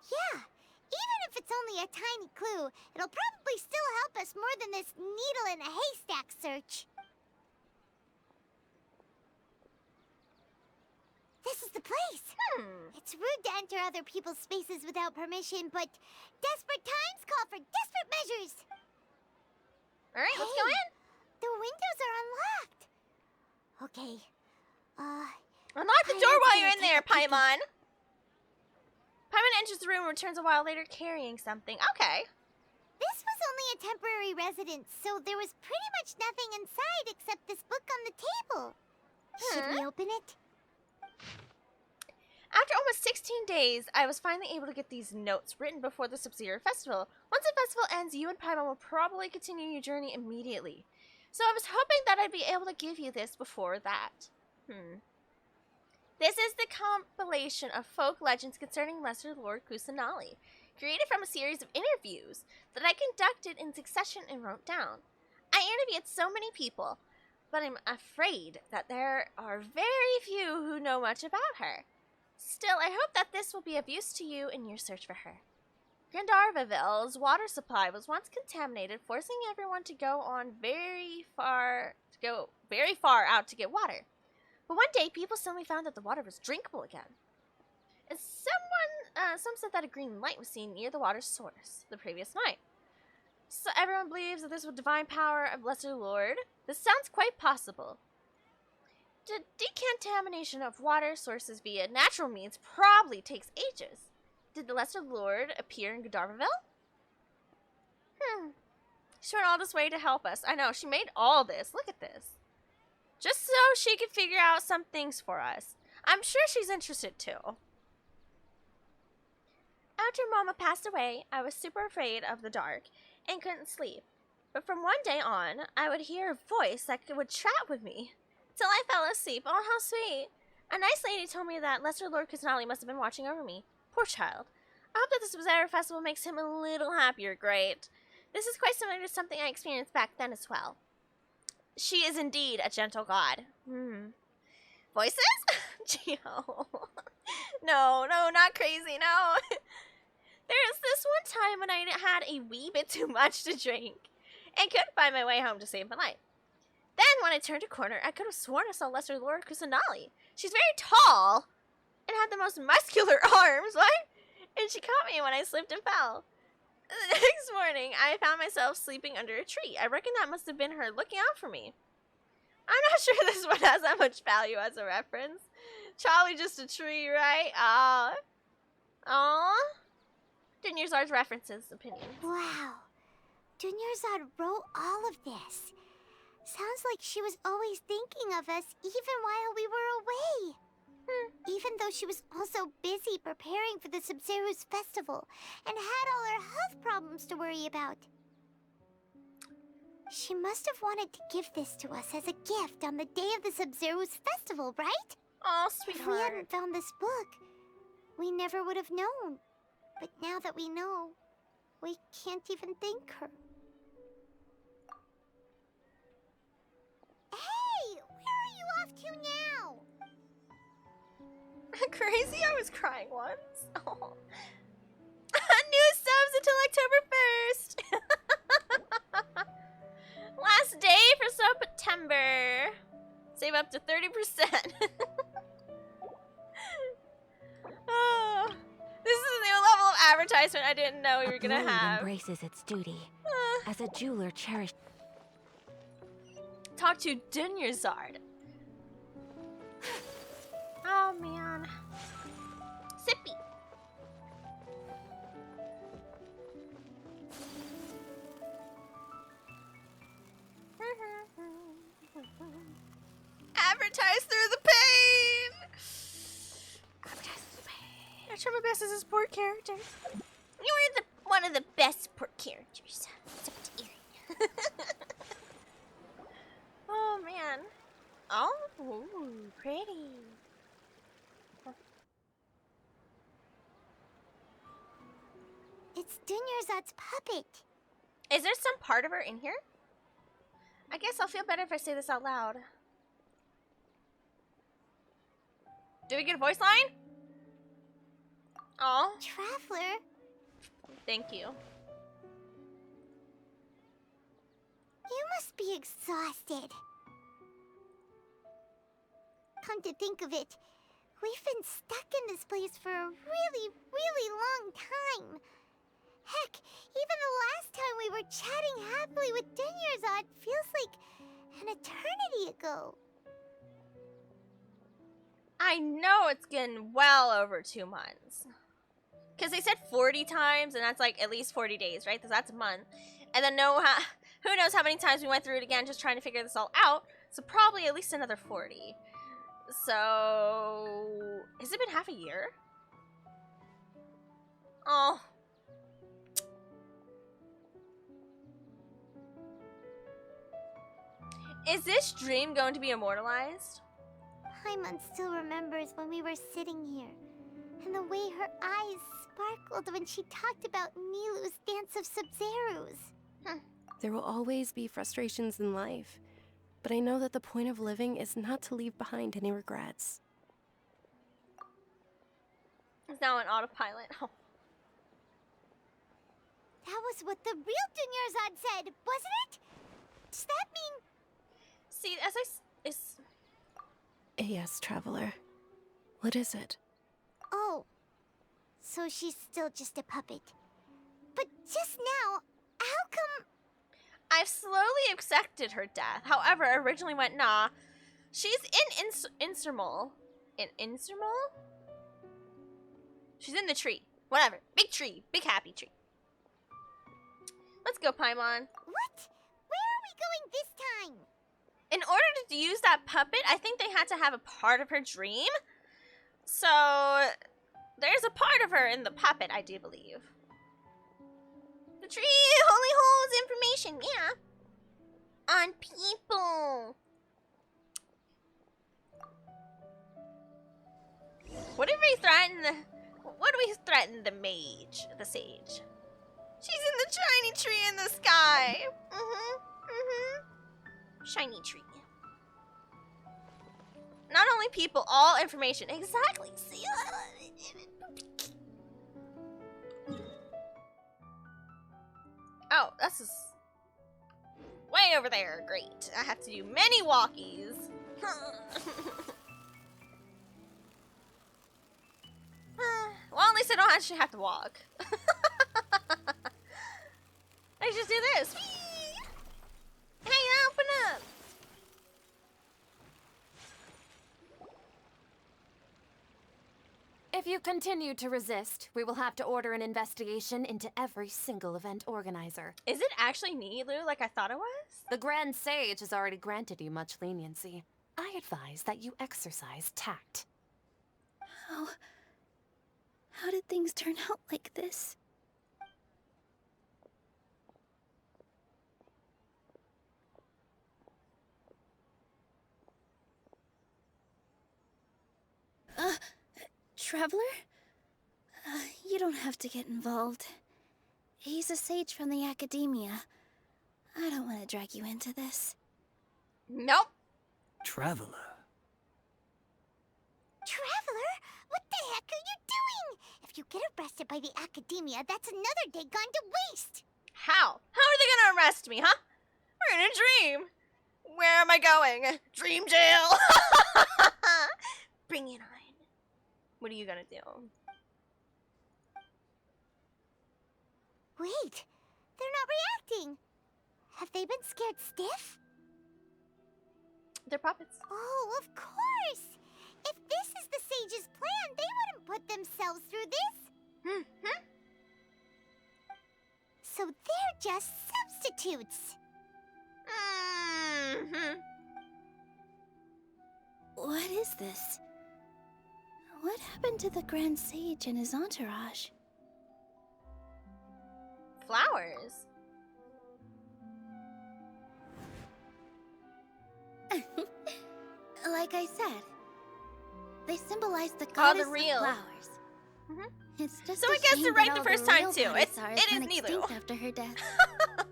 Yeah. Even if it's only a tiny clue, it'll probably still help us more than this needle in a haystack search. This is the place. It's rude to enter other people's spaces without permission, but desperate times call for desperate measures. All right, let's go in. The windows are unlocked. Okay. Unlock the door while you're in there, Paimon. Paimon enters the room and returns a while later carrying something. Okay. This was only a temporary residence, so there was pretty much nothing inside except this book on the table. Should we open it? After almost 16 days, I was finally able to get these notes written before the Sub-Zero Festival. Once the festival ends, you and Paimon will probably continue your journey immediately. So I was hoping that I'd be able to give you this before that. This is the compilation of folk legends concerning Lesser Lord Kusanali, created from a series of interviews that I conducted in succession and wrote down. I interviewed so many people, but I'm afraid that there are very few who know much about her. Still, I hope that this will be of use to you in your search for her. Gandharvaville's water supply was once contaminated, forcing everyone to go very far out to get water. But one day, people suddenly found that the water was drinkable again. And some said that a green light was seen near the water source the previous night. So everyone believes that this was divine power of Lesser Lord. This sounds quite possible. The decontamination of water sources via natural means probably takes ages. Did the Lesser Lord appear in Gandharvaville? She went all this way to help us. I know, she made all this. Look at this. Just so she could figure out some things for us. I'm sure she's interested too. After Mama passed away, I was super afraid of the dark and couldn't sleep. But from one day on, I would hear a voice that would chat with me. Till I fell asleep. Oh, how sweet. A nice lady told me that Lesser Lord Kusanali must have been watching over me. Poor child. I hope that the Sub-Zero Festival makes him a little happier, great. This is quite similar to something I experienced back then as well. She is indeed a gentle god. Voices? Geo. No, not crazy, no. There was this one time when I had a wee bit too much to drink and couldn't find my way home to save my life. Then, when I turned a corner, I could have sworn I saw Lesser Lord Kusanali. She's very tall and had the most muscular arms, right? And she caught me when I slipped and fell. The next morning, I found myself sleeping under a tree. I reckon that must have been her looking out for me. I'm not sure this one has that much value as a reference. Probably just a tree, right? Aww. Dunyarzad's references, opinions. Wow. Dunyarzad wrote all of this. Sounds like she was always thinking of us even while we were away. Even though she was also busy preparing for the Sub-Zero's festival and had all her health problems to worry about. She must have wanted to give this to us as a gift on the day of the Sub-Zero's festival, right? Oh, sweetheart. If we hadn't found this book, we never would have known. But now that we know, we can't even thank her. Hey! Where are you off to now? Crazy, I was crying once. Oh. New subs until October 1st. Last day for September. Save up to 30%. Oh, this is a new level of advertisement I didn't know we were gonna have. Embraces its duty as a jeweler cherished. Talk to Dunyarzad. Oh man. Sippy. Advertise through the pain. Advertise through the pain. I try my best as a support character. You're one of the best support characters. Except Erin. Oh man. Oh, ooh, pretty. It's Dunyarzad's puppet. Is there some part of her in here? I guess I'll feel better if I say this out loud. Do we get a voice line? Oh. Traveler. Thank you. You must be exhausted. Come to think of it, we've been stuck in this place for a really, really long time. Heck, even the last time we were chatting happily with Dunyarzad feels like an eternity ago. I know it's getting well over 2 months. Because they said 40 times, and that's like at least 40 days, right? Because that's a month. And then who knows how many times we went through it again just trying to figure this all out. So probably at least another 40. So, has it been half a year? Oh. Is this dream going to be immortalized? Paimon still remembers when we were sitting here, and the way her eyes sparkled when she talked about Nilu's dance of Sub-Zerus. There will always be frustrations in life, but I know that the point of living is not to leave behind any regrets. It's now an autopilot. Oh. That was what the real Dunyarzad said, wasn't it? Does that mean... See, as it's... Yes, Traveler. What is it? Oh, so she's still just a puppet. But just now, how come... I've slowly accepted her death. However, I originally went, nah. She's in Insurmol. In Insurmol? She's in the tree. Whatever. Big tree. Big happy tree. Let's go, Paimon. What? Where are we going this time? In order to use that puppet, I think they had to have a part of her dream. So, there's a part of her in the puppet, I do believe. The tree only holds information, yeah. On people. What if we threaten what do we threaten the mage, the sage? She's in the shiny tree in the sky. Shiny tree. Not only people, all information. Exactly. See? Oh, this is way over there. Great. I have to do many walkies. Well, at least I don't actually have to walk. I just do this. Whee! Hey, open up. If you continue to resist, we will have to order an investigation into every single event organizer. Is it actually Nilu like I thought it was? The Grand Sage has already granted you much leniency. I advise that you exercise tact. How did things turn out like this? Traveler? You don't have to get involved. He's a sage from the academia. I don't want to drag you into this. Nope. Traveler. Traveler? What the heck are you doing? If you get arrested by the academia, that's another day gone to waste. How? How are they gonna arrest me, huh? We're in a dream. Where am I going? Dream jail. Bring it on. What are you gonna do? Wait, they're not reacting. Have they been scared stiff? They're puppets. Oh, of course. If this is the sage's plan, they wouldn't put themselves through this. So they're just substitutes. What is this? What happened to the Grand Sage and his entourage? Flowers. Like I said, they symbolize the Oh, goddess the real. of flowers. It's just So a I guess shame they're that right the all first time real too. Bodisaurs It is went Nilou. extinct after her death.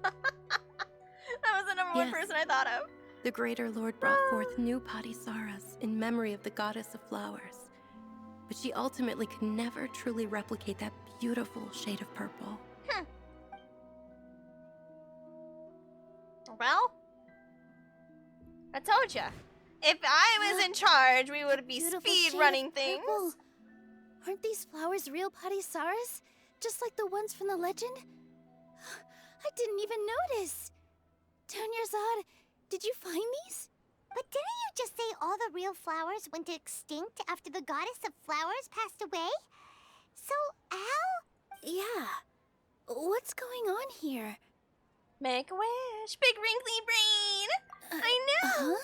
That was the number one Yes. person I thought of. The Greater Lord brought forth new Padisaras in memory of the goddess of flowers. But she ultimately could never truly replicate that beautiful shade of purple. Well, I told ya. If I was in charge, we would be Beautiful speed shade running of things. purple. Aren't these flowers real Padisaras? Just like the ones from the legend? I didn't even notice. Dunyarzad, did you find these? But didn't you just say all the real flowers went extinct after the goddess of flowers passed away? So, how? Yeah. What's going on here? Make a wish, big wrinkly brain. I know.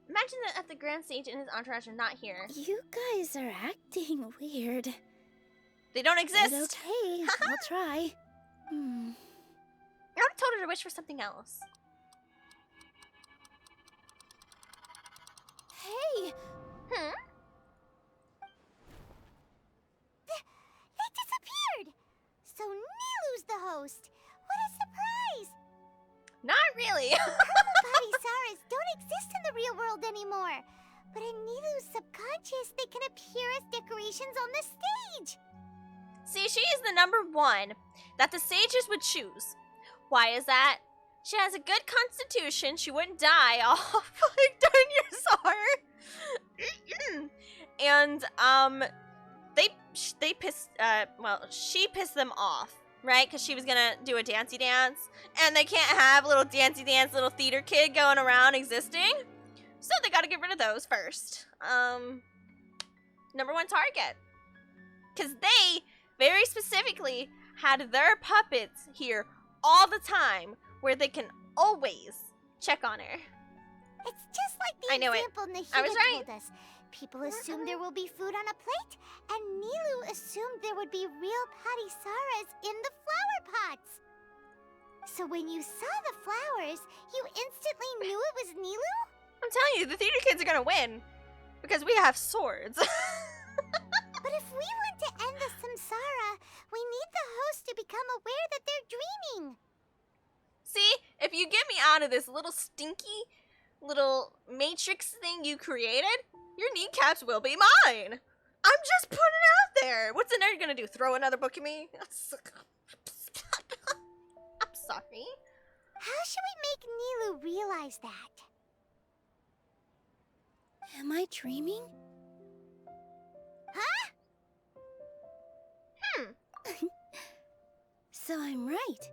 Imagine that if the Grand Sage and his entourage are not here. You guys are acting weird. They don't exist. But okay, I'll try. I would have told her to wish for something else. Hey! They disappeared! So Nilou's the host. What a surprise! Not really. Padisaras don't exist in the real world anymore. But in Nilou's subconscious, they can appear as decorations on the stage. See, she is the number one that the sages would choose. Why is that? She has a good constitution. She wouldn't die off like 10 years And they pissed she pissed them off, right? Because she was gonna do a dancey dance, and they can't have little dancey dance little theater kid going around existing. So they gotta get rid of those first. Number one target. Because they very specifically had their puppets here all the time where they can always check on her. It's just like the I knew it. example I was Nahida right. told us. People assumed there will be food on a plate, and Nilou assumed there would be real Padisaras in the flower pots. So when you saw the flowers, you instantly knew it was Nilou? I'm telling you, the theater kids are gonna win. Because we have swords. But if we want to end the samsara, we need the host to become aware that they're dreaming. See, if you get me out of this little stinky little matrix thing you created, your kneecaps will be mine. I'm just putting it out there. What's the nerd gonna do? Throw another book at me? I'm sorry. How should we make Nilou realize that? Am I dreaming? Huh? So I'm right.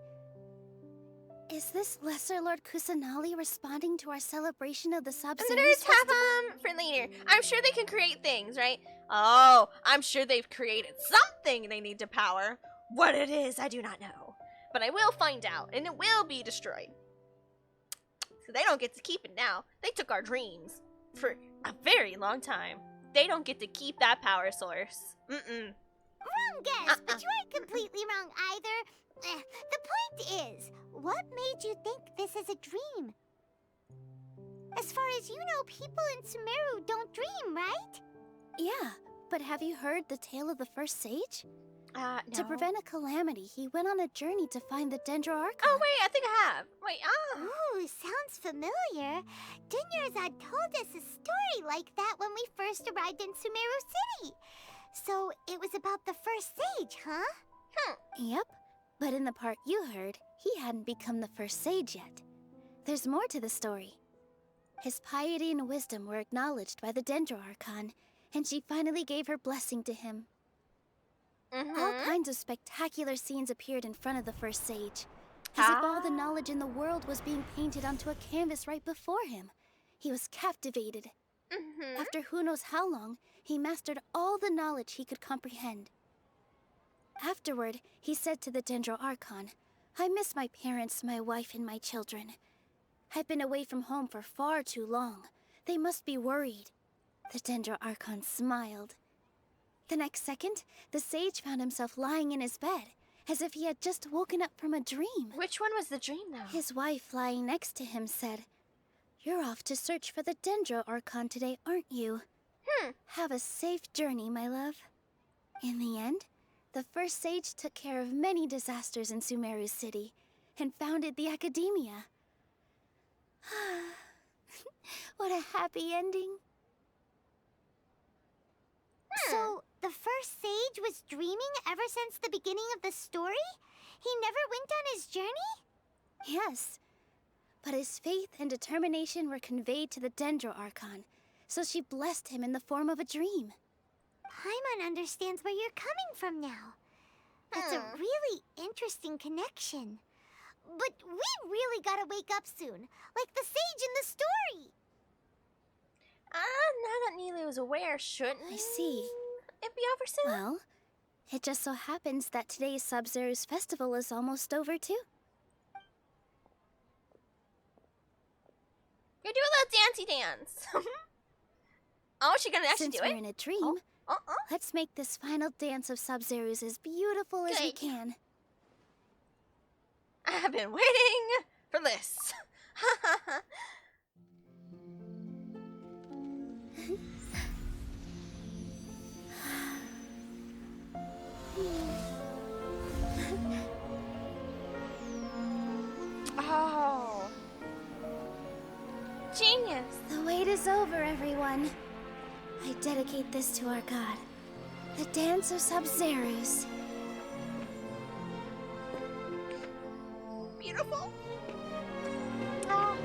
Is this Lesser Lord Kusanali responding to our celebration of the And the Sub-Zero nerds have them for later. I'm sure they can create things, right? Oh, I'm sure they've created something they need to power. What it is, I do not know. But I will find out, and it will be destroyed. So they don't get to keep it now. They took our dreams for a very long time. They don't get to keep that power source. Wrong guess, but you aren't completely wrong either. The point is, what made you think this is a dream? As far as you know, people in Sumeru don't dream, right? Yeah, but have you heard the tale of the first sage? No. To prevent a calamity, he went on a journey to find the Dendroarchon. Oh, wait, I think I have. Wait, Ooh, sounds familiar. Dunyarzad told us a story like that when we first arrived in Sumeru City. So it was about the first sage, huh? Yep, but in the part you heard, he hadn't become the first sage yet. There's more to the story. His piety and wisdom were acknowledged by the Dendroarchon, and she finally gave her blessing to him. All kinds of spectacular scenes appeared in front of the first sage, as if all the knowledge in the world was being painted onto a canvas right before him. He was captivated. After who knows how long, he mastered all the knowledge he could comprehend. Afterward, he said to the Dendroarchon, "I miss my parents, my wife, and my children. I've been away from home for far too long. They must be worried. The Dendro Archon smiled. The next second, the sage found himself lying in his bed, as if he had just woken up from a dream. Which one was the dream, though? His wife, lying next to him, said, "You're off to search for the Dendro Archon today, aren't you? Have a safe journey, my love." In the end, the first sage took care of many disasters in Sumeru City and founded the Academia. What a happy ending. So, the first sage was dreaming ever since the beginning of the story? He never went on his journey? Yes, but his faith and determination were conveyed to the Dendro Archon, so she blessed him in the form of a dream. Paimon understands where you're coming from now. That's a really interesting connection. But we really gotta wake up soon, like the sage in the story. Now that Nilu is aware, shouldn't I see. it be over soon? Well, it just so happens that today's Sub-Zero's festival is almost over, too. You do a little dancey dance. Oh, she gonna actually Since do we're it? in a dream, let's make this final dance of Sub-Zero's as beautiful as we Good. can. I have been waiting for this. Oh. Genius. The wait is over, everyone. I dedicate this to our god, the dance of Sub-Zero's. Beautiful. Oh.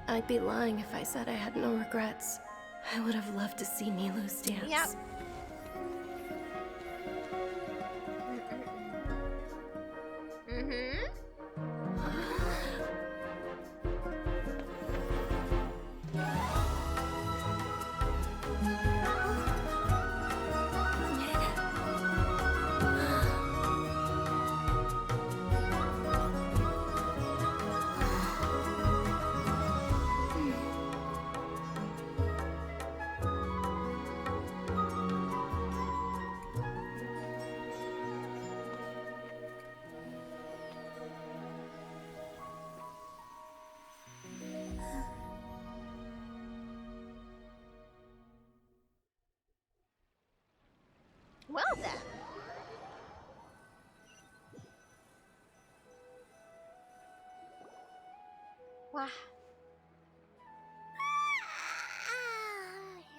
I'd be lying if I said I had no regrets. I would have loved to see Nilu's dance. Yep. Well then. Wow.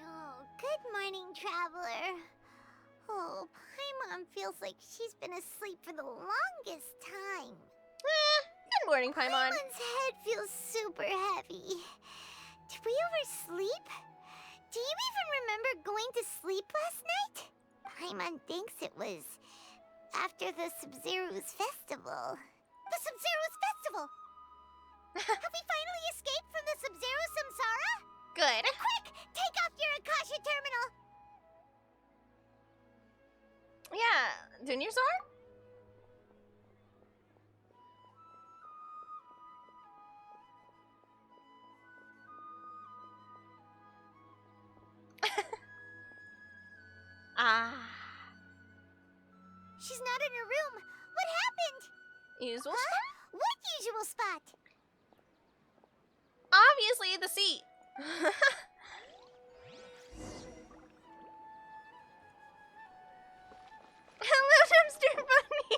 Oh, good morning, traveler. Oh, Paimon feels like she's been asleep for the longest time. Good morning, Paimon. Paimon's head feels super heavy. Did we oversleep? Do you even remember going to sleep last night? Paimon thinks it was after the Sub-Zero's festival. The Sub-Zero's festival! Have we finally escaped from the Sub-Zero samsara? Good. Quick! Take off your Akasha terminal! Yeah, Junior's arm? She's not in her room. What happened? Usual spot? What usual spot? Obviously, the seat. Hello, Dumpster Bunny.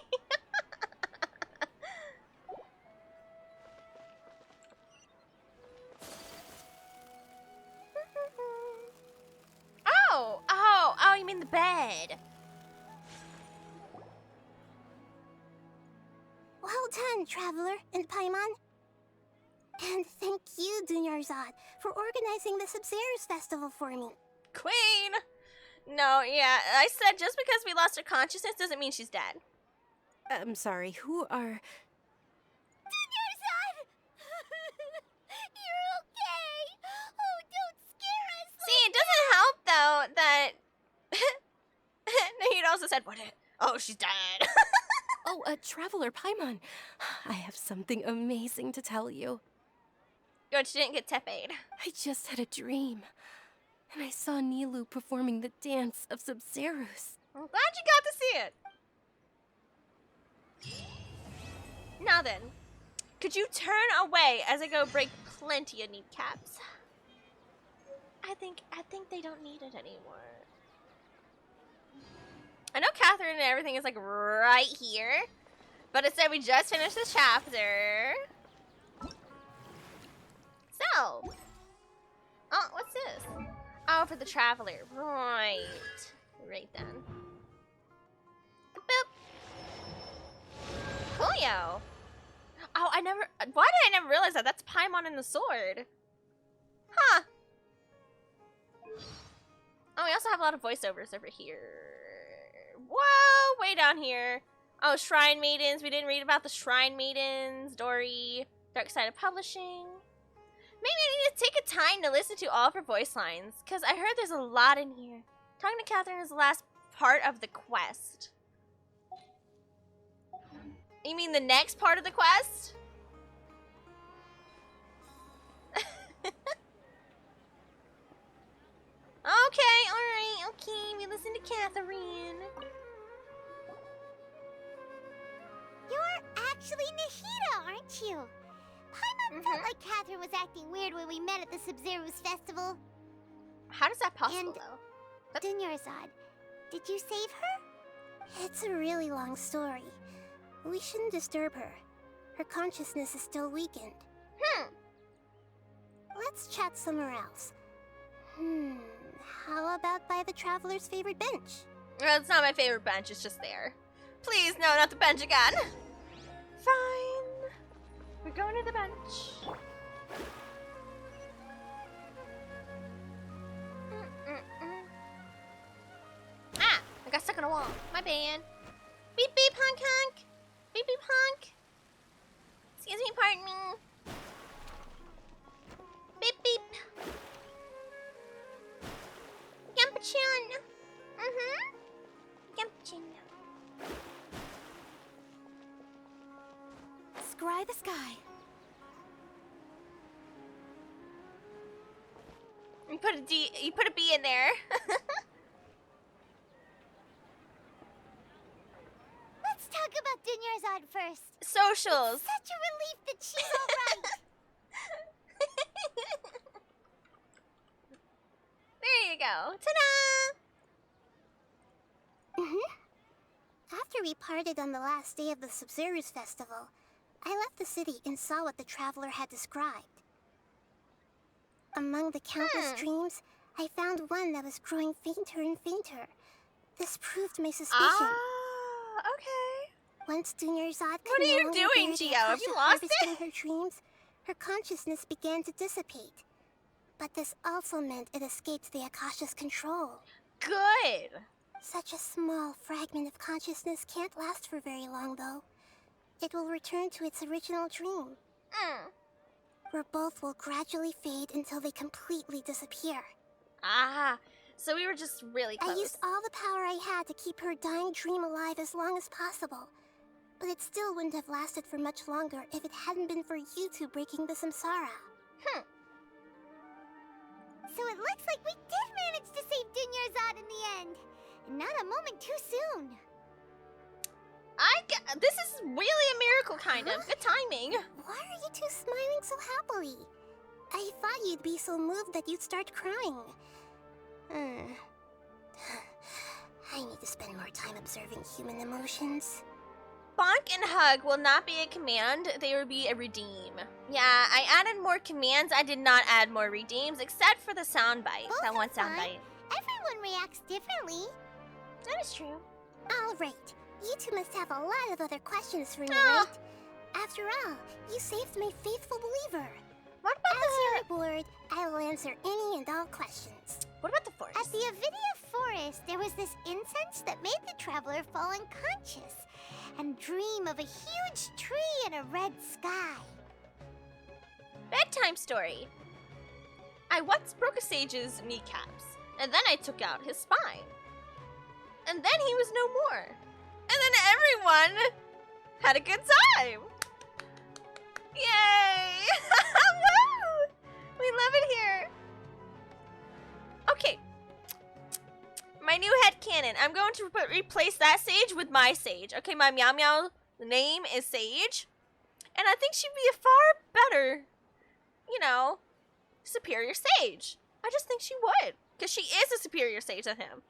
Oh, you mean the bed. Well done, Traveler and Paimon. And thank you, Dunyarzad, for organizing the Sub-Zero's festival for me. Queen! No, yeah, I said just because we lost her consciousness doesn't mean she's dead. I'm sorry, who are... Dunyarzad! You're okay! Oh, don't scare us! See, it doesn't help, though, that... Nahida also said, oh, she's dead. Oh, Traveler Paimon, I have something amazing to tell you. Good, she didn't get tepid. I just had a dream, and I saw Nilou performing the dance of Sub-Zero's. I'm glad you got to see it. Now then, could you turn away as I go break plenty of kneecaps? I think they don't need it anymore. I know Catherine and everything is like right here, but it said we just finished this chapter. So, oh, what's this? Oh, for the Traveler, right then. Boop. Coolio. Oh, why did I never realize that? That's Paimon and the sword. Huh. Oh, we also have a lot of voiceovers over here. Whoa, way down here. Oh, Shrine Maidens. We didn't read about the Shrine Maidens. Dory. Dark Side of Publishing. Maybe I need to take a time to listen to all of her voice lines, because I heard there's a lot in here. Talking to Catherine is the last part of the quest. You mean the next part of the quest? Okay, alright, okay, we listen to Catherine. You're actually Nahida, aren't you? Paimon felt like Catherine was acting weird when we met at the Sub-Zero's festival. How does that possible, though? Dunyarzad, did you save her? It's a really long story. We shouldn't disturb her. Her consciousness is still weakened. Let's chat somewhere else. How about by the Traveler's favorite bench? Well, it's not my favorite bench, it's just there. Please, no, not the bench again. Fine. We're going to the bench. Ah! I got stuck on a wall. My bad. Beep beep honk honk. Beep beep honk. Excuse me, pardon me. Beep beep. Yampachin. Yampachin. Scry the sky. You put a D. You put a B in there. Let's talk about Dunyarzad first. Socials. It's such a relief that she's alright. There you go. Ta-da! After we parted on the last day of the Sub-Zero's festival, I left the city and saw what the Traveler had described. Among the countless dreams, I found one that was growing fainter and fainter. This proved my suspicion. Ah, okay. Once Dunyarzad What are you doing, Gio? Have you lost it? Her dreams, her consciousness began to dissipate. But this also meant it escaped the Akasha's control. Good. Such a small fragment of consciousness can't last for very long, though. It will return to its original dream, where both will gradually fade until they completely disappear. Ah, so we were just really close. I used all the power I had to keep her dying dream alive as long as possible. But it still wouldn't have lasted for much longer if it hadn't been for you two breaking the samsara. So it looks like we did manage to save Dunyarzad in the end. Not a moment too soon. This is really a miracle, kind of. Good timing. Why are you two smiling so happily? I thought you'd be so moved that you'd start crying. I need to spend more time observing human emotions. Bonk and hug will not be a command, they will be a redeem. Yeah, I added more commands, I did not add more redeems, except for the soundbite. That one soundbite. Everyone reacts differently. That is true. All right. You two must have a lot of other questions for me, right? After all, you saved my faithful believer. What about As your reward, I will answer any and all questions. What about the forest? At the Avidia forest, there was this incense that made the traveler fall unconscious and dream of a huge tree and a red sky. Bedtime story. I once broke a sage's kneecaps, and then I took out his spine. And then he was no more. And then everyone had a good time. Yay! Woo! We love it here. Okay. My new headcanon. I'm going to replace that sage with my sage. Okay, my Meow Meow name is Sage. And I think she'd be a far better, you know, superior sage. I just think she would. Because she is a superior sage than him.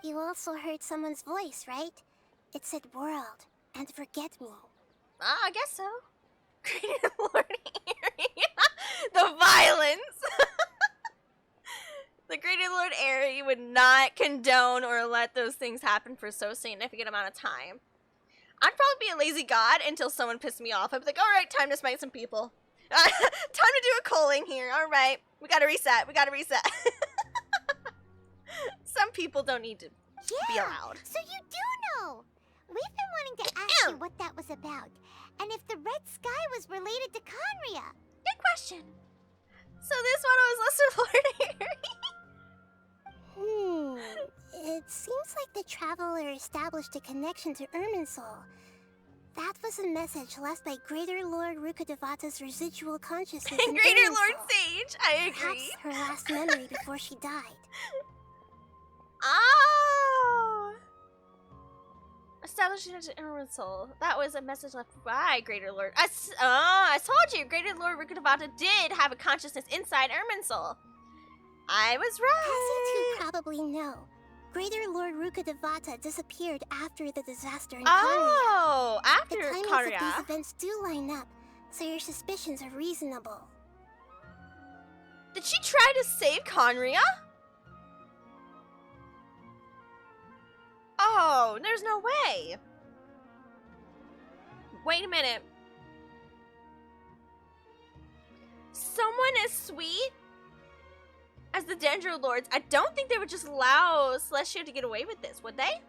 You also heard someone's voice, right? It said world and forget me. I guess so. Greater Lord Aerie. The violence. The Greater Lord Aerie would not condone or let those things happen for so significant amount of time. I'd probably be a lazy god until someone pissed me off. I'd be like, alright, time to smite some people. Time to do a culling here. Alright, we gotta reset. We gotta reset. Some people don't need to be allowed. So you do know. We've been wanting to ask you what that was about, and if the red sky was related to Conria. Good question. So this one was Lesser Lord Aerie. It seems like the traveler established a connection to Irminsul. That was a message left by Greater Lord Rukkhadevata's residual consciousness in Greater Irminsul. Lord Sage, I agree. Perhaps her last memory before she died. Oh! Establishing it to Irminsul. That was a message left by Greater Lord. I told you, Greater Lord Rukkhadevata did have a consciousness inside Irminsul. I was right. As you two probably know, Greater Lord Rukkhadevata disappeared after the disaster in Conria. Oh, after the timings Conria. of these events do line up, so your suspicions are reasonable. Did she try to save Conria? Oh, there's no way. Wait a minute. Someone as sweet as the Dendro Lords, I don't think they would just allow Celestia to get away with this, would they?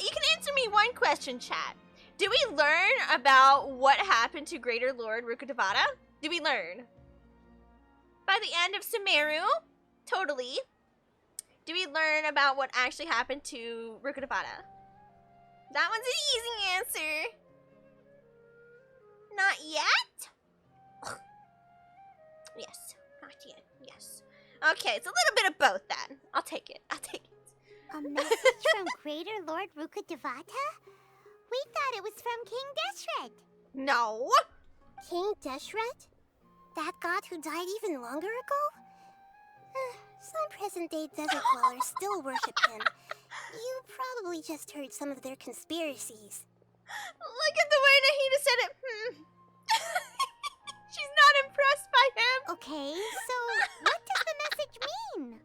You can answer me one question, chat. Did we learn about what happened to Greater Lord Rukkhadevata? Did we learn? By the end of Sumeru? Totally. Did we learn about what actually happened to Rukkhadevata? That one's an easy answer. Not yet? Yes, not yet, yes. Okay, it's a little bit of both then. I'll take it, I'll take it. A message from Greater Lord Rukkhadevata? We thought it was from King Deshret. No. King Deshret? That god who died even longer ago? Some present-day desert dwellers still worship him. You probably just heard some of their conspiracies. Look at the way Nahida said it. She's not impressed by him. Okay, so what does the message mean?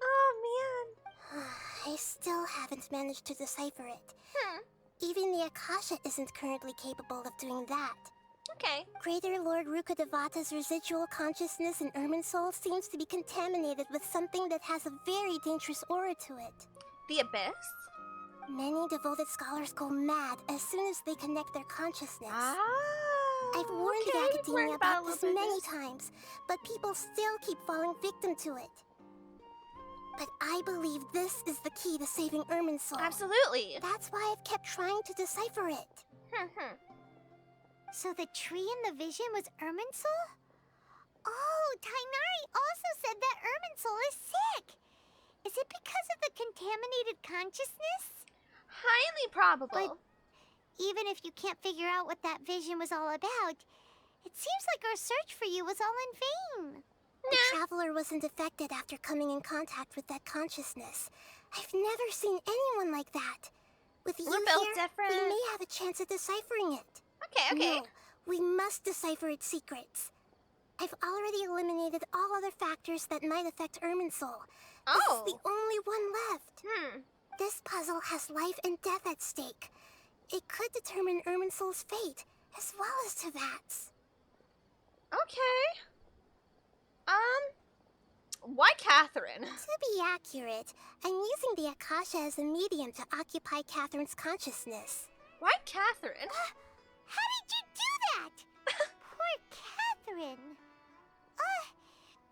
Oh, man. I still haven't managed to decipher it. Even the Akasha isn't currently capable of doing that. Okay. Greater Lord Rukkhadevata's residual consciousness in Irminsul seems to be contaminated with something that has a very dangerous aura to it. The Abyss? Many devoted scholars go mad as soon as they connect their consciousness. I've warned the academia about this many times, but people still keep falling victim to it. But I believe this is the key to saving Irminsul. Absolutely. That's why I've kept trying to decipher it. So the tree in the vision was Irminsul? Oh, Tainari also said that Irminsul is sick. Is it because of the contaminated consciousness? Highly probable. But even if you can't figure out what that vision was all about, it seems like our search for you was all in vain. The traveler wasn't affected after coming in contact with that consciousness. I've never seen anyone like that. With you built here, different. we may have a chance at deciphering it. Okay. No, we must decipher its secrets. I've already eliminated all other factors that might affect Irminsul. Oh. This is the only one left. Hmm. This puzzle has life and death at stake. It could determine Irminsul's fate, as well as Tevat's. Okay. Why Catherine? To be accurate, I'm using the Akasha as a medium to occupy Catherine's consciousness. Why Catherine? How did you do that? Poor Catherine.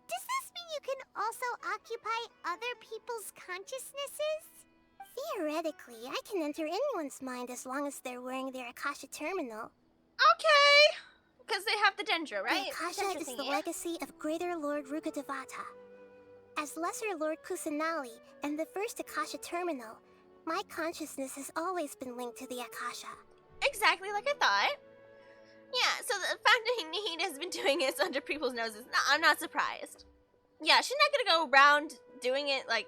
Does this mean you can also occupy other people's consciousnesses? Theoretically, I can enter anyone's mind as long as they're wearing their Akasha terminal. Okay. Because they have the Dendro, right? The Akasha is the legacy of Greater Lord Rukkhadevata. As Lesser Lord Kusanali and the first Akasha terminal, my consciousness has always been linked to the Akasha. Exactly like I thought. Yeah, so the fact that he has been doing it under people's noses, I'm not surprised. Yeah, she's not gonna go around doing it, like,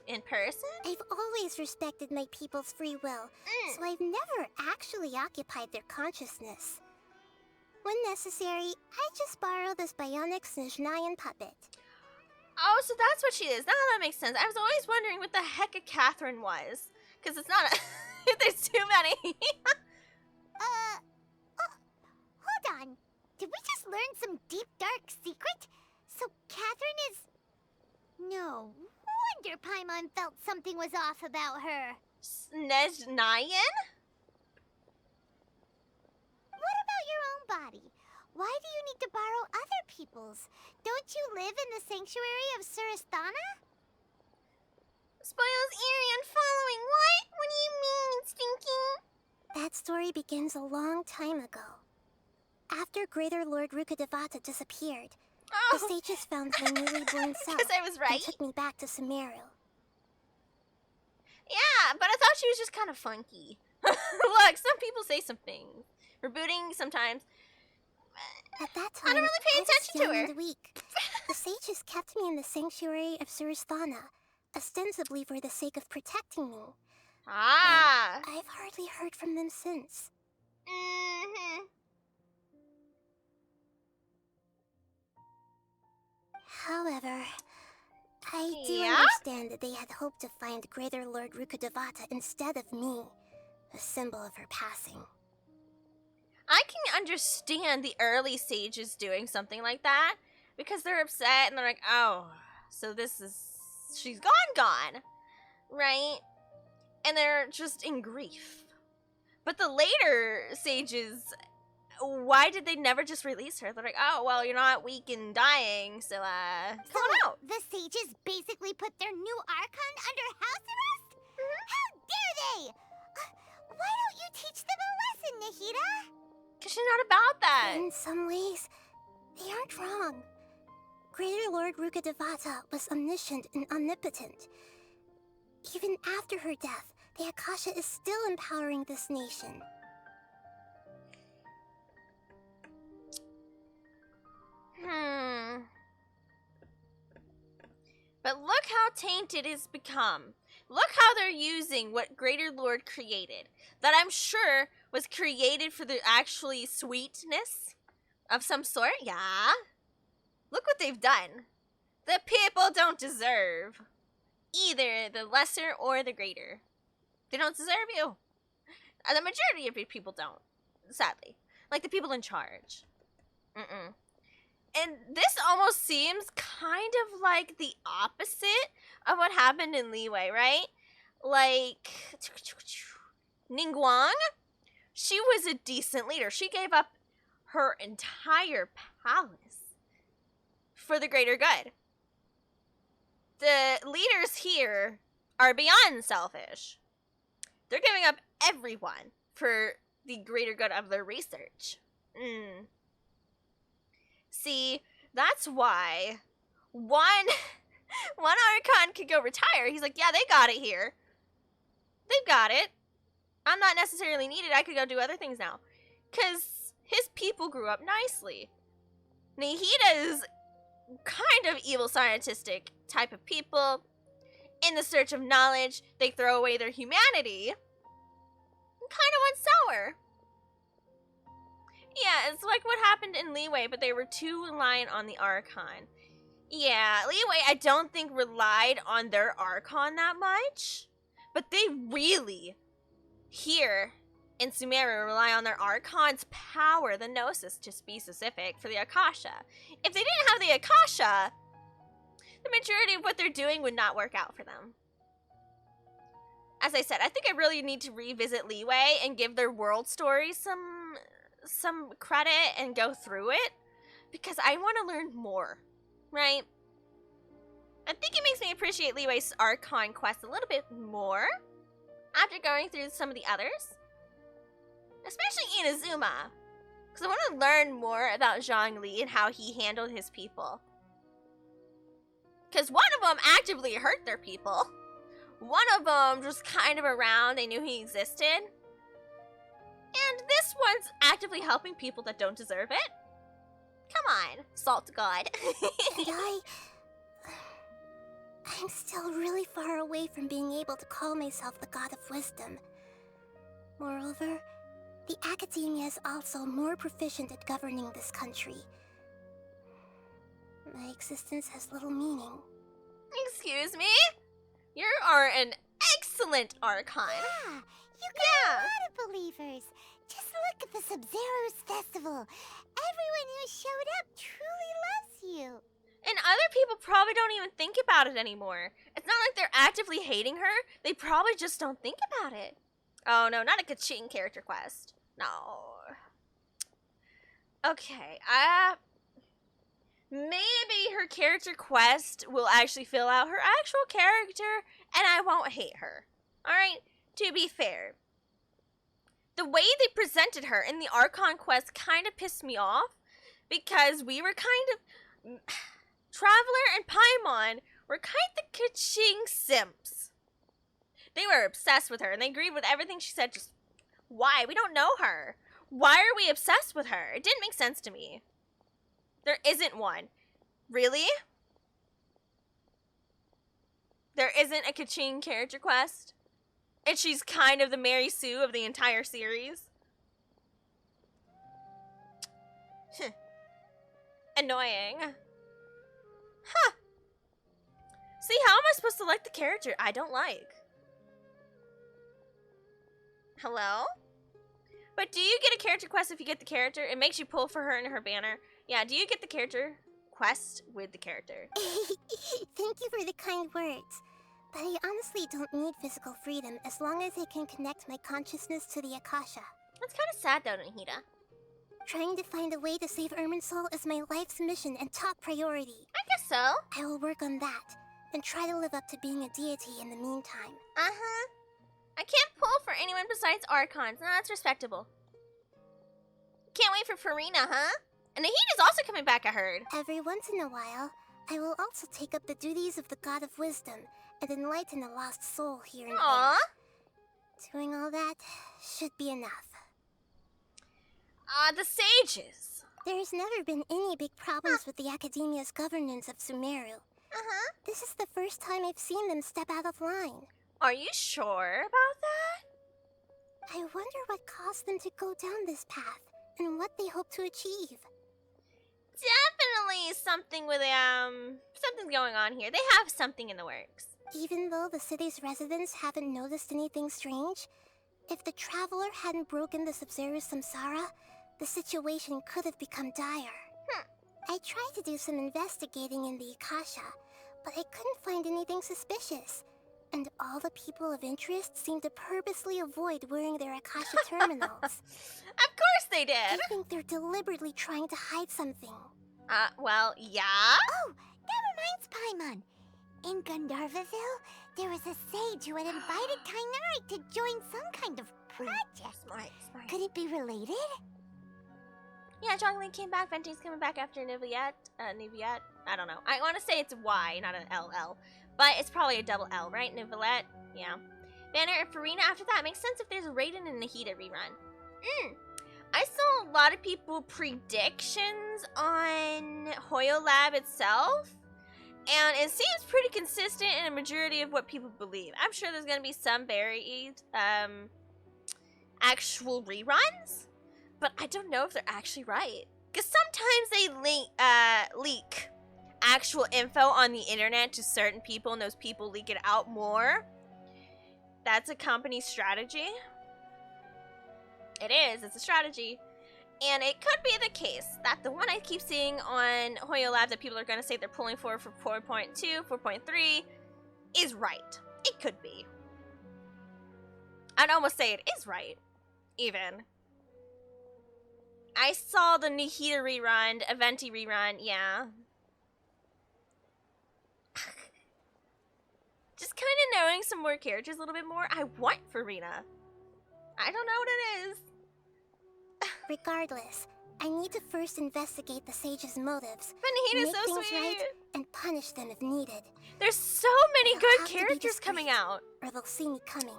in person? I've always respected my people's free will, so I've never actually occupied their consciousness. When necessary, I just borrow this bionic Snezhnayan puppet. Oh, so that's what she is. Now that makes sense. I was always wondering what the heck a Catherine was. Because it's not a... There's too many. Hold on. Did we just learn some deep, dark secret? So Catherine is... No wonder Paimon felt something was off about her. Snezhnayan? What about your own body? Why do you need to borrow other people's? Don't you live in the sanctuary of Surasthana? Spoils eerie and following. What? What do you mean, Stinky? That story begins a long time ago. After Greater Lord Rukkhadevata disappeared, the sages found my newly born self Because I was right. and took me back to Sumeru. Yeah, but I thought she was just kind of funky. Look, some people say some things. Rebooting sometimes. At that time, I don't really pay I was attention young to her. and weak. The sages kept me in the sanctuary of Surasthana, ostensibly for the sake of protecting me. Ah. But I've hardly heard from them since. Mm-hmm. However, I do Yeah? understand that they had hoped to find Greater Lord Rukkhadevata instead of me, a symbol of her passing. I can understand the early sages doing something like that because they're upset and they're like, oh, so this is... she's gone, right? And they're just in grief. But the later sages, why did they never just release her? They're like, oh, well, you're not weak and dying, so, come on out. The sages basically put their new Archon under house arrest? How dare they? Why don't you teach them a lesson, Nahida? Because she's not about that. In some ways, they aren't wrong. Greater Lord Rukkhadevata was omniscient and omnipotent. Even after her death, the Akasha is still empowering this nation. But look how tainted it's become. Look how they're using what Greater Lord created. That I'm sure was created for the actually sweetness of some sort. Yeah. Look what they've done. The people don't deserve either the lesser or the greater. They don't deserve you. And the majority of people don't, sadly. Like the people in charge. And this almost seems kind of like the opposite of what happened in Liyue, right? Like, Ningguang, she was a decent leader. She gave up her entire palace for the greater good. The leaders here are beyond selfish. They're giving up everyone for the greater good of their research. See, that's why one Archon could go retire. He's like, yeah, they got it here. They've got it. I'm not necessarily needed. I could go do other things now. Because his people grew up nicely. Nahida's kind of evil scientistic type of people. In the search of knowledge, they throw away their humanity. And kind of went sour. Yeah, it's like what happened in Leeway, but they were too reliant on the Archon. Yeah, Leeway I don't think relied on their Archon that much, but they really, here in Sumeru, rely on their Archon's power, the Gnosis, to be specific, for the Akasha. If they didn't have the Akasha, the majority of what they're doing would not work out for them. As I said, I think I really need to revisit Leeway and give their world story some credit and go through it, because I want to learn more, right? I think it makes me appreciate Leeway's Archon quest a little bit more after going through some of the others, especially Inazuma, because I want to learn more about Zhongli and how he handled his people. Because one of them actively hurt their people. One of them just kind of around, they knew he existed. And this one's actively helping people that don't deserve it. Come on, Salt God. And I'm still really far away from being able to call myself the God of Wisdom. Moreover, the Academia is also more proficient at governing this country. My existence has little meaning. Excuse me? You are an excellent Archon. Yeah, you got a lot of believers. Just look at the Sub-Zero's festival. Everyone who showed up truly loves you. And other people probably don't even think about it anymore. It's not like they're actively hating her. They probably just don't think about it. Oh no, not a Kaching character quest. No. Okay, maybe her character quest will actually fill out her actual character and I won't hate her. Alright? To be fair. The way they presented her in the Archon quest kind of pissed me off because we were kind of... Traveler and Paimon were kind of Kaching simps. They were obsessed with her and they agreed with everything she said. Just why? We don't know her. Why are we obsessed with her? It didn't make sense to me. There isn't one. Really? There isn't a Kaching character quest? And she's kind of the Mary Sue of the entire series? Annoying. Huh. See, how am I supposed to like the character I don't like? Hello? But do you get a character quest if you get the character? It makes you pull for her and her banner. Yeah, do you get the character quest with the character? Thank you for the kind words. But I honestly don't need physical freedom as long as I can connect my consciousness to the Akasha. That's kind of sad though, Nahida. Trying to find a way to save Irminsul is my life's mission and top priority. I guess so. I will work on that, and try to live up to being a deity in the meantime. Uh-huh. I can't pull for anyone besides Archons. No, that's respectable. Can't wait for Farina, huh? And Nahida's also coming back, I heard. Every once in a while, I will also take up the duties of the God of Wisdom and enlighten a lost soul here and Aww. there. Doing all that should be enough. The sages. There's never been any big problems with the Academia's governance of Sumeru. Uh-huh. This is the first time I've seen them step out of line. Are you sure about that? I wonder what caused them to go down this path, and what they hope to achieve. Definitely something with, something's going on here. They have something in the works. Even though the city's residents haven't noticed anything strange, if the Traveler hadn't broken the Sub-Zero samsara, the situation could have become dire. I tried to do some investigating in the Akasha, but I couldn't find anything suspicious. And all the people of interest seem to purposely avoid wearing their Akasha terminals. Of course they did! I think they're deliberately trying to hide something. Well, yeah? Oh, that reminds Paimon. In Gandharvaville, there was a sage who had invited Kainari to join some kind of project. Smart. Could it be related? Yeah, Zhongli came back, Venti's coming back after Niviette. I don't know. I want to say it's Y, not an LL. But it's probably a double L, right? Nivelette? Yeah. Banner and Farina after that. Makes sense if there's a Raiden and Nahida rerun. I saw a lot of people predictions on Hoyo Lab itself. And it seems pretty consistent in a majority of what people believe. I'm sure there's going to be some varied actual reruns. but I don't know if they're actually right. Because sometimes they leak actual info on the internet to certain people, and those people leak it out more. That's a company strategy. It is. It's a strategy. And it could be the case that the one I keep seeing on Hoyo Lab that people are going to say they're pulling for 4.2, 4.3 is right. It could be. I'd almost say it is right, even. I saw the Nihita rerun, Aventi rerun, yeah. Just kind of knowing some more characters a little bit more, I want Farina. I don't know what it is. Regardless, I need to first investigate the sage's motives. But Nihita's make so things sweet. right, and punish them if needed. There's so many good characters coming out. Or they'll see me coming.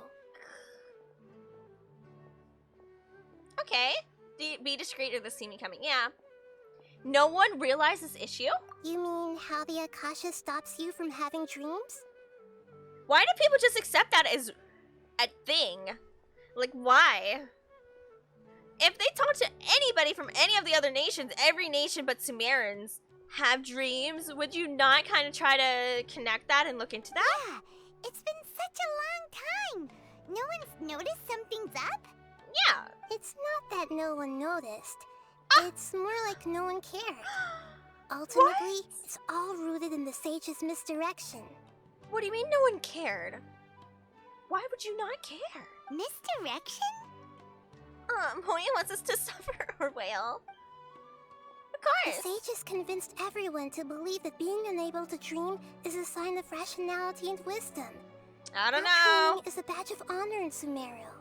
Okay. Be discreet or they'll see me coming. Yeah. No one realized this issue? You mean how the Akasha stops you from having dreams? Why do people just accept that as a thing? Like, why? If they talk to anybody from any of the other nations, every nation but Sumerans have dreams, would you not kind of try to connect that and look into that? Yeah, it's been such a long time. No one's noticed something's up? Yeah. It's not that no one noticed. It's more like no one cared. Ultimately, it's all rooted in the sage's misdirection. What do you mean no one cared? Why would you not care? Misdirection? Hoya wants us to suffer or wail. Of course. The sages convinced everyone to believe that being unable to dream is a sign of rationality and wisdom. I don't Not know. dreaming is a badge of honor in Sumeru.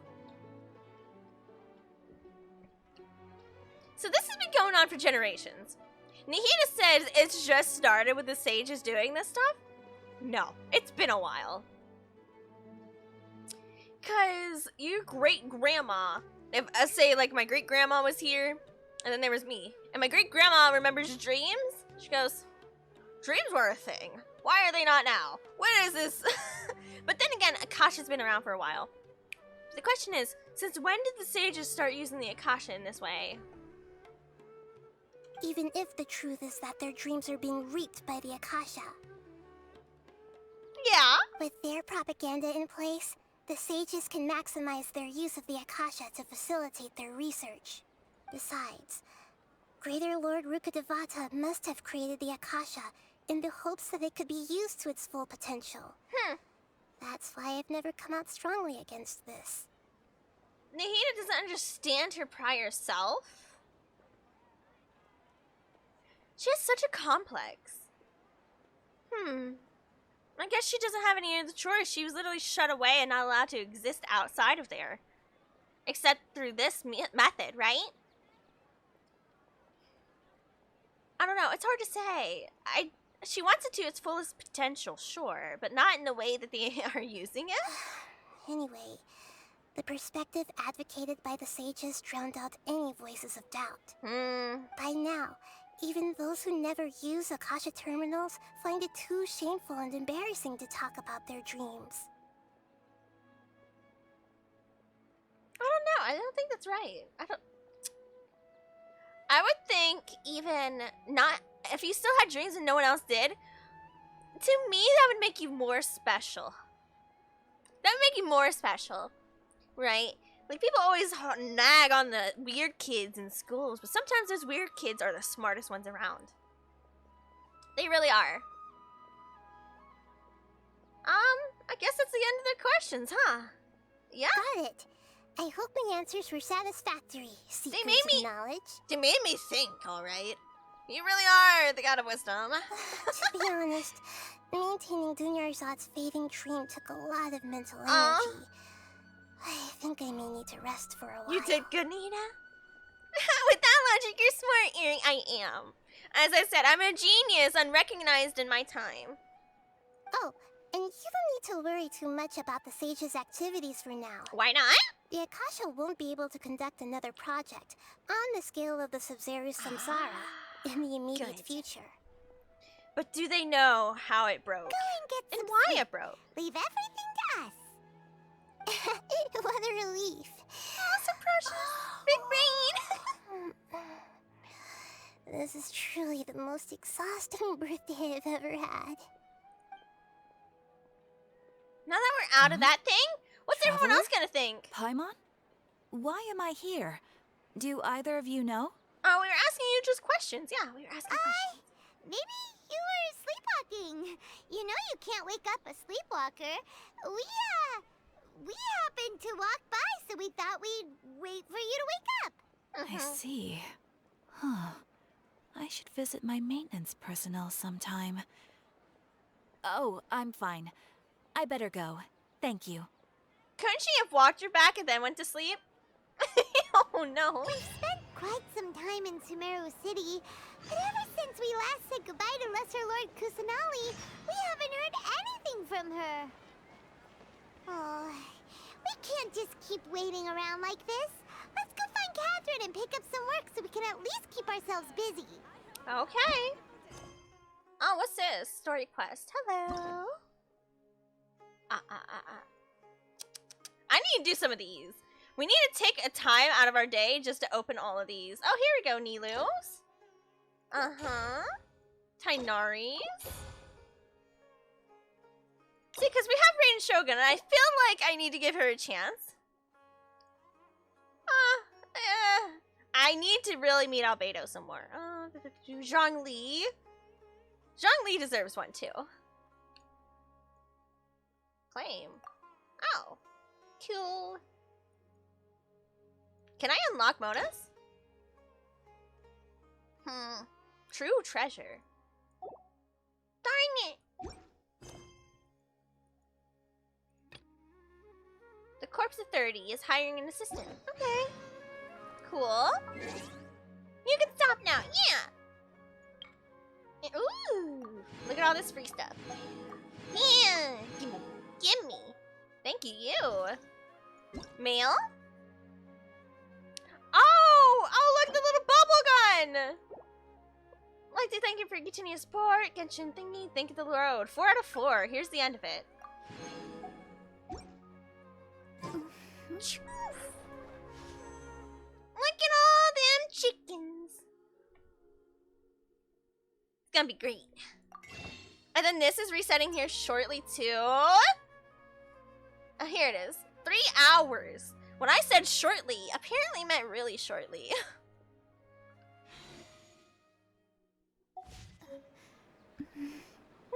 So this has been going on for generations. Nihita says it's just started with the sages doing this stuff. No, it's been a while. Cause your great-grandma, if I say like my great-grandma was here, and then there was me, and my great-grandma remembers dreams, she goes, dreams were a thing. Why are they not now? What is this? But then again, Akasha's been around for a while. The question is, since when did the sages start using the Akasha in this way? Even if the truth is that their dreams are being reaped by the Akasha. Yeah. With their propaganda in place, the sages can maximize their use of the Akasha to facilitate their research. Besides, Greater Lord Rukkhadevata must have created the Akasha in the hopes that it could be used to its full potential. That's why I've never come out strongly against this. Nihita doesn't understand her prior self. She has such a complex. I guess she doesn't have any other choice. She was literally shut away and not allowed to exist outside of there. Except through this method, right? I don't know. It's hard to say. She wants it to its fullest potential, sure, but not in the way that they are using it. Anyway, the perspective advocated by the sages drowned out any voices of doubt. By now, even those who never use Akasha terminals find it too shameful and embarrassing to talk about their dreams. I don't know. I don't think that's right. I would think even not... If you still had dreams and no one else did, to me that would make you more special. That would make you more special, right? Like, people always nag on the weird kids in schools, but sometimes those weird kids are the smartest ones around. They really are. I guess that's the end of the questions, huh? Yeah? Got it. I hope my answers were satisfactory, seekers of knowledge. They made me think, alright? You really are the god of wisdom. To be honest, maintaining Dunyarzad's fading dream took a lot of mental energy. I think I may need to rest for a while. You did good, Nina. With that logic, you're smart, Erie. I am. As I said, I'm a genius, unrecognized in my time. Oh, and you don't need to worry too much about the sage's activities for now. Why not? The Akasha won't be able to conduct another project on the scale of the Sub-Zero Samsara in the immediate future. But do they know how it broke? Go and get and some why sleep. it broke? Leave everything to us. What a relief. Oh, so precious. Big brain. This is truly the most exhausting birthday I've ever had. Now that we're out of that thing, what's everyone else gonna think? Paimon? Why am I here? Do either of you know? Oh, we were asking you just questions. Yeah, we were asking questions. Maybe you were sleepwalking. You know you can't wake up a sleepwalker. We happened to walk by, so we thought we'd wait for you to wake up. I see. Huh. I should visit my maintenance personnel sometime. Oh, I'm fine. I better go. Thank you. Couldn't she have walked her back and then went to sleep? Oh no. We've spent quite some time in Sumeru City, but ever since we last said goodbye to Lesser Lord Kusanali, we haven't heard anything from her. Oh, we can't just keep waiting around like this. Let's go find Catherine and pick up some work so we can at least keep ourselves busy. Okay. Oh, what's this? Story quest. Hello. I need to do some of these. We need to take a time out of our day just to open all of these. Oh, here we go, Nilus. Tainaris. See, because we have Raiden Shogun, and I feel like I need to give her a chance. I need to really meet Albedo some more. Zhongli. Zhongli deserves one, too. Claim. Oh. Cool. Can I unlock Monas? True treasure. Darn it! The Corpse of 30 is hiring an assistant. Okay. Cool. You can stop now. Yeah! Ooh! Look at all this free stuff. Yeah! Gimme! Thank you. Mail? Oh, look, the little bubble gun! I'd like to thank you for your continuous support. Genshin thingy, thank you to the road. 4 out of 4. Here's the end of it. Look at all them chickens. It's gonna be great. And then this is resetting here shortly too. Oh, here it is. 3 hours. When I said shortly, apparently meant really shortly.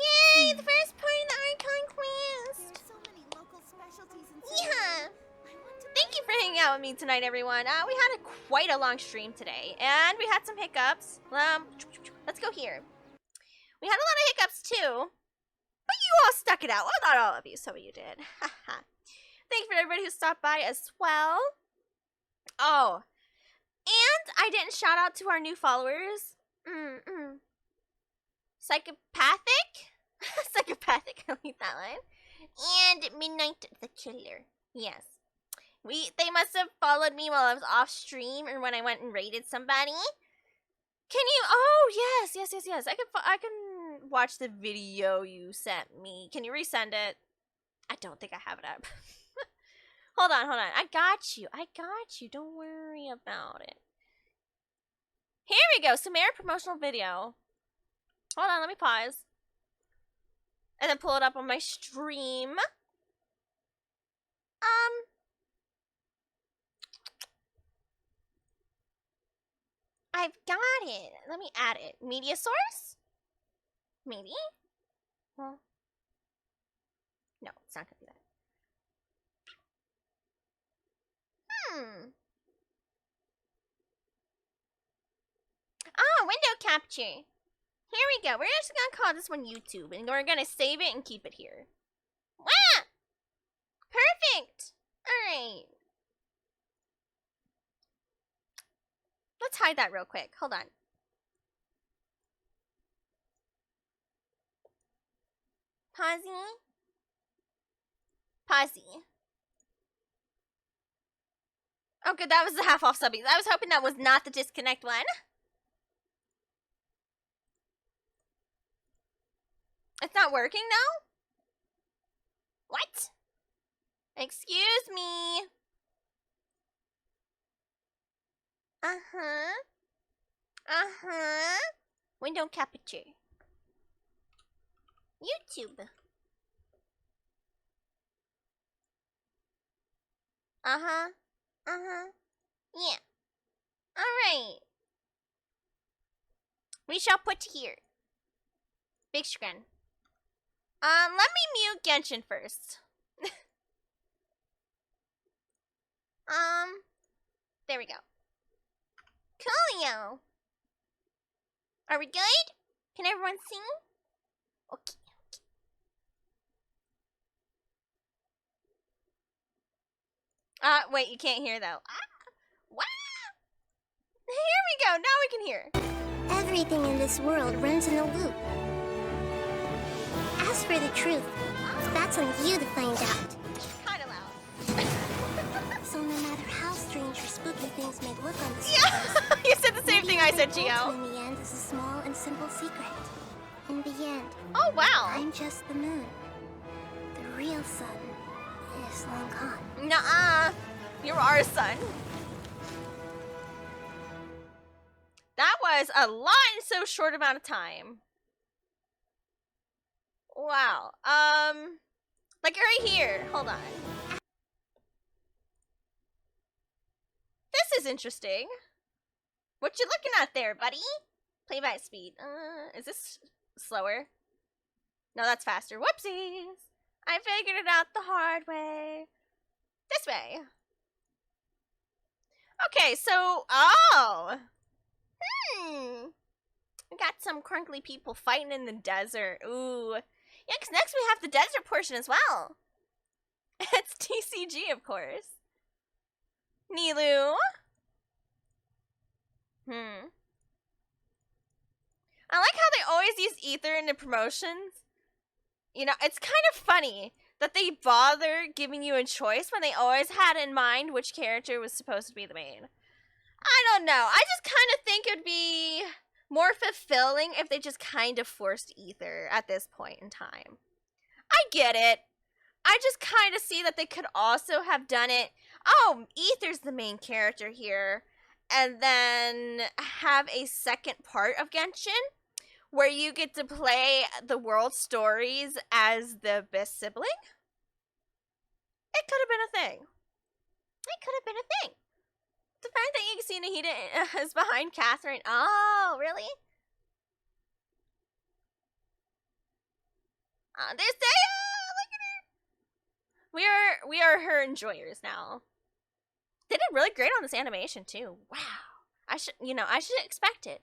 Yay! The first part of the Archon quest! So many local specialties in Yeah! Thank you for hanging out with me tonight, everyone. We had quite a long stream today, and we had some hiccups. Let's go here. We had a lot of hiccups, too. But you all stuck it out. Well, not all of you. Some of you did. Thank you for everybody who stopped by as well. Oh. And I didn't shout out to our new followers. Psychopathic? Psychopathic. I like that one. And Midnight the Killer. Yes. They must have followed me while I was off stream or when I went and raided somebody. Can you? Oh, yes. I can watch the video you sent me. Can you resend it? I don't think I have it up. Hold on. I got you. Don't worry about it. Here we go. Sumeru promotional video. Hold on, let me pause. And then pull it up on my stream. I've got it. Let me add it. Media source? Maybe? Well, no, it's not gonna do that. Oh, window capture. Here we go. We're just gonna call this one YouTube, and we're gonna save it and keep it here. Wow! Perfect! Alright. Let's hide that real quick. Hold on. Pausey. Oh, good. That was the half off subbies. I was hoping that was not the disconnect one. It's not working now? What? Excuse me. Uh-huh. Uh-huh. Window capture. YouTube. Uh-huh. Uh-huh. Yeah. Alright. We shall put here. Big screen. Let me mute Genshin first. There we go. Coolio. Are we good? Can everyone see? Okay. Wait, you can't hear though. Wow. Here we go. Now we can hear. Everything in this world runs in a loop. As for the truth, that's on you to find out. Kind of loud. So no matter how strange or spooky things may look on the surface, Yeah, you said the same thing I said, Gio. in the end is a small and simple secret. In the end, oh wow, I'm just the moon. The real sun is long gone. Nuh-uh. You're our son. That was a lot in so short amount of time. Wow. Like right here. Hold on. This is interesting. What you looking at there, buddy? Playback speed. Is this slower? No, that's faster. Whoopsies. I figured it out the hard way. This way. Okay, so, we got some crunkly people fighting in the desert. Ooh. Yeah, because next we have the desert portion as well. It's TCG, of course. Nilu. I like how they always use ether in the promotions. You know, it's kind of funny that they bother giving you a choice when they always had in mind which character was supposed to be the main. I don't know. I just kind of think it would be more fulfilling if they just kind of forced ether at this point in time. I get it. I just kind of see that they could also have done it. Oh, ether's the main character here. And then have a second part of Genshin where you get to play the world stories as the best sibling. It could have been a thing. It could have been a thing. The fact that you see Nahida is behind Catherine. Oh, really? There's Daya! Look at her! We are her enjoyers now. They did really great on this animation too. Wow. I should expect it.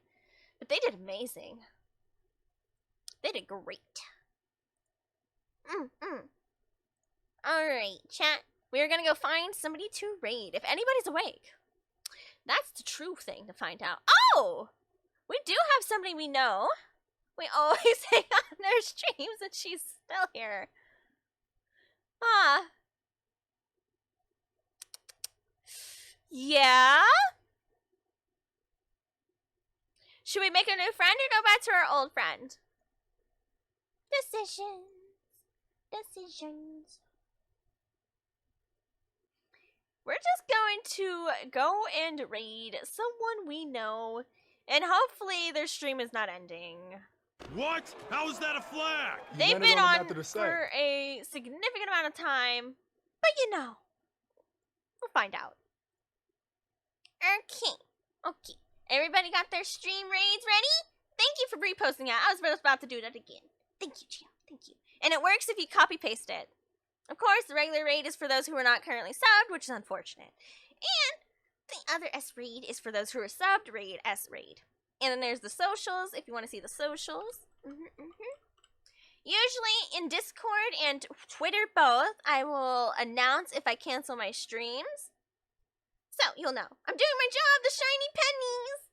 But they did amazing. They did great. Alright, chat. We're gonna go find somebody to raid. If anybody's awake. That's the true thing to find out. Oh! We do have somebody we know. We always say on their streams that she's still here. Yeah? Should we make a new friend or go back to our old friend? Decisions. We're just going to go and raid someone we know, and hopefully their stream is not ending. What? How is that a flag? They've been on for a significant amount of time, but we'll find out. Okay. Everybody got their stream raids ready? Thank you for reposting it. I was about to do that again. Thank you, Gio. Thank you. And it works if you copy paste it. Of course, the regular raid is for those who are not currently subbed, which is unfortunate. And the other S raid is for those who are subbed, raid S raid. And then there's the socials, if you want to see the socials. Usually in Discord and Twitter both, I will announce if I cancel my streams. So, you'll know. I'm doing my job, the shiny pennies!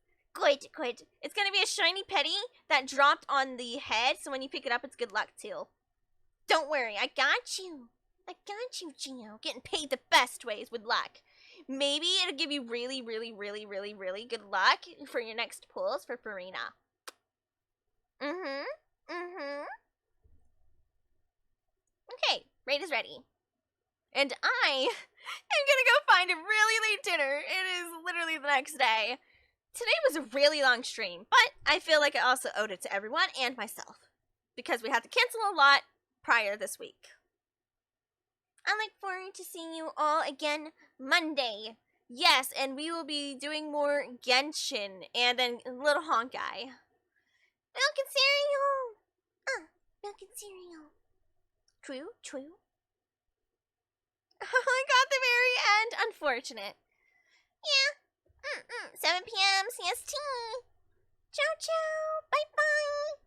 Good. It's gonna be a shiny penny that dropped on the head, so when you pick it up, it's good luck, too. Don't worry, I got you. Gio. Getting paid the best ways with luck. Maybe it'll give you really good luck for your next pulls for Farina. Okay, raid is ready. And I I'm gonna go find a really late dinner. It is literally the next day. Today was a really long stream, but I feel like I also owed it to everyone and myself because we had to cancel a lot prior this week. I look forward to seeing you all again Monday. Yes, and we will be doing more Genshin and then Little Honkai. Milk and cereal! Milk and cereal. True, true. I got the very end. Unfortunate. Yeah. 7 p.m. CST. Ciao, ciao. Bye-bye.